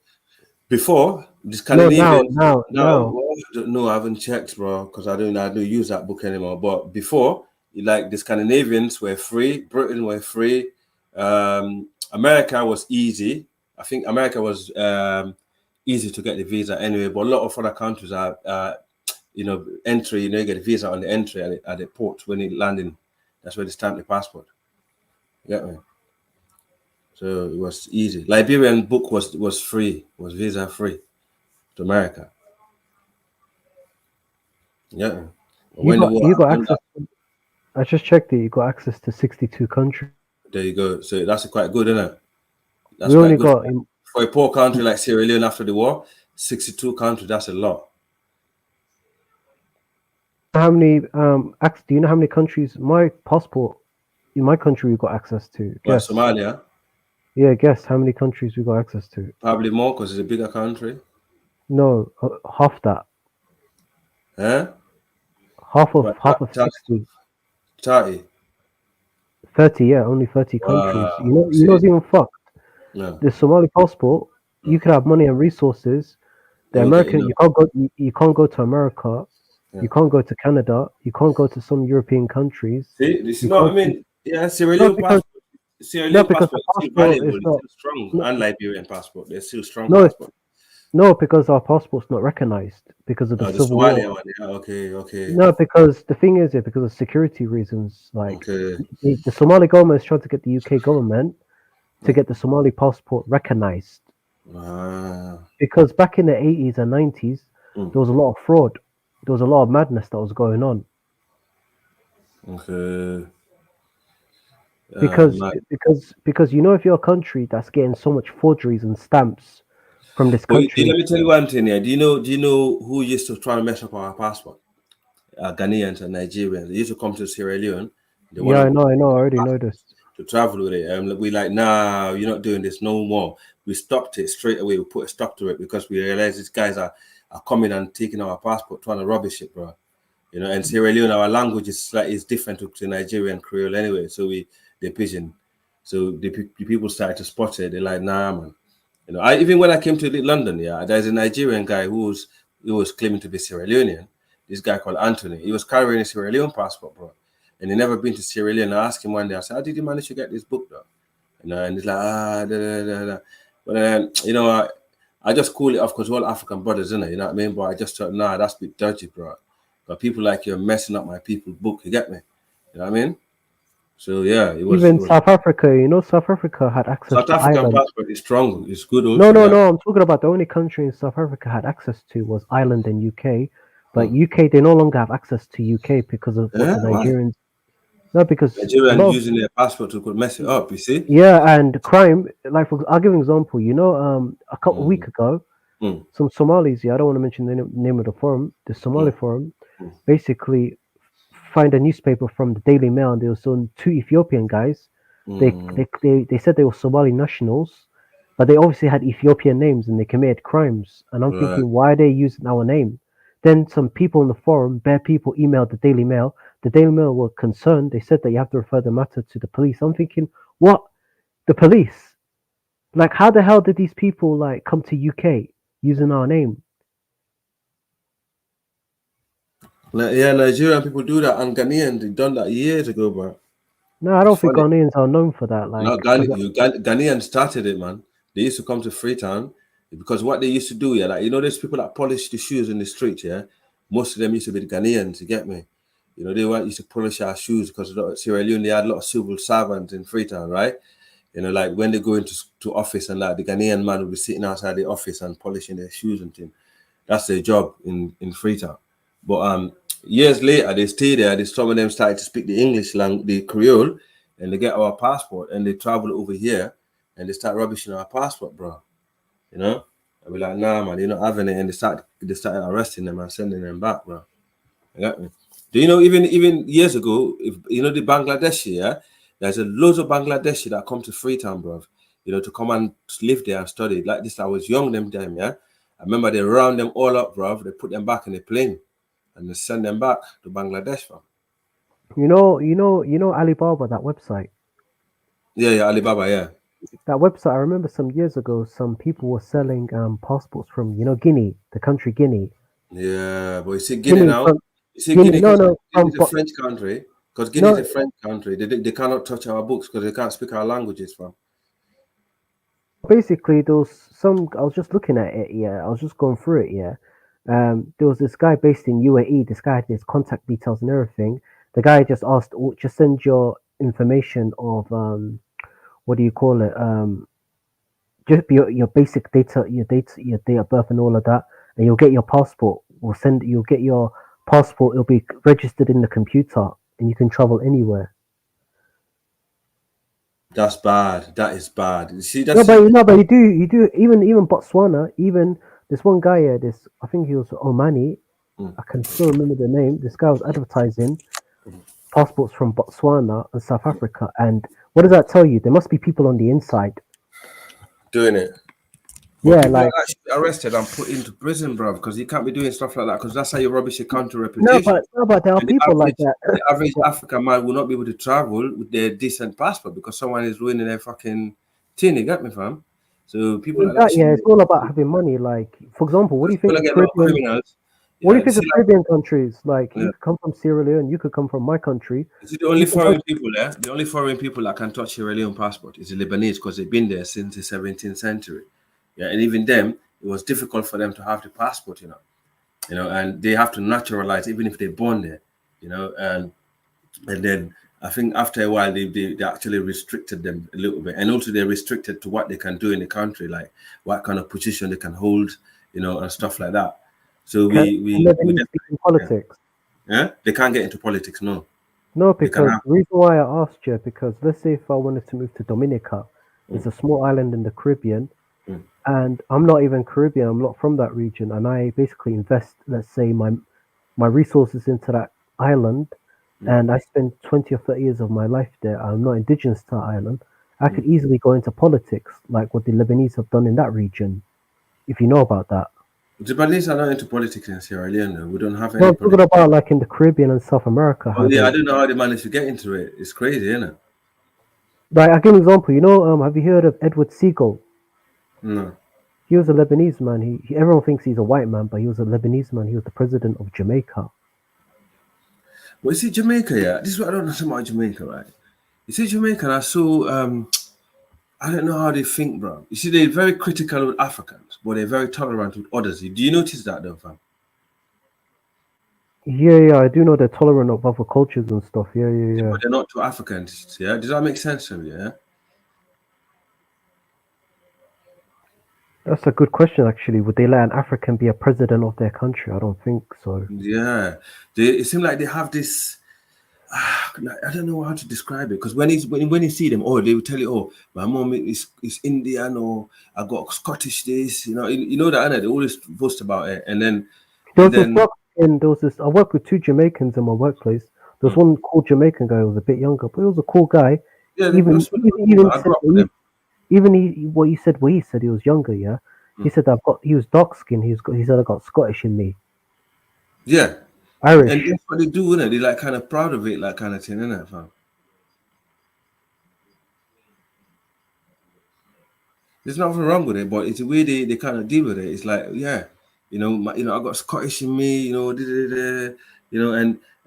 Before the No, now, Scandinavians, now, no, now. well, I don't know. I haven't checked, bro, because I don't use that book anymore. But before, like the Scandinavians were free, Britain were free, America was easy. I think America was easy to get the visa anyway. But a lot of other countries are, entry. You get a visa on the entry at the port when you landing. That's where they stamp the passport. You get me? So it was easy. Liberian book was free, was visa free to America. Yeah. But You when the got war you got happened, access. I just checked it. You got access to 62 countries. there you go. So that's quite good, isn't it? That's We quite only good got for a poor country like Sierra Leone after the war. 62 countries, that's a lot. how many Do you know how many countries my passport in my country we got access to? Well, Guess. Somalia, Yeah, guess how many countries we got access to? probably more because it's a bigger country. No, half that. Huh? Half of But half of 60. 30. 30, yeah, only 30 countries. Wow. You know See? it's even fucked. No. The Somali passport, you could have money and resources. The You won't get American, enough. you can't go to America, Yeah. you can't go to Canada, you can't go to some European countries. See, this is You no, I can't mean, yeah, no because Sierra no Leone because the passport is still passport valuable. is It's not still strong. no, And Liberian passport, they're still strong no, passport. no, because our passport's not recognized because of the The civil war. Somalia one, yeah, okay, okay, No, because the thing is, because of security reasons, like okay. the Somali government is trying to get the UK government to Yeah. get the Somali passport recognized. Ah, Because back in the 80s and 90s, there was a lot of fraud. There was a lot of madness that was going on. okay. Because Like, because if you're a country that's getting so much forgeries and stamps from this but country, let me tell you one thing here. Do you know who used to try and mess up our passport? Ghanaians and Nigerians. They used to come to Sierra Leone. They want yeah, I to know, I already know this. to travel with it. And we like, nah, you're not doing this no more. We stopped it straight away. We put a stop to it because we realized these guys are coming and taking our passport, trying to rubbish it, bro. And Sierra Leone, our language is different to Nigerian Creole anyway. So they're pigeon. So the people started to spot it. They're like, nah, man. Even when I came to London, yeah, there's a Nigerian guy who was claiming to be Sierra Leonean. This guy called Anthony. He was carrying a Sierra Leone passport, bro, and he never been to Sierra Leone. I asked him one day. I said, "How did you manage to get this book, though?" And he's like, da, da, da, da. But then, I just call it off because we're all African brothers, isn't it? You know what I mean? But I just thought, nah, that's a bit dirty, bro. But people like you are messing up my people's book. You get me? You know what I mean? So yeah, it was. Even South Africa, South Africa had access South to African Ireland. passport is strong. It's good No, also. no, Yeah. no. I'm talking about the only country in South Africa had access to was Ireland and UK. But Hmm. UK, they no longer have access to UK because of what Yeah, the why? Nigerians. No, because a Nigerian lot of using their passport to could mess it up. You see? yeah, and crime. Like I'll give you an example. A couple of Mm, week ago, mm, some Somalis. Yeah, I don't want to mention the name of the forum. The Somali mm, forum mm. basically find a newspaper from the Daily Mail, and there was some two Ethiopian guys. They said they were Somali nationals, but they obviously had Ethiopian names and they committed crimes. And I'm Right. thinking, why are they using our name? Then some people in the forum, bare people, emailed the Daily Mail. The Daily Mail were concerned. They said that you have to refer the matter to the police. I'm thinking, what? The police? Like, how the hell did these people like come to UK using our name? Yeah, Nigerian people do that, and Ghanaian they done that years ago, bro. No, I It's don't think funny. Ghanaians are known for that. No, Like, because Ghanaian started it, man. They used to come to Freetown because what they used to do, yeah, like there's people that polish the shoes in the street, yeah. Most of them used to be the Ghanaians. You get me? They used to polish our shoes because Sierra Leone they had a lot of civil servants in Freetown, right? Like when they go to office and like the Ghanaian man will be sitting outside the office and polishing their shoes and things. That's their job in Freetown. But years later, they stay there. Some of them started to speak the English language, the Creole, and they get our passport and they travel over here and they start rubbishing our passport, bro. I'll be like, nah, man, you're not having it, and they started arresting them and sending them back, bro. You got me? Do you know even years ago, if you know the Bangladeshi, yeah, there's a loads of Bangladeshi that come to Freetown, bro. You know, to come and live there and study. Like this, I was young them time, yeah. I remember they round them all up, bro. They put them back in the plane and they send them back to Bangladesh, bro. Alibaba, that website. Yeah, Alibaba, yeah. That website, I remember some years ago, some people were selling passports from, Guinea, the country Guinea. Yeah, but you see Guinea Guinea, now. from You see Guinea, Guinea no, because no, Guinea is a French country. Because Guinea is no, a French country. They cannot touch our books because they can't speak our languages, fam. basically there was some. I was just looking at it. Yeah, I was just going through it. Yeah, there was this guy based in UAE. This guy had his contact details and everything. The guy just asked, "Oh, just send your information of what do you call it? Just your basic data, your date of birth, and all of that, and you'll get your passport. You'll get your passport. It'll be registered in the computer, and you can travel anywhere." That's bad. That is bad. You see, No, that's but you do even Botswana, even this one guy here, this I think he was Omani. I can still remember the name. This guy was advertising passports from Botswana and South Africa, and what does that tell you? There must be people on the inside. doing it. But Yeah, people are like actually arrested and put into prison, bro, because you can't be doing stuff like that because that's how you rubbish your country no, reputation. but there are And people like that. the average African man will not be able to travel with their decent passport because someone is ruining their fucking thing. You got me, fam? So people like that That, should yeah, be it's all about having money. Like, for example, what do you you're think gonna the get a lot of Caribbean? criminals. What do Yeah, you you think see, the Caribbean countries? Like, like, you could come from Sierra Leone, you could come from my country. you see, the only You can go. foreign people there, the only foreign people that can touch Sierra Leone passport is the Lebanese because they've been there since the 17th century. Yeah, and even them, it was difficult for them to have the passport, and they have to naturalize even if they're born there, and then I think after a while they actually restricted them a little bit, and also they're restricted to what they can do in the country, like what kind of position they can hold, and stuff like that. So Can we Lebanese speak in definitely, politics? yeah, they can't get into politics. No, No, they can because have. the reason why I asked you, because let's say if I wanted to move to Dominica, it's a small island in the Caribbean, Mm. and I'm not even Caribbean, I'm not from that region, and I basically invest, let's say, my resources into that island, and I spend 20 or 30 years of my life there. I'm not indigenous to that island. I could easily go into politics, like what the Lebanese have done in that region, if you know about that. The Lebanese are not into politics in Sierra Leone. Though. We don't have No, any I'm talking politics. about like in the Caribbean and South America, Oh how yeah, I they. don't know how they managed to get into it. It's crazy, isn't it? Like, I'll give you an example. Have you heard of Edward Seagull? No. He was a Lebanese man. Everyone thinks he's a white man, but he was a Lebanese man. He was the president of Jamaica. Well, you see, Jamaica, yeah. This is what I don't understand about Jamaica, right? You see, Jamaica are so I don't know how they think, bro. You see, they're very critical with Africans, but they're very tolerant with others. Do you notice that, though, fam? Yeah, I do know they're tolerant of other cultures and stuff. Yeah. But they're not to Africans. Yeah, does that make sense to you? Yeah. That's a good question, actually. Would they let an African be a president of their country? I don't think so. Yeah. It seems like they have this. I don't know how to describe it because when you see them, they will tell you, oh, my mom is Indian or I got Scottish this, you know that, innit? They always boast about it, and then There and was this then dark skin. There was this. I worked with two Jamaicans in my workplace. There was one cool Jamaican guy who was a bit younger, but he was a cool guy. yeah, they're Even super even, cool. even I said grew up with them. even what you said. What he said, he was younger. Yeah, he said he was dark skinned. He said I got Scottish in me, Yeah, and Irish. that's what they do, innit? They're like kind of proud of it, like kind of thing, innit, fam? There's nothing wrong with it, but it's the way they kind of deal with it. It's like, yeah, I got Scottish in me, da, da, da,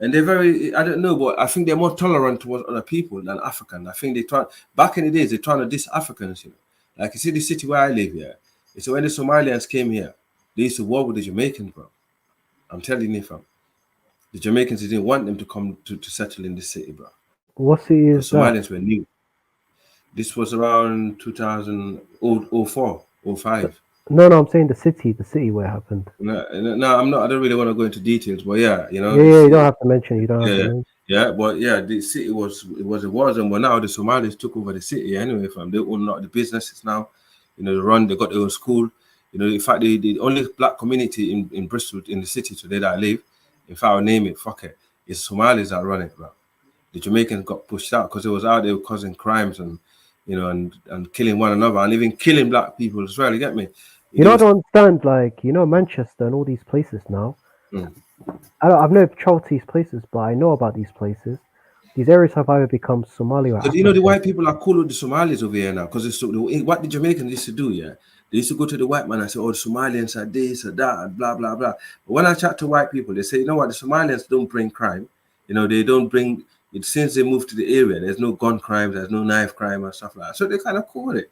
and they're very, I don't know, but I think they're more tolerant towards other people than African. I think back in the days, they're trying to diss Africans, Like you see the city where I live here. So when the Somalians came here, they used to war with the Jamaicans, bro. I'm telling you, fam. The Jamaicans didn't want them to come to settle in the city, bro. What city is Because that? Somalians were new. This was around 2004, 05. No, I'm saying the city. The city where it happened. No, I'm not. I don't really want to go into details, but yeah, Yeah, the you city. don't have to mention. You don't have to Yeah, mention. yeah, but yeah, the city was, and but now the Somalis took over the city anyway. From they own not the businesses now, they run. They got their own school. You know, in fact, the only black community in Bristol, in the city today that I live, if I would name it, fuck it, it's Somalis that run it, bro. The Jamaicans got pushed out because it was out there causing crimes and, you know, and killing one another and even killing black people as well. You get me? You know, I don't understand. Like, you know, Manchester and all these places now. Mm. I've never traveled to these places, but I know about these places. These areas have either become Somali or Because you know the African. white people are cool with the Somalis over here now. Because what the Jamaicans used to do, yeah, they used to go to the white man and say, "Oh, the Somalians are this or that," and blah blah blah. But when I chat to white people, they say, "You know what? The Somalians don't bring crime. You know, they don't bring it since they moved to the area. There's no gun crime, there's no knife crime and stuff like that. So they kind of cool with it.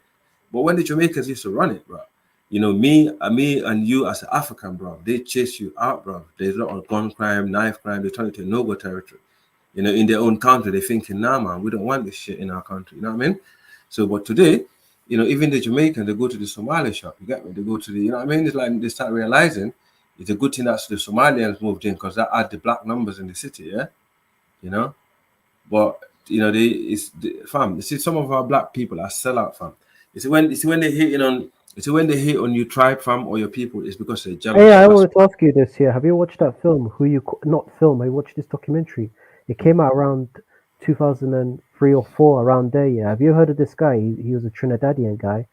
But when the Jamaicans used to run it, bro, you know, me and you as an African, bro, they chase you out, bro. There's a lot of gun crime, knife crime. They turn it to no-go territory. You know, in their own country, they're thinking, nah, man, we don't want this shit in our country. You know what I mean? So, but today, you know, even the Jamaicans, they go to the Somali shop. You get me? They go to the, you know what I mean? It's like they start realizing it's a good thing that the Somalians moved in because that add the black numbers in the city, yeah? You know? But, you know, fam, you see, some of our black people are sellout, fam. You see, when they hate on, you see, when they hate on your tribe, fam, or your people, it's because they're jealous. Hey, I wanted to ask you this here. Have you watched that film? Not film? I watched this documentary. It came out around 2003 or four, around there. Yeah. Have you heard of this guy? He was a Trinidadian guy,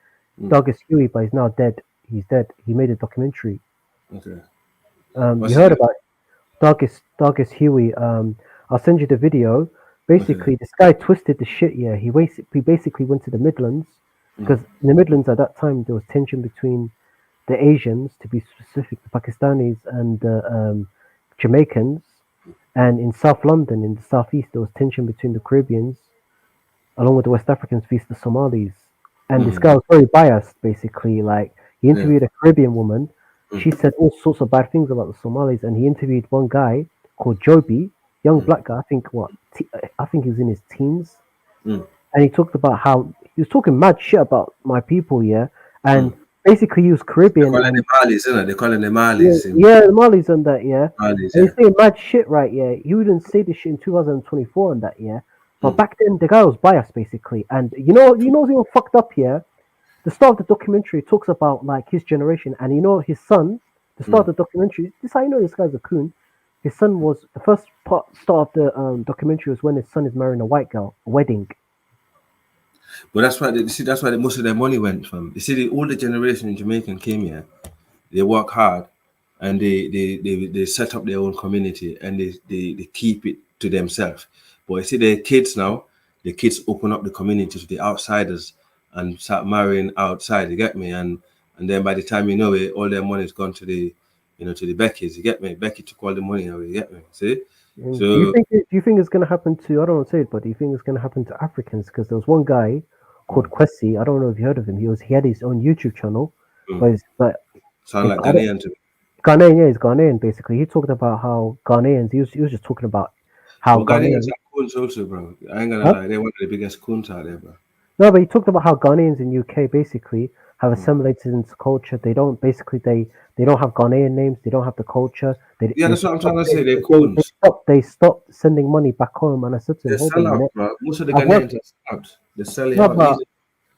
Douglas Huey, but he's now dead. He's dead. He made a documentary. Okay. You heard about it? Douglas Huey. I'll send you the video. Basically, this guy twisted the shit. Yeah, he basically went to the Midlands because in the Midlands at that time there was tension between the Asians, to be specific, the Pakistanis and the Jamaicans, and in South London, in the southeast, there was tension between the Caribbeans, along with the West Africans, versus the Somalis. And this guy was very biased, basically. Like, he interviewed a Caribbean woman. She said all sorts of bad things about the Somalis, and he interviewed one guy called Joby, young black guy. I think I think he was in his teens, and he talked about how he was talking mad shit about my people, yeah, and basically he was Caribbean. They call them Malis, isn't it? They call them the Yeah, Malis. yeah, the Malis and that, yeah. Malis, And yeah. he's saying mad shit, right? Yeah, he wouldn't say this shit in 2024 and that, yeah. But back then, the guy was biased, basically. And you know what's even fucked up here? The start of the documentary talks about like his generation, and you know his son. The start of the documentary. This is how you know this guy's a coon. His son was the first start of the documentary was when his son is marrying a white girl, a wedding. But that's why that's why most of their money went from. You see, the older generation in Jamaican came here. They work hard, and they set up their own community, and they keep it to themselves. But you see, the kids now, the kids open up the community to the outsiders and start marrying outside. You get me? And then by the time you know it, all their money is gone to the, you know, to the Beckys. You get me? Becky took all the money away. You get me? See? Do So you think it's gonna happen to? I don't want to say it, but do you think it's gonna happen to Africans? Because there was one guy called Kwesi. I don't know if you heard of him. He had his own YouTube channel, but sound like Ghanaian to me. Ghanaian, yeah, he's Ghanaian basically. He talked about how Ghanaians. He was just talking about how Well, Ghanaians Ghanaians. are coons also, bro. I ain't gonna Huh? lie, they're one of the biggest coons out there, bro. No, but he talked about how Ghanaians in UK basically have assimilated into culture. They don't basically they don't have Ghanaian names. They don't have the culture. Yeah, that's what I'm trying to say. They're coons. They stopped sending money back home. And I said to him, They hold sell on a out, minute. bro. Most of the I've worked, Ghanaians are out. They sell it no, out easy.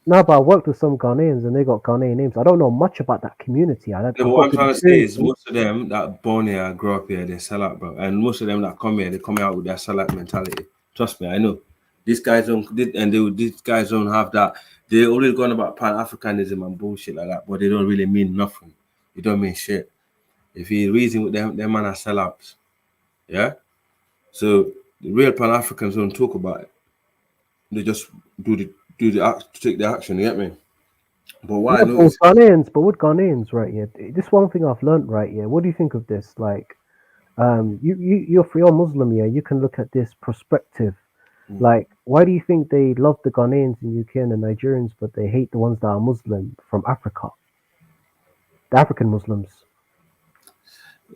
but I worked with some Ghanaians and they got Ghanaian names. I don't know much about that community. I've Yeah, but got what I'm good trying to say is experiences. most of them that born here, grow up here, they sell out, bro. And most of them that come here, they come out with that sellout mentality. Trust me, I know. These guys these guys don't have that. They always going about Pan Africanism and bullshit like that, but they don't really mean nothing. It don't mean shit. If you reason with them man are sellouts. Yeah? So the real Pan Africans don't talk about it. They just take the action, you get me? But what I Yeah, know is but with Ghanaians, right? Yeah, this one thing I've learned, right? Yeah, what do you think of this? Like, you're Muslim, yeah. You can look at this perspective. Like, why do you think they love the Ghanaians in UK and the Nigerians, but they hate the ones that are Muslim from Africa, the African Muslims?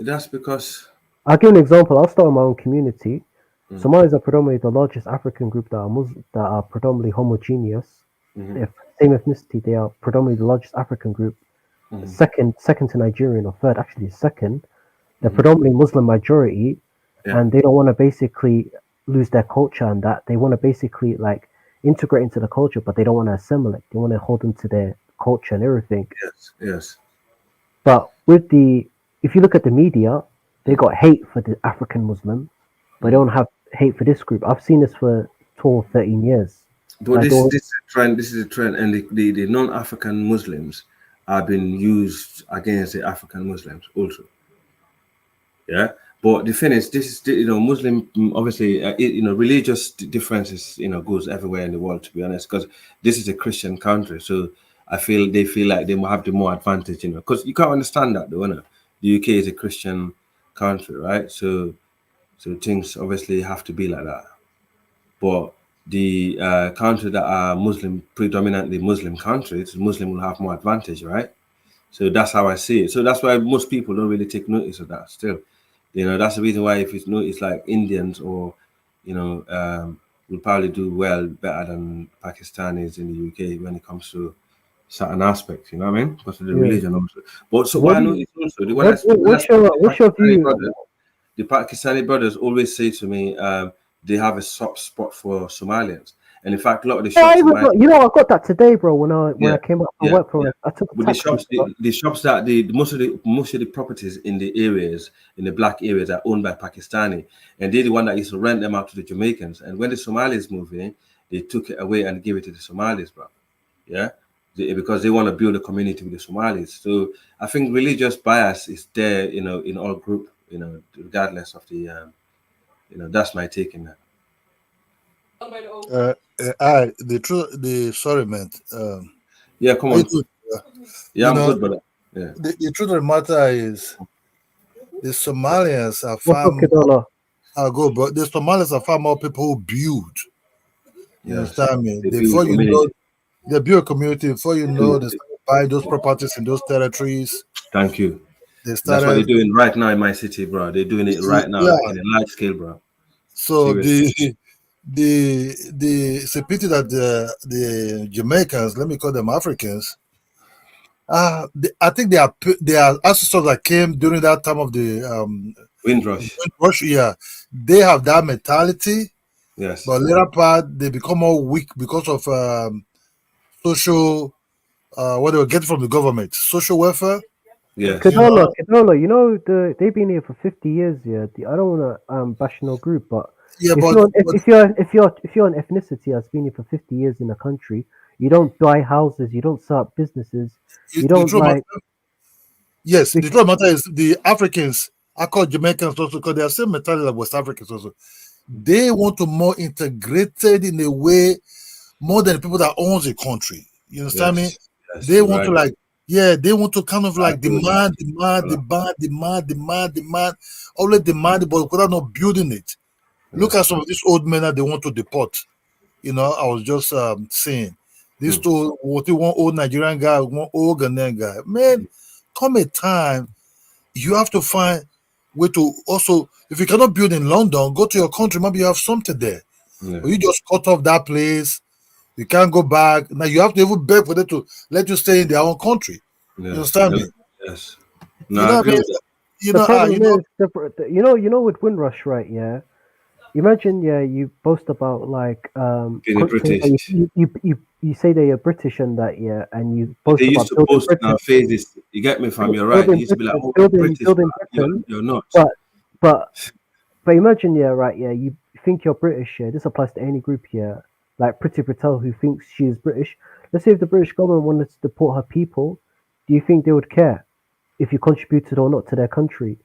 that's because I'll give an example. I'll start with my own community. Somalis are predominantly the largest African group that are predominantly homogeneous. If same ethnicity, they are predominantly the largest African group. Second to Nigerian, or third actually second. They're predominantly Muslim majority, and they don't want to basically lose their culture and that. They want to basically like integrate into the culture, but they don't want to assimilate. They want to hold on to their culture and everything. Yes. But if you look at the media, they got hate for the African Muslim, but they don't have hate for this group. I've seen this for 12, 13 years. But Like, this is a trend. This is a trend, and the non-African Muslims are being used against the African Muslims also. Yeah, but the thing is, this is Muslim obviously religious differences goes everywhere in the world, to be honest, because this is a Christian country, so I feel they feel like they will have the more advantage, because you can't understand that though, the UK is a Christian country, right? So things obviously have to be like that. But the countries that are Muslim, predominantly Muslim countries, Muslim will have more advantage, right? So that's how I see it. So that's why most people don't really take notice of that still. That's the reason why if it's noticed like Indians or, will probably do better than Pakistanis in the UK when it comes to certain aspects, you know what I mean? Because of the yeah. religion also. But so What what I do noticed you, also, what's your view? the Pakistani brothers always say to me, they have a soft spot for Somalians. And in fact, a lot of the Yeah, shops in my I got that today, bro. When I came up from yeah, work for yeah. it, I took a But taxi. the shops that the most of the properties in the areas, in the black areas, are owned by Pakistani, and they're the one that used to rent them out to the Jamaicans. And when the Somalis moved in, they took it away and gave it to the Somalis, bro. Yeah, because they want to build a community with the Somalis. So I think religious bias is there, in all group, regardless of the, that's my take in that. The sorry, man. Yeah, come How you on. doing? Yeah, I'm good, brother. Yeah. The truth of the matter is, the Somalians are What's far up, more. Kedola? I'll go, bro. The Somalians are far more people who build. You Yes. understand me? They build Before you know, community. they build a community. Before you know, they Community. start buying those properties in those territories. Thank you. They That's what they're started. doing right now in my city, bro. They're doing it right now Yeah. in a large scale, bro. So Seriously. it's a pity that the Jamaicans, let me call them Africans, I think they are ancestors that came during that time of the Windrush. Windrush. Yeah, they have that mentality, Yes. but later part they become more weak because of social what they were getting from the government, social welfare. Yes. Kedola, they've been here for 50 years. Yeah, I don't want to bash no group, but Yeah, if but, you're if you're an ethnicity that's been here for 50 years in a country, you don't buy houses, you don't start businesses, you the don't truth like. yes, the truth of the matter is the Africans, I call Jamaicans also because they are same mentality like West Africans also. They want to more integrated in a way more than the people that owns the country. You understand me? Yes. They You're want right. to they want to kind of I like agree with that. demand, always demand, but without not building it. Look at some of these old men that they want to deport. I was just saying these two, one old Nigerian guy, one old Ghanaian guy. Man, come a time you have to find way to also, if you cannot build in London, go to your country. Maybe you have something there. Yeah. But you just cut off that place. You can't go back. Now you have to even beg for them to let you stay in their own country. Yeah. You understand me? Yes. No, You I know what I agree mean? with that. The problem is, with Windrush, right? Yeah, imagine, yeah, you boast about like Being a saying that British. you say that you're British and that, yeah, and you But they boast used about to building post in Britain, our faces. You get me, fam? You're right. They building used to be like, Britain, "Oh, you're British, building but Britain, you're not." but but but imagine, yeah, right, yeah, you think you're British, yeah. This applies to any group here, like Priti Patel, who thinks she is British. Let's say if the British government wanted to deport her people, do you think they would care if you contributed or not to their country?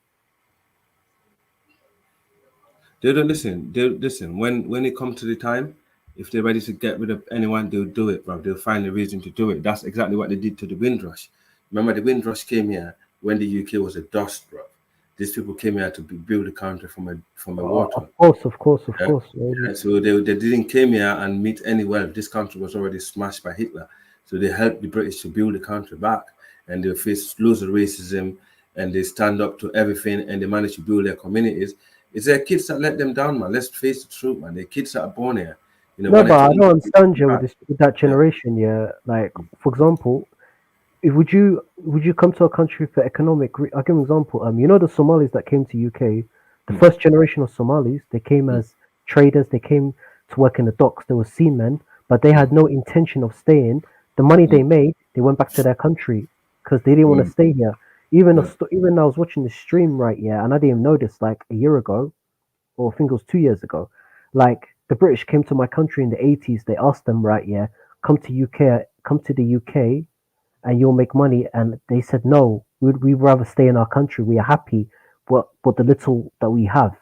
They don't listen. They listen. When it comes to the time, if they're ready to get rid of anyone, they'll do it, bro. They'll find a reason to do it. That's exactly what they did to the Windrush. Remember, the Windrush came here when the UK was a dust, bro. These people came here to build a country from a water. Of course, Yeah. maybe. Yeah, so they didn't came here and meet any wealth. This country was already smashed by Hitler. So they helped the British to build the country back. And they faced loads of racism and they stand up to everything and they managed to build their communities. It's their kids that let them down, man. Let's face the truth, man. Their kids that are born here, No, wanted but to I don't integrate understand you back. with that generation. Yeah, like for example, if would you come to a country for economic? I'll give an example. The Somalis that came to UK, the first generation of Somalis, they came as traders. They came to work in the docks. They were seamen, but they had no intention of staying. The money they made, they went back to their country because they didn't want to stay here. Even I was watching the stream right, yeah, and I didn't even notice like a year ago, or I think it was 2 years ago, like the British came to my country in the 80s. They asked them, right, yeah, come to the UK, and you'll make money. And they said no, we'd rather stay in our country. We are happy, but the little that we have.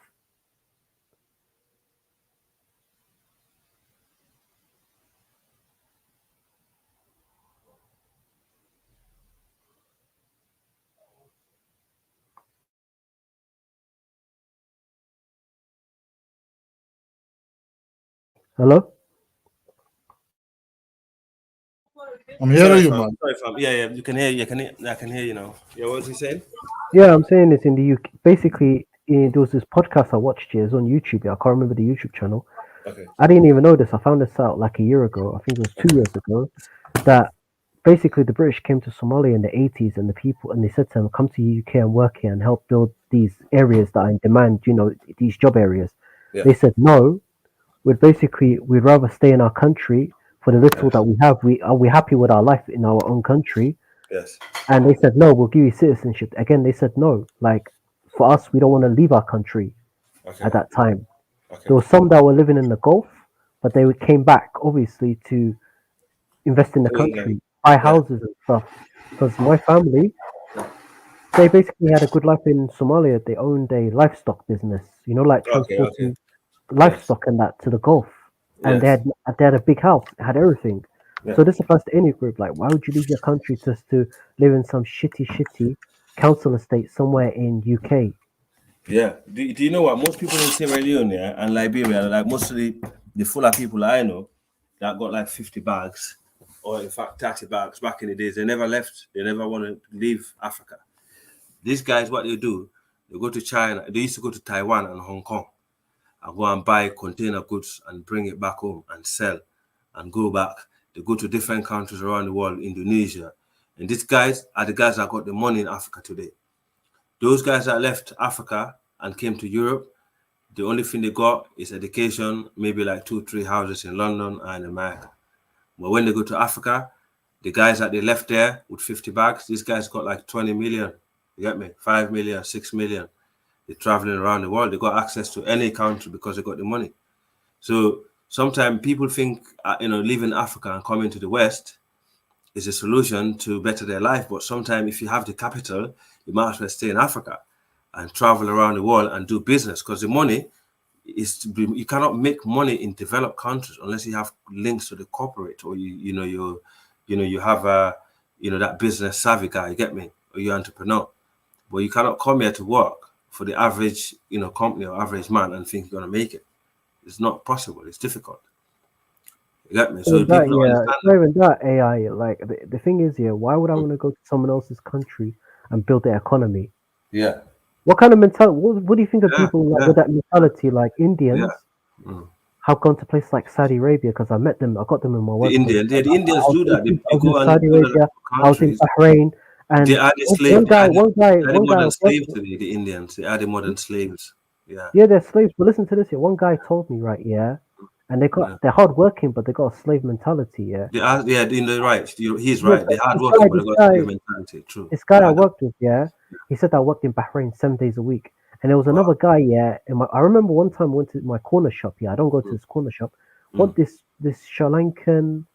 Hello. I'm hearing you, Fam. man. Sorry, fam. Yeah, you can hear. I can hear you now. Yeah, what was he saying? Yeah, I'm saying it's in the UK. Basically, there was this podcast I watched here. It's on YouTube. Yeah, I can't remember the YouTube channel. Okay. I didn't even know this. I found this out like a year ago. I think it was 2 years ago. That basically the British came to Somalia in the 80s, and the people, and they said to them, come to UK and work here and help build these areas that are in demand. These job areas. Yeah. They said no. We'd rather stay in our country for the little that we have. We're happy with our life in our own country. Yes. And they said no, we'll give you citizenship. Again, they said no. Like for us, we don't want to leave our country at that time. There were some that were living in the Gulf, but they came back obviously to invest in the country, buy houses and stuff. Because my family, they basically had a good life in Somalia. They owned a livestock business, like transporting livestock and that to the Gulf. And they had a big house, it had everything. Yeah. So this applies to any group. Like, why would you leave your country just to live in some shitty council estate somewhere in UK? Yeah. Do you know what? Most people in Sierra Leone and Liberia, like most of the fuller people I know that got like 50 bags, or in fact 30 bags back in the days, they never left. They never want to leave Africa. These guys, what they do, they go to China. They used to go to Taiwan and Hong Kong and go and buy container goods and bring it back home and sell and go back. They go to different countries around the world, Indonesia. And these guys are the guys that got the money in Africa today. Those guys that left Africa and came to Europe, the only thing they got is education, maybe like 2-3 houses in London and America. But when they go to Africa, the guys that they left there with 50 bags, these guys got like 20 million. You get me? 5 million, 6 million. They're traveling around the world. They got access to any country because they got the money. So sometimes people think, leaving Africa and coming to the West is a solution to better their life. But sometimes if you have the capital, you might as well stay in Africa and travel around the world and do business, because the money you cannot make money in developed countries unless you have links to the corporate, or you have that business savvy guy, you get me, or you're entrepreneur. But you cannot come here to work for the average company or average man and think you're gonna make it. It's not possible. It's difficult. You get me? So people don't understand. It's not even that AI. Like the thing is, why would I want to go to someone else's country and build their economy? Yeah. What kind of mentality? What do you think of people with that mentality? Like Indians have gone to places like Saudi Arabia, because I met them. I got them in my work. The Indians do that. They go and Saudi Arabia. I was in Bahrain, and they are the slaves. one guy. Modern slaves today. The Indians. They are the modern slaves. Yeah. Yeah, they're slaves. But listen to this here. One guy told me, right? Yeah. And they're hardworking, but they got a slave mentality. Yeah. They are. Yeah. In the right. He's right. They're hardworking, but they got a slave mentality. True. This guy I worked with, he said I worked in Bahrain 7 days a week. And there was another guy, I remember one time I went to my corner shop. I don't go to this corner shop. What this Sri Lankan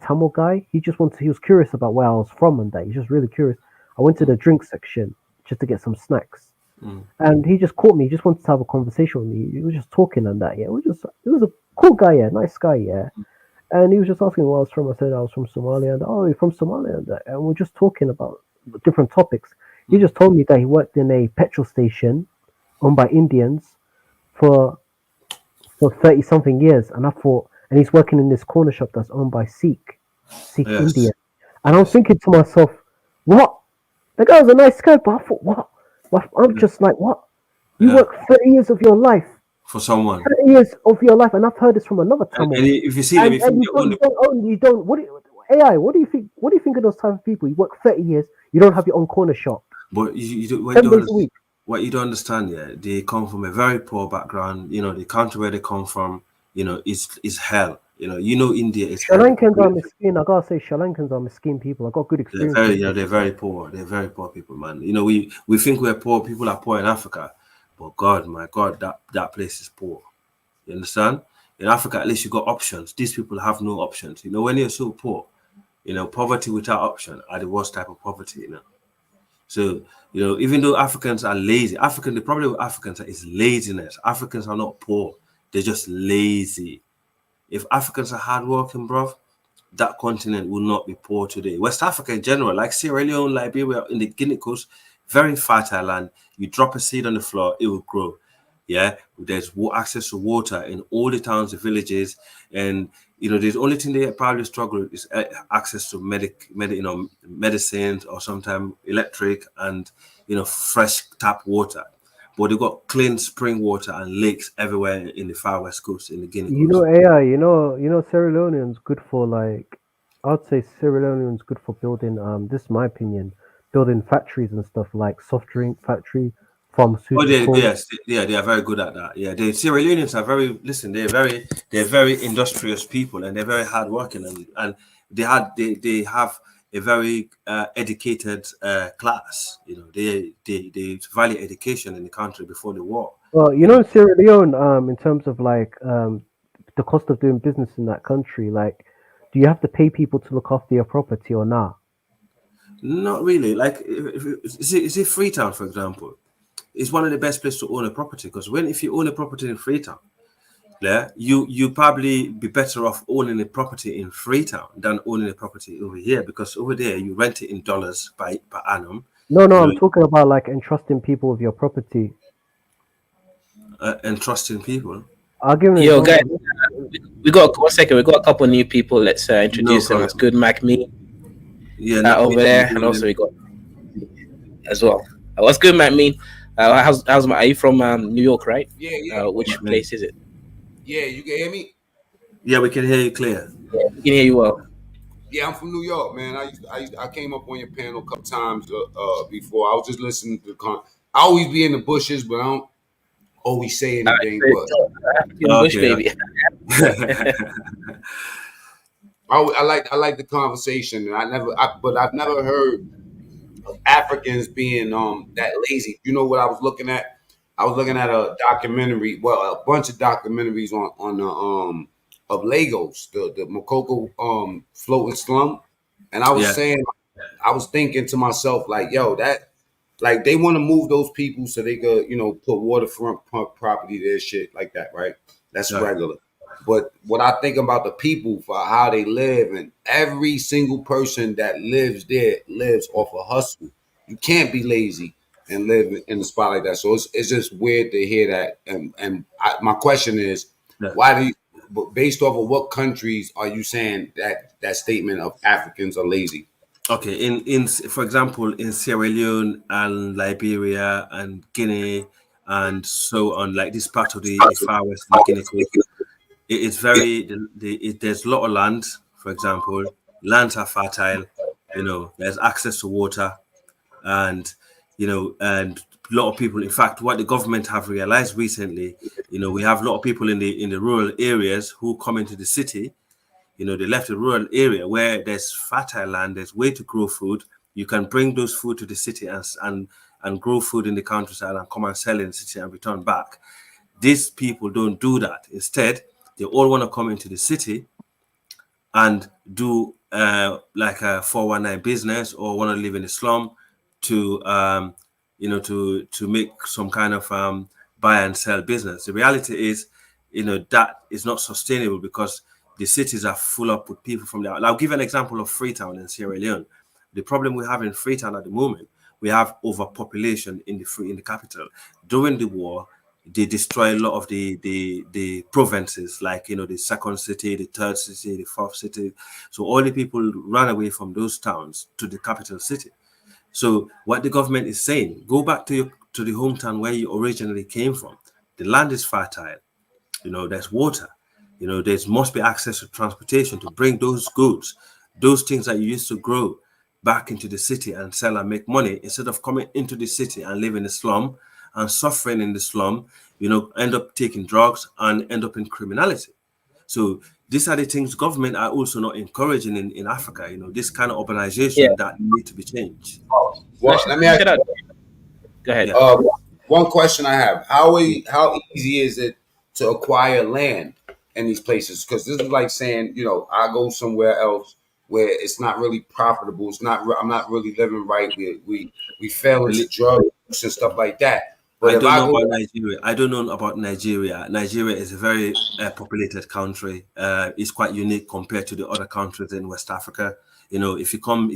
Tamil guy, he was curious about where I was from and that. He's just really curious. I went to the drink section just to get some snacks. And he just caught me. He just wanted to have a conversation with me. He was just talking and that. It was a cool guy, nice guy, And he was just asking where I was from. I said I was from Somalia, and you're from Somalia, and that. And we're just talking about different topics. He just told me that he worked in a petrol station owned by Indians for 30 something years, and and he's working in this corner shop that's owned by Sikh India. And I was thinking to myself, what? The guy was a nice guy, but I thought, what? I'm just like, what? You work 30 years of your life for someone. 30 years of your life, and I've heard this from another Tamil. And if you see them, AI, what do you think? What do you think of those type of people? You work 30 years, you don't have your own corner shop. But what you don't understand, they come from a very poor background. The country where they come from, is hell. India is Sri heavy. Lankans are miskin. I gotta say, Sri Lankans are miskin people. I got good They're experience very, with them. they're very poor. They're very poor people, man. We think we're poor. People are poor in Africa, but God, my God, that place is poor. You understand? In Africa, at least you got options. These people have no options. When you're so poor, poverty without option are the worst type of poverty. So, even though Africans are lazy, the problem with Africans is laziness. Africans are not poor. They're just lazy. If Africans are hardworking, bro, that continent will not be poor today. West Africa in general, like Sierra Leone, Liberia, in the Guinea Coast, very fertile land. You drop a seed on the floor, it will grow. Yeah, there's access to water in all the towns, the villages, and the only thing they probably struggle with is access to medicines or sometimes electric and fresh tap water. But they've got clean spring water and lakes everywhere in the far west coast, in the Guinea You Coast. know, AI. Sierra Leoneans good for like. I'd say Sierra Leoneans good for building. This is my opinion. Building factories and stuff like soft drink factory, Oh, pharmaceutical. yes, yeah, they are very good at that. Yeah, the Sierra Leoneans are they're very industrious people, and they're very hardworking, and they have a very educated class. They value education in the country before the war. Well, You know, Sierra Leone, in terms of like the cost of doing business in that country, like, do you have to pay people to look after your property or not? not really. Like, is it Freetown, for example? It's one of the best places to own a property because if you own a property in Freetown, yeah, you probably be better off owning a property in Freetown than owning a property over here because over there you rent it in dollars per annum. No, no, You I'm know, talking about like entrusting people with your property. and trusting people. I'll give an Yo, guys, example. we got 1 second. We got a couple new people. Let's No introduce them. That's problem. good, Mac Me Yeah, not me. over How you there, and doing? also we got as well. What's good, Mac Me? Are you from New York, right? Yeah, yeah, Which place is it? yeah. You can hear me? Yeah, we can hear you clear. Yeah, we can hear you well. Yeah, I'm from New York, man. I came up on your panel a couple times before. I was just listening to I always be in the bushes, but I don't always say anything. But African Bush Okay. baby. I like the conversation, and I've never heard of Africans being that lazy. You know what I was looking at? I was looking at a documentary, well, a bunch of documentaries on the of Lagos, the Makoko floating slum, and I was Yeah. saying, I was thinking to myself like, yo, that like they want to move those people so they could put waterfront property there, shit like that, right? That's Yeah. regular. But what I think about the people for how they live, and every single person that lives there lives off a hustle. You can't be lazy and live in a spot like that. So it's just weird to hear that. My question is, Yeah. why do you, but based off of what countries are you saying that statement of Africans are lazy? Okay. For example, in Sierra Leone and Liberia and Guinea and so on, like this part of the far west, the Guinea Coast, it's very there's a lot of land. For example, lands are fertile. There's access to water, and and a lot of people. In fact, what the government have realized recently, we have a lot of people in the rural areas who come into the city. They left the rural area where there's fertile land, there's way to grow food. You can bring those food to the city and grow food in the countryside and come and sell in the city and return back. These people don't do that. Instead, they all want to come into the city and do like a 419 business or want to live in the slum to to make some kind of buy and sell business. The reality is, that is not sustainable because the cities are full up with people from there. I'll give an example of Freetown in Sierra Leone. The problem we have in Freetown at the moment, we have overpopulation in the capital. During the war, they destroy a lot of the provinces, like the second city, the third city, the fourth city. So all the people ran away from those towns to the capital city. So what the government is saying, go back to the hometown where you originally came from. The land is fertile. There's water. There must be access to transportation to bring those goods, those things that you used to grow, back into the city and sell and make money instead of coming into the city and live in the slum and suffering in the slum, end up taking drugs and end up in criminality. So these are the things government are also not encouraging in Africa. This kind of Yeah. urbanization that need to be changed. Well, let me ask you. Go ahead. One question I have: how easy is it to acquire land in these places? Because this is like saying, I go somewhere else where it's not really profitable. It's not. I'm not really living right. We fell into drug use and stuff like that. But I if don't I know go, about Nigeria. I don't know about Nigeria. Nigeria is a very populated country. It's quite unique compared to the other countries in West Africa. If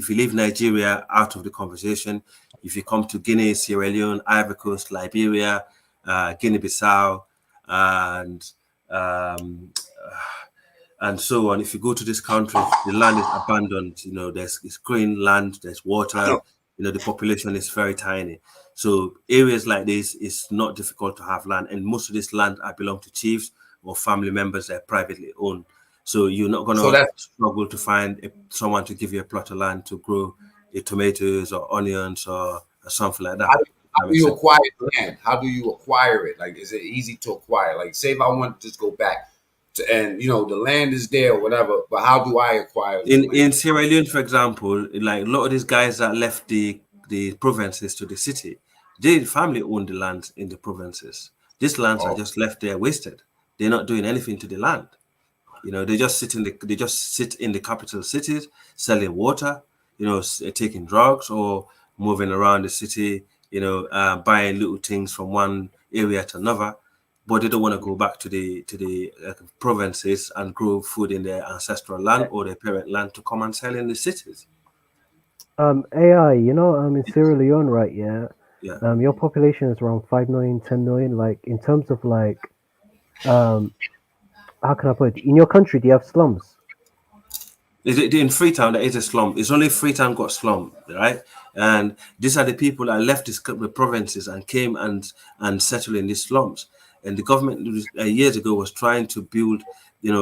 you leave Nigeria out of the conversation, if you come to Guinea, Sierra Leone, Ivory Coast, Liberia, Guinea-Bissau, and so on. If you go to these countries, the land is abandoned. It's green land, there's water. The population is very tiny. So areas like this is not difficult to have land, and most of this land belong to chiefs or family members that are privately owned. So you're not going to struggle to find someone to give you a plot of land to grow tomatoes or onions or something like that. How do you acquire land? How do you acquire it? Like, is it easy to acquire? Like, say if I want to just go back and the land is there or whatever, but how do I acquire this land? In Sierra Leone, for example, like a lot of these guys that left the provinces to the city, their family own the land in the provinces. These lands are just left there wasted. They're not doing anything to the land. They just sit in the capital cities, selling water, taking drugs or moving around the city, buying little things from one area to another. But they don't want to go back to the provinces and grow food in their ancestral land or their parent land to come and sell in the cities. AI, in Sierra Leone, right? Yeah. Yeah. Your population is around 5 million, 10 million. Like, in terms of like, how can I put it? In your country, do you have slums? In Freetown, there is a slum. It's only Freetown got slum, right? And these are the people that left the provinces and came and settled in these slums. And the government years ago was trying to build, bring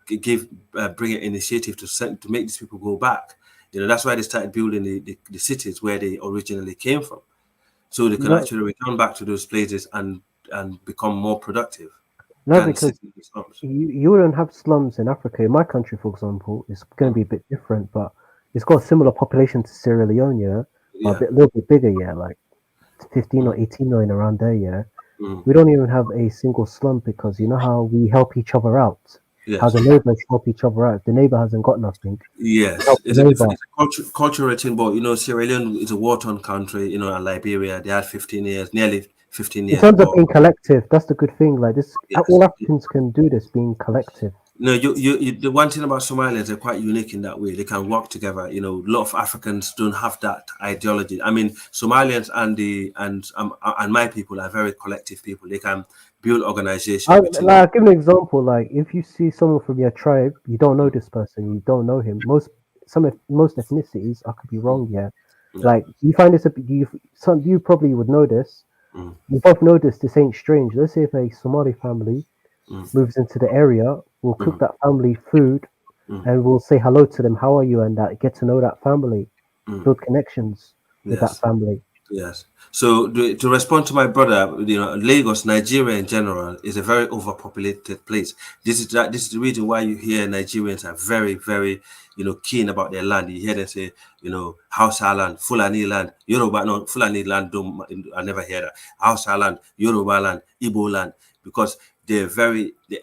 an initiative to make these people go back. That's why they started building the cities where they originally came from, so they can actually return back to those places and become more productive. No, because you wouldn't have slums in Africa. In my country, for example, it's going to be a bit different, but it's got a similar population to Sierra Leone, yeah, but a little bit bigger, yeah, like 15 or 18 million around there, yeah. We don't even have a single slum because you know how we help each other out. Yes. How the neighbors help each other out. If the neighbor hasn't got nothing. Yes, it's a cultural thing, but Sierra Leone is a war-torn country, and Liberia, they had 15 years, nearly 15 years. In terms of being collective, that's the good thing. Like this, all Africans can do this, being collective. No, the one thing about Somalians, they're quite unique in that way. They can work together. A lot of Africans don't have that ideology. I mean, Somalians and my people are very collective people. They can build organizations. I'll give an example. Like if you see someone from your tribe, you don't know this person, you don't know him. Most ethnicities, I could be wrong here. Like you find this, you probably would know this. You both know this ain't strange. Let's say if a Somali family moves into the area, we'll cook that family food and we'll say hello to them. How are you? And get to know that family, build connections with that family. Yes. So to respond to my brother, Lagos, Nigeria in general, is a very overpopulated place. This is the reason why you hear Nigerians are very, very, keen about their land. You hear them say, Hausa land, Fulani land, Yoruba, no, Fulani land, I never hear that. Hausa land, Yoruba land, Igbo land, because they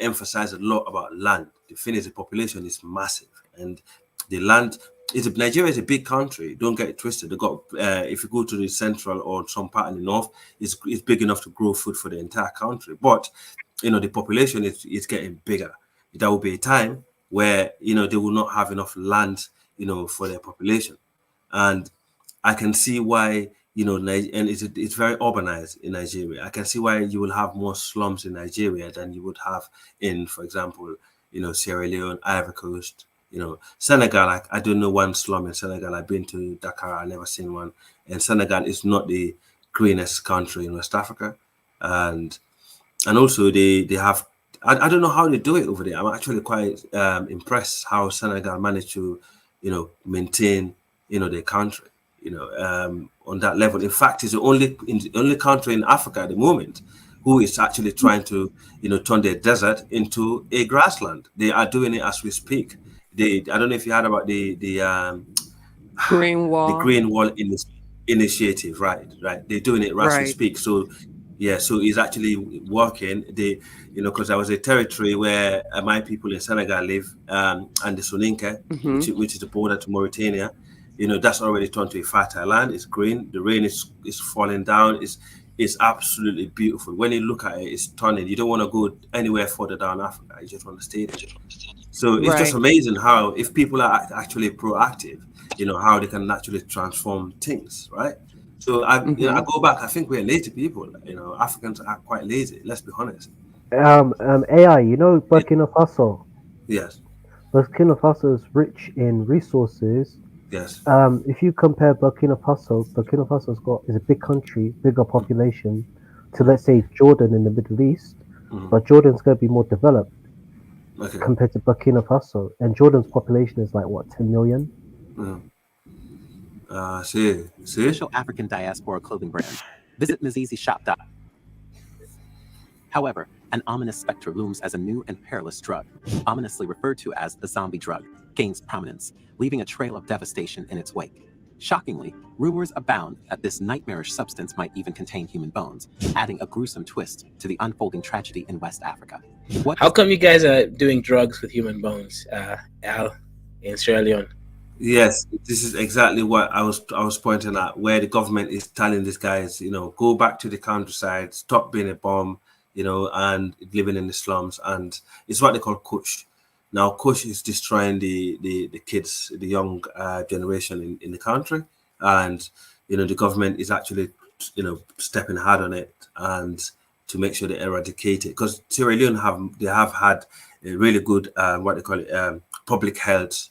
emphasize a lot about land. The thing is, the population is massive, and the land. Nigeria is a big country. Don't get it twisted. They got if you go to the central or some part in the north, it's big enough to grow food for the entire country. But the population is getting bigger. There will be a time where they will not have enough land for their population, and I can see why and it's very urbanized in Nigeria. I can see why you will have more slums in Nigeria than you would have in, for example, Sierra Leone, Ivory Coast. Senegal, I don't know one slum in Senegal. I've been to Dakar, I've never seen one. And Senegal is not the greenest country in West Africa. And also they have, I don't know how they do it over there. I'm actually quite impressed how Senegal managed to, maintain, their country, on that level. In fact, it's the only country in Africa at the moment who is actually trying to, turn their desert into a grassland. They are doing it as we speak. I don't know if you heard about Green the Wall. Green Wall initiative, right? Right. They're doing it as we Right. speak. So, yeah. So it's actually working. Because there was a territory where my people in Senegal live, and the Soninke, which is the border to Mauritania. That's already turned to a fertile land. It's green. The rain is falling down. It's absolutely beautiful. When you look at it, it's stunning. You don't want to go anywhere further down Africa. You just want to stay there. So it's just Right. amazing how, if people are actually proactive, how they can actually transform things, right? So I go back. I think we're lazy people. Africans are quite lazy. Let's be honest. AI, you know, Burkina Faso. Yes. Burkina Faso is rich in resources. Yes. If you compare Burkina Faso's got is a big country, bigger population, to let's say Jordan in the Middle East, but Jordan's going to be more developed Okay. compared to Burkina Faso, and Jordan's population is like what, 10 million? See. Official African diaspora clothing brand. Visit MiziziShop. However, an ominous specter looms as a new and perilous drug, ominously referred to as the zombie drug, gains prominence, leaving a trail of devastation in its wake. Shockingly, rumors abound that this nightmarish substance might even contain human bones, adding a gruesome twist to the unfolding tragedy in West Africa. How come you guys are doing drugs with human bones, Al, in Sierra Leone? Yes, this is exactly what I was pointing at, where the government is telling these guys, go back to the countryside, stop being a bomb, and living in the slums, and it's what they call kush. Now, kush is destroying the kids, the young generation in the country, and the government is actually stepping hard on it and to make sure they eradicate it, because Sierra Leone have had a really good what they call it public health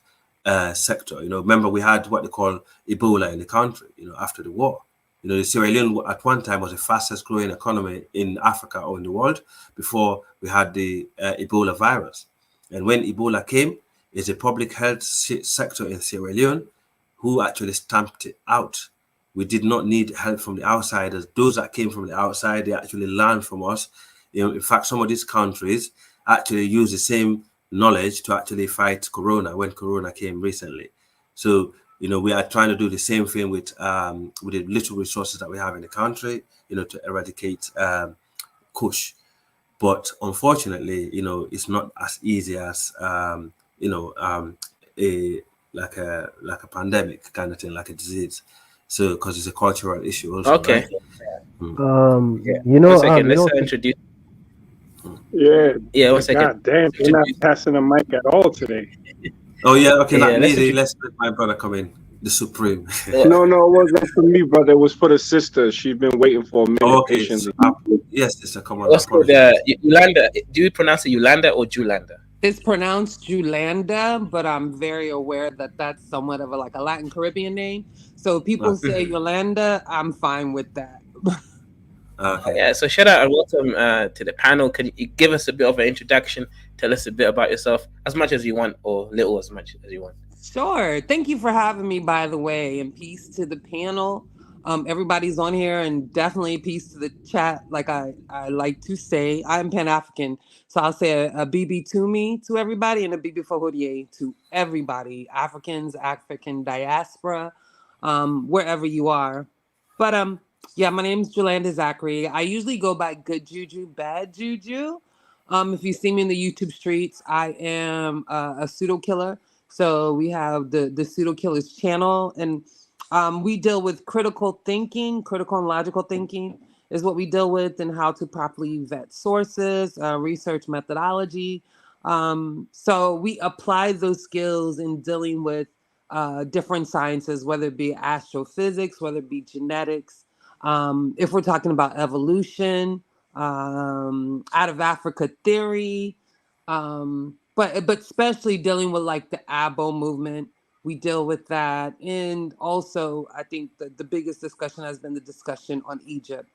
sector. Remember we had what they call Ebola in the country, after the war. The Sierra Leone at one time was the fastest growing economy in Africa or in the world before we had the Ebola virus. And when Ebola came, it's a public health sector in Sierra Leone who actually stamped it out. We did not need help from the outsiders. Those that came from the outside, they actually learned from us. In fact, some of these countries actually use the same knowledge to actually fight Corona when Corona came recently. So, we are trying to do the same thing with the little resources that we have in the country, to eradicate Kush. But unfortunately, it's not as easy as a pandemic kind of thing, like a disease. So, because it's a cultural issue also, Okay. right? You know, One second, you let's know, introduce. Yeah. One second. God damn, you're not passing the mic at all today. Oh yeah, okay. Yeah, Let's let my brother come in, the supreme. No, it wasn't for me, brother. It was for the sister. She's been waiting for a minute Okay. patiently. Yes, sister, come on. What's called Yolanda? Do you pronounce it Yolanda or Julanda? It's pronounced Julanda, but I'm very aware that that's somewhat of a Latin Caribbean name. So if people say Yolanda, I'm fine with that. Okay. Yeah, so shout out and welcome to the panel. Can you give us a bit of an introduction? Tell us a bit about yourself, as much as you want, or little as much as you want. Sure. Thank you for having me, by the way, and peace to the panel. Everybody's on here, and definitely peace to the chat. Like I like to say, I'm Pan-African, so I'll say a BB to me to everybody, and a BB for Hodie to everybody, Africans, African diaspora, wherever you are. But yeah, my name's Jolanda Zachary. I usually go by Good Juju, Bad Juju. If you see me in the YouTube streets, I am a pseudo killer. So we have the pseudo killers channel, and we deal with critical thinking, critical and logical thinking is what we deal with, and how to properly vet sources, research methodology. So we apply those skills in dealing with different sciences, whether it be astrophysics, whether it be genetics. If we're talking about evolution, out of Africa theory, but especially dealing with the Abo movement, we deal with that. And also, I think the biggest discussion has been the discussion on Egypt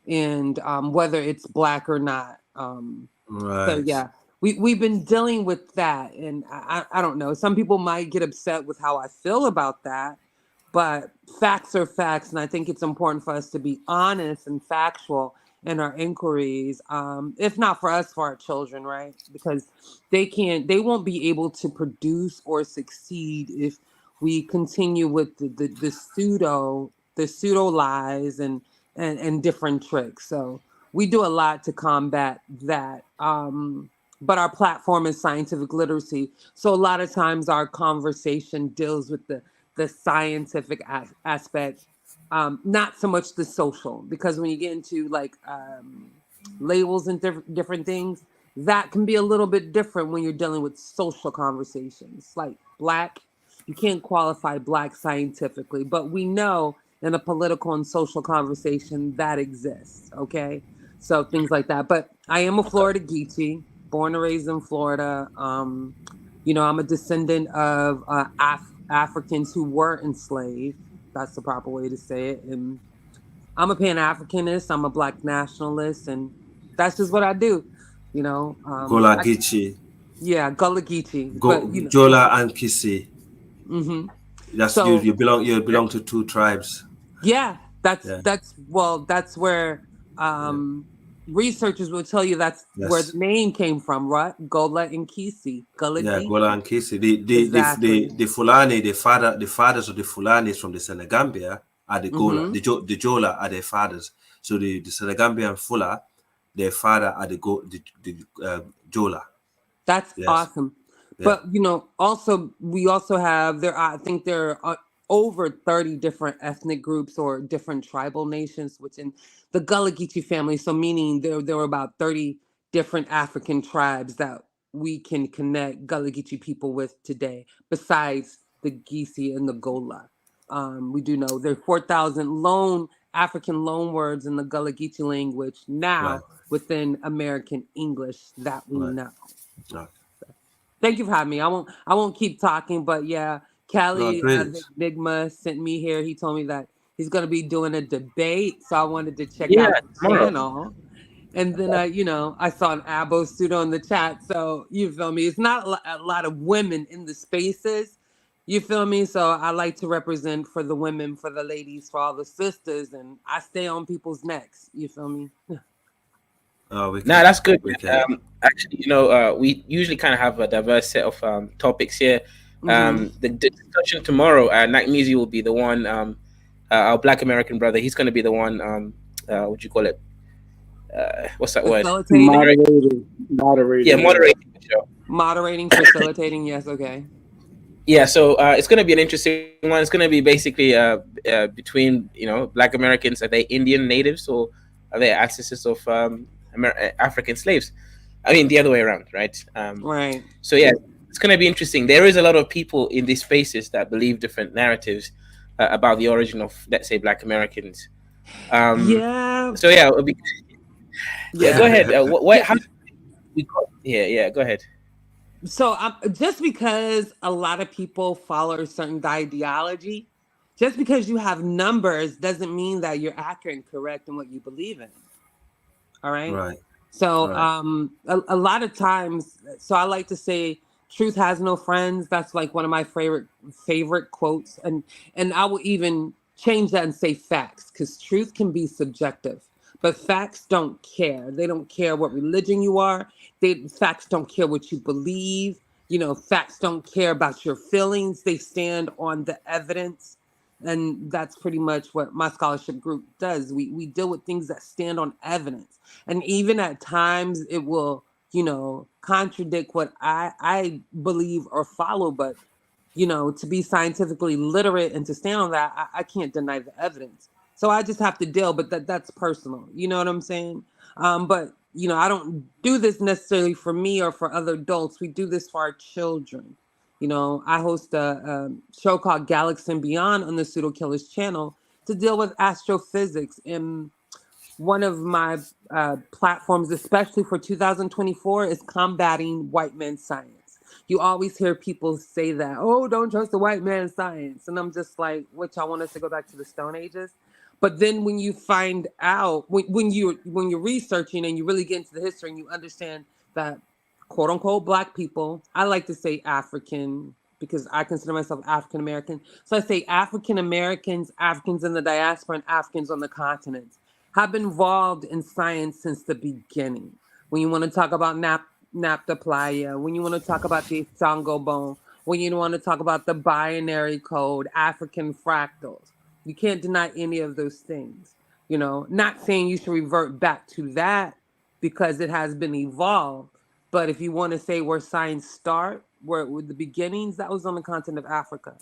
and whether it's black or not. So Right. yeah, we've been dealing with that, and I don't know. Some people might get upset with how I feel about that, but facts are facts, and I think it's important for us to be honest and factual in our inquiries, if not for us, for our children, right? Because they won't be able to produce or succeed if we continue with the pseudo lies and different tricks. So we do a lot to combat that. But our platform is scientific literacy. So a lot of times our conversation deals with the scientific aspect, not so much the social, because when you get into like labels and different things, that can be a little bit different when you're dealing with social conversations. Like black, you can't qualify black scientifically, but we know in a political and social conversation that exists. Okay, so things like that. But I am a Florida Geechee, born and raised in Florida. I'm a descendant of Africans who were enslaved. That's the proper way to say it. And I'm a Pan-Africanist. I'm a Black nationalist, and that's just what I do. Gola Gichi, Yeah, Gullah Geechee, but Jola and Kisi. hmm That's you. So You belong to two tribes. yeah, Yeah. that's where researchers will tell you that's where the Yes. name came from, right? Gola and Kisi, Gullah Yeah, Gola Geechee. and Kisi. The Exactly. the Fulani, the fathers of the Fulanis from the Senegambia are the Gola. hmm The Jola are their fathers. So the Senegambian Fula, their father are the Jola. That's Yes. awesome. Yeah. But we also have there. I think there are over 30 different ethnic groups or different tribal nations within the Gullah Geechee family. So meaning there were about 30 different African tribes that we can connect Gullah Geechee people with today, besides the Geechee and the Gola. We do know there are 4,000 African loan words in the Gullah Geechee language Right. now within American English that we Right. know. Right. Thank you for having me. I won't keep talking, but yeah, No, Cali great. the Enigma sent me here. He told me that he's gonna be doing a debate, so I wanted to check Yeah, out the tomorrow. channel. And then I saw an Abo pseudo in the chat, so you feel me. It's not a lot of women in the spaces, you feel me. So I like to represent for the women, for the ladies, for all the sisters, and I stay on people's necks. You feel me? Oh, we Nah, can. that's good, We man. can. Actually, we usually kind of have a diverse set of topics here. hmm The discussion tomorrow, Night Music will be the one. Our Black American brother, he's going to be the one. What do you call it? What's that word? Facilitating, Moderating, Yeah, moderating. Yeah. moderating the show. moderating, facilitating. Yes, okay. Yeah, so it's going to be an interesting one. It's going to be basically between Black Americans. Are they Indian natives or are they ancestors of African slaves? I mean, the other way around, right? Right. So yeah, it's going to be interesting. There is a lot of people in these spaces that believe different narratives about the origin of, let's say, Black Americans. Yeah. So yeah, it'll be, yeah. Go Yeah. ahead. What? How? Yeah. Go ahead. So just because a lot of people follow a certain ideology, just because you have numbers doesn't mean that you're accurate and correct in what you believe in. All right. Right. So Right. a lot of times, so I like to say truth has no friends. That's like one of my favorite quotes. And I will even change that and say facts, because truth can be subjective. But facts don't care. They don't care what religion you are. Facts don't care what you believe. Facts don't care about your feelings. They stand on the evidence. And that's pretty much what my scholarship group does. We deal with things that stand on evidence. And even at times it will, contradict what I believe or follow. But, to be scientifically literate and to stand on that, I can't deny the evidence. So I just have to deal, but that's personal. You know what I'm saying? But I don't do this necessarily for me or for other adults. We do this for our children. I host a show called Galaxy and Beyond on the Pseudo Killers channel to deal with astrophysics. And one of my platforms, especially for 2024, is combating white man's science. You always hear people say that, oh, don't trust the white man's science. And I'm just like, what, y'all want us to go back to the Stone Ages? But then when you find out, when you're researching and you really get into the history and you understand that quote unquote Black people, I like to say African because I consider myself African American. So I say African Americans, Africans in the diaspora, and Africans on the continent. have been involved in science since the beginning. When you want to talk about naphtha playa, when you want to talk about the Sango bone, when you want to talk about the binary code, African fractals, you can't deny any of those things. You know, not saying you should revert back to that because it has been evolved. But if you want to say where science start, where with the beginnings, that was on the continent of Africa.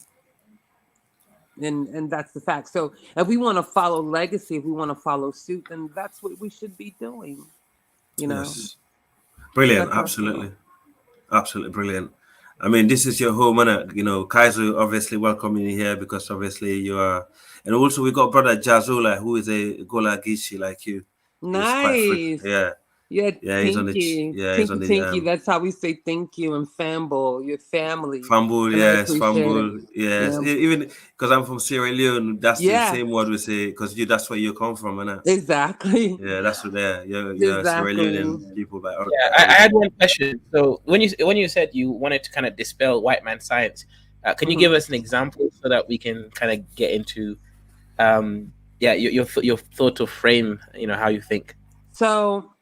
And that's the fact. So if we want to follow legacy, if we want to follow suit, then that's what we should be doing. You know, Yes. Brilliant. that's my thought. Absolutely brilliant. I mean, this is your home, and you know, Kaiser obviously welcoming you here because obviously you are, and also we got brother Jazula who is a Gola Gishi like you. He's quite frequent. Nice. Yeah, Yeah, yeah. He's on the. Tinky. Yeah, he's on Tinky the Tinky. That's how we say thank you and famble, your family. Fumble. And I Yes, appreciate it. fumble. Yes, Yeah. Even because I'm from Sierra Leone, that's the Yeah, same word we say because that's where you come from, and exactly. yeah, that's what they're. You're Sierra Exactly. Leonean people by Yeah, I had one question. So when you said you wanted to kind of dispel white man science, can you give us an example so that we can kind of get into your thought of frame, how you think? So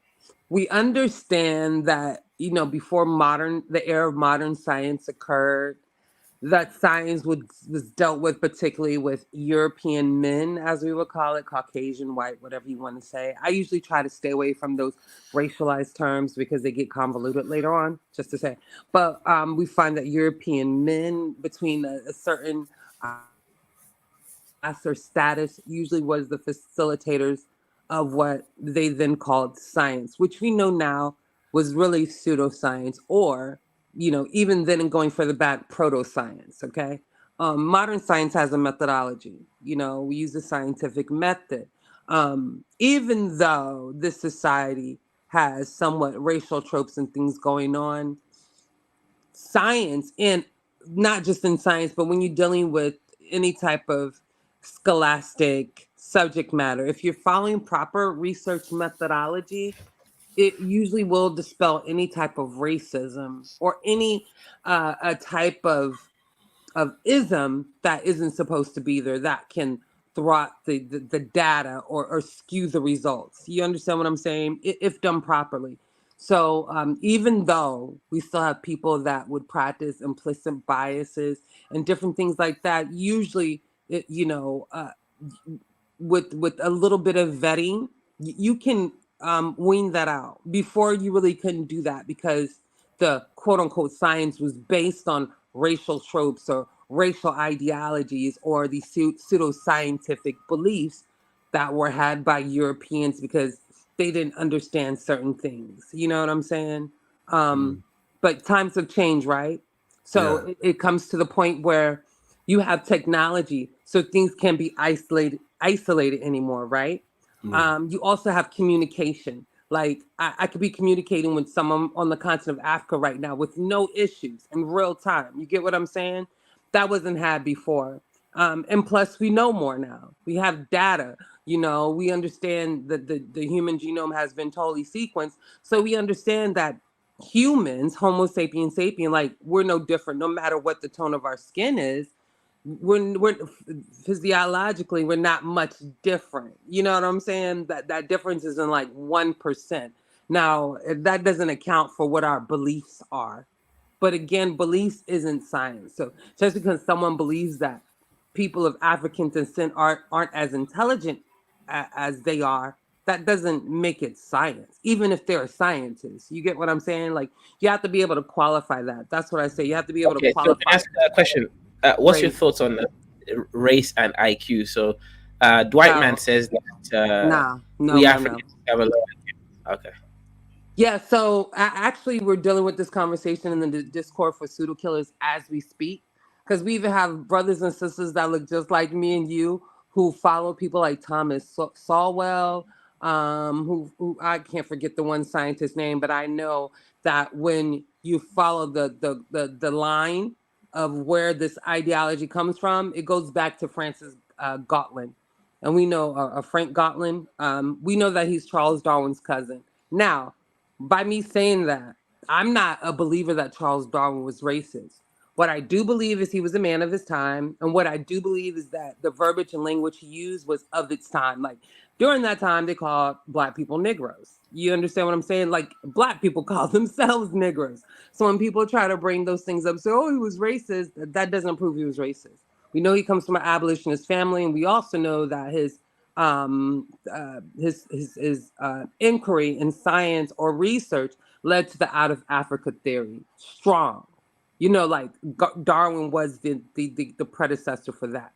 we understand that, before the era of modern science occurred, that science was dealt with particularly with European men, as we would call it, Caucasian, white, whatever you want to say. I usually try to stay away from those racialized terms because they get convoluted later on, just to say. But we find that European men between a certain class or status usually was the facilitators of what they then called science, which we know now was really pseudoscience, or even then, and going further back, proto-science. Okay, modern science has a methodology. We use the scientific method. Even though this society has somewhat racial tropes and things going on, science, and not just in science, but when you're dealing with any type of scholastic subject matter, if you're following proper research methodology, it usually will dispel any type of racism or any a type of ism that isn't supposed to be there, that can thwart the data, or skew the results. You understand what I'm saying? If done properly. So even though we still have people that would practice implicit biases and different things like that, usually with a little bit of vetting, you can wean that out. Before, you really couldn't do that because the quote unquote science was based on racial tropes or racial ideologies or these pseudo-scientific beliefs that were had by Europeans because they didn't understand certain things. You know what I'm saying? But times have changed, right? So Yeah. it comes to the point where you have technology, so things can be isolated anymore, right? You also have communication. Like I could be communicating with someone on the continent of Africa right now with no issues in real time. You get what I'm saying? That wasn't had before. And plus, we know more now. We have data. We understand that the human genome has been totally sequenced. So we understand that humans, Homo sapiens sapien, like we're no different, no matter what the tone of our skin is. We're physiologically, we're not much different. You know what I'm saying? That difference is in like 1%. Now, that doesn't account for what our beliefs are. But again, beliefs isn't science. So just because someone believes that people of African descent aren't as intelligent as they are, that doesn't make it science, even if they're scientists. You get what I'm saying? Like, you have to be able to qualify that. That's what I say. You have to be able to Okay, so can I qualify ask a question? What's your race. thoughts on race and IQ? So, Dwight Man No, says that no, we no, no. Africans have a low IQ. Okay. Yeah, so actually, we're dealing with this conversation in the Discord for pseudo killers as we speak, because we even have brothers and sisters that look just like me and you who follow people like Thomas Sowell, who I can't forget the one scientist's name, but I know that when you follow the line of where this ideology comes from, it goes back to Francis Gatlin, and we know Frank Gatlin. We know that he's Charles Darwin's cousin. Now, by me saying that, I'm not a believer that Charles Darwin was racist. What I do believe is he was a man of his time. And what I do believe is that the verbiage and language he used was of its time. Like During that time, they called black people Negroes. You understand what I'm saying? Like black people call themselves Negroes. So when people try to bring those things up, say, "Oh, he was racist," that doesn't prove he was racist. We know he comes from an abolitionist family, and we also know that his inquiry in science or research led to the out of Africa theory. Strong, like Darwin was the predecessor for that.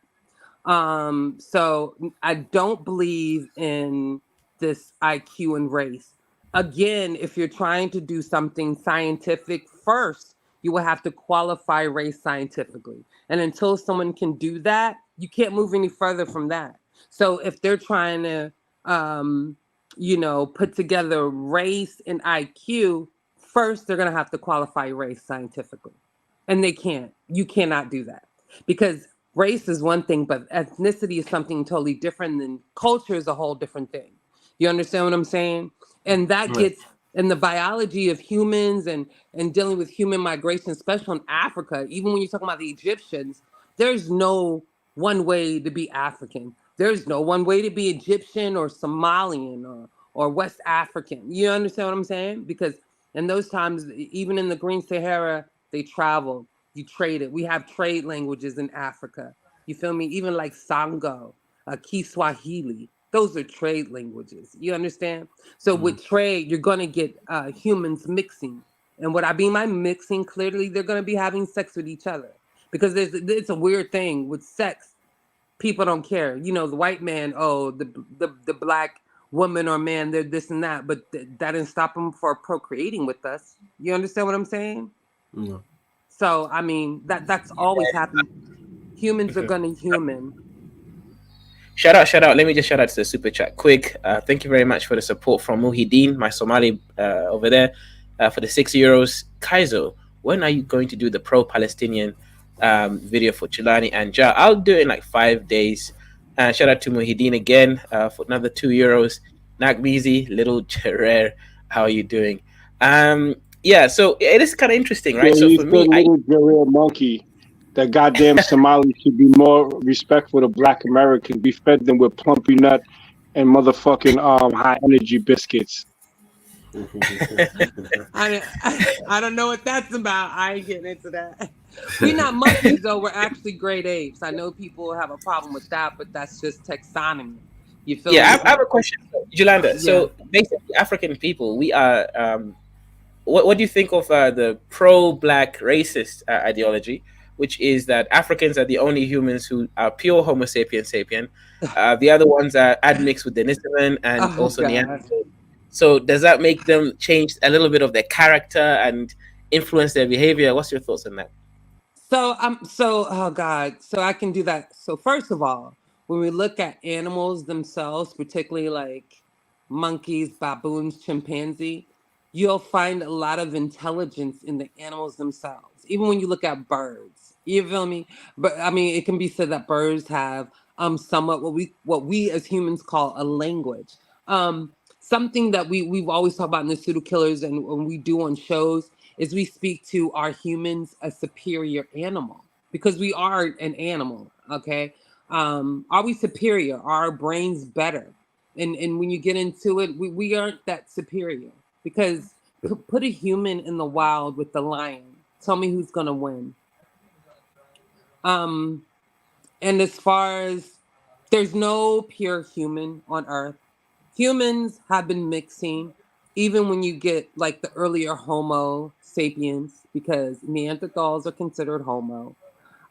So I don't believe in this IQ and race. Again, if you're trying to do something scientific first, you will have to qualify race scientifically. And until someone can do that, you can't move any further from that. So if they're trying to, put together race and IQ, first they're going to have to qualify race scientifically. And they can't. You cannot do that because race is one thing, but ethnicity is something totally different, and culture is a whole different thing. You understand what I'm saying? And that gets in the biology of humans and dealing with human migration, especially in Africa. Even when you're talking about the Egyptians, there's no one way to be African. There's no one way to be Egyptian or Somalian or West African. You understand what I'm saying? Because in those times, even in the Green Sahara, they traveled. You traded. We have trade languages in Africa. You feel me? Even like Sango, Kiswahili. Those are trade languages. You understand? So with trade, you're going to get humans mixing. And what I mean by mixing, clearly they're going to be having sex with each other. Because it's a weird thing with sex. People don't care. The white man, the black woman or man, they're this and that. But that didn't stop them from procreating with us. You understand what I'm saying? No. So, I mean, that's always happened. Humans are gonna human. Shout out. Let me just shout out to the super chat quick. Thank you very much for the support from Muhyiddin, my Somali over there, for the €6. Kaizo, when are you going to do the pro-Palestinian video for Chilani and Ja? I'll do it in like 5 days. Shout out to Muhyiddin again for another €2. Nagmizi, little Jerer, how are you doing? Yeah, so it is kind of interesting, right? Yeah, So you for said me, little Jarrell monkey. That goddamn Somali should be more respectful to Black Americans. We fed them with plumpy nut and motherfucking high energy biscuits. I don't know what that's about. I ain't getting into that. We're not monkeys though. We're actually great apes. I know people have a problem with that, but that's just taxonomy. You feel me? I have a question, Jolanda. Yeah. So basically, African people, we are. What do you think of the pro-black racist ideology, which is that Africans are the only humans who are pure Homo sapien sapien. The other ones are admixed with Denisovan and Oh also God. Neanderthal. So does that make them change a little bit of their character and influence their behavior? What's your thoughts on that? Oh God, so I can do that. So first of all, when we look at animals themselves, particularly like monkeys, baboons, chimpanzee, you'll find a lot of intelligence in the animals themselves. Even when you look at birds, you feel me? But I mean, it can be said that birds have somewhat what we as humans call a language. Something that we've always talked about in the pseudo killers and when we do on shows is we speak to our humans a superior animal because we are an animal. Okay, are we superior? Are our brains better? And when you get into it, we aren't that superior because put a human in the wild with the lion. Tell me who's gonna win. And as far as there's no pure human on earth, humans have been mixing even when you get like the earlier Homo sapiens, because Neanderthals are considered Homo.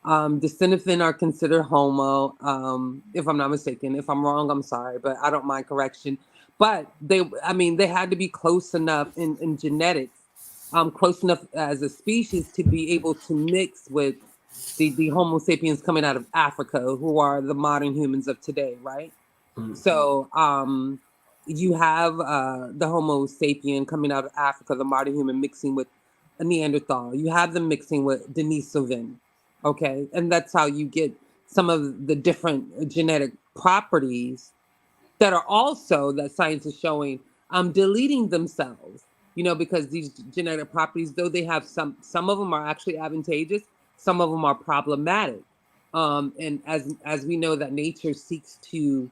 The Sinifin are considered Homo, if I'm not mistaken. If I'm wrong, I'm sorry, but I don't mind correction. But they had to be close enough in genetics, close enough as a species to be able to mix with the Homo sapiens coming out of Africa, who are the modern humans of today, right? So you have the Homo sapien coming out of Africa, the modern human mixing with a Neanderthal. You have them mixing with Denisovan, okay? And that's how you get some of the different genetic properties that are also that science is showing deleting themselves, because these genetic properties, though they have some of them are actually advantageous, some of them are problematic. And as we know that nature seeks to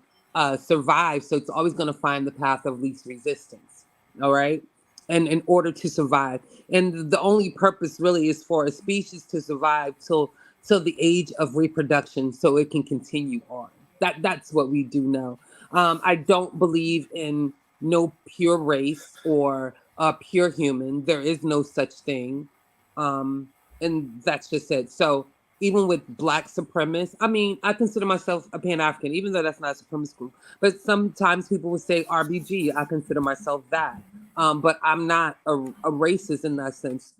survive. So it's always going to find the path of least resistance. All right. And in order to survive, and the only purpose really is for a species to survive till the age of reproduction, so it can continue on. That's what we do know. I don't believe in no pure race or a pure human. There is no such thing. And that's just it. So even with black supremacists, I mean, I consider myself a Pan-African, even though that's not a supremacist group. But sometimes people would say RBG. I consider myself that. But I'm not a racist in that sense.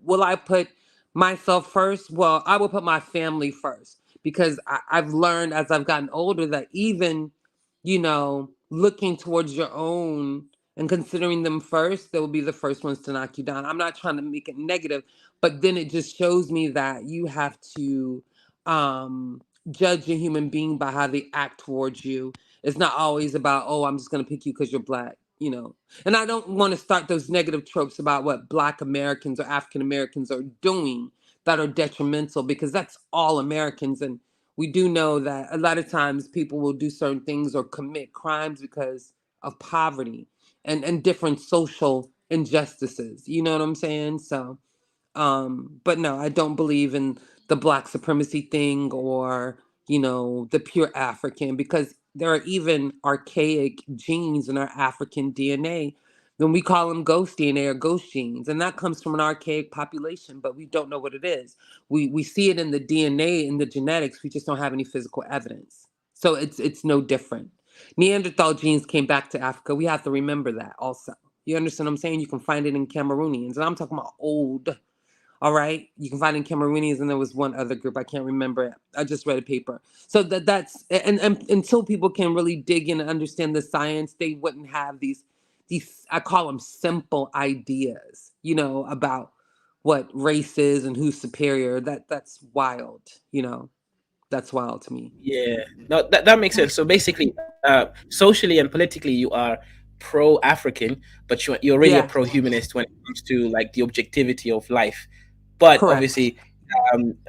Will I put myself first? Well, I will put my family first because I've learned as I've gotten older that even, looking towards your own and considering them first, they will be the first ones to knock you down. I'm not trying to make it negative, but then it just shows me that you have to judge a human being by how they act towards you. It's not always about, oh, I'm just going to pick you because you're black. And I don't want to start those negative tropes about what Black Americans or African Americans are doing that are detrimental, because that's all Americans. And we do know that a lot of times people will do certain things or commit crimes because of poverty and different social injustices. You know what I'm saying? So, but no, I don't believe in the black supremacy thing or, the pure African, because there are even archaic genes in our African DNA. Then we call them ghost DNA or ghost genes, and that comes from an archaic population, but we don't know what it is. We see it in the DNA, in the genetics. We just don't have any physical evidence. So it's no different. Neanderthal genes came back to Africa. We have to remember that also. You understand what I'm saying? You can find it in Cameroonians, and I'm talking about old. All right, you can find it in Cameroonians, and there was one other group I can't remember it. I just read a paper. So that's and until people can really dig in and understand the science, they wouldn't have these I call them simple ideas, about what race is and who's superior. That's wild. That's wild to me. Yeah, no, that makes sense. So basically, socially and politically, you are pro-African, but you're really a Yeah, pro-humanist when it comes to like the objectivity of life. But correct. obviously,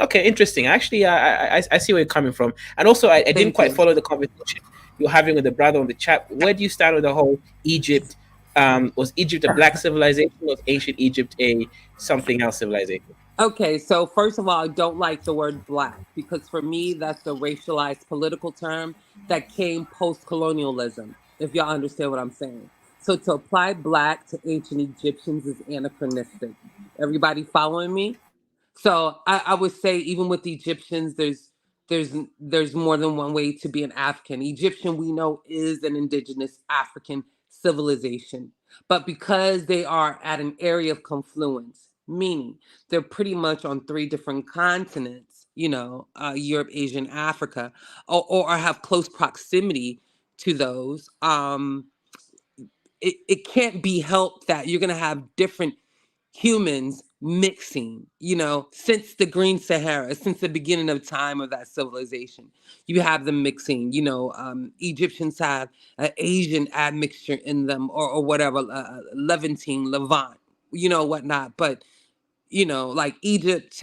okay, interesting. Actually, I see where you're coming from, and also I didn't Thank quite you. follow the conversation you're having with the brother on the chat. Where do you stand with the whole Egypt? Was Egypt a black civilization? Or was ancient Egypt a something else civilization? Okay, so first of all, I don't like the word black because for me, that's a racialized political term that came post colonialism, if y'all understand what I'm saying. So to apply black to ancient Egyptians is anachronistic. Everybody following me? So I would say even with the Egyptians, there's more than one way to be an African. Egyptian we know is an indigenous African civilization, but because they are at an area of confluence, meaning they're pretty much on three different continents, Europe, Asia, and Africa, or have close proximity to those. It can't be helped that you're gonna have different humans mixing, since the Green Sahara, since the beginning of time of that civilization. You have them mixing, Egyptians have an Asian admixture in them or whatever, Levantine, Levant, whatnot. But like Egypt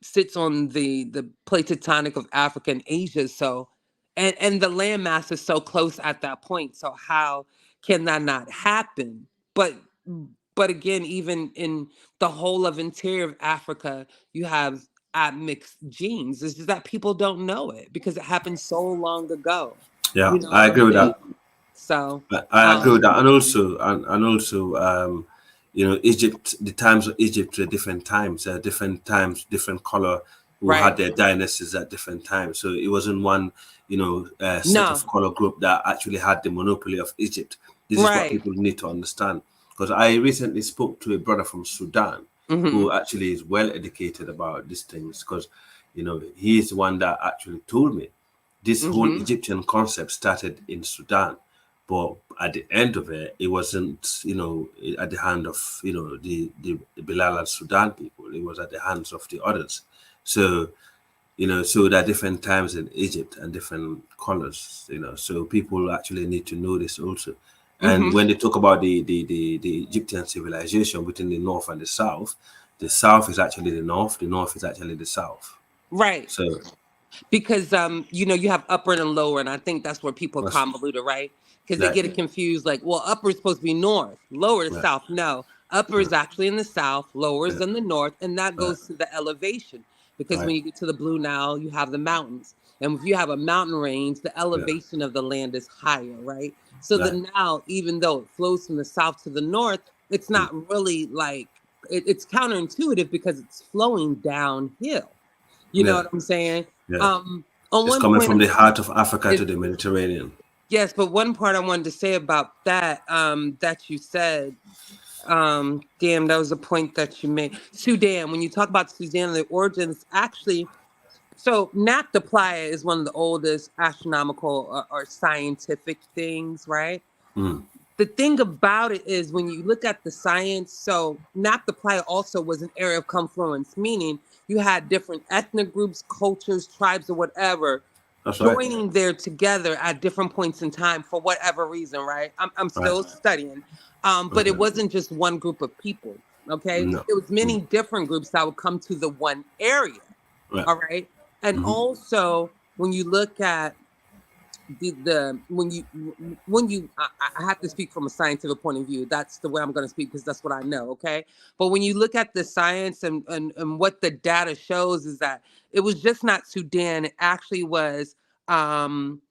sits on the plate tectonic of Africa and Asia. So and the landmass is so close at that point. So how can that not happen? But again, even in the whole of interior of Africa, you have admixed genes. It's just that people don't know it because it happened so long ago. Yeah, You know I what I'm agree with that. saying? So I agree with that, and also, Egypt. The times of Egypt were different times, different color who had right. their dynasties at different times. So it wasn't one, set No. of color group that actually had the monopoly of Egypt. This is what Right. people need to understand. Because I recently spoke to a brother from Sudan Hmm. who actually is well educated about these things. Because, he is the one that actually told me this whole Hmm. Egyptian concept started in Sudan, but at the end of it, it wasn't, at the hand of, the Bilal and Sudan people. It was at the hands of the others. So, so there are different times in Egypt and different colors, so people actually need to know this also. And Hmm. when they talk about the Egyptian civilization between the north and the south is actually the north is actually the south. Right. So because you have upper and lower, and I think that's where people That's convolute it, right? Because they right. get it confused, like, well, upper is supposed to be north, lower is Right. south. No, upper is actually in the south, lower is Yeah. in the north, and that Right. goes to the elevation. Because when Right. you get to the Blue Nile, you have the mountains, and if you have a mountain range, the Yeah. elevation of the land is higher, right? So the Right. Nile, even though it flows from the south to the north, it's Mm. not really like it's counterintuitive because it's flowing downhill. You know Yeah. what I'm saying? Yeah. Um, on It's one coming point, from the heart of Africa to it, the Mediterranean. yes, but one part I wanted to say about that, that you said, damn, that was a point that you made. Sudan, when you talk about Sudan, the origins, actually, so Nap the Playa is one of the oldest astronomical or scientific things, right? Mm. The thing about it is when you look at the science, so Nap the Playa also was an area of confluence, meaning you had different ethnic groups, cultures, tribes, or whatever That's right. joining there together at different points in time for whatever reason, right? I'm Right. still studying. But it Okay. wasn't just one group of people, okay? No. It was many Mm. different groups that would come to the one area, Right. all right? And Mm-hmm. also, when you look at when you I have to speak from a scientific point of view. That's the way I'm going to speak because that's what I know, okay? But when you look at the science and what the data shows is that it was just not Sudan. It actually was from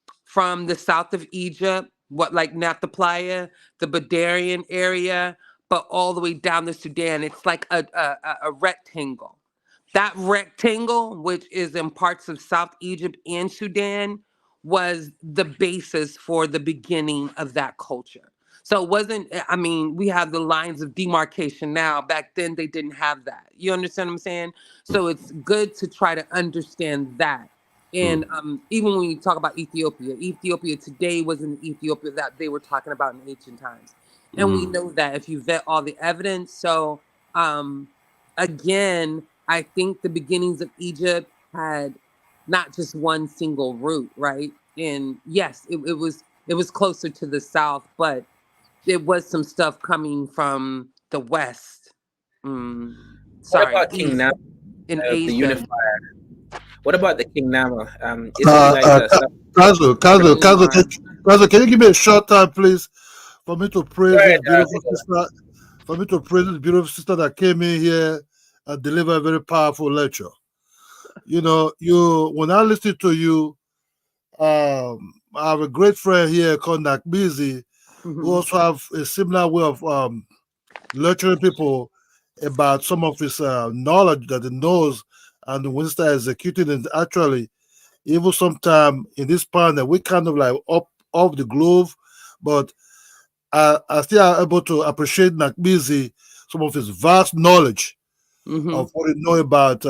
the south of Egypt, what like Napa Playa, the Badarian area, but all the way down to Sudan. It's like a rectangle. That rectangle, which is in parts of South Egypt and Sudan, was the basis for the beginning of that culture. So it wasn't, I mean, we have the lines of demarcation now. Back then, they didn't have that. You understand what I'm saying? So it's good to try to understand that. And even when you talk about Ethiopia, Ethiopia today wasn't the Ethiopia that they were talking about in ancient times. And we Mm. know that if you vet all the evidence. So again, I think the beginnings of Egypt had not just one single route, right? And yes, it was closer to the south, but there was some stuff coming from the west. Mm, What sorry, about King east Nam, in the Asia. unifier? What about the King Nama? Israelites are Kazu, can you give me a short time, please, for me to praise this beautiful sister, that came in here and delivered a very powerful lecture. When I listen to you, I have a great friend here called Nakbizi, who also have a similar way of lecturing people about some of his knowledge that he knows, and when he start executing it, actually, even sometime in this panel, we kind of like up off the groove, but I still are able to appreciate Nakbizi, some of his vast knowledge of what he know about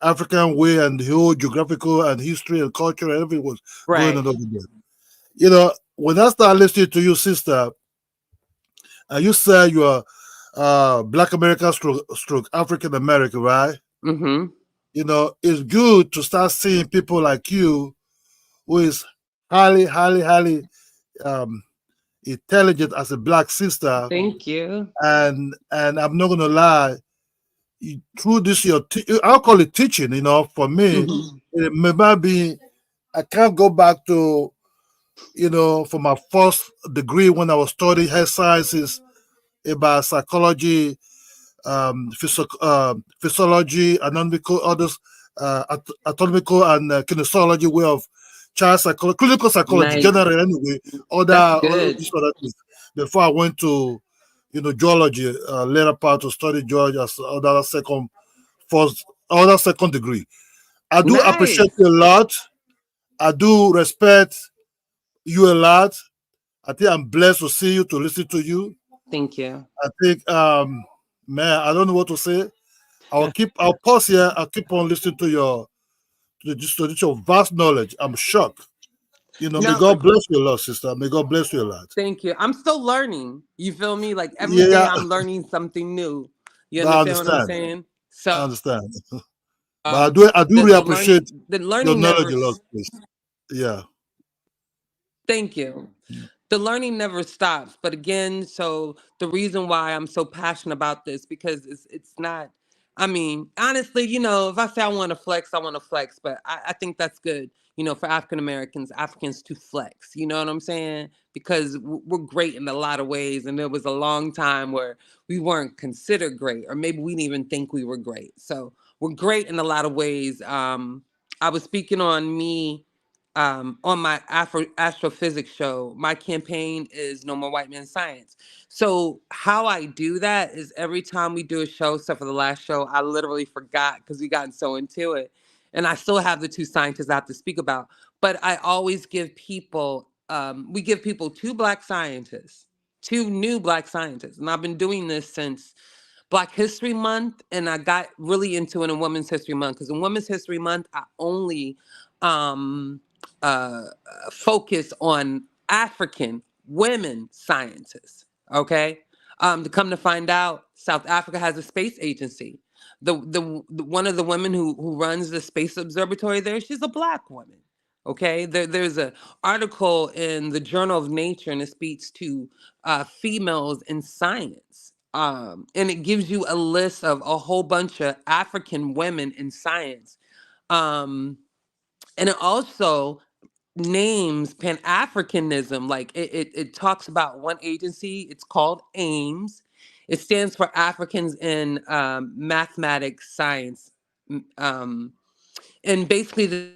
African way and the whole geographical and history and culture and everything was going Right. on over there. When I start listening to you, sister, and you say you are Black American stroke African American, right? Mm-hmm. It's good to start seeing people like you who is highly, highly, highly um, intelligent as a black sister. Thank you. And I'm not gonna lie, through this I'll call it teaching. For me, it may be I can't go back to for my first degree when I was studying health sciences about psychology, physiology, anatomical, others, anatomical and kinesiology way of child psychology, clinical psychology, Nice. generally anyway, That's other good. things. Before I went to, geology, later part to study geology as other second degree. I do appreciate Nice. you a lot. I do respect you a lot. I think I'm blessed to see you, to listen to you. Thank you. I think, man, I don't know what to say. I'll pause here. I'll keep on listening to your vast knowledge. I'm shocked. May No, God bless you a lot, sister. May God bless you a lot. thank you. I'm still learning. You feel me? Like every day Yeah, I'm learning something new. You I understand what I'm understand. saying? I So understand. But I do really the appreciate your learning knowledge never a lot, please. Yeah. thank you. The learning never stops. But again, so the reason why I'm so passionate about this because it's not I mean, honestly, if I say I want to flex, I want to flex, but I think that's good, for Africans to flex. You know what I'm saying? Because we're great in a lot of ways. And there was a long time where we weren't considered great, or maybe we didn't even think we were great. So we're great in a lot of ways. I was speaking on me on my astrophysics show. My campaign is No More White Man Science. So how I do that is every time we do a show, except for the last show, I literally forgot because we gotten so into it. And I still have the two scientists I have to speak about. But I always give people, we give people two black scientists, two new black scientists. And I've been doing this since Black History Month, and I got really into it in Women's History Month, because in Women's History Month, I only um, uh, focus on African women scientists. Okay, to come to find out, South Africa has a space agency. The one of the women who runs the space observatory there, she's a black woman. Okay, there's a article in the Journal of Nature, and it speaks to females in science. And it gives you a list of a whole bunch of African women in science. And it also names Pan-Africanism. Like it talks about one agency, it's called AIMS. It stands for Africans in Mathematics Science. And basically the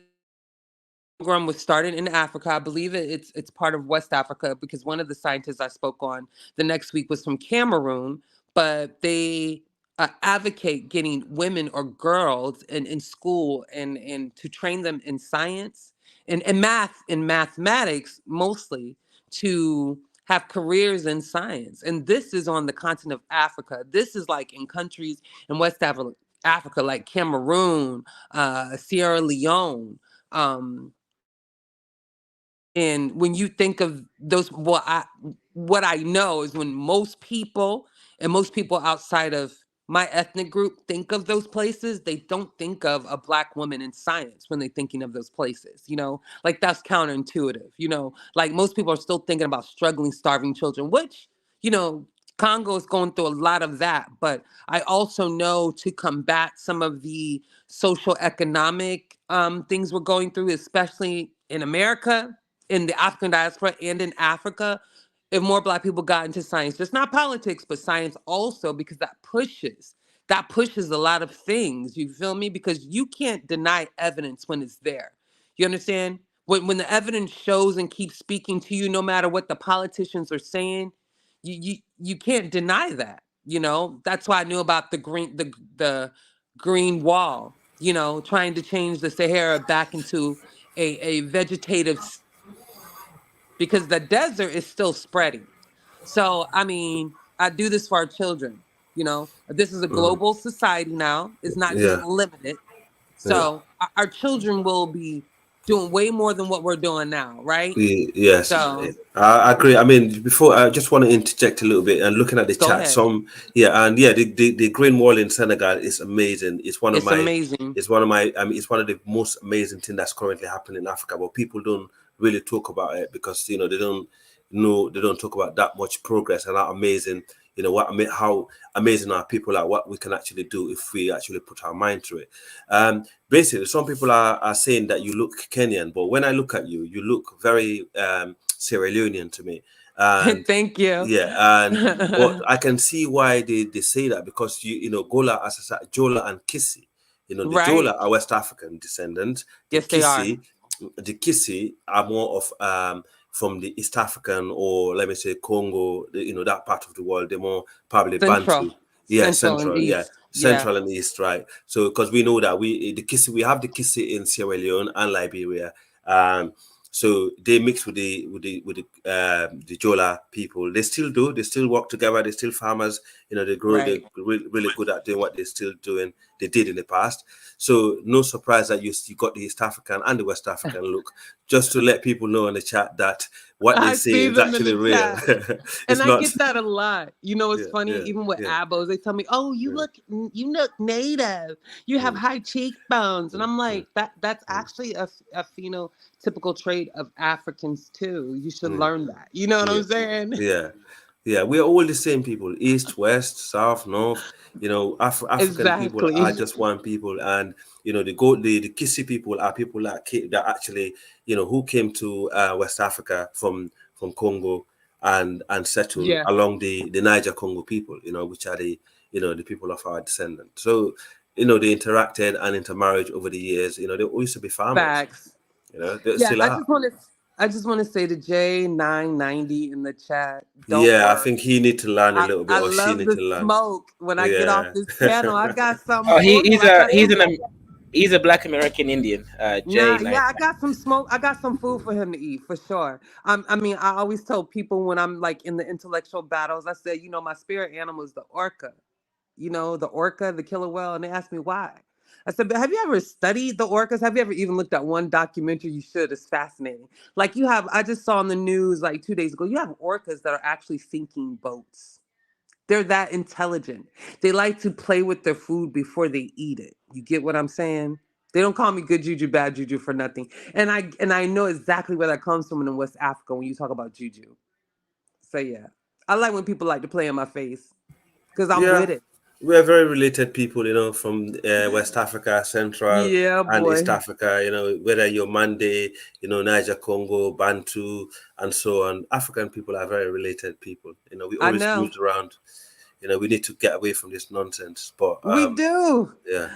program was started in Africa. I believe it's part of West Africa, because one of the scientists I spoke on the next week was from Cameroon, but they advocate getting women or girls in school and to train them in science and math and mathematics mostly, to have careers in science. And this is on the continent of Africa. This is like in countries in West Africa like Cameroon, Sierra Leone. And when you think of those, what I know is when most people outside of my ethnic group think of those places, they don't think of a black woman in science when they're thinking of those places. Like that's counterintuitive. Like most people are still thinking about struggling, starving children, which, Congo is going through a lot of that. But I also know to combat some of the social economic things we're going through, especially in America, in the African diaspora, and in Africa, if more black people got into science, just not politics, but science also, because that pushes a lot of things. You feel me? Because you can't deny evidence when it's there. You understand? When the evidence shows and keeps speaking to you, no matter what the politicians are saying, you can't deny that. That's why I knew about the green wall. Trying to change the Sahara back into a vegetative, because the desert is still spreading. So, I mean, I do this for our children. This is a global society now. It's not just Yeah, limited. yeah. So, our children will be doing way more than what we're doing now, right? Yes, So, I agree. I mean, before I just want to interject a little bit and looking at the go chat, ahead. the Green Wall in Senegal is amazing. It's amazing. It's one of the most amazing thing that's currently happening in Africa, but people don't really talk about it because they don't talk about that much progress and how amazing. How amazing our people are, what we can actually do if we actually put our mind to it. Basically, some people are saying that you look Kenyan, but when I look at you, you look very Sierra Leonean to me. And Thank you. yeah, but I can see why they say that, because Gola, Jola, and Kissi, the Right. Jola are West African descendants. Yes, they are. The Kissi are more of from the East African, or let me say Congo, that part of the world. They're more probably Central. Bantu. Yeah, Central and yeah, East. Yeah. Central and East, right? So because we know that we have the Kissi in Sierra Leone and Liberia. So they mix with the Jola people. They still do. They still work together. They're still farmers. They grow. Right. They're really good at doing what they're still doing. They did in the past. So no surprise that you got the East African and the West African look. Just to let people know in the chat that what they I say see is them in actually the real. chat. It's And I not. get that a lot. It's funny, Yeah, even with yeah, abos, they tell me, "Oh, you look native. You have high cheekbones." And I'm like, that's actually a phenotypical trait of Africans too. You should learn that. You know what I'm saying? yeah. Yeah, we are all the same people, east, west, south, north. African people Exactly. are just one people, and the Kisi people are people that actually, who came to West Africa from Congo and settled Yeah. along the Niger Congo people, which are the people of our descendants. So, they interacted and intermarried over the years. They all used to be farmers. Facts. They Yeah, still are. I just want to say to J990 in the chat, don't Yeah, I worry. think he need to learn a little bit, I or she love need the to learn. smoke. When I get off Yeah. this panel, I got something Oh, for you. I got some. he's a Black American Indian. Nah, J9. yeah, I got some smoke. I got some food for him to eat for sure. I mean, I always tell people when I'm like in the intellectual battles, I say, my spirit animal is the orca. The orca, the killer whale, and they asked me why. I said, but have you ever studied the orcas? Have you ever even looked at one documentary? You should. It's fascinating. Like I just saw on the news like 2 days ago, you have orcas that are actually sinking boats. They're that intelligent. They like to play with their food before they eat it. You get what I'm saying? They don't call me good juju, bad juju for nothing. And I know exactly where that comes from in West Africa when you talk about juju. So yeah. I like when people like to play in my face because I'm Yeah, with it. we're very related people, from West Africa, Central Yeah, and East boy. Africa, whether you're Mande, Niger, Congo, Bantu, and so on. African people are very related people. We I always know. moved around. We need to get away from this nonsense. But We do. yeah,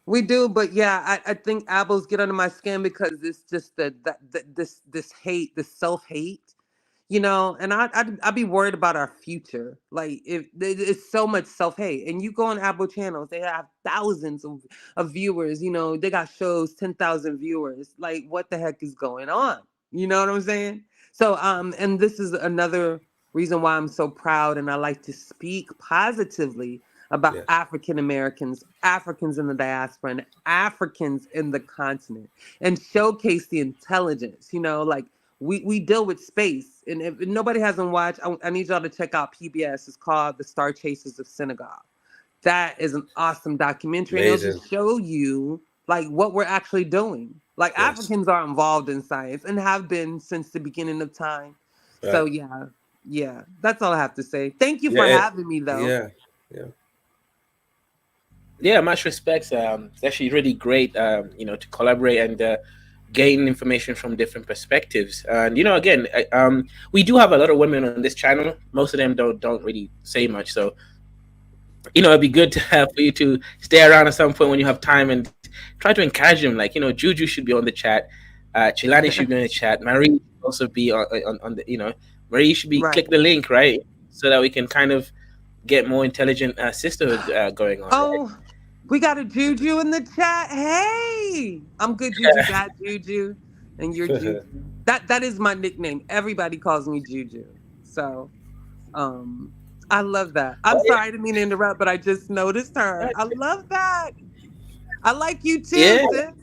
We do, but yeah, I think apples get under my skin because it's just this hate, this self hate, and I'd be worried about our future. Like if it's so much self hate, and you go on Apple channels, they have thousands of viewers. They got shows 10,000 viewers. Like what the heck is going on? You know what I'm saying? So and this is another reason why I'm so proud, and I like to speak positively about yes, African Americans, Africans in the diaspora, and Africans in the continent, and showcase the intelligence. Like we deal with space, and if nobody hasn't watched, I need y'all to check out PBS. It's called The Star Chasers of Senegal. That is an awesome documentary, and it'll amazing. just show you like what we're actually doing. Like Yes, Africans are involved in science and have been since the beginning of time. So right. yeah, that's all I have to say. Thank you Yeah, for having me, though. yeah, yeah. Yeah, much respect. It's actually really great, to collaborate and gain information from different perspectives. And again, we do have a lot of women on this channel. Most of them don't really say much. So it'd be good to have for you to stay around at some point when you have time and try to encourage them. Like Juju should be on the chat. Chilani should be on the chat. Marie should also be on the. Marie should be Right. click the link, right, so that we can kind of get more intelligent sisterhood going on. Right? Oh, we got a Juju in the chat. Hey, I'm good Juju, bad Juju, and you're Juju. That is my nickname. Everybody calls me Juju. So, I love that. I'm sorry, I didn't mean to interrupt, but I just noticed her. I love that. I like you too, Yeah. sis.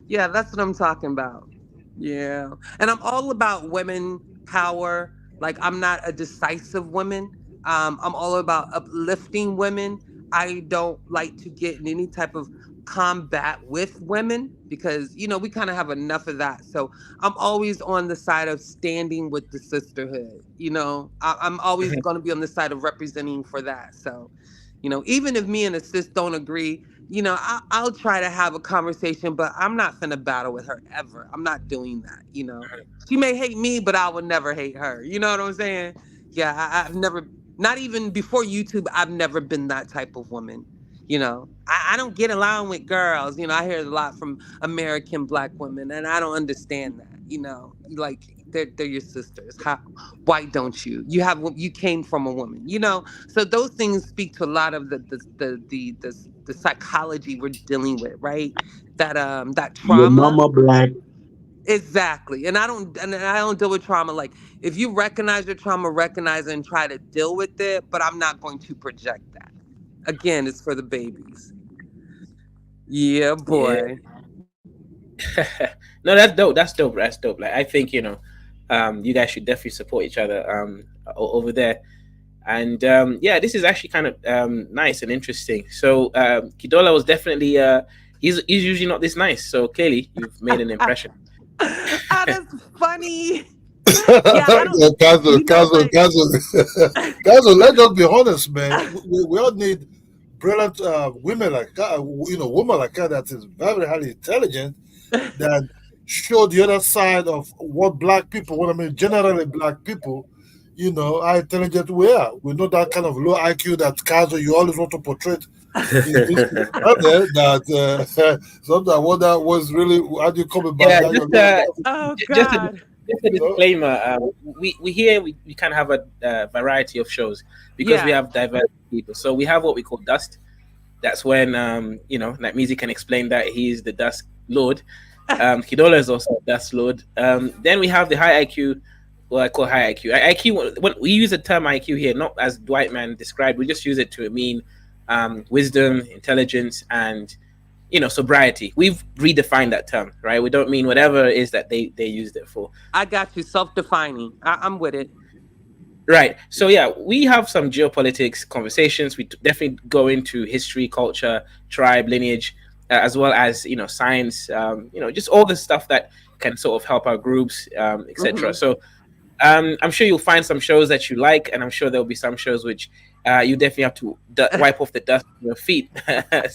Yeah, that's what I'm talking about. Yeah. And I'm all about women power. Like I'm not a decisive woman. I'm all about uplifting women. I don't like to get in any type of combat with women because we kind of have enough of that. So I'm always on the side of standing with the sisterhood. I'm always going to be on the side of representing for that. So, even if me and a sis don't agree, I'll try to have a conversation, but I'm not finna battle with her ever. I'm not doing that. She may hate me, but I will never hate her. You know what I'm saying? Yeah, I've never, not even before YouTube, I've never been that type of woman. I don't get along with girls. I hear a lot from American Black women, and I don't understand that. Like they're your sisters. Why don't you? You came from a woman. So those things speak to a lot of the psychology we're dealing with, right? That Your trauma. mama black. Exactly. And I don't deal with trauma. Like if you recognize your trauma, recognize it and try to deal with it, but I'm not going to project that. Again, it's for the babies. Yeah, Yeah. boy. No, that's dope. That's dope. That's dope. Like I think you guys should definitely support each other over there. And yeah, this is actually kind of nice and interesting. So Kidola was definitely he's usually not this nice. So clearly you've made an impression. That's funny. Yeah, I don't. Gazo, You know, like Gazo, let's just be honest, man. We all need brilliant women like that, women like her that is very highly intelligent, that show the other side of what black people, what I mean, generally black people, how intelligent we are. We know that kind of low IQ that Gazo you always want to portray in this manner that sometimes I wonder was really how do you come about Yeah, that your just low oh just a, God. just a disclaimer. We here we kind of have a variety of shows because we Yeah. have diverse people. So we have what we call dust. That's when like music can explain that he's the dust lord. Kidola is also a dust lord. Then we have the high IQ. Well, I call high IQ. IQ. When we use the term IQ here, not as Dwight Man described, we just use it to mean wisdom, intelligence, and sobriety. We've redefined that term, right? We don't mean whatever it is that they used it for. I got you. Self-defining. I'm with it. Right. So yeah, we have some geopolitics conversations. We definitely go into history, culture, tribe, lineage, as well as science. Just all the stuff that can sort of help our groups, etc. Mhm. So I'm sure you'll find some shows that you like, and I'm sure there'll be some shows which you definitely have to wipe off the dust from your feet.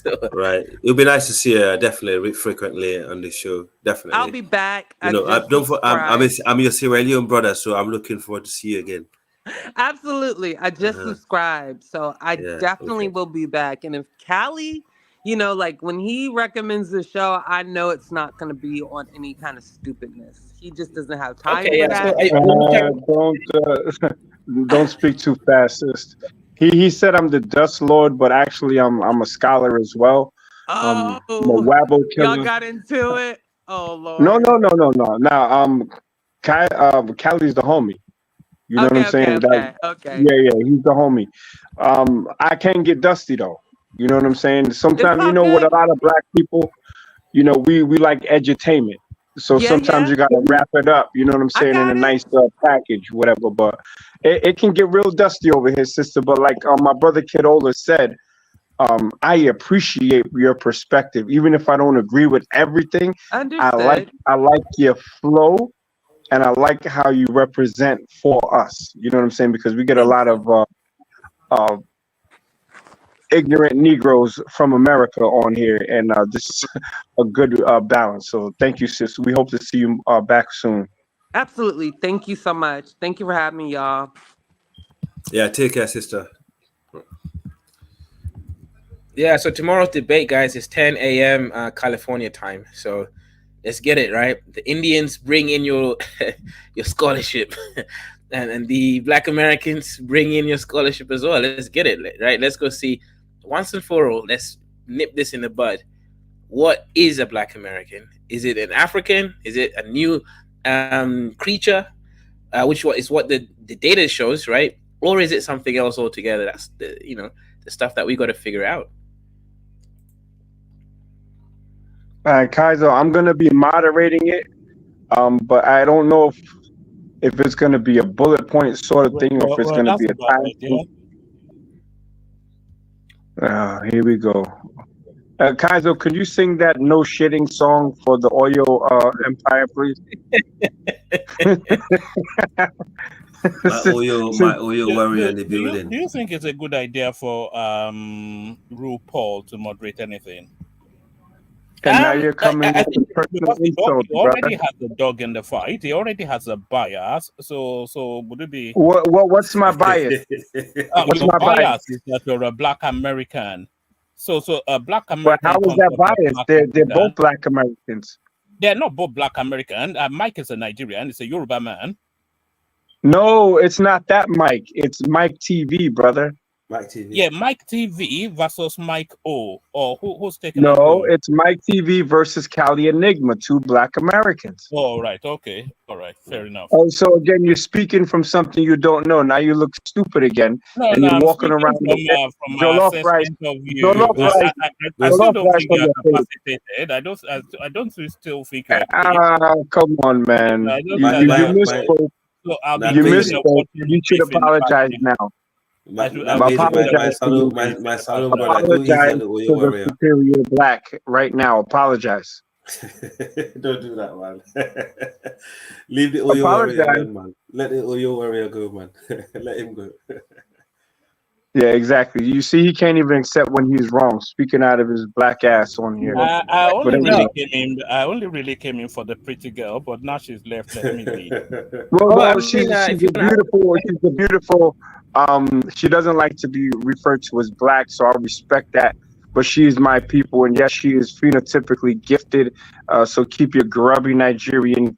So, Right. It'll be nice to see her definitely frequently on the show. Definitely. I'll be back. I I just don't. subscribed. I'm your Sierra Leone brother, so I'm looking forward to see you again. Absolutely. I just Uh-huh. subscribed. So I Yeah. definitely Okay. will be back. And if Callie, like when he recommends the show, I know it's not going to be on any kind of stupidness. He just doesn't have time okay, for yeah. So that. Don't speak too fast, sis. He said I'm the dust lord, but actually I'm a scholar as well. I'm a Oh, Wabble y'all killer. got into it. Oh No, Lord. no, no, no, no. Now, Callie's the homie. You know what I'm Okay, okay, saying? That, okay, okay. yeah, yeah, he's the homie. I can't get dusty though. You know what I'm saying? It's Sometimes, all with a good. lot of black people, we like edutainment. So Yeah, sometimes yeah. you gotta wrap it up. You know what I'm I saying in a got it. nice package, whatever. But it can get real dusty over here, sister. But like my brother Kidola said, I appreciate your perspective, even if I don't agree with everything. Understood. I like your flow, and I like how you represent for us. You know what I'm saying? Because we get a Thank lot you. of ignorant Negroes from America on here, and this is a good balance. So thank you, sis. We hope to see you back soon. Absolutely. Thank you so much. Thank you for having me, y'all. Yeah. Take care, sister. Yeah, so tomorrow's debate, guys, is 10 a.m. California time. So let's get it, right? The Indians bring in your your scholarship, and the Black Americans bring in your scholarship as well. Let's get it, right? Let's go see once and for all. Let's nip this in the bud. What is a Black American? Is it an African? Is it a new creature? Is what the data shows, right? Or is it something else altogether? That's the stuff that we got to figure out. Kaiser, I'm gonna be moderating it, but I don't know if it's gonna be a bullet point sort of thing or if it's Well, gonna be that's a a bad time idea. thing. Here we go. Kaiser, could you sing that no shitting song for the Oyo Empire, please? My Oyo warrior in the Do building. you think it's a good idea for RuPaul to moderate anything? And now you're coming with the personal Because insult, he already brother. has a dog in the fight. He already has a bias. So would it be? What's my bias? What's Your my bias? bias is that you're a Black American. So a Black But American how is comes that from a bias? Black They're American. both Black Americans. They're not both Black American. Mike is a Nigerian. He's a Yoruba man. No, it's not that Mike. It's Mike TV, brother. Mike TV. Yeah, Mike TV versus Mike O. Or who's taking on No, who? it's Mike TV versus Cali Enigma, two Black Americans. Oh, right. Okay. All right. Fair enough. Oh, so again, you're speaking from something you don't know. Now you look stupid again, No, and no, you're I'm walking speaking around with from my jollof rice, assessment of you. jollof rice, I still jollof don't rice think on you're your face. capacitated. I don't still think you're equipped. Come on, man. I You don't, you I don't, misspoke. so I'll be You doing a misspoke. watching You should brief in the apologize background. now. I'll be I doing apologize a to you. watching brief in my the salon background. brother. I know he's not Apologize the Oyo to the warrior. superior Black right now. Apologize. Don't do that, man. Leave the oil warrior alone, man. Let the oil warrior go, man. Let him go. Yeah, exactly. You see, he can't even accept when he's wrong, speaking out of his black ass on here. I But only anyway. really came in for the pretty girl, but now she's left. Let me leave. Well, she's a beautiful. She doesn't like to be referred to as black, so I respect that. But she's my people, and yes, she is phenotypically gifted. So keep your grubby Nigerian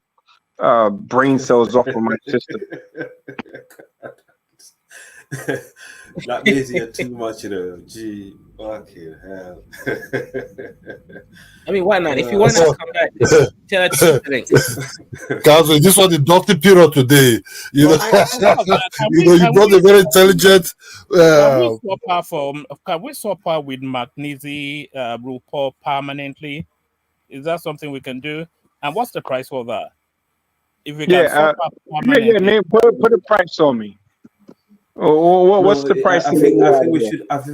brain cells off of my sister. That means you're too much, you know. Gee, fucking hell. I mean, why not? If you want to come back, tell her something. Council, this was the doctor period today. You know, you brought a very intelligent. Can we swap her with Magnesi RuPaul permanently? Is that something we can do? And what's the price for that? If we can swap her permanently. Nate, put a price on me. What's the price? I think we should have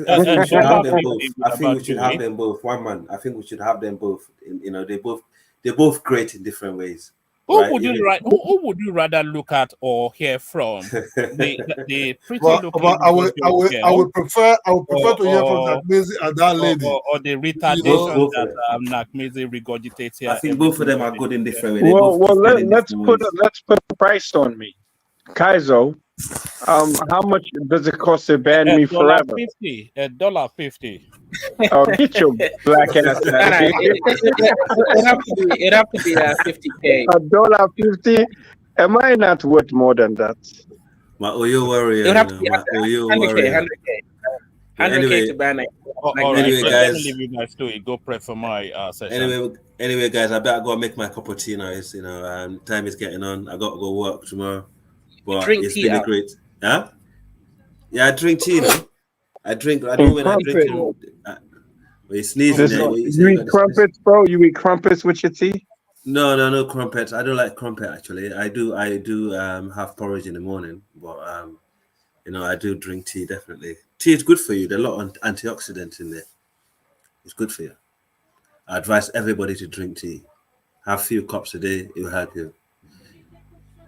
them both. I think we should have them both. One man. I think we should have them both. You know, they're both great in different ways. Who would you rather look at or hear from? The pretty looking. I would prefer to hear from Nakmezi and that lady, or the retardation that Nakmezi regurgitates here. I think both of them are good in different ways. Let's put a price on me, Kaizo. How much does it cost to ban me forever? $50. Oh, get your black ass out of here. It'd have to be $50K. $1.50? Am I not worth more than that? My Oyo warrior. It'd have to be 100K. 100K to ban it. Anyway, guys. Let me leave you guys to it. Go prep for my session. Anyway, guys, I better go make my cup of tea now. Time is getting on. I got to go work tomorrow. But it's been a great, huh? Yeah, I drink tea. No? I do when I drink. You sneezing. You eat crumpets, bro? You eat crumpets with your tea? No crumpets. I don't like crumpet actually. I do have porridge in the morning, but I do drink tea definitely. Tea is good for you. There's a lot of antioxidants in there. It's good for you. I advise everybody to drink tea. Have a few cups a day. It will help you.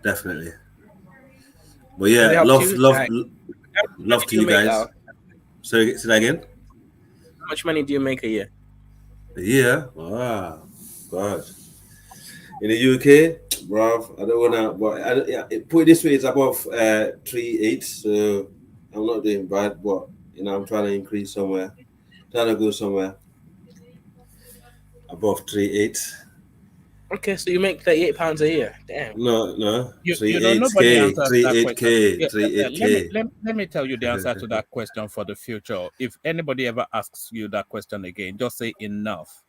Definitely. But yeah, love to you guys. Sorry, say that again. How much money do you make a year? A year? Wow, God. In the UK, bro, I don't wanna. But put it this way, it's above 3.8. So I'm not doing bad, but I'm trying to increase somewhere. Trying to go somewhere above 3.8. Okay, so you make £38 a year. Damn. No. Nobody answers that 3.8K. Let me tell you the answer to that question for the future. If anybody ever asks you that question again, just say enough.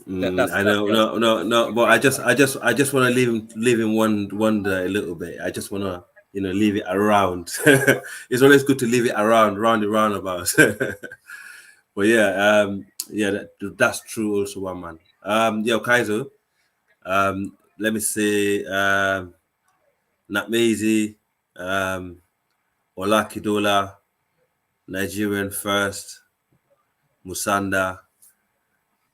I know, no. But I just want to live in wonder a little bit. I just want to, leave it around. It's always good to leave it round the roundabout. But that's true. Also, one man. Kaizo. Let me say Nakmezi, Olakidola, Nigerian first, Musanda.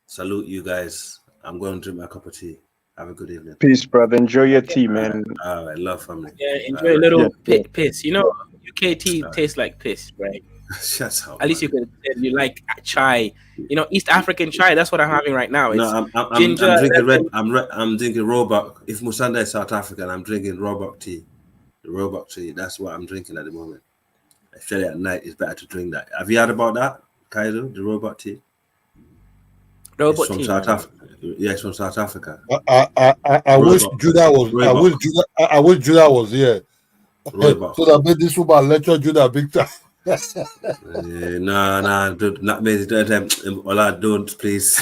Salute you guys. I'm going to drink my cup of tea. Have a good evening. Peace, brother. Enjoy your tea, man. All right, love family. Yeah, enjoy a little piss. UK tea tastes like piss, right? Shut up. At least you could say you like chai. East African chai. That's what I'm having right now. No, I'm ginger. drinking red. I'm drinking Roebuck. If Musanda is South African, I'm drinking Roebuck tea. The Roebuck tea. That's what I'm drinking at the moment. Especially at night, it's better to drink that. Have you heard about that, Kaido? The Roebuck tea. Roebuck from tea. South Africa. Yes, from South Africa. I wish Judah was. I wish Judah was here. So that this woman lecture Judah big time. No, don't please.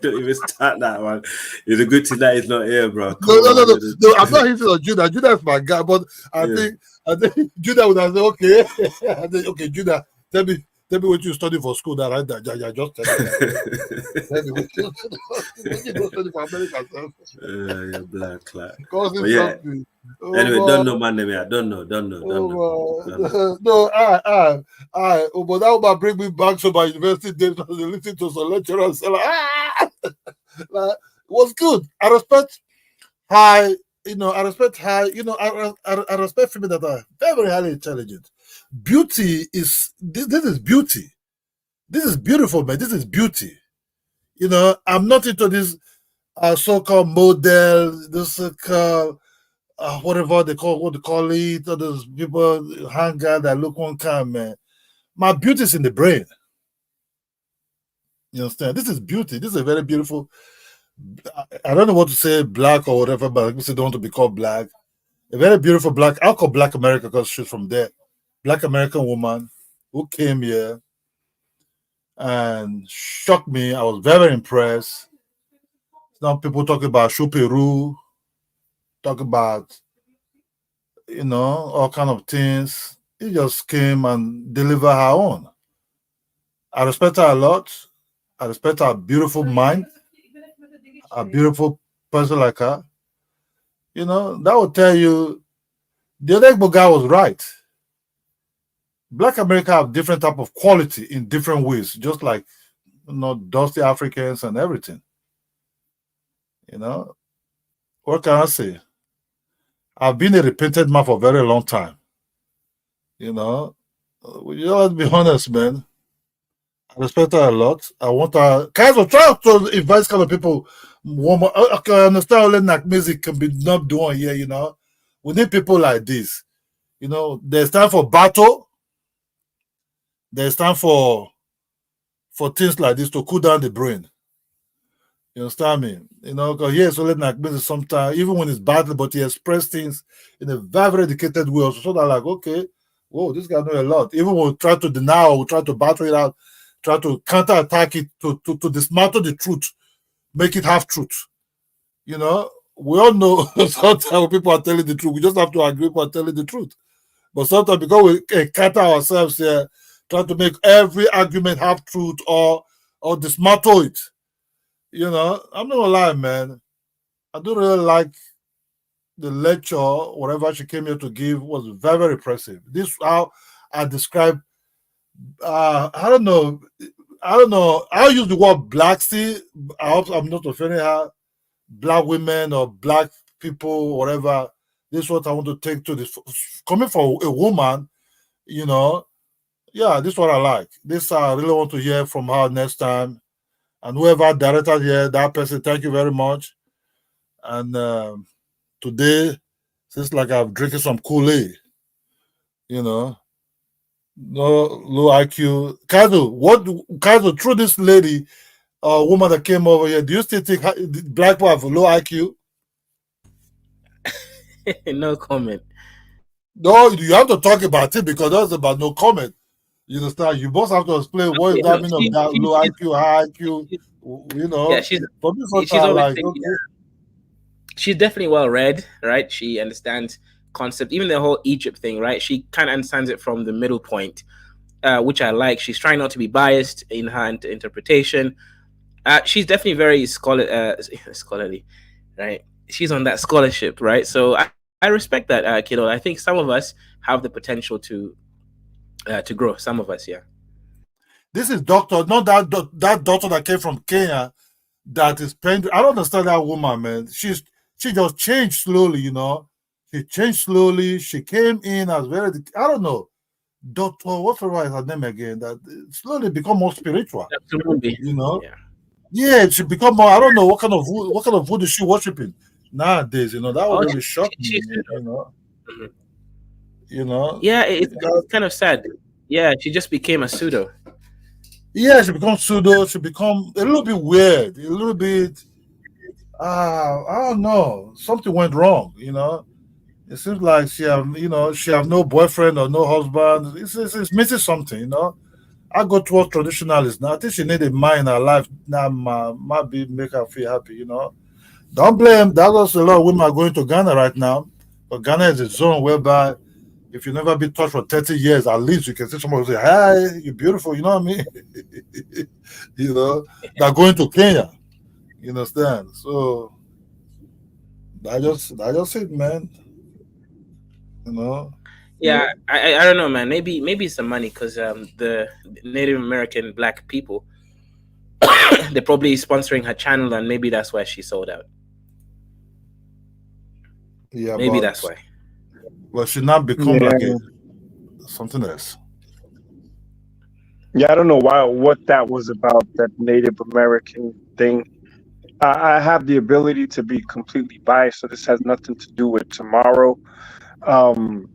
Don't even start that one. It's a good thing that he's not here, bro. No, I'm not hitting on Judah. Judah is my guy, but I think Judah would have said, okay. I think, okay, Judah, tell me what you study for school. That right there, just tell me what you study for America. You're black, Causing something. Anyway, Oh, don't know my name. Yeah, don't know. oh my. No, I. Oh, but that would bring me back to my university days. I was listening to some lecturers say, like, like, it was good. I respect high, I respect high, I respect people that are very, very highly intelligent. Beauty is, this is beauty. This is beautiful, man. This is beauty. I'm not into this so-called model, this so-called whatever what they call it, or those people hang out that look one kind, man. My beauty is in the brain. You understand? This is beauty. This is a very beautiful. I don't know what to say, black or whatever, but I don't want to be called black. A very beautiful black. I'll call Black America because she's from there. Black American woman who came here and shocked me. I was very impressed. Now people talk about Chou Peru, talk about all kind of things. He just came and delivered her own. I respect her a lot. I respect her beautiful mind, a beautiful person like her. That will tell you the other guy was right. Black America have different type of quality in different ways, just like dusty Africans and everything. What can I say? I've been a repentant man for a very long time. Let's be honest, man. I respect her a lot. I want her. Guys, will try to invite kind of people. Okay, I understand only like music can be not doing here. We need people like this. There's time for battle. There's time for things like this to cool down the brain. You understand me? Because yes, only like music sometimes, even when it's battle, but he express things in a very, very educated way. So they're like, okay, whoa, this guy knows a lot. Even when we try to deny or we try to battle it out, try to counterattack it to dismantle the truth, make it half truth. We all know sometimes when people are telling the truth, we just have to agree people are telling the truth. But sometimes because we counter ourselves here, try to make every argument half truth or dismantle it. I'm not gonna lie, man. I don't really like the lecture, whatever she came here to give was very, very impressive. This how I describe I don't know. I'll use the word black. See, I hope I'm not offending her. Black women or black people, whatever. This is what I want to take to this. Coming from a woman, yeah, this is what I like. This I really want to hear from her next time. And whoever directed here, that person, thank you very much. And today, it's like I'm drinking some Kool-Aid, no low IQ. Kazu, through this lady, woman that came over here, do you still think black people have low IQ? No comment. No, you have to talk about it because that's about no comment. You understand? You both have to explain what is that meaning of that low IQ, high IQ. Yeah, she's always saying, she's definitely well read, right? She understands concept, even the whole Egypt thing, right? She kind of understands it from the middle point, which I like. She's trying not to be biased in her interpretation. She's definitely very scholarly, right? She's on that scholarship, right? So I respect that, kiddo. I think some of us have the potential to grow. Some of us, yeah. This is doctor, not that doctor that came from Kenya that is paying. I don't understand that woman, man. She just changed slowly, She changed slowly. She came in as very, I don't know, doctor, what's her name again? That slowly become more spiritual, Yeah, she become more. I don't know what kind of wood is she worshiping nowadays. That would really shock me. Yeah, it's kind of sad. Yeah, she just became a pseudo. Yeah, she becomes pseudo. She become a little bit weird, a little bit. I don't know. Something went wrong. It seems like she have no boyfriend or no husband. It's missing something. I go towards traditionalists now. I think she need a man in her life that might be make her feel happy. Don't blame. That's also a lot of women are going to Ghana right now. But Ghana is a zone whereby if you never been touched for 30 years, at least you can see somebody say, "Hi, you're beautiful." You know what I mean? They're going to Kenya. You understand? So I just it, man. You know. Yeah, I don't know, man. Maybe it's the money because the Native American black people they're probably sponsoring her channel, and maybe that's why she sold out. Yeah, Maybe that's why. But should not become like something else. Yeah, I don't know what that was about, that Native American thing. I have the ability to be completely biased, so this has nothing to do with tomorrow. Um,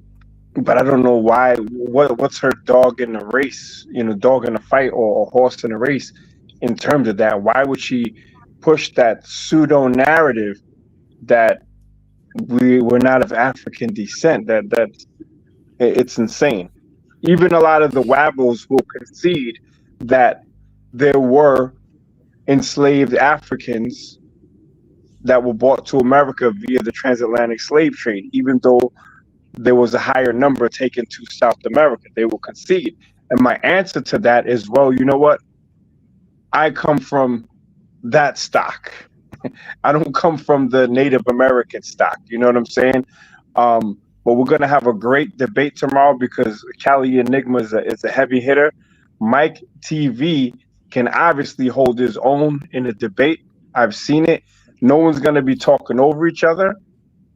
but I don't know why. What's her dog in a race? Dog in a fight or a horse in a race. In terms of that, why would she push that pseudo narrative that we were not of African descent? It's insane. Even a lot of the Wabbles will concede that there were enslaved Africans that were brought to America via the transatlantic slave trade, even though there was a higher number taken to South America. They will concede. And my answer to that is, well, you know what? I come from that stock. I don't come from the Native American stock. You know what I'm saying? But we're gonna have a great debate tomorrow because Cali Enigma is a heavy hitter. Mike TV can obviously hold his own in a debate. I've seen it. No one's gonna be talking over each other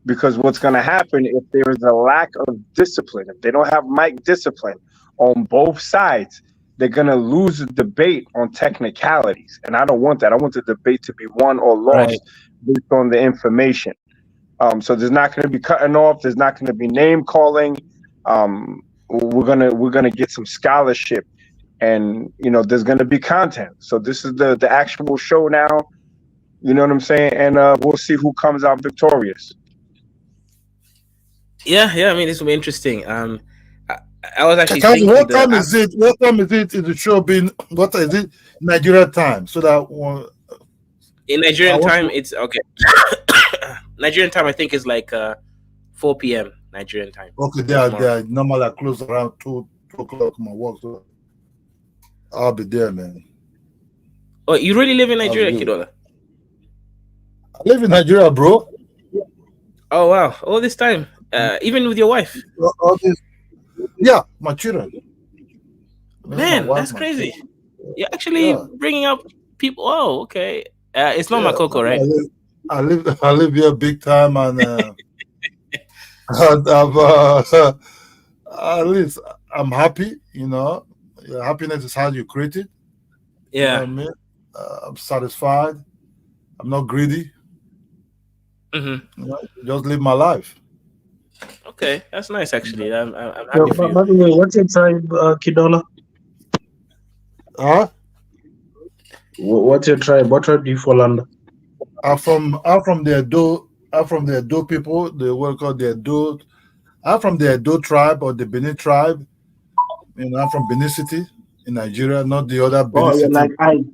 because what's gonna happen if there is a lack of discipline, if they don't have Mike discipline on both sides, they're gonna lose the debate on technicalities, and I don't want that. I want the debate to be won or lost based on the information. So there's not going to be cutting off. There's not going to be name calling. We're gonna get some scholarship, and there's going to be content. So this is the actual show now. You know what I'm saying? And we'll see who comes out victorious. Yeah. I mean, this will be interesting. I was actually thinking. What time is it? What time is it? Is the show being? What is it? Nigeria time. So that one. In Nigerian time, it's okay. Nigerian time, I think, is like 4 p.m. Nigerian time. Okay, they are normally close around 2 o'clock my work, so I'll be there, man. Oh, you really live in Nigeria, Kidola? I live in Nigeria, bro. Oh wow! All this time, even with your wife? Yeah, my children. Man, that's crazy. You're actually bringing up people. Oh, okay. It's not Makoko, right? I live here big time, and at least I'm happy. Happiness is how you create it. Yeah, you know what I mean, I'm satisfied. I'm not greedy. Just live my life. Okay, that's nice. Actually, I'm happy for you. By the way, what's your tribe, Kidola? Huh? What's your tribe? What tribe do you fall under? I'm from the Edo. I'm from the Edo people. They were called the Edo. I'm from the Edo tribe or the Benin tribe. I'm from Benin City in Nigeria, not the other Benin City. You're like Ike.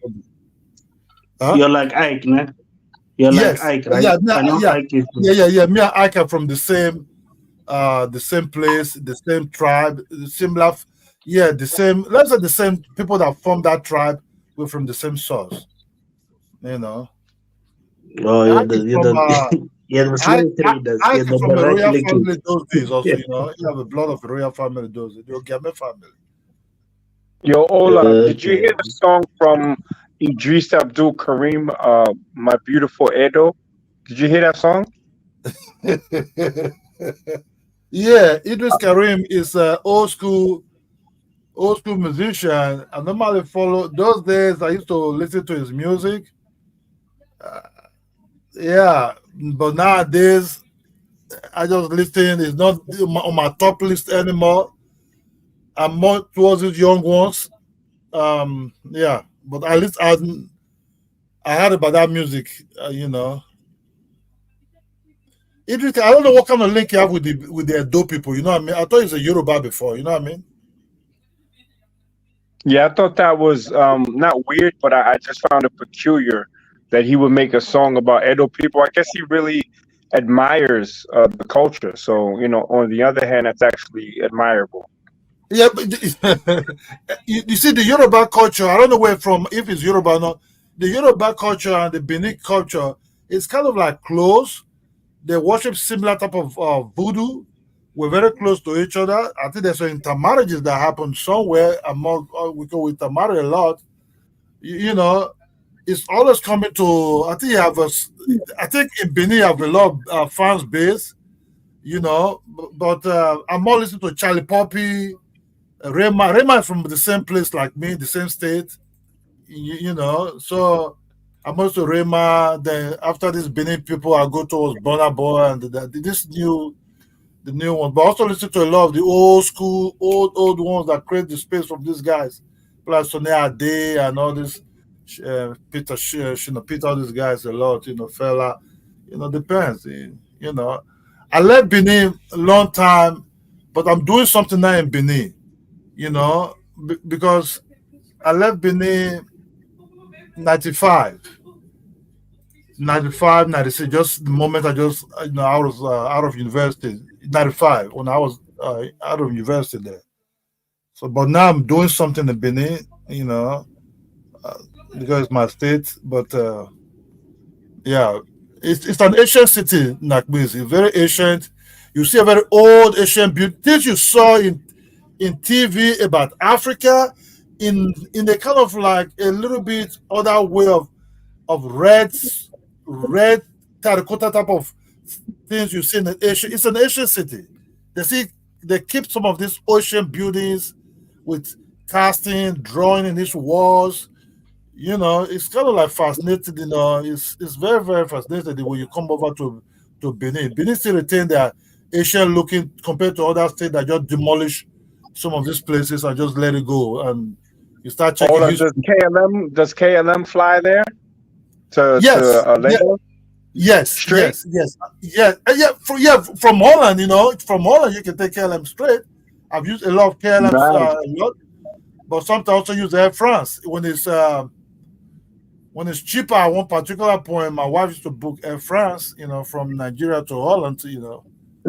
Huh? You're like Ike, man. You're like Ike, right? Yeah. Ike is Me and Ike are from the same place, the same tribe, similar. The same. Let's say the same people that formed that tribe. We're from the same source. Oh, you're the slave traders. Ike from the royal family those days also, you have a blood of the royal family those days. You're Game family. Yo, Ola, did you hear the song from Idris Abdul Karim, My Beautiful Edo? Did you hear that song? Yeah, Idris Karim is an old school musician. I normally follow those days. I used to listen to his music. But nowadays I just listen. It's not on my top list anymore. I'm more towards these young ones. But at least I heard about that music. Idris, I don't know what kind of link you have with the Edo people. You know what I mean? I thought it's a Yoruba before. You know what I mean? Yeah, I thought that was not weird, but I just found it peculiar that he would make a song about Edo people. I guess he really admires the culture. So, on the other hand, that's actually admirable. Yeah, but you see the Yoruba culture, I don't know where from, if it's Yoruba or not. The Yoruba culture and the Benin culture is kind of like close. They worship similar type of voodoo. we're very close to each other. I think there's some intermarriages that happen somewhere among we go intermarry a lot. You know, it's always coming to. I think you have I think in Benin you have a lot of fans base. You know, but I'm more listening to Charlie Poppy, Rema. Rema is from the same place like me, the same state. You know, so I'm also Rema. Then after this Benin people, I go towards Burna Boy and this the new one. But also listen to a lot of the old school, old ones that create the space from these guys, like Sonia Ade and all this Peter, Peter, all these guys a lot. You know, fella. You know, depends. You know, I left Benin a long time, but I'm doing something now in Benin. You know, because I left Benin 95. 95, 96, just the moment I just, I was out of university, 95, when I was out of university there. So, but now I'm doing something in Benin, uh, because it's my state. But yeah, it's an ancient city, Nakbis. It's very ancient. You see a very old ancient beauty. Things you saw in TV about Africa, in a kind of like a little bit other way of red terracotta type of things you see in the Asia. It's an Asian city. They see they keep some of these ocean buildings with casting, drawing in these walls. You know, it's kind of like fascinating. You know, it's very very fascinating when you come over to Benin. Benin still retain their Asian looking compared to other states that just demolish some of these places and just let it go. And you start checking Hold on, history. does KLM fly there to Yes, Lagos? yes, Straight? From Holland, from Holland you can take KLM straight. I've used a lot of KLM, Nice. a lot, but sometimes also use Air France when it's cheaper at one particular point. My wife used to book Air France, from Nigeria to Holland,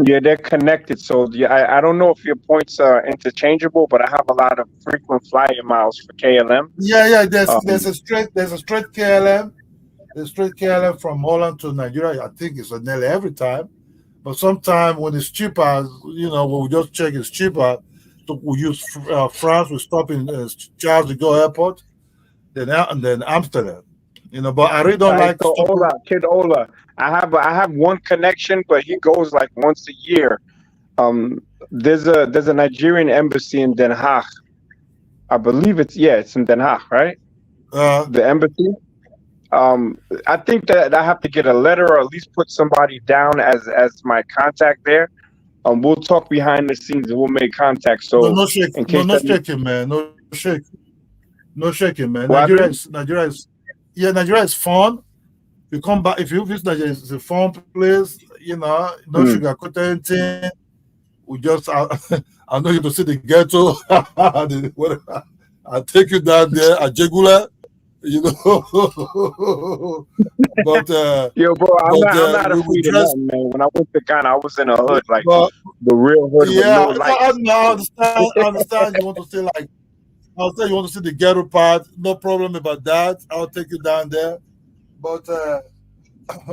Yeah, they're connected. So yeah, I don't know if your points are interchangeable, but I have a lot of frequent flyer miles for KLM. Yeah. Um, There's a straight KLM. There's straight KLM from Holland to Nigeria. I think it's nearly every time. But sometimes when it's cheaper, when we just check it's cheaper, so we use France. We stop in Charles de Gaulle Airport, and then Amsterdam. But I really don't all right, like so stopping. Kid Ola, I have one connection, but he goes like once a year. There's a Nigerian embassy in Den Haag. I believe it's in Den Haag, right? The embassy. I think that I have to get a letter or at least put somebody down as my contact there. We'll talk behind the scenes and we'll make contact. No, So no shake, in no, case no that shaking, man. No shaking, man. what happened? Nigeria is fun. You come back if you visit Nigeria, it's a fun place. No Mm. sugar coated anything. We just, I know you to see the ghetto. I'll take you down there at Jegula, but Yo, bro, I'm not we will afraid of dress. nothing, man. When I went to Ghana, I was in a hood, like But the real hood with yeah, no no, lights. I understand. I understand. You want to say like, I'll say you want to see the ghetto part. No problem about that. I'll take you down there. But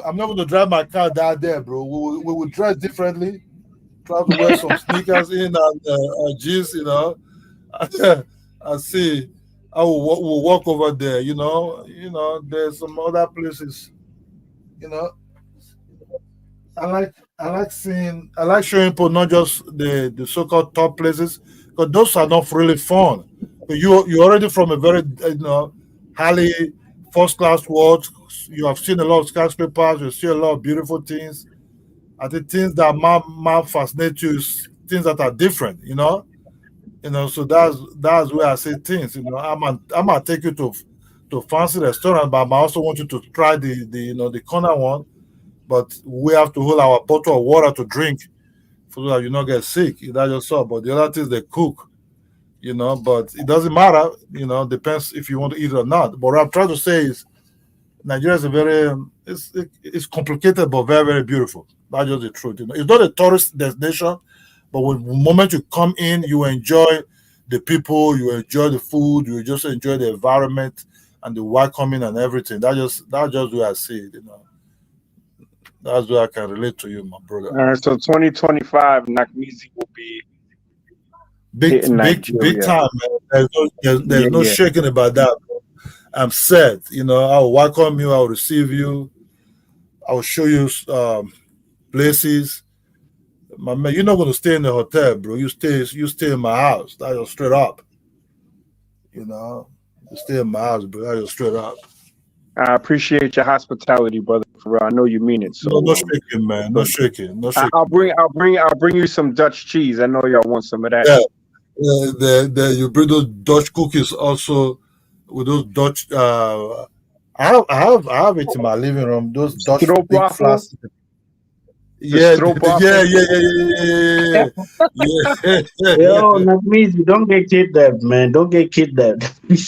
I'm not going to drive my car down there, bro. We will dress differently. Try to wear some sneakers in and jeans, I see. We'll walk over there, There's some other places, you know. I like showing people not just the so-called top places, because those are not really fun. But you're already from a very highly first class world. You have seen a lot of skyscrapers. You see a lot of beautiful things. I think things that might fascinate you is things that are different. So that's where I say things. I'm gonna take you to fancy restaurant, but I also want you to try the corner one. But we have to hold our bottle of water to drink so that you not get sick. That's just all. But the other things they cook, But it doesn't matter. Depends if you want to eat it or not. But what I'm trying to say is Nigeria is a very it's complicated but very very beautiful. That's just the truth. It's not a tourist destination, but when the moment you come in, you enjoy the people, you enjoy the food, you just enjoy the environment and the welcoming and everything. That's just the way I see it. That's where I can relate to you, my brother. All right, so 2025, Nakmizi will be hitting Big Nigeria. time, man. There's no Yeah. shaking about that. I'm set. I'll welcome you. I'll receive you. I'll show you places. My man, you're not going to stay in the hotel, bro. You stay in my house. That's just straight up. You stay in my house, bro. That's just straight up. I appreciate your hospitality, brother. For real. I know you mean it. So No shaking, man. No shaking. No shaking. I'll bring you some Dutch cheese. I know y'all want some of that. Yeah. You bring those Dutch cookies also with those Dutch. I have it in my living room. Those Dutch big flasks. Yeah, yeah. Yo, that means you don't get kidnapped, man. Don't get kidnapped. No. I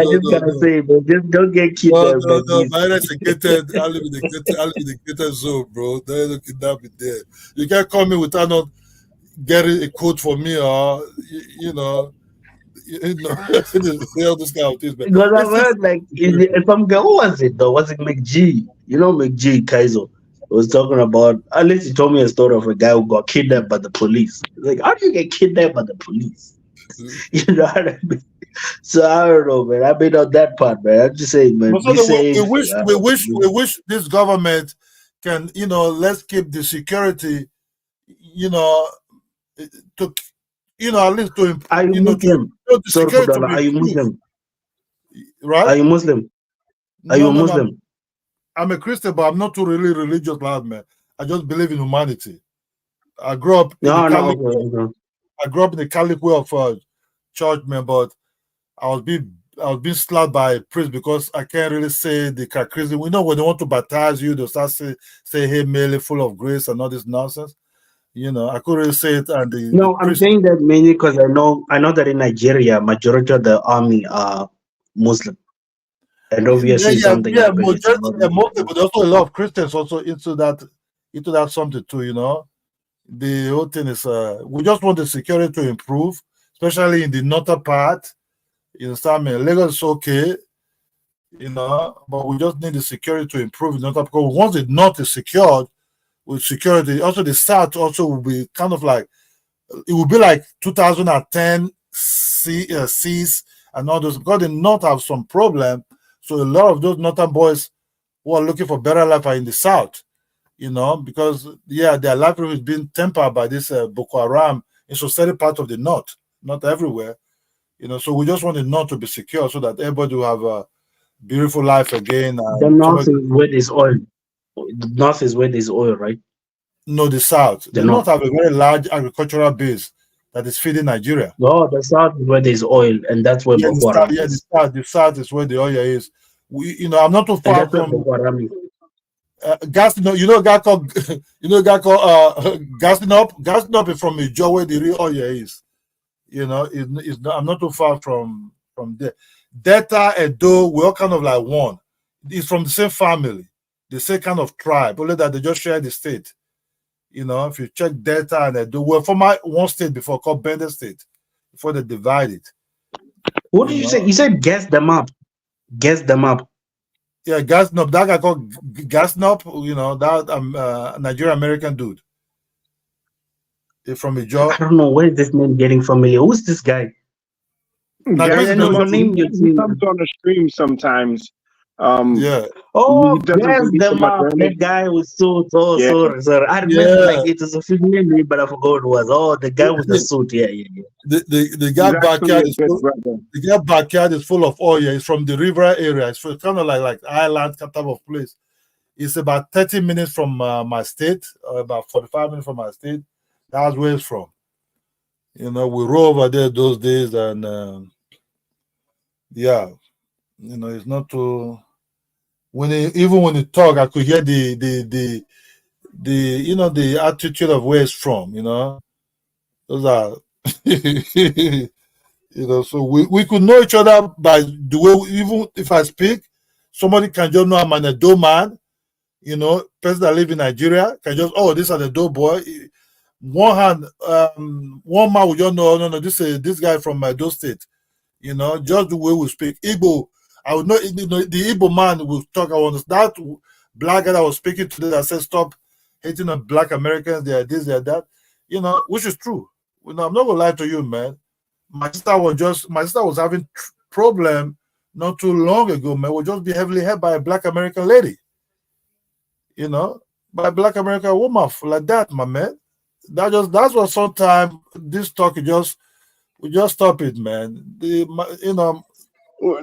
just gotta say, man, just don't get kidnapped. No. Man, that's a gated. I live in the gated zone, bro. There ain't no kidnapping there. You can't come in without not getting a quote for me, or all this kind of things, man. Because I've heard like some guy, who was it though? Was it McG? McG Kaizo was talking about. At least he told me a story of a guy who got kidnapped by the police. Like, how do you get kidnapped by the police? You know what I mean? So I don't know, man. I've been on that part, man. I'm just saying, man. So Be safe. we wish this government can, let's keep the security, to, at least to improve. Are you Muslim? Sorry for that. Are you Muslim? Right? Are you Muslim? Are you a Muslim? I'm a Christian, but I'm not too really religious, lad, man. I just believe in humanity. I grew up in I grew up in the Catholic way of church, man, but I was being slapped by a priest because I can't really say the chrisis. We know when they want to baptize you, they start say "Hey, Mary, full of grace" and all this nonsense. I couldn't really say it. And I'm saying that mainly because I know that in Nigeria, majority of the army are Muslim, and obviously something happens. Mostly, but also a lot of Christians also into that something too. The whole thing is we just want the security to improve, especially in the northern part. Lagos is okay, but we just need the security to improve in the north, because once the north is secured with security, also the south also will be kind of like, it will be like 2010 Seas and all those, because the north have some problem. So a lot of those northern boys who are looking for better life are in the south, because their livelihood is being tempered by this Boko Haram in certain part of the north, not everywhere. So we just want the north to be secure so that everybody will have a beautiful life again. The north is where there's oil. The north is where there's oil, right? No, the south. The north have a very large agricultural base that is feeding Nigeria. No, the south is where there's oil, and that's where Boko Haram is. The south is where the oil is. I'm not too far from Boko Haram is. Gas. A guy called Gassing Up is from Ijo, where the real oil is. I'm not too far from there. Delta, Edo, we're all kind of like one. It's from the same family, the same kind of tribe, only that they just share the state. If you check Delta and Edo, we're from one state before called Bender State, before they divide it. What did you say? You said guess them up. Guess them up. Yeah, Gassing Up. That guy called Gassing Up, that Nigerian American dude. From Ijo. I don't know where is this name getting familiar. Who's this guy? He comes on the stream sometimes. Oh, yes, that guy was so sorry. I remember like it was a familiar name, but I forgot who it was. Oh, the guy with the suit. Yeah. The guy backyard is full of oil. It's from the river area. It's kind of like island type of place. It's about 30 minutes from my state, or about 45 minutes from my state. That's where it's from. We roll over there those days, and it's not too. When you talk, I could hear the attitude of where it's from. Those are So we could know each other by the way. Even if I speak, somebody can just know I'm an Edo man. Person that live in Nigeria can just, these are the Edo boy. One hand, one man will just know, no, this guy from my Edo state. Just the way we speak. Igbo, I would know, the Igbo man will talk. I understand black guy that was speaking today that said stop hating on black Americans, they are this, they are that, you know, which is true. You know, I'm not gonna lie to you, man. My sister was having problem not too long ago, man. Would just be heavily hurt by a black American lady, you know, by a black American woman like that, my man. That's what sometimes this talk we just stop it, man. You know,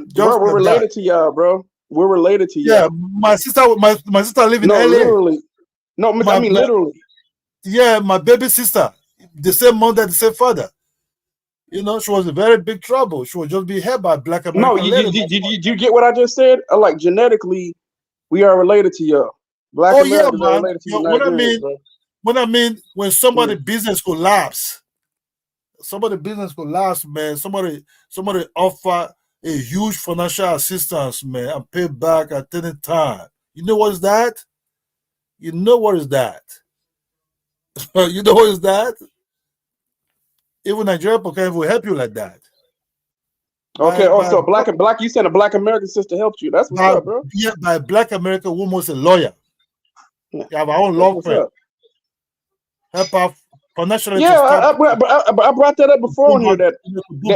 just Bro, we're like that. related to y'all, bro. We're related to Yeah, y'all. my sister live in No, LA. literally. No, I mean literally. Yeah, my baby sister, the same mother, the same father. You know, she was in very big trouble. She would just be held by black No, American lady. you get what I just said? Like genetically, we are related to y'all. Black Oh yeah, Americans are man. related to You you know, Nigerians, bro. when somebody business collapse, man. Somebody offer a huge financial assistance, man, and pay back at any time. You know what is that? You know what is that? You know what is that? Even Nigeria can will help you like that. Okay, so black, you said a black American sister helped you. That's what's up, bro. Yeah, by black American woman was a lawyer. You have our own That's law what's firm. up. Help her financially Yeah, to start. I brought that up before on here that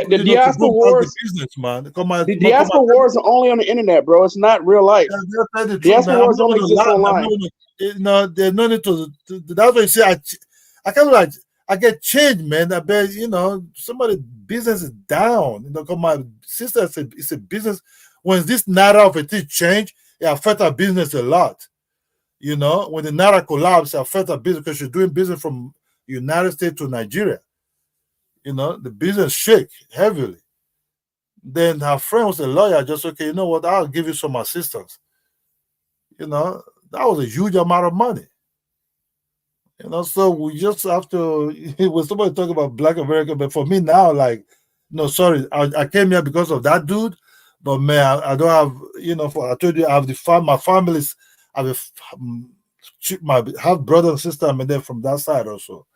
the diaspora wars, business, man. the diaspora wars are only on the internet, bro. It's not real life. Diaspora wars don't exist online. There's no need to. That's why you say I kind of like I get changed, man. I bet you know somebody business is down. You know, cause my sister said it's a business. When this naira of a thing change, it affect our business a lot. You know, when the naira collapse, it affect our business because she's doing business from United States to Nigeria. You know, the business shake heavily. Then her friend was a lawyer, just okay, you know what, I'll give you some assistance. You know, that was a huge amount of money. You know, so we just have to when somebody talk about black America, but for me now, like, no, sorry, I came here because of that dude, but man, I don't have, you know, I told you I have my family's I have brother and sister, and then from that side also.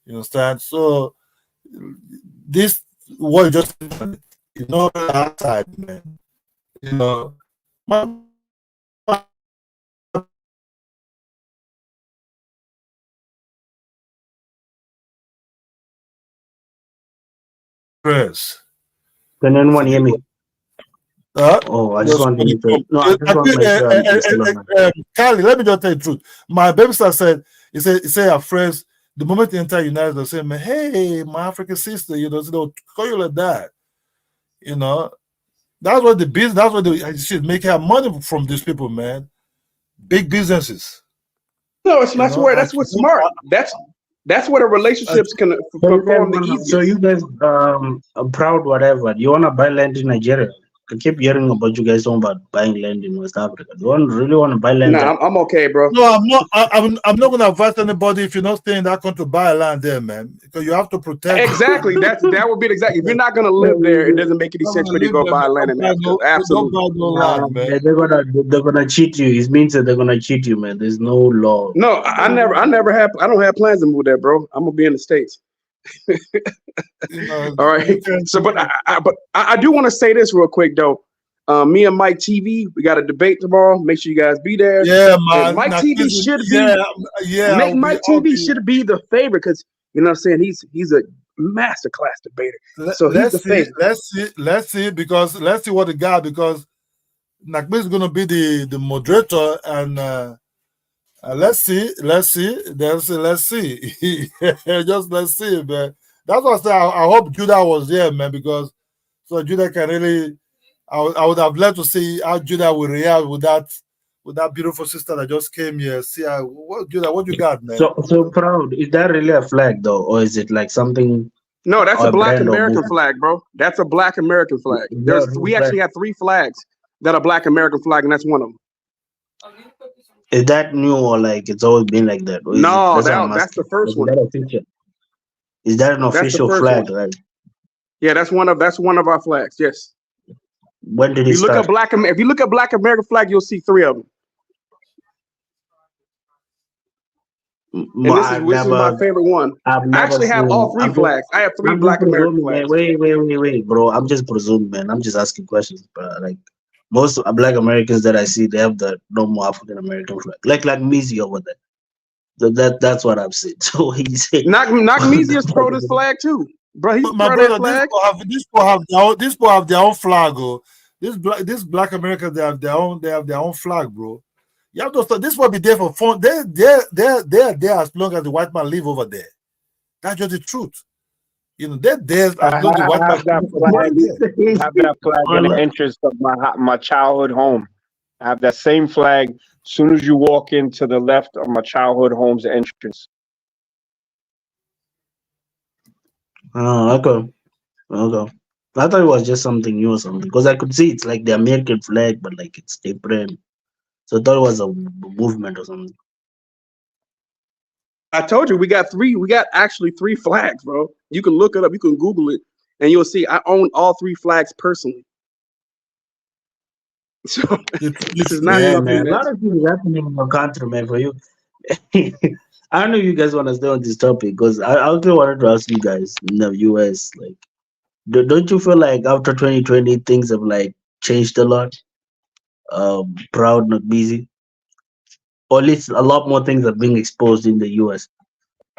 You understand? So this was just you know that side, man. You know, Chris. Can anyone hear me? Oh, I just want to make sure. No, I just want to make sure I'm still on. Kylie, let me just tell you the truth. My baby sister said, he said her friends, the moment they enter United, they'll say, man, hey, my African sister, you know, so they'll call you like that. You know, that's what the business, that's what she's making her money from these people, man. Big businesses. No, it's not where that's what's smart. That's where the relationships can perform the easiest. So you guys are proud, whatever. You want to buy land in Nigeria? I keep hearing about you guys talking about buying land in West Africa. Do you really want to buy land? Nah, I'm okay, bro. No, I'm not. I'm not going to advise anybody if you're not staying in that country to buy a land there, man, because you have to protect. Exactly. That would be exactly. If you're not going to live there, it doesn't make any sense for you to go buy land in Africa. Absolutely. They're gonna cheat you. It means that they're gonna cheat you, man. There's no law. No, I don't have plans to move there, bro. I'm gonna be in the States. All right. So, but I do want to say this real quick though. Me and Mike TV, we got a debate tomorrow. Make sure you guys be there. Yeah, man. And Mike TV should be. Mike TV should be the favorite because you know what I'm saying. He's a masterclass debater. So he's the favorite. Let's see because let's see what the guy because Nakbi is gonna be the moderator and. Let's see. Just let's see, man. That's what I said. I hope Judah was there, man, because so Judah can really. I would have loved to see how Judah will react with that beautiful sister that just came here. See how Judah, what you got, man? So proud. Is that really a flag though, or is it like something? No, that's a Black American flag, bro. That's a Black American flag. We actually have 3 flags that are Black American flag, and that's one of them. Is that new or like it's always been like that? No, that's the first one. Is that an official flag, right? Yeah, that's one of our flags. Yes. When did it start? If you look at Black American flag, you'll see 3 of them. And this is my favorite one. I actually have all 3 flags. I have 3 Black American flags. Wait, bro. I'm just presuming, man. I'm just asking questions, bro. Like, Most Black Americans that I see, they have the normal African American flag, like Mizzy over there. That's what I've seen. So he's Knock Measy is pro this flag too, bro. He's My pro that brother, flag. these people have their own flag. Oh. This black Americans, they have their own flag, bro. You have to. This will be there for fun. They're there as long as the white man live over there. That's just the truth. You know, they're there as long as the white I man have that what flag. is I have that flag in the entrance of my childhood home. I have that same flag as soon as you walk into the left of my childhood home's entrance. Oh, okay. Okay. I thought it was just something new or something because I could see it's like the American flag, but like it's different. So I thought it was a movement or something. I told you we got three. We got actually 3 flags, bro. You can look it up. You can Google it, and you'll see I own all 3 flags personally. So this is not Yeah, something man. A that's. lot of things happening in your country, man. For you, I don't know if you guys want to stay on this topic because I also wanted to ask you guys in the US, like, don't you feel like after 2020 things have like changed a lot? Proud, not busy, or at least a lot more things are being exposed in the US.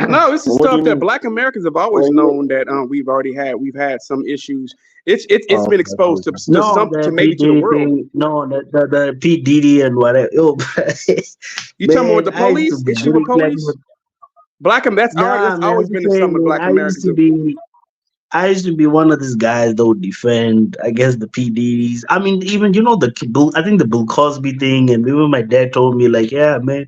No, this is What do stuff you that mean? Black Americans have always known that we've had some issues. It's been exposed to No, some the to P maybe to the Diddy world. thing. No, the P Diddy and whatever. Yo, You talking about with man, the I used to police be issue with very clever. police? That's Nah, man, always I'm been just saying, something that man. Black Americans do. I used to be one of these guys that would defend, I guess, the PDs. I mean, even I think the Bill Cosby thing, and even my dad told me, like, yeah, man,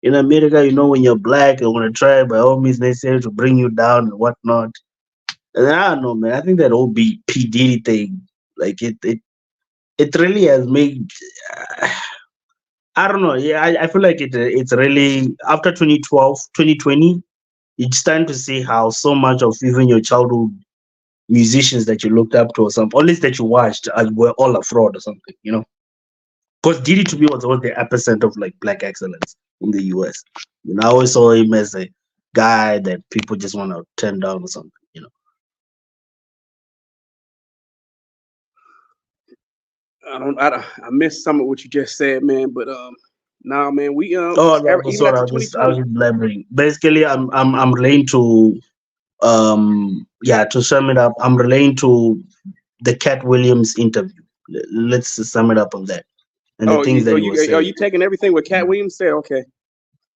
in America, when you're black, I want to try by all means necessary to bring you down and whatnot. And I don't know, man. I think that whole P Diddy thing, like, it really has made. I don't know. Yeah, I feel like it's really after 2012, 2020. It's time to see how so much of even your childhood musicians that you looked up to or something, or at least that you watched, were all a fraud or something. Because Diddy to me was the epicenter of like black excellence in the US. I always saw him as a guy that people just want to turn down or something. I missed some of what you just said, man. But nah, man, we Oh, that was even what after I was 2020. just blabbering. Basically, I'm relating to to sum it up, I'm relating to the Cat Williams interview. Let's sum it up on that and the Oh, things that he was are saying. you taking everything what Cat Williams said? Okay.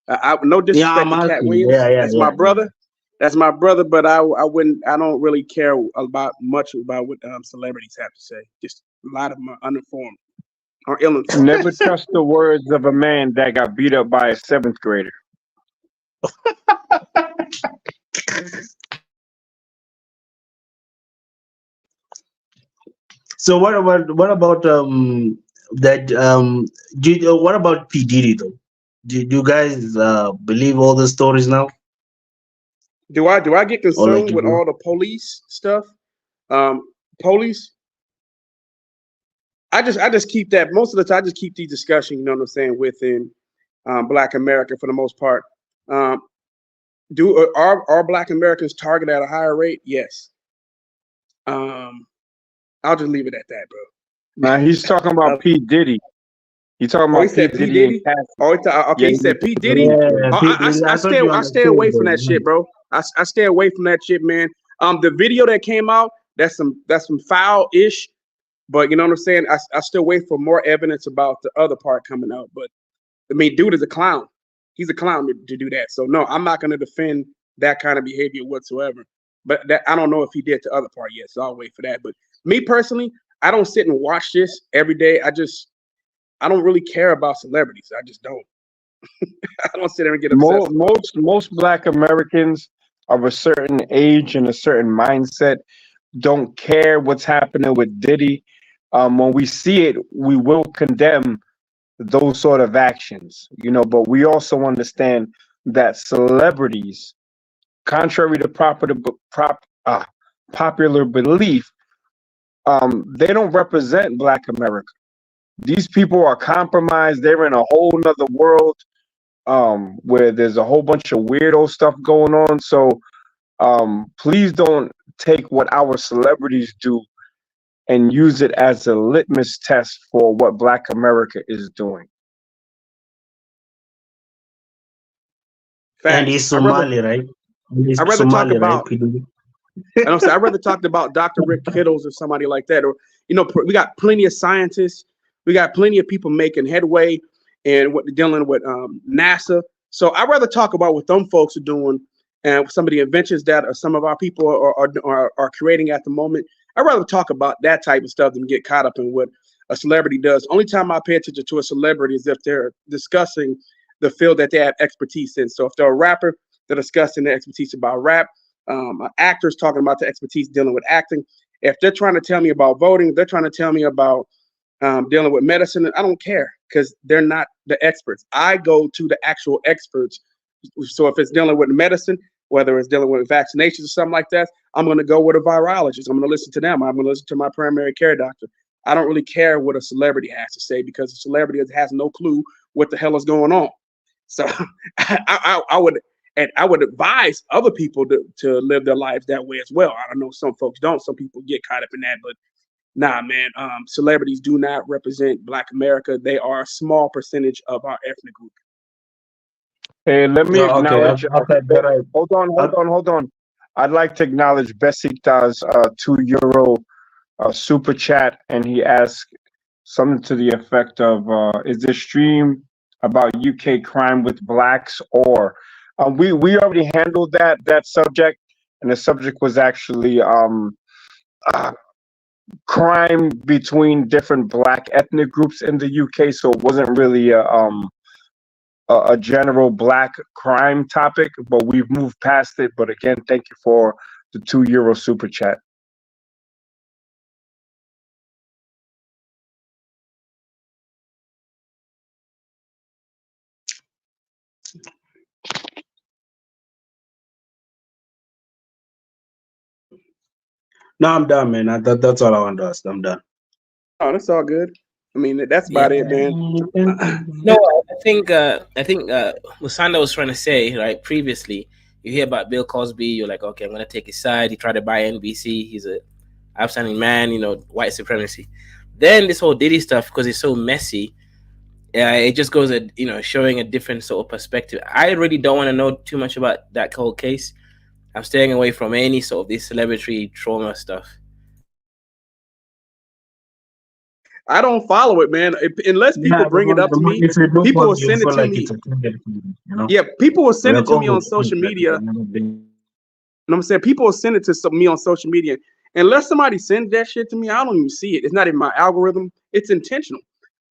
No Yeah, disrespect I'm to Cat asking. Williams. Yeah. That's my brother. That's my brother. But I wouldn't. I don't really care about much about what celebrities have to say. Just a lot of them are uninformed or ill-informed. Never trust the words of a man that got beat up by a 7th grader. So what about that what about P Diddy though? Do you guys believe all the stories now? Do I get Or like concerned with all the police stuff? Police. I just keep that most of the time. I just keep these discussions. You know what I'm saying within Black America for the most part. Um, are Black Americans targeted at a higher rate? Yes. I'll just leave it at that, bro. Now he's talking about P Diddy. He's talking Oh, he about P said P Diddy and Diddy. Cassie. Oh, okay. Yeah, He said P Diddy. Yeah, Oh, P Diddy. I thought you I stay away from that understood shit, bro. I stay away from that shit, man. The video that came out, that's some foul ish. But you know what I'm saying? I still wait for more evidence about the other part coming out. But I mean, dude is a clown. He's a clown to do that. So no, I'm not going to defend that kind of behavior whatsoever. But that I don't know if he did the other part yet. So I'll wait for that. But me personally, I don't sit and watch this every day. I don't really care about celebrities. I just don't. I don't sit there and get obsessed. Most Black Americans of a certain age and a certain mindset don't care what's happening with Diddy. When we see it, we will condemn those sort of actions, but we also understand that celebrities, contrary to popular belief, they don't represent Black America. These people are compromised. They're in a whole nother world where there's a whole bunch of weirdo stuff going on. So please don't take what our celebrities do and use it as a litmus test for what Black America is doing. And Facts. he's Somali, right? He's I'd rather talk Somali, right? about. And I'm saying I'd rather talk about Dr. Rick Kittles or somebody like that. Or, we got plenty of scientists. We got plenty of people making headway and what dealing with NASA. So I'd rather talk about what them folks are doing and some of the inventions that some of our people are creating at the moment. I'd rather talk about that type of stuff than get caught up in what a celebrity does. Only time I pay attention to a celebrity is if they're discussing the field that they have expertise in. So if they're a rapper, they're discussing their expertise about rap. Actors talking about the expertise dealing with acting. If they're trying to tell me about voting, they're trying to tell me about dealing with medicine, I don't care because they're not the experts. I go to the actual experts. So if it's dealing with medicine, whether it's dealing with vaccinations or something like that, I'm going to go with a virologist. I'm going to listen to them. I'm going to listen to my primary care doctor. I don't really care what a celebrity has to say because a celebrity has no clue what the hell is going on. So I would advise other people to live their lives that way as well. I don't know, some folks don't. Some people get caught up in that, but nah, man. Celebrities do not represent Black America. They are a small percentage of our ethnic group. Hey, let me acknowledge. Okay, Hold on. I'd like to acknowledge Besikta's €2 super chat, and he asked something to the effect of, "Is this stream about UK crime with blacks or?" We already handled that subject, and the subject was actually crime between different Black ethnic groups in the UK. So it wasn't really a general Black crime topic, but we've moved past it. But again, thank you for the €2 super chat. No, I'm done, man. That's all I want to ask. I'm done. Oh, that's all good. I mean, that's about it, man. No, I think Musanda was trying to say, right, previously, you hear about Bill Cosby, you're like, okay, I'm gonna take his side. He tried to buy NBC. He's a outstanding man, white supremacy. Then this whole Diddy stuff, because it's so messy, it just goes at showing a different sort of perspective. I really don't want to know too much about that whole case. I'm staying away from any sort of this celebrity trauma stuff. I don't follow it, man. Unless people bring it up to me, people will send it to me. Yeah, people will send it to me on social media. And I'm saying people will send it to me on social media. Unless somebody sends that shit to me, I don't even see it. It's not in my algorithm. It's intentional.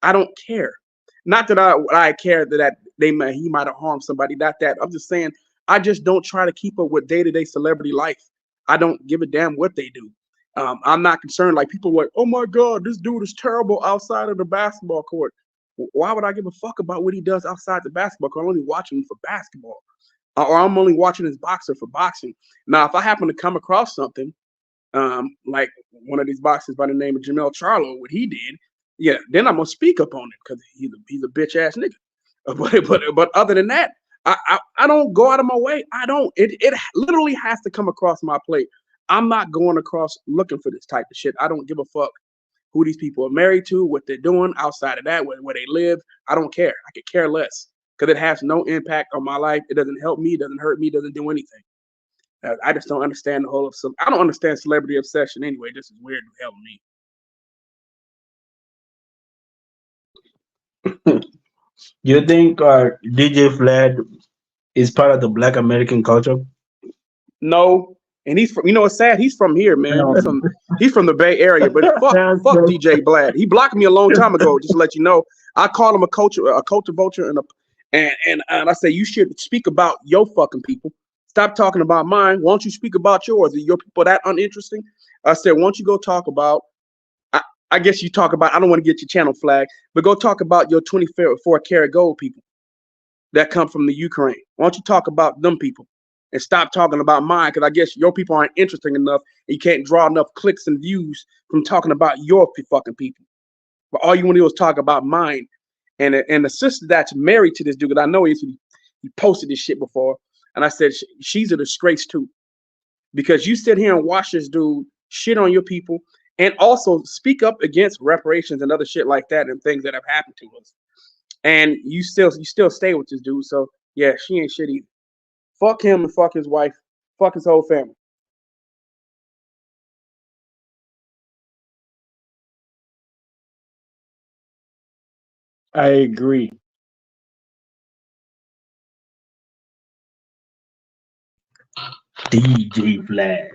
I don't care. Not that I care that he might have harmed somebody. Not that. I'm just saying I just don't try to keep up with day-to-day celebrity life. I don't give a damn what they do. I'm not concerned. Like people are like, oh my God, this dude is terrible outside of the basketball court. Why would I give a fuck about what he does outside the basketball court? I'm only watching him for basketball, or I'm only watching his boxer for boxing. Now, if I happen to come across something like one of these boxers by the name of Jamel Charlo, what he did, yeah, then I'm gonna speak up on it because he's a bitch ass nigga. But other than that, I don't go out of my way. I don't. It literally has to come across my plate. I'm not going across looking for this type of shit. I don't give a fuck who these people are married to, what they're doing outside of that, where they live. I don't care. I could care less because it has no impact on my life. It doesn't help me, doesn't hurt me, doesn't do anything. I just don't understand the whole of some. I don't understand celebrity obsession anyway. This is weird to hell to me. You think DJ Vlad is part of the Black American culture? No. And he's from, what's sad? He's from here, man. He's from the Bay Area. But fuck DJ Vlad. He blocked me a long time ago. Just to let you know, I called him a culture vulture, and I say you should speak about your fucking people. Stop talking about mine. Why don't you speak about yours? Are your people that uninteresting? I said, why don't you go talk about? I guess you talk about. I don't want to get your channel flagged, but go talk about your 24 karat gold people that come from the Ukraine. Why don't you talk about them people? And stop talking about mine, because I guess your people aren't interesting enough. And you can't draw enough clicks and views from talking about your fucking people. But all you want to do is talk about mine. And the sister that's married to this dude, because I know he posted this shit before, and I said she's a disgrace too, because you sit here and watch this dude shit on your people and also speak up against reparations and other shit like that and things that have happened to us. And you still stay with this dude. So yeah, she ain't shit either. Fuck him and fuck his wife, fuck his whole family. I agree. DJ Flag.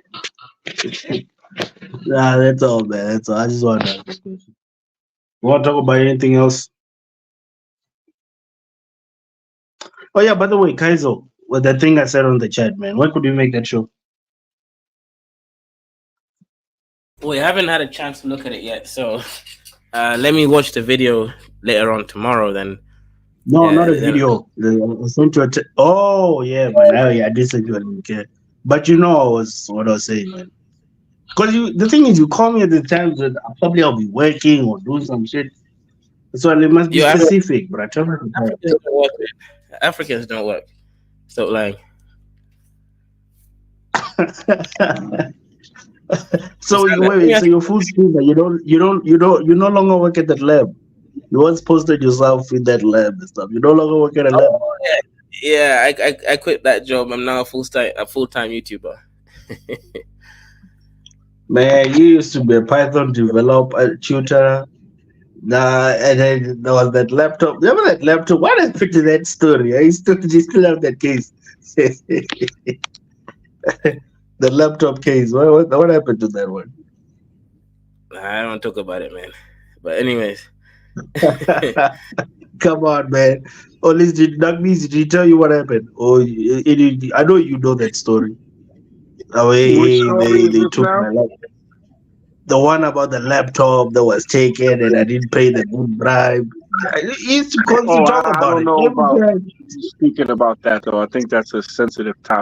Nah, that's all, man. That's all. I just want to ask this question. You want to talk about anything else? Oh yeah, by the way, Kaizo, well, that thing I said on the chat, man. When could we make that show? Well, I haven't had a chance to look at it yet, so let me watch the video later on tomorrow. Then No, not a video. I sent you oh yeah, man. I did send you a link. Yeah. But you know what I was saying, man. Because the thing is, you call me at the times that probably I'll be working or doing some shit. So it must be specific. But I tell you, Africans don't work. Stop lying. So wait, so you're full speed, but you no longer work at that lab. You once posted yourself in that lab and stuff. You no longer work at a lab. Yeah, I quit that job. I'm now a full-time YouTuber. Man, you used to be a Python developer, tutor. Nah, and then there was that laptop. Remember that laptop? What happened to that story? You still have that case. The laptop case. What happened to that one? I don't talk about it, man. But anyways. Come on, man. Or at least did he tell you what happened? Or I know you know that story. They took my laptop. The one about the laptop that was taken and I didn't pay the good bribe. He used to talk about I don't it. know about speaking about that though. I think that's a sensitive topic.